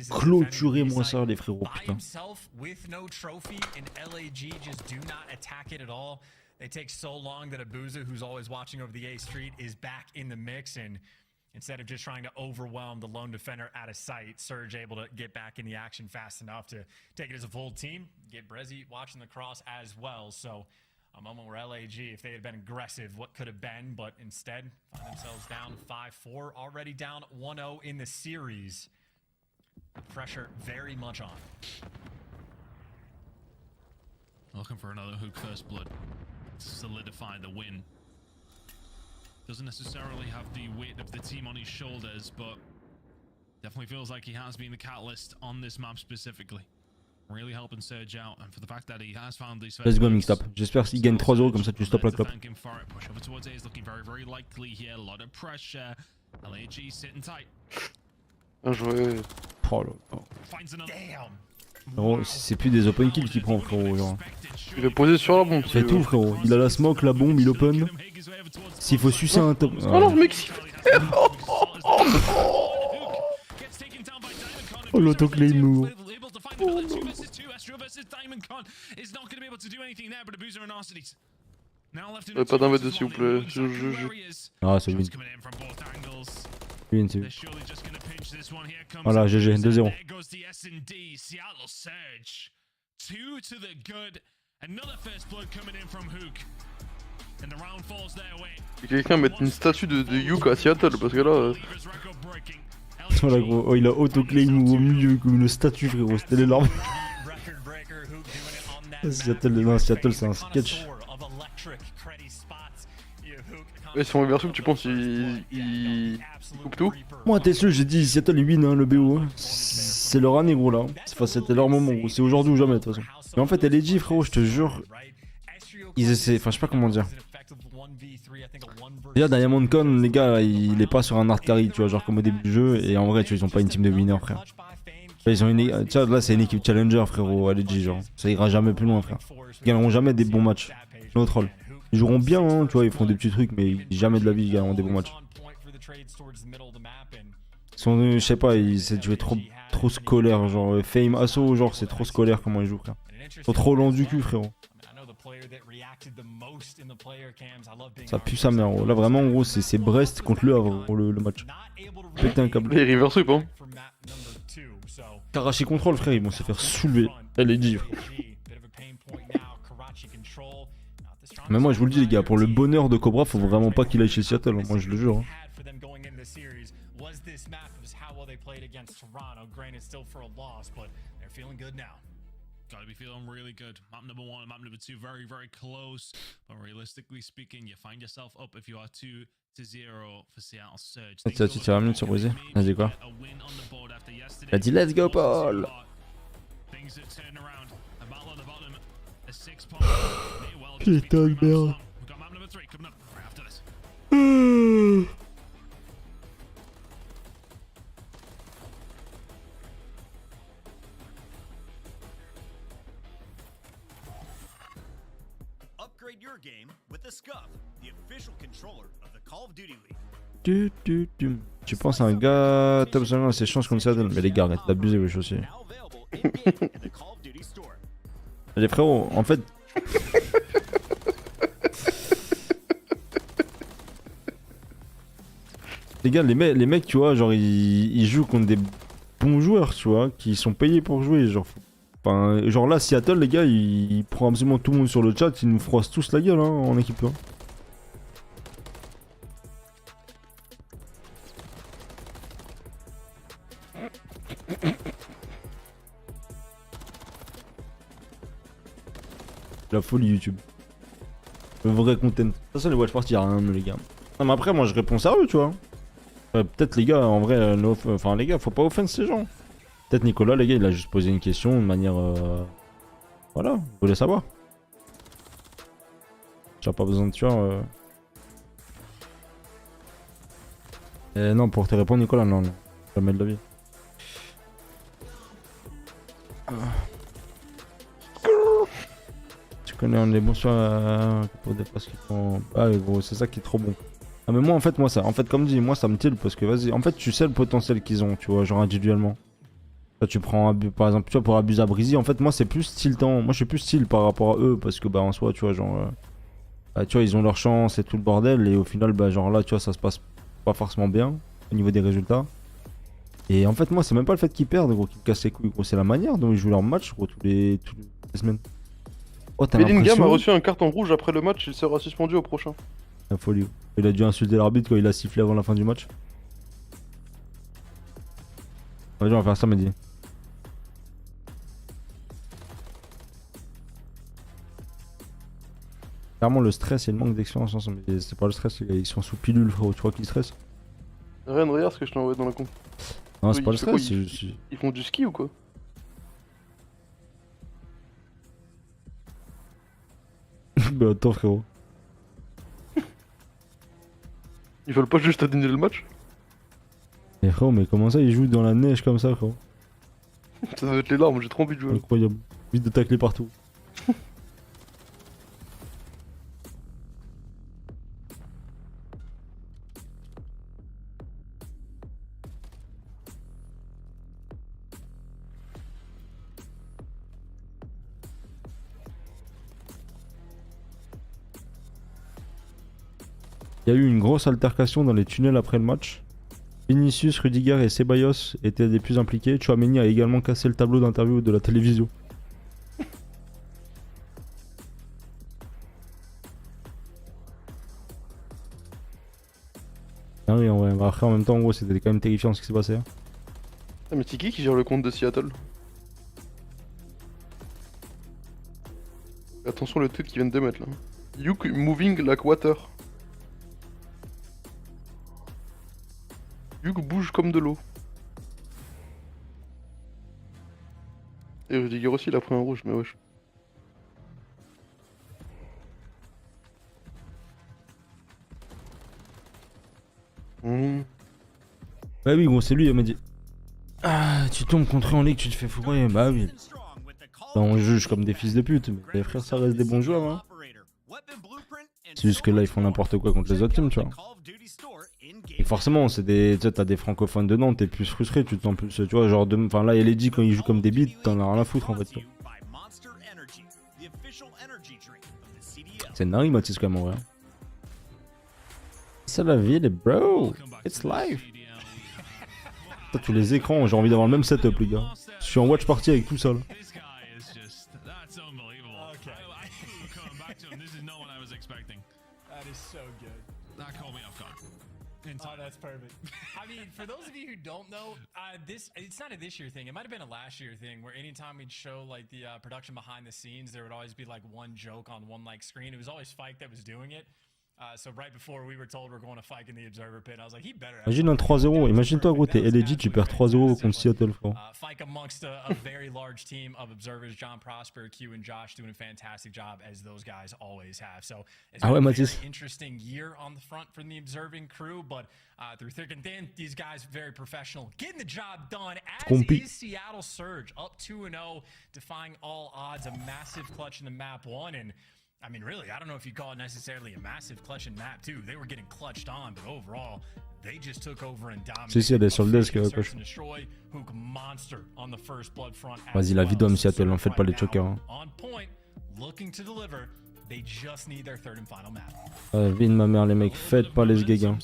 Clôturez-moi ça, les frérots, putain. They take so long that Abuza, who's always watching over the A Street, is back in the mix, and instead of just trying to overwhelm the lone defender out of sight, Surge able to get back in the action fast enough to take it as a full team, get Brezi watching the cross as well. So a moment where LAG, if they had been aggressive, what could have been, but instead find themselves down 5-4, already down 1-0 in the series. The pressure very much on. Looking for another Hook first blood to solidify the win. Doesn't necessarily have the weight of the team on his shoulders, but definitely feels like he has been the catalyst on this map specifically. Really helping Surge out, and for the fact that he has found these. Let's go mixed up. J'espère qu'il gagne 3-0 comme ça tu stoppes la clope. Push over towards A is looking very, very likely here. A lot of pressure. LAG sitting tight. Bien joué. Oh là là. Finds another. Damn. Frérot, c'est plus des open kills qu'il prend, frérot. Genre. Il est posé sur la bombe. Il fait tout, frérot. Il a la smoke, la bombe, il open. S'il faut sucer un top. Oh non, mec, s'il fait. Oh l'autoclaim move. Pas d'un mètre dessus, s'il vous plaît. Ah, c'est win. Win, c'est win. Voilà, GG, 2-0. Quelqu'un mettre une statue de Youk à Seattle parce que là. Voilà gros, oh, il a autoclaim au milieu comme une statue frérot, c'était l'énorme. Seattle c'est un sketch. Ouais, si on Remerciement, tu penses il coupe tout? Moi t'es sûr, j'ai dit Seattle win hein, le BO. C'est leur année gros là. Enfin, c'était leur moment gros, c'est aujourd'hui ou jamais de toute façon. Mais en fait elle est dit frérot, je te jure. Ils essaient, enfin je sais pas comment dire. Déjà Diamond Con les gars il est pas sur un hard carry tu vois genre comme au début du jeu et en vrai tu vois, ils ont pas une team de winners frère. Ils ont une tu vois, là c'est une équipe challenger frérot LG genre ça ira jamais plus loin frère. Ils gagneront jamais des bons matchs. No troll. Ils joueront bien hein, tu vois ils font des petits trucs mais jamais de la vie ils gagneront des bons matchs. Ils sont je sais pas c'est joué trop scolaire genre Fame Asso genre c'est trop scolaire comment ils jouent frère. Ils sont trop lents du cul frérot. Ça pue sa mère gros. Là vraiment en gros c'est Brest contre le Havre le match. Pété un câble. Les reverse sweep hein. Karachi contrôle frère ils vont se faire soulever. Elle est dit. Mais moi je vous le dis les gars, pour le bonheur de Cobra faut vraiment pas qu'il aille chez Seattle, moi je le jure. Gotta be feeling really good. Map number 1, map number 2, very, very close. But realistically speaking, you find yourself up if you are 2-0 for Seattle Surge. Tu t'es ramené de surpriser. Vas-y quoi. Il a dit let's go Paul. Putain de merde. Upgrade your game with the scuf, the official controller of the Call of Duty League. Tu penses à un gars top 5 c'est chance contre Seattle, mais les gars arrêtez d'abuser wesh aussi. Les frérots, en fait. Les gars, les mecs, tu vois, genre ils jouent contre des bons joueurs, tu vois, qui sont payés pour jouer, genre. Enfin, genre là, Seattle, les gars, il prend absolument tout le monde sur le chat, ils nous froissent tous la gueule, hein, en équipe. Hein. La folie YouTube. Le vrai content. De toute façon, les watch parties, y'a rien, les gars. Non, mais après, moi, je réponds sérieux, tu vois. Peut-être, les gars, en vrai, enfin, les gars, faut pas offense ces gens. Peut-être Nicolas, les gars, il a juste posé une question de manière. Voilà, vous voulez savoir. J'ai pas besoin de tuer. Non, pour te répondre, Nicolas, non, non. Jamais de la vie. Tu connais, on est bon sur pour des phrases qui font. Ah, gros, c'est ça qui est trop bon. Ah, mais moi, en fait, comme dit, moi, ça me tire parce que vas-y. En fait, tu sais le potentiel qu'ils ont, tu vois, genre individuellement. Là, tu prends, par exemple, tu vois, pour abuser à Breezy, en fait, moi, c'est plus style temps. Moi, je suis plus style par rapport à eux parce que, bah, en soi, tu vois, genre. Tu vois, ils ont leur chance et tout le bordel. Et au final, bah, genre là, tu vois, ça se passe pas forcément bien au niveau des résultats. Et en fait, moi, c'est même pas le fait qu'ils perdent, gros, qu'ils cassent les couilles, gros. C'est la manière dont ils jouent leur match, gros, toutes les semaines. Oh, t'as Bellingham a reçu un carton rouge après le match, il sera suspendu au prochain. La folie. Il a dû insulter l'arbitre quand il a sifflé avant la fin du match. Vas-y, on va faire ça, Mehdi. Clairement, le stress et le manque d'expérience ensemble. C'est pas le stress, les gars, ils sont sous pilule, frérot. Tu crois qu'ils stressent? Rien, regarde ce que je t'ai envoyé dans la con. Non, c'est pas le stress. Ils font du ski ou quoi? Bah attends, frérot. Ils veulent pas juste annuler le match? Mais frérot, mais comment ça, ils jouent dans la neige comme ça, frérot? Ça va être les larmes, j'ai trop envie de jouer. Incroyable. Vite de tacler partout. Il y a eu une grosse altercation dans les tunnels après le match. Vinicius, Rudiger et Ceballos étaient les plus impliqués. Tchouaméni a également cassé le tableau d'interview de la télévision. Ah oui, en vrai. Après, en même temps, en gros, c'était quand même terrifiant ce qui s'est passé. Hein. Ah, mais c'est qui gère le compte de Seattle? Attention le tweet qu'ils viennent de mettre là. You moving like water. Hugh bouge comme de l'eau. Et Rudiger aussi, il a pris un rouge, mais wesh. Bah oui, gros, c'est lui, il m'a dit. Ah, tu tombes contre eux en ligue, tu te fais fourrer. Bah oui. Bah, on juge comme des fils de pute, mais les frères, ça reste des bons joueurs, hein. C'est juste que là, ils font n'importe quoi contre les autres teams, tu vois. Et forcément, c'est des. Tu sais, t'as des francophones dedans, t'es plus frustré, tu te sens plus. Tu vois, genre, enfin là, LG, quand ils jouent comme des bites, t'en as rien à foutre en fait. C'est dingue, Mathis, quand même, en vrai. C'est la vie, les bro. It's life. Putain, tous les écrans, j'ai envie d'avoir le même setup, les gars. Je suis en watch party avec tout ça là. Oh, that's perfect. I mean, for those of you who don't know, it's not a this year thing. It might have been a last year thing where anytime we'd show like the production behind the scenes, there would always be like one joke on one like screen. It was always Fike that was doing it. So right before we were told we're going to Fike in the observer pit, I was like, he better. Imagine un 3-0. Imagine-toi, gros, t'es LG, tu perds 3-0 contre Seattle, frérot. Fike amongst a very large team of observers, John Prosper, Q, and Josh doing a fantastic job as those guys always have. So it's been a very interesting year on the front from the observing crew, but through thick and thin, these guys very professional, getting the job done. As is Seattle Surge, up 2-0, defying all odds, a massive clutch in the map one, and I mean, really, I don't know if you call it necessarily a massive clutch in map 2. They were getting clutched on, but overall, they just took over and dominated. Si, elle est sur le desk, coach. Vas-y, la vidéo, Seattle, n'en faites pas les chokers. Hein. Vie de ma mère, les mecs, faites pas les gigs. Hein.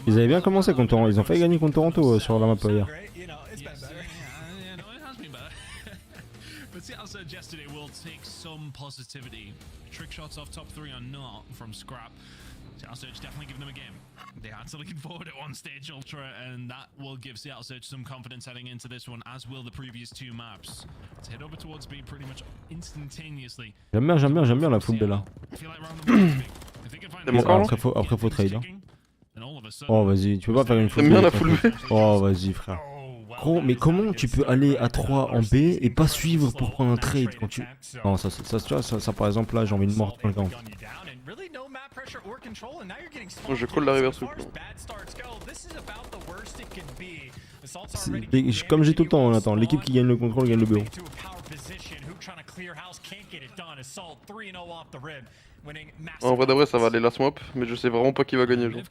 Ils avaient bien commencé contre Toronto. Ils ont fait gagner contre Toronto sur la map hier. Seattle Surge yesterday will take some positivity. Trick shots off top 3 are not from Scrap. Seattle Surge definitely giving them a game. They are still looking forward at one stage ultra, and that will give Seattle Surge some confidence heading into this one, as will the previous 2 maps. To head over towards B pretty much instantaneously. J'aime bien la full B là. Après faut trade. Hein. Oh vas-y, tu peux pas faire une full B. J'aime bien la full B. Oh vas-y frère. Gros, mais comment tu peux aller à 3 en B et pas suivre pour prendre un trade quand tu... Non, ça tu vois, ça par exemple là, j'ai envie de mordre quelqu'un. Moi je colle la reverse ou comme j'ai tout le temps, on attend. L'équipe qui gagne le contrôle gagne le BO. En vrai d'après ça va aller la swap, mais je sais vraiment pas qui va gagner. Genre.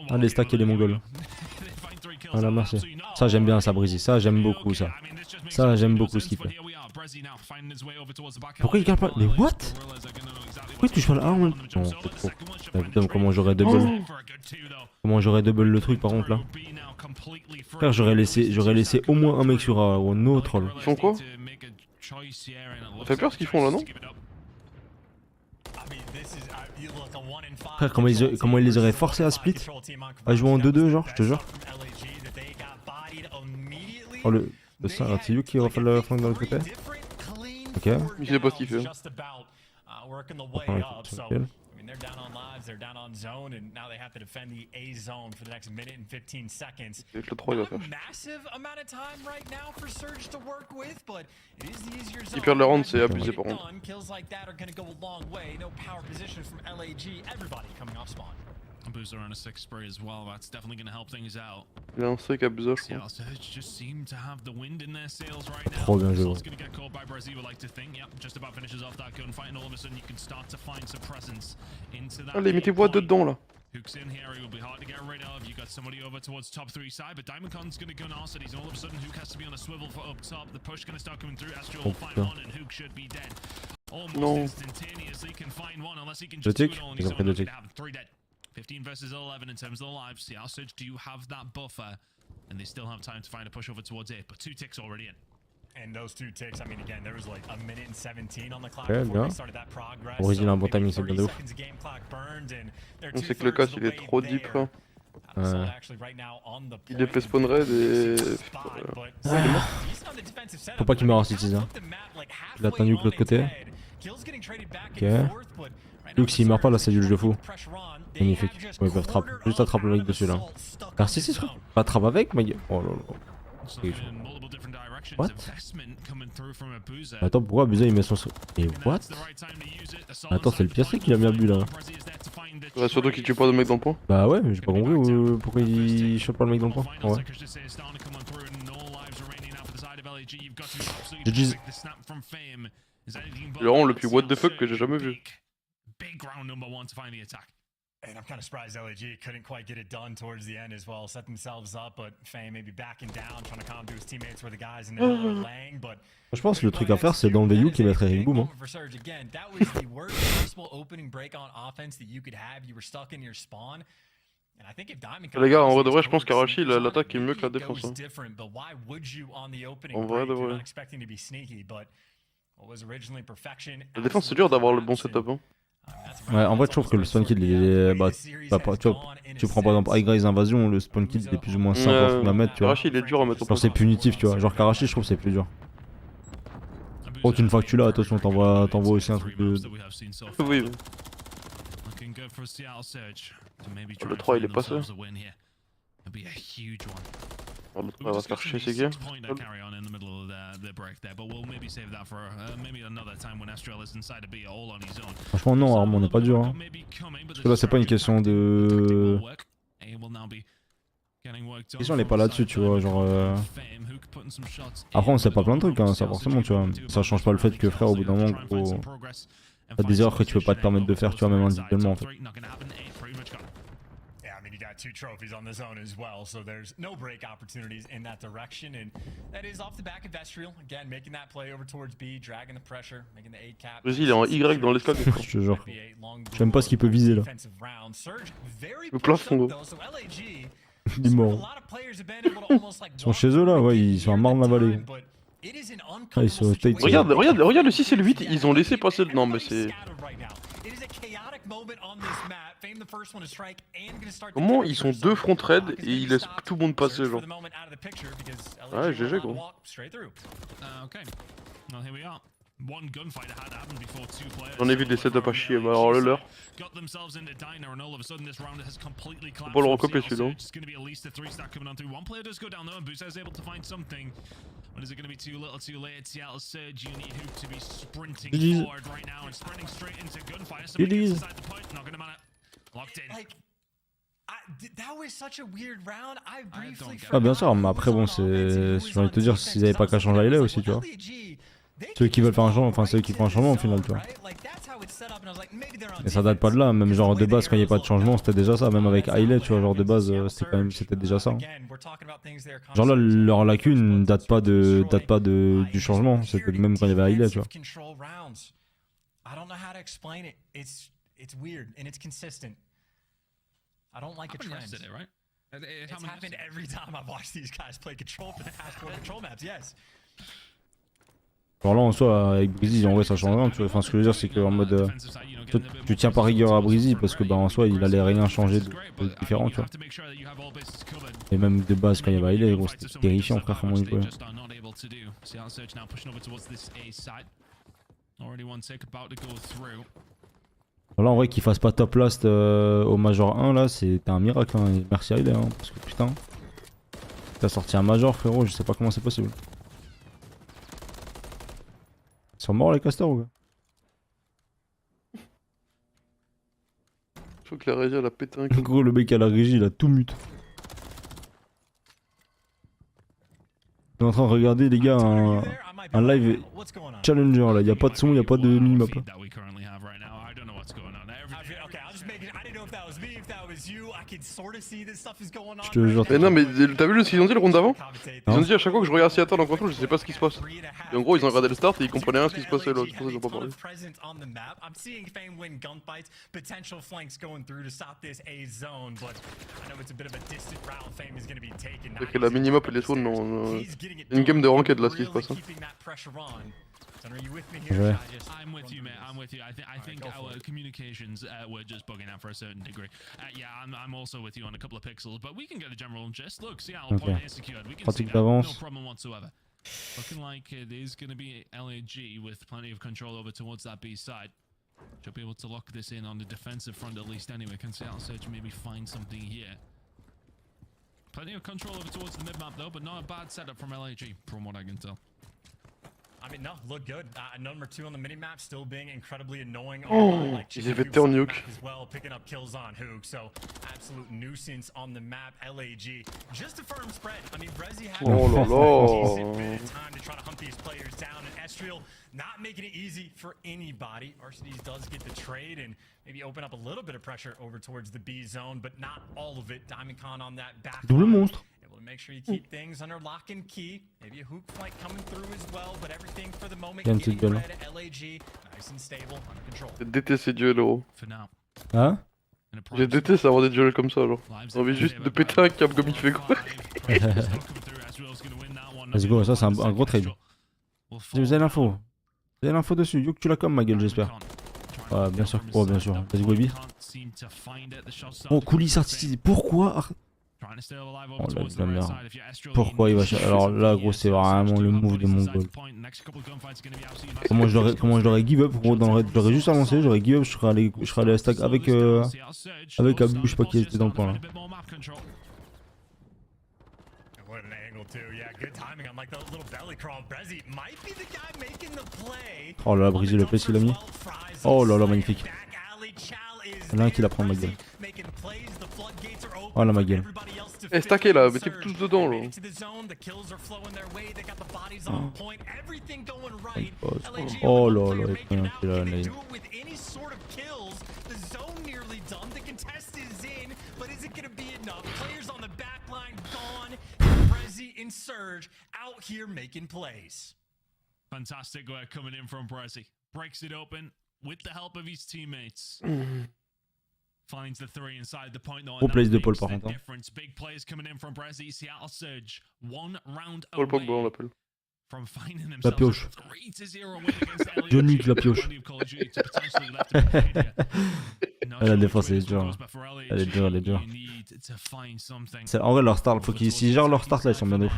Ah, les stacks et les mongols. Voilà, merci. Ça j'aime bien ça, Breezy. Ça j'aime beaucoup ça. Ça j'aime beaucoup ce qu'il fait. Pourquoi il garde pas... Mais what? Pourquoi il touche pas la arme? Non, c'est trop. Putain, comment j'aurais double... Comment j'aurais double le truc par contre là? Frère, j'aurais laissé au moins un mec sur A ou un autre troll. Ils font quoi? Ça fait peur ce qu'ils font là, non? Frère, comment ils les auraient forcés à split? À jouer en 2-2 genre, je te jure. Oh le ça, c'est you qui refait le flank dans le côté. Ok. Je sais pas ce qu'il fait. They're down on lives, they're down on zone, and now they have to defend the A zone for the next minute and 15 seconds. Not a massive amount of time right now for Surge to work with, but it is the easier zone. Ils perdent leur round, c'est abusé par contre. Kills like that are going to go a long way. No power position from LAG. Everybody coming off spawn. Booster on a 6 spray as well. That's definitely going to help things out. Il a un sec abusé, je crois. Just seem to have the wind in their sails right now. Trop bien joué. It's going to get caught by Brazil, would like to think. Yep, just about finishes off that gunfight, and all of a sudden you can start to find some presence into that. Allez, mettez-vous dedans là. Hooks in here, he will be hard to get rid of. You got somebody over towards top 3 side, but DiamondCon's going to gun Arcades, and all of a sudden Hook has to be on a swivel for up top. The push going to start coming through. Astro will find one, and Hook should be dead. Almost instantaneously can find one, unless he can just do it all, and he's going to have 3 dead. 15 versus 11 in terms of the lives. See, our Surge do have that buffer, and they still have time to find a push over towards it, but 2 ticks already in. And those 2 ticks, I mean, again, there was like a minute and 17 on the clock before they started that progress. Bon, il a un bon timing, c'est bien de ouf. On sait que le casse il est trop deep, frère. Il est fait spawn raid et... Faut pas qu'il meure en citizen. Il a atteint Nuke de l'autre côté. Ok. Luke s'il meurt pas là c'est du jeu de fou. Magnifique. Ouais, ils peuvent trapper. Juste attrape le mec dessus là. Car si frère. Attrape avec mais... Oh là là. What? Attends pourquoi Abusa il met son... Et what? Attends c'est le pire truc qu'il a mis à but là. Ouais, surtout qu'il tue pas de mec dans le point. Bah ouais mais j'ai pas compris pourquoi il chope pas le mec dans le point. Ouais. GG's. C'est vraiment le plus what the fuck que j'ai jamais vu. Big round number 1 to find the attack. And I'm kind of surprised LAG couldn't quite get it done towards the end as well. Set themselves up, but Fame maybe backing down, trying to calm to his teammates where the guys in the middle are laying, but je pense que le truc à faire c'est d'enlever You qui va être Ring Boom. for Surge again, that was the worst possible opening break on offense that you could have. You were stuck in your spawn. And I think if Diamond Les gars, en vrai de vrai, je pense qu'Arashi l'attaque est mieux que la défense. Hein. En vrai de vrai. La défense c'est dur d'avoir le bon setup. Hein. Ouais, en vrai, je trouve que le spawn kill, il est. Bah, tu prends par exemple High Graze Invasion, le spawn kill il est plus ou moins simple à mettre, tu vois. Karashi il est dur à mettre au genre, c'est punitif, tu vois. Genre, Karashi, je trouve c'est plus dur. Oh, une fois que tu l'as, attention, t'envoies aussi un truc de. Oui, oui. Le 3 il est passé. L'autre va se faire chier ses gars. Franchement non, Armand on n'est pas dur hein. Parce que là c'est pas une question de... La question elle est pas là-dessus tu vois, genre... Après on sait pas plein de trucs hein, ça forcément tu vois. Ça change pas le fait que frère au bout d'un moment gros... T'as des erreurs que tu peux pas te permettre de faire tu vois même individuellement en fait. You got 2 trophies on the zone as well, so there's no break opportunities in that direction, and that is off the back of Vestrial, again making that play over towards B, dragging the pressure, making the 8 cap. Vas-y, il est en Y dans l'escalade. Je te jure. Je sais même pas ce qu'il peut viser là. Le plafond. Il est mort. Ils sont chez eux là, ouais, ils sont à marre de la vallée. Ah, ils sont au States. Regarde le 6 et le 8, ils ont laissé passer. Non mais c'est... Comment ils sont deux front raid et ils laissent tout le monde passer genre. Ouais, GG gros. J'en ai vu des setups à chier, bah alors le leur. Faut pas le recopier celui-là. Or is it going to be too little too late? Seattle Surge, you need Hoop to be sprinting forward right now and sprinting straight into gunfire. Somebody gets inside the point, not going to matter. Locked in. Like, that was such a weird round. I briefly Ah bien sûr, mais après bon, c'est... J'ai envie de te dire, s'ils avaient pas qu'à changer Hailey aussi, tu vois. Ceux qui veulent faire un changement, enfin ceux qui font un changement au final, tu vois. Et ça date pas de là, même genre de base quand il n'y a pas de changement, c'était déjà ça, même avec Hailey, tu vois, genre de base, c'était quand même, c'était déjà ça. Hein. Genre là, leur lacune date pas du changement, c'était même quand il y avait Hailey, tu vois. I don't like a trend. Yesterday, right? It's happened every time I've watched these guys play control for the past 4 control maps, yes. Alors là en soi avec Breezy en vrai ça change rien, tu vois. Enfin ce que je veux dire c'est qu'en mode tu tiens pas rigueur à Breezy parce que bah en soi il allait rien changer de différent, tu vois. Et même de base quand il y avait Hailey, gros c'était terrifiant frère comment il jouait. Voilà en vrai qu'il fasse pas top last au Major 1 là c'était un miracle hein. Et merci à Hailey hein, parce que putain t'as sorti un Major frérot, je sais pas comment c'est possible. Ils sont morts les castors ou quoi? Je crois que la régie elle a pété un câble. Gros le mec à la régie il a tout mute. Je suis en train de regarder les gars un live challenger là, y'a pas de son, y'a pas de minimap là. Je te jure. Mais non mais t'as vu ce qu'ils ont dit le round d'avant? Ils ont dit à chaque fois que je regarde Seattle en contrôle je sais pas ce qui se passe. Et en gros ils ont regardé le start et ils comprenaient rien ce qui se passait là, c'est pour ça qu'ils ont pas parlé. C'est que la minimap et les swans non. Une game de ranked là ce qui se passe. Hein. Ouais. I'm with you, man. I'm with you. I think our communications were just bugging out for a certain degree. Yeah, I'm also with you on a couple of pixels, but we can get a general gist. Look, see how point is secured. We can see that. No problem whatsoever. Looking like it is going to be LAG with plenty of control over towards that B side. Should be able to lock this in on the defensive front at least anyway. Can Seattle Surge maybe find something here? Plenty of control over towards the mid-map though, but not a bad setup from LAG from what I can tell. I mean, no, look good. Number 2 on the minimap, still being incredibly annoying. Oh, ils avaient turn nuke. As well, picking up kills on Hook, so absolute nuisance on the map. LAG, just a firm spread. I mean, Brezzy had a decent bit of time to try to hunt these players down, and Estriel not making it easy for anybody. Arcades does get the trade and maybe open up a little bit of pressure over towards the B zone, but not all of it. Diamondcon on that back. Double monstre. Make sure you keep things under lock and key. Maybe a hook flight coming through as well, but everything for the moment getting red LAG, nice and stable, under control. J'ai détesté ces duels gros. Hein? J'ai détesté avoir des duels comme ça genre. J'ai envie juste de péter un câble comme il fait quoi. Let's go, ça c'est un gros trade. Vous avez l'info. Vous avez l'info dessus, yo que tu la comme ma gueule j'espère. Ah bien sûr, oh bien sûr. Let's go baby. Oh coulisses artistes, pourquoi? Oh là de la merde. Pourquoi il va chercher? Alors là gros c'est vraiment le move de Mongol. Comment je l'aurais give up gros dans le raid? J'aurais juste avancé, j'aurais give up, je serais allé à stack avec Abou, je sais pas qui était dans le point là. Oh là là, brisé le place qu'il a mis. Oh là là, magnifique. Il y en a un qui la prend ma gueule. Oh là ma gueule. Eh stacké là, mettez tous dedans là. Oh là là, il y en a qui l'a naïf. Surge out here making plays. Fantastic work coming in from Brezzy. Breaks it open with the help of his teammates. Finds the 3 inside the point though. Gros place de Paul par contre. Big plays coming in from Brezzy. Seattle Surge. One round Paul Pogba on l'appelle. La pioche. Johnny la pioche. La défense elle est dure. Elle est dure, elle est dure. En vrai leur start, faut qu'ils s'ils gèrent leur start là, ils sont bien ouf.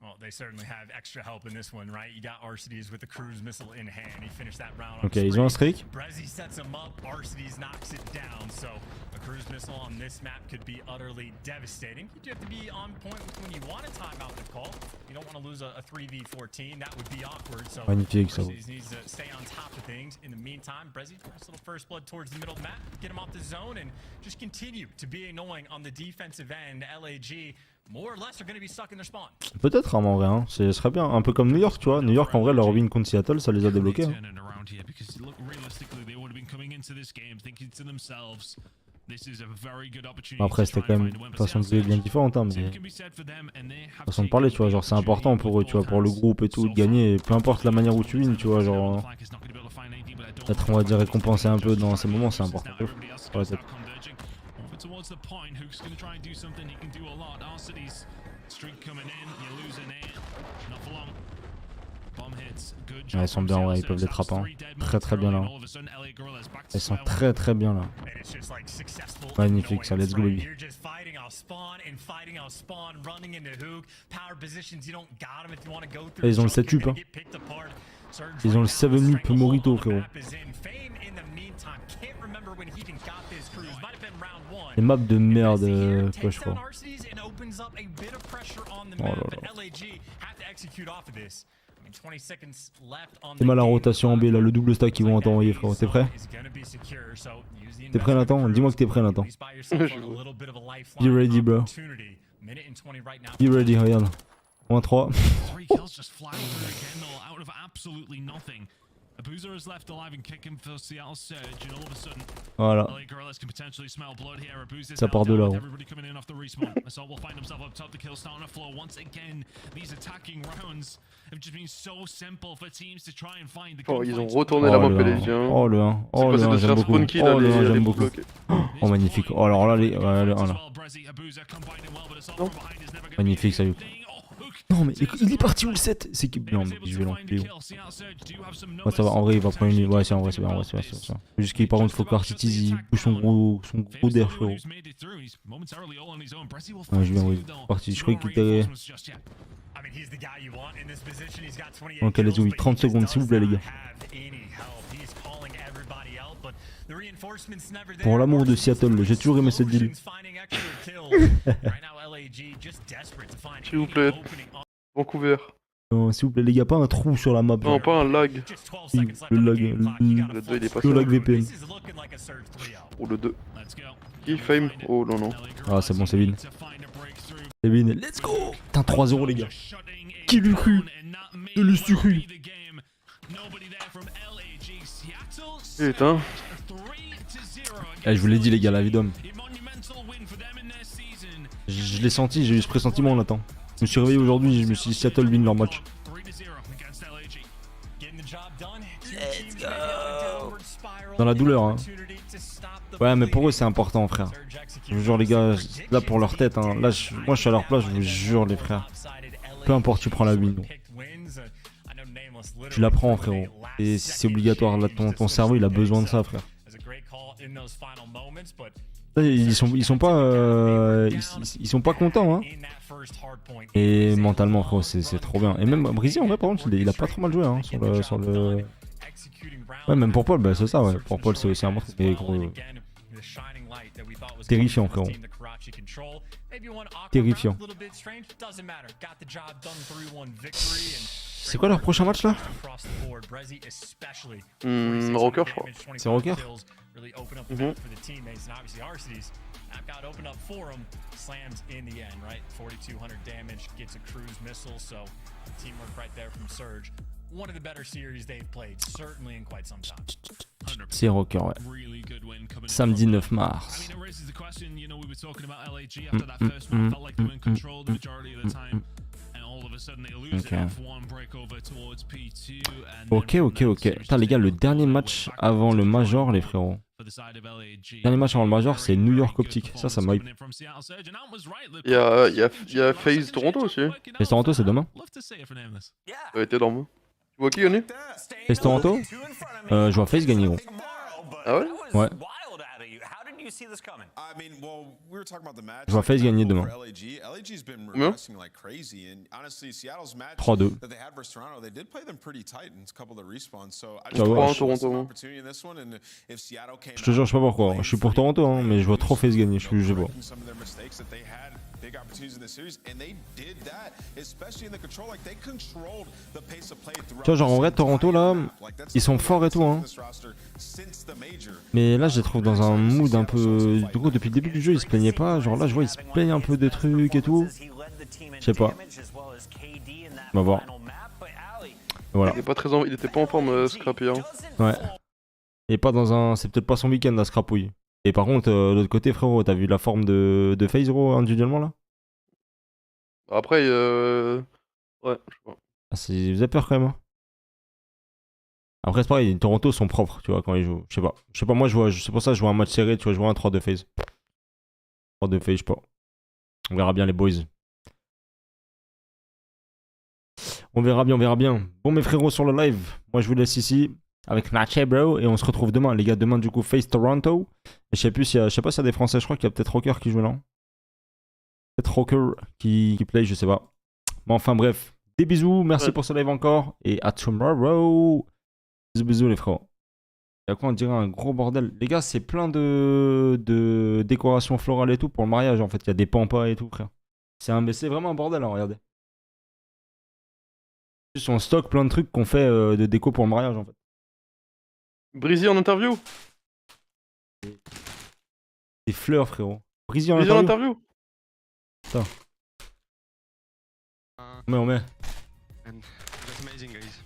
Well, they certainly have extra help in this one, right? You got Arcides with the cruise missile in hand. He finished that round. Ok, ils ont un streak. Brezzy sets him up. Arcides knocks it down. So a cruise missile on this map could be utterly devastating. You do have to be on point when you want a timeout to call. You don't want to lose a 3v14. That would be awkward. So magnifique ça. Arcides needs to stay on top of things. In the meantime, Brezzy, nice little first blood towards the middle of the map. Get him off the zone and just continue to be annoying on the defensive end. LAG. More or less are going to be stuck in their spawn. Peut-être en vrai, hein. Ce serait bien, un peu comme New York, tu vois. New York en vrai, leur win contre Seattle, ça les a débloqués. Hein. Après, c'était quand même une façon de jouer bien différente, hein, mais façon de parler, tu vois. Genre, c'est important pour eux, tu vois, pour le groupe et tout, de gagner. Et peu importe la manière où tu wins, tu vois, genre être, on va dire, récompensé un peu dans ces moments, c'est important. Pour la tête. Towards the point, Hook's gonna try and do something. He can do a lot. Arcides, streak coming in. You're losing it. Not for long. Bomb hits. Good job. Ouais, ils sont bien, ouais, ils peuvent les trapper. Hein. Très très bien là. Ils sont très très bien là. Magnifique ça, let's go baby. Et ils ont le 7-up. Hein. Ils ont le 7-up Morito, frérot. Les maps de merde, quoi, je crois. Oh là là. C'est mal la rotation en B, là, le double stack qu'ils vont t'envoyer, frérot. T'es prêt? T'es prêt, Nathan? Dis-moi que t'es prêt, Nathan. Be ready, bro. Be ready, regarde. Moins 3. Voilà. Ça part de là. Oh, ils ont retourné la map LG. Oh le 1. Oh le 1, j'aime beaucoup. Oh le 1, j'aime beaucoup. Oh magnifique. Oh alors là, les. Ouais, le 1 là. Magnifique, salut. Non mais il est parti où le 7? C'est qui? Non mais je vais l'enculer. Ouais ça va, en vrai il va prendre une... Ouais c'est en vrai c'est bien, en vrai c'est bien. Juste qu'il par contre faut qu'Arcides il bouge son gros d'air frérot. Ouais je viens oui. Parti, je croyais qu'il était... Ok let's go, 30 secondes s'il vous plaît les gars. Pour l'amour de Seattle, j'ai toujours aimé cette ville. S'il vous plaît, Vancouver. Non, s'il vous plaît les gars, pas un trou sur la map. Non, pas un lag. Le lag, le 2 il est passé. Le lag VPN. Oh le 2. Qui fame? Oh non non. Ah c'est bon, c'est vide. C'est vide, let's go. Putain 3-0 les gars. Qui l'eût cru? De l'eût cru? Putain. Eh, je vous l'ai dit les gars, la vie d'homme. Je l'ai senti, j'ai eu ce pressentiment on attend. Je me suis réveillé aujourd'hui, je me suis dit Seattle win leur match. Let's go. Dans la douleur hein. Ouais mais pour eux c'est important frère. Je vous jure les gars, là pour leur tête hein. Là moi je suis à leur place, je vous jure les frères. Peu importe tu prends la win. Tu la prends frérot. Et c'est obligatoire, là ton cerveau il a besoin de ça frère. Ils sont pas contents hein. Et mentalement frérot c'est trop bien. Et même Breezy en vrai par contre il a pas trop mal joué hein, sur le... Ouais même pour Paul bah c'est ça ouais. Pour Paul c'est aussi un monstre et gros... Terrifiant frérot. Terrifiant. C'est quoi leur prochain match là? Rocker je crois. C'est Rocker? C'est Rocker ouais. Samedi 9 mars. Ok. Putain les gars, le dernier match avant le Major les frérots. for the side of LAG. Dernier match avant le Major, c'est New York Optic. Ça m'a hype. Il y a FaZe Toronto aussi. FaZe Toronto, c'est demain. Ouais, t'es dormant. Tu vois qui gagner? FaZe Toronto je vois FaZe gagner, gros. Ah ouais? Ouais. Je vois FaZe gagner demain. 3-2. Je crois en Toronto. Je te jure, je sais pas pourquoi. Je suis pour Toronto, hein, mais je vois trop FaZe gagner. Je sais pas. Tu vois, genre en vrai, Toronto là, ils sont forts et tout, hein. Mais là, je les trouve dans un mood un peu. Du coup, depuis le début du jeu, ils se plaignaient pas. Genre là, je vois, ils se plaignent un peu des trucs et tout. Je sais pas. On va voir. Voilà. Il était pas en forme, Scrappy. Hein. Ouais. Et pas dans un. C'est peut-être pas son week-end, la Scrapouille. Et par contre, de l'autre côté, frérot, t'as vu la forme de FaZe, gros, individuellement là? Après, ouais, je sais pas. Ah, vous avez peur quand même. Hein. Après, c'est pareil, Toronto sont propres, tu vois, quand ils jouent. Je sais pas, moi, c'est pour ça que je vois un match serré, tu vois, je vois un 3 de FaZe. 3 de FaZe, je sais pas. On verra bien les boys. On verra bien. Bon, mes frérots, sur le live, moi, je vous laisse ici avec MiHR, bro, et on se retrouve demain, les gars. Demain, du coup, FaZe Toronto. Et je sais pas s'il y a des Français, je crois qu'il y a peut-être Rocker qui joue là. Peut-être Rocker qui play, je sais pas. Mais enfin, bref. Des bisous, merci pour ce live encore, et à tomorrow. Bisous les frérots. Et à quoi on dirait un gros bordel. Les gars, c'est plein de décorations florales et tout pour le mariage en fait. Il y a des pampas et tout, frère. C'est vraiment un bordel, hein, regardez. Juste on stocke plein de trucs qu'on fait de déco pour le mariage en fait. Breezy en interview. Des fleurs, frérot. Breezy en interview. Putain. On met. That's amazing, guys.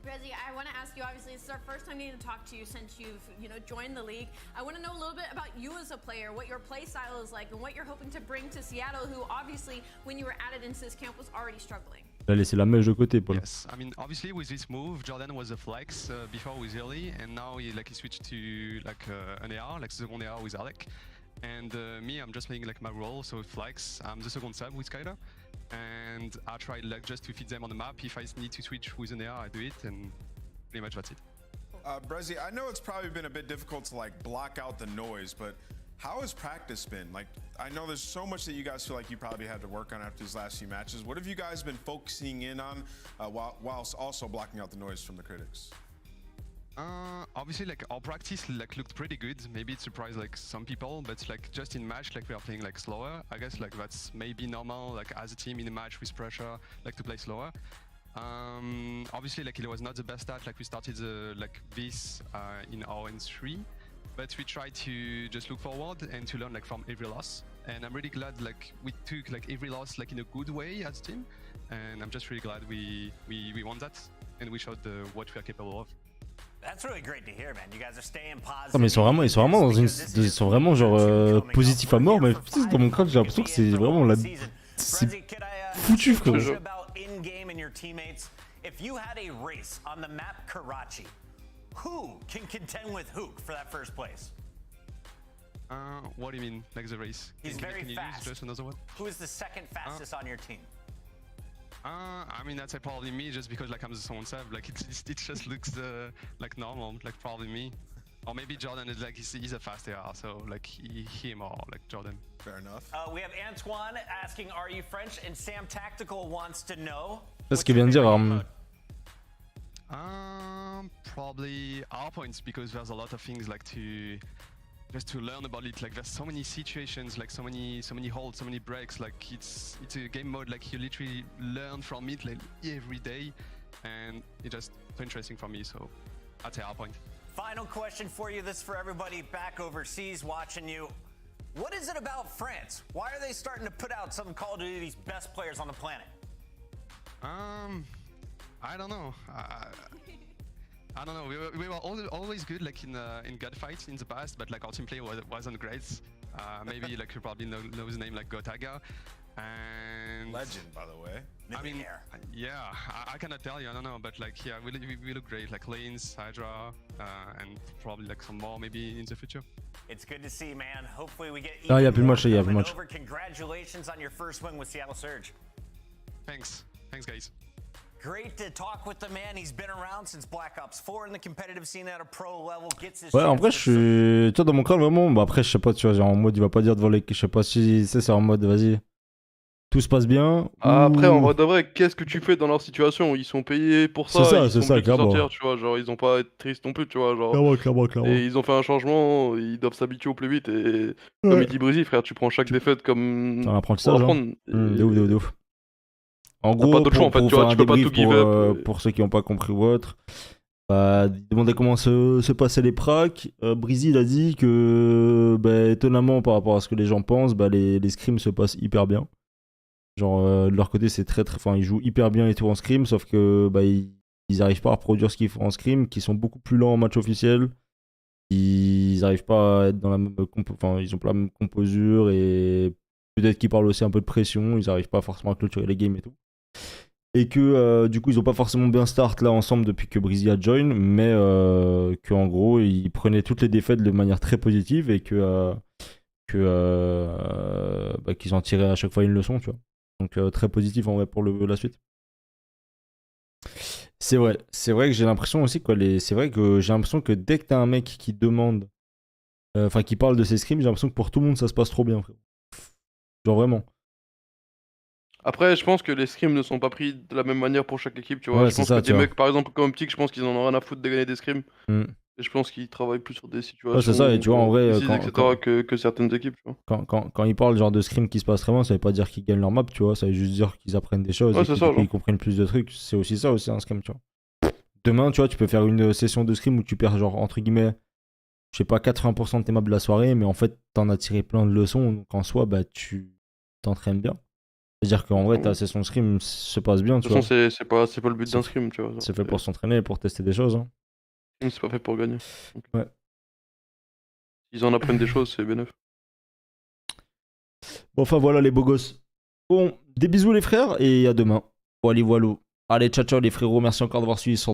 Brezzy, I want to ask you, obviously, this is our first time getting to talk to you since you've, joined the league. I want to know a little bit about you as a player, what your play style is like, and what you're hoping to bring to Seattle, who obviously, when you were added into this camp, was already struggling. Il a laissé la mèche de côté, Paul. Yes, I mean, obviously with this move, Jordan was a flex before with Ellie, and now he switched to an AR, second AR with Alec. And me, I'm just playing my role, so flex. I'm the second sub with Skyler. And I try just to fit them on the map. If I need to switch with an AR, I do it, and pretty much that's it. Brezzy, I know it's probably been a bit difficult to block out the noise, but how has practice been? I know there's so much that you guys feel like you probably had to work on after these last few matches. What have you guys been focusing in on whilst also blocking out the noise from the critics? Obviously, our practice looked pretty good. Maybe it surprised some people, but just in match, we are playing slower. I guess that's maybe normal. As a team in a match with pressure, to play slower. Obviously, it was not the best stat. We started this in RN3, but we tried to just look forward and to learn from every loss. And I'm really glad we took every loss in a good way as a team. And I'm just really glad we won that and we showed what we are capable of. That's really great to hear, man. You guys are staying positive. Non, mais ils sont vraiment genre positifs à mort, mais putain, dans mon crâne j'ai l'impression que c'est vraiment la. C'est foutu, frérot. In-game and your teammates. If you had a race on the map Karachi, who can contend with who for that first place? What do you mean, the race? He's very can you fast. use just another one? Who is the second fastest on your team? I mean, that's probably me, just because I'm the second sub. It just looks normal, probably me. Or maybe Jordan is he's a fast AR, so him or Jordan. Fair enough. We have Antoine asking, "Are you French?" and Sam Tactical wants to know. C'est ce qu'il vient de dire. Probably Hardpoint, because there's a lot of things to learn about it. There's so many situations, so many holds, so many breaks. It's a game mode you literally learn from it every day, and it's just so interesting for me. So I'd say Hardpoint. Final question for you. This is for everybody back overseas watching you. What is it about France? Why are they starting to put out some Call of Duty's best players on the planet? I don't know. I don't know. We were always good in gunfights in the past, but our team play wasn't great. Maybe you probably know his name Gotaga. And Legend, by the way. I mean, yeah, I cannot tell you, I don't know, but like, yeah, we look great, like Lanes, Hydra, and probably like some more maybe in the future. It's good to see, man. Hopefully we get Ah, il y a even plus de more match, il y a plus de coming match. over. Congratulations on your first win with Seattle Surge. Thanks guys. Great to talk with the man. He's been around since Black Ops 4 in the competitive scene at a pro level. Gets his Ouais, en chance vrai, to je suis. Tu vois, dans mon crâne, vraiment. Bah, après, je sais pas, tu vois, genre en mode, il va pas dire devant les. Je sais pas si c'est en mode, vas-y. Tout se passe bien. Après, en ou- vrai de vrai, qu'est-ce que tu fais dans leur situation? Ils sont payés pour ça, C'est ça, ils c'est sont ça, obligés de clairement. sortir, tu vois, genre ils ont pas à être tristes non plus, tu vois, genre. Clairement. Et ils ont fait un changement, ils doivent s'habituer au plus vite, et comme il dit Brésil, frère, tu prends chaque défaite comme. C'est un pour apprentissage, hein. apprendre. De ouf. En T'as pas gros, d'autre choix, en fait, pour tu faire vois, un tu peux pas débrief tout give up. pour ceux qui n'ont pas compris ou autre, bah, il demandait comment se passaient les pracs. Breezy, il a dit que, bah, étonnamment, par rapport à ce que les gens pensent, bah, les scrims se passent hyper bien. Genre, de leur côté, c'est très. Enfin, ils jouent hyper bien et tout en scrim, sauf que, bah, ils arrivent pas à reproduire ce qu'ils font en scrim, qui sont beaucoup plus lents en match officiel. Ils arrivent pas à être dans la même enfin, ils ont pas la même composure et peut-être qu'ils parlent aussi un peu de pression, ils arrivent pas forcément à clôturer les games et tout. Et que du coup ils ont pas forcément bien start là ensemble depuis que Breezy a join, mais que en gros ils prenaient toutes les défaites de manière très positive et que bah, qu'ils en tiraient à chaque fois une leçon, tu vois. Donc très positif en vrai pour la suite. C'est vrai que j'ai l'impression aussi quoi, c'est vrai que j'ai l'impression que dès que t'as un mec qui demande, enfin qui parle de ses scrims, j'ai l'impression que pour tout le monde ça se passe trop bien, frère. Genre vraiment. Après, je pense que les scrims ne sont pas pris de la même manière pour chaque équipe, tu vois. Ouais, Je c'est pense ça, que tu des vois. mecs, par exemple, comme Optic, je pense qu'ils en ont rien à foutre de gagner des scrims. Mm. Et je pense qu'ils travaillent plus sur des situations. Ouais, c'est ça, et tu vois, en vrai, précises, etc., que certaines équipes, tu vois. Quand ils parlent genre de scrim qui se passe vraiment, ça veut pas dire qu'ils gagnent leur map, tu vois, ça veut juste dire qu'ils apprennent des choses Ouais, et c'est qu'ils ça, du coup, genre. ils comprennent plus de trucs. C'est aussi ça, aussi un scrim, tu vois. Demain, tu vois, tu peux faire une session de scrim où tu perds genre, entre guillemets, je sais pas, 80% de tes maps de la soirée, mais en fait, t'en as tiré plein de leçons, donc en soi, bah, tu t'entraînes bien. C'est-à-dire qu'en vrai, ta session de scrim se passe bien, De tu toute vois. façon, c'est pas le but d'un scrim, tu vois. genre, C'est fait pour s'entraîner et pour tester des choses, hein. C'est pas fait pour gagner. Donc, Ouais. Ils en apprennent des choses, c'est bénef. Bon, enfin voilà les beaux gosses. Bon, des bisous les frères et à demain. Voilà, voilà. Allez, ciao ciao les frérots, merci encore d'avoir suivi.